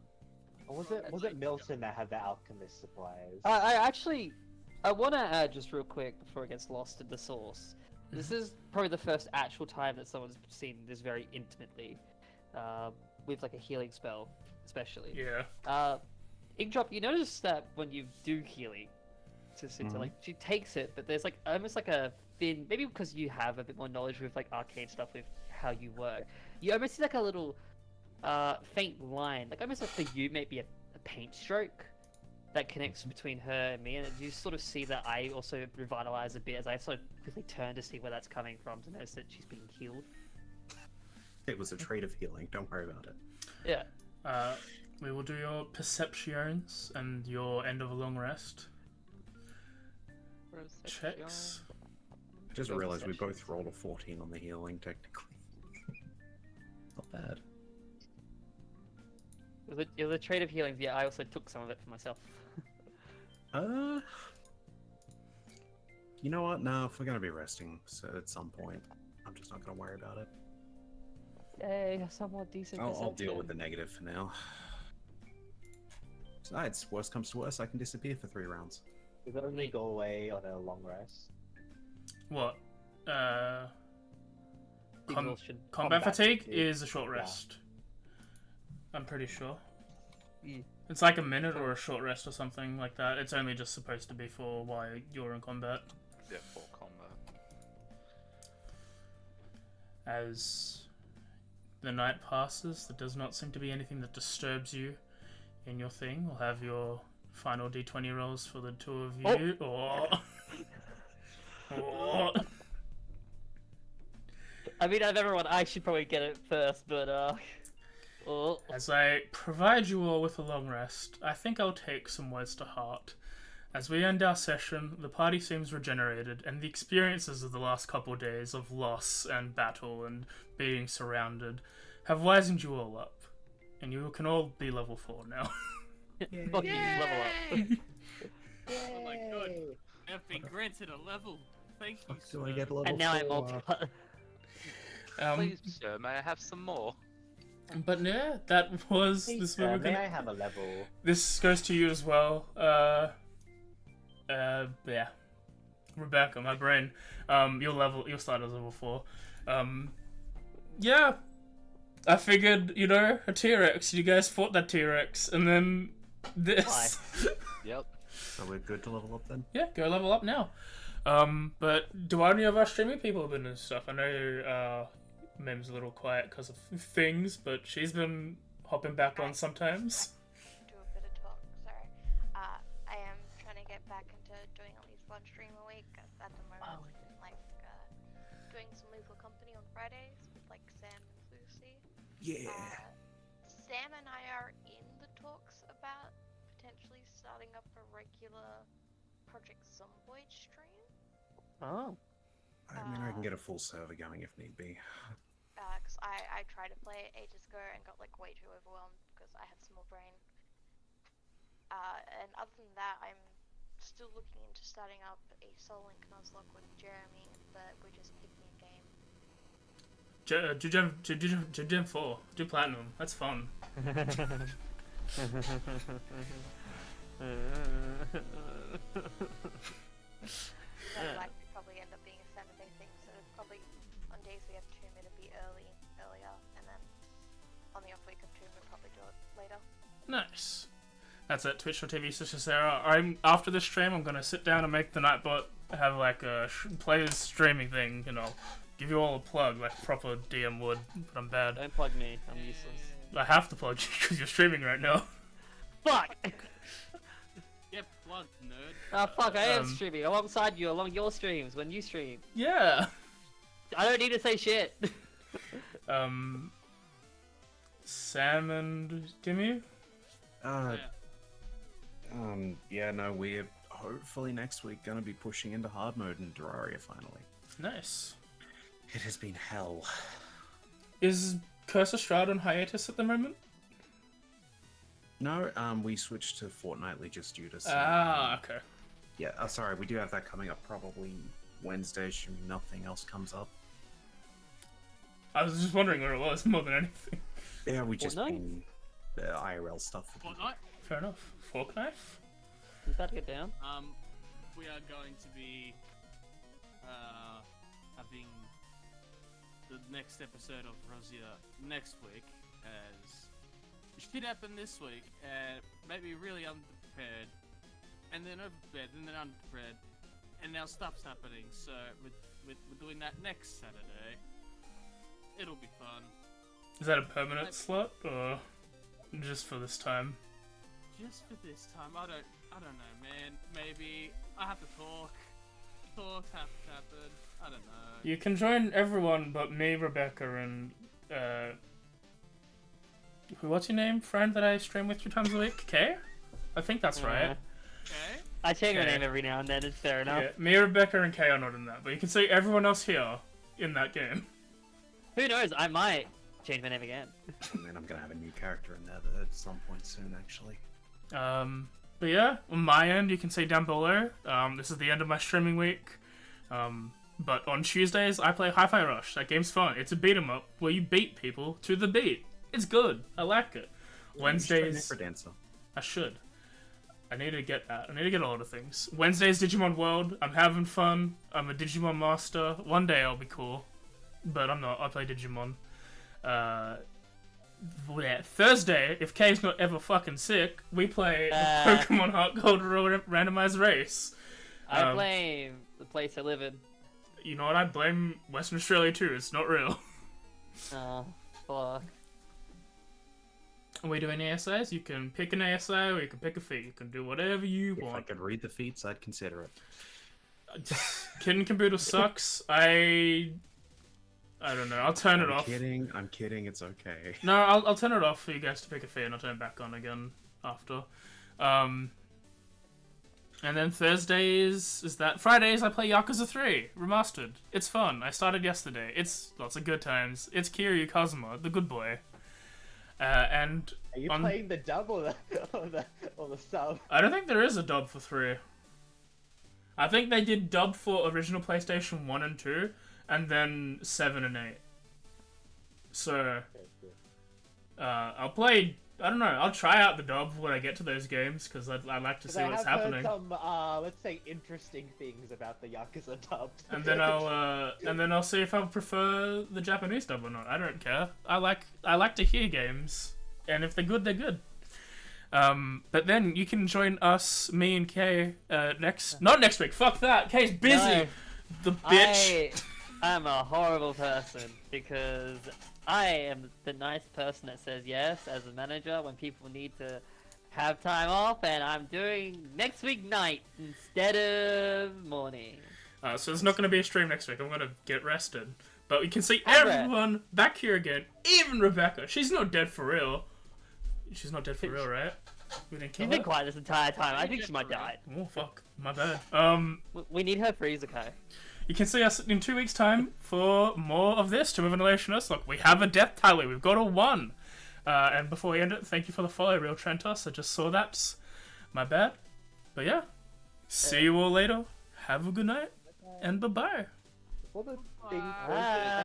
Or was it Milton that had the alchemist supplies? I want to add just real quick before it gets lost in the source. This is probably the first actual time that someone's seen this very intimately, with like a healing spell, especially. Yeah. Inkdrop, you notice that when you do healing, like she takes it, but there's like almost like a thin, maybe because you have a bit more knowledge with like arcane stuff with how you work, you almost see like a little faint line, like almost like for you maybe a paint stroke that connects between her and me, and you sort of see that I also revitalize a bit as I sort of quickly turn to see where that's coming from to notice that she's being healed. It was a trait of healing. Don't worry about it. Yeah. We will do your perceptions and your end of a long rest checks. I just Go realized we perceptions. both rolled a 14 on the healing, technically. Not bad. It was a trait of healing. Yeah, I also took some of it for myself. You know what? No, if we're gonna be resting so at some point, I'm just not gonna worry about it. Yay, somewhat decent. I'll deal with the negative for now. Besides, worst comes to worst, I can disappear for 3 rounds. Does it only go away on a long rest? What? Exhaustion. Combat fatigue fatigue. is a short rest. I'm pretty sure. Yeah. It's like a minute or a short rest or something like that. It's only just supposed to be for while you're in combat. Yeah, for combat. As the night passes, there does not seem to be anything that disturbs you in your thing. We'll have your final d20 rolls for the two of you. Oh. I mean, out of everyone, I should probably get it first, but As I provide you all with a long rest, I think I'll take some words to heart. As we end our session, the party seems regenerated, and the experiences of the last couple days of loss and battle and being surrounded have wizened you all up. And you can all be level 4 now. Fuck you, level up. Oh my god. I've been granted a level. Thank you, Do I sir. get level And now I'm 4? multiplied. Please, sir, may I have some more? But yeah, that was this. May I have a level? This goes to you as well. Yeah. Rebecca, my brain. You'll start as level 4. Yeah. I figured, a T-Rex. You guys fought that T-Rex, and then this. Yep. So we're good to level up then? Yeah, go level up now. But do any of our streaming people have been and stuff? I know Mem's a little quiet because of things, but she's been hopping back on sometimes. Do a bit of talk, sorry. I am trying to get back into doing at least one stream a week. At the moment, it's been like doing some Lethal Company on Fridays with like Sam and Lucy. Yeah. Sam and I are in the talks about potentially starting up a regular Project Zomboid stream. Oh. I mean, I can get a full server going if need be. Because I tried to play it ages ago and got like way too overwhelmed because I have small brain. And other than that, I'm still looking into starting up a Soul Link Nuzlocke with Jeremy, but we're just picking a game. Do Gen 4. Do Platinum. That's fun. That'll likely probably end up being a 7-day thing, so probably on days we have Tomb it'll be earlier, and then on the off week of Tomb we'll probably do it later. Nice. That's at twitch.tv/Sarah. After this stream, I'm gonna sit down and make the Nightbot have like a players streaming thing, give you all a plug like proper DM would, but I'm bad. Don't plug me, I'm useless. I have to plug you because you're streaming right now. Fuck! Get plugged, nerd. Ah, fuck, I am streaming alongside you, along your streams, when you stream. Yeah. I don't need to say shit. Sam and Gimme? We're hopefully next week gonna be pushing into hard mode in Terraria finally. Nice. It has been hell. Is Curse of Strahd on hiatus at the moment? No, we switched to fortnightly just due to some... Okay. Yeah, sorry, we do have that coming up probably Wednesday, assuming nothing else comes up. I was just wondering where it was more than anything. Yeah, we just Fortnite? ping the IRL stuff. Fortnite. Fair enough. Fork knife? Is that get down? We are going to be having the next episode of Rosia next week, as shit happened this week, and maybe really unprepared, and then overprepared, and then unprepared, and now stuff's happening. So we're doing that next Saturday. It'll be fun. Is that a permanent slot or just for this time? Just for this time, I don't know, man. Maybe I have to talk. Talks have to happen. I don't know. You can join everyone but me, Rebecca, and what's your name? Friend that I stream with 2 times a week? Kay? I think that's right. Okay. I change my Okay. name every now and then. It's fair enough. Yeah, me, Rebecca, and Kay are not in that, but you can see everyone else here in that game. Who knows? I might change my name again. And then I'm gonna have a new character in there at some point soon, actually. But yeah, on my end, you can see down below, this is the end of my streaming week. But on Tuesdays, I play Hi-Fi Rush. That game's fun. It's a beat 'em up where you beat people to the beat. It's good. I like it. Wednesdays, For dancer. I should. I need to get that. I need to get a lot of things. Wednesdays, Digimon World. I'm having fun. I'm a Digimon master. One day I'll be cool. But I'm not. I play Digimon. Thursday, if Kay's not ever fucking sick, we play the Pokemon Heart Gold randomized race. I blame the place I live in. You know what? I blame Western Australia too. It's not real. Oh, fuck. Are we doing ASIs? You can pick an ASI or you can pick a feat. You can do whatever you If I want. could read the feats, I'd consider it. Kitten Computer sucks. I don't know. I'll turn it off. I'm kidding. It's okay. No, I'll turn it off for you guys to pick a feat and I'll turn it back on again after. And then Thursdays is that. Fridays I play Yakuza 3 Remastered. It's fun. I started yesterday. It's lots of good times. It's Kiryu Kazuma, the good boy. And Are you on... playing the dub or the sub? I don't think there is a dub for 3. I think they did dub for original PlayStation 1 and 2, and then 7 and 8. So, I'll play... I don't know, I'll try out the dub when I get to those games, because I'd like to see what's happening. I have heard some, let's say, interesting things about the Yakuza dub. And then I'll see if I prefer the Japanese dub or not. I don't care. I like to hear games, and if they're good, they're good. But then you can join us, me and Kay, not next week. Fuck that. Kay's busy. No. The bitch. I'm a horrible person because I am the nice person that says yes as a manager when people need to have time off, and I'm doing next week night instead of morning. So there's not going to be a stream next week. I'm going to get rested. But you can see Have everyone back here again. Even Rebecca. She's not dead for real. She's not dead for real, right? We didn't kill She's been her? quiet this entire time. I think she might die. Oh, fuck. My bad. We need her for Izukai. You can see us in 2 weeks' time for more of this, to Annihilation us. Look, we have a death tally. We've got a 1. And before we end it, thank you for the follow, Real Trentos. I just saw that. My bad. But yeah. See you all later. Have a good night. And bye-bye. All the things Bye.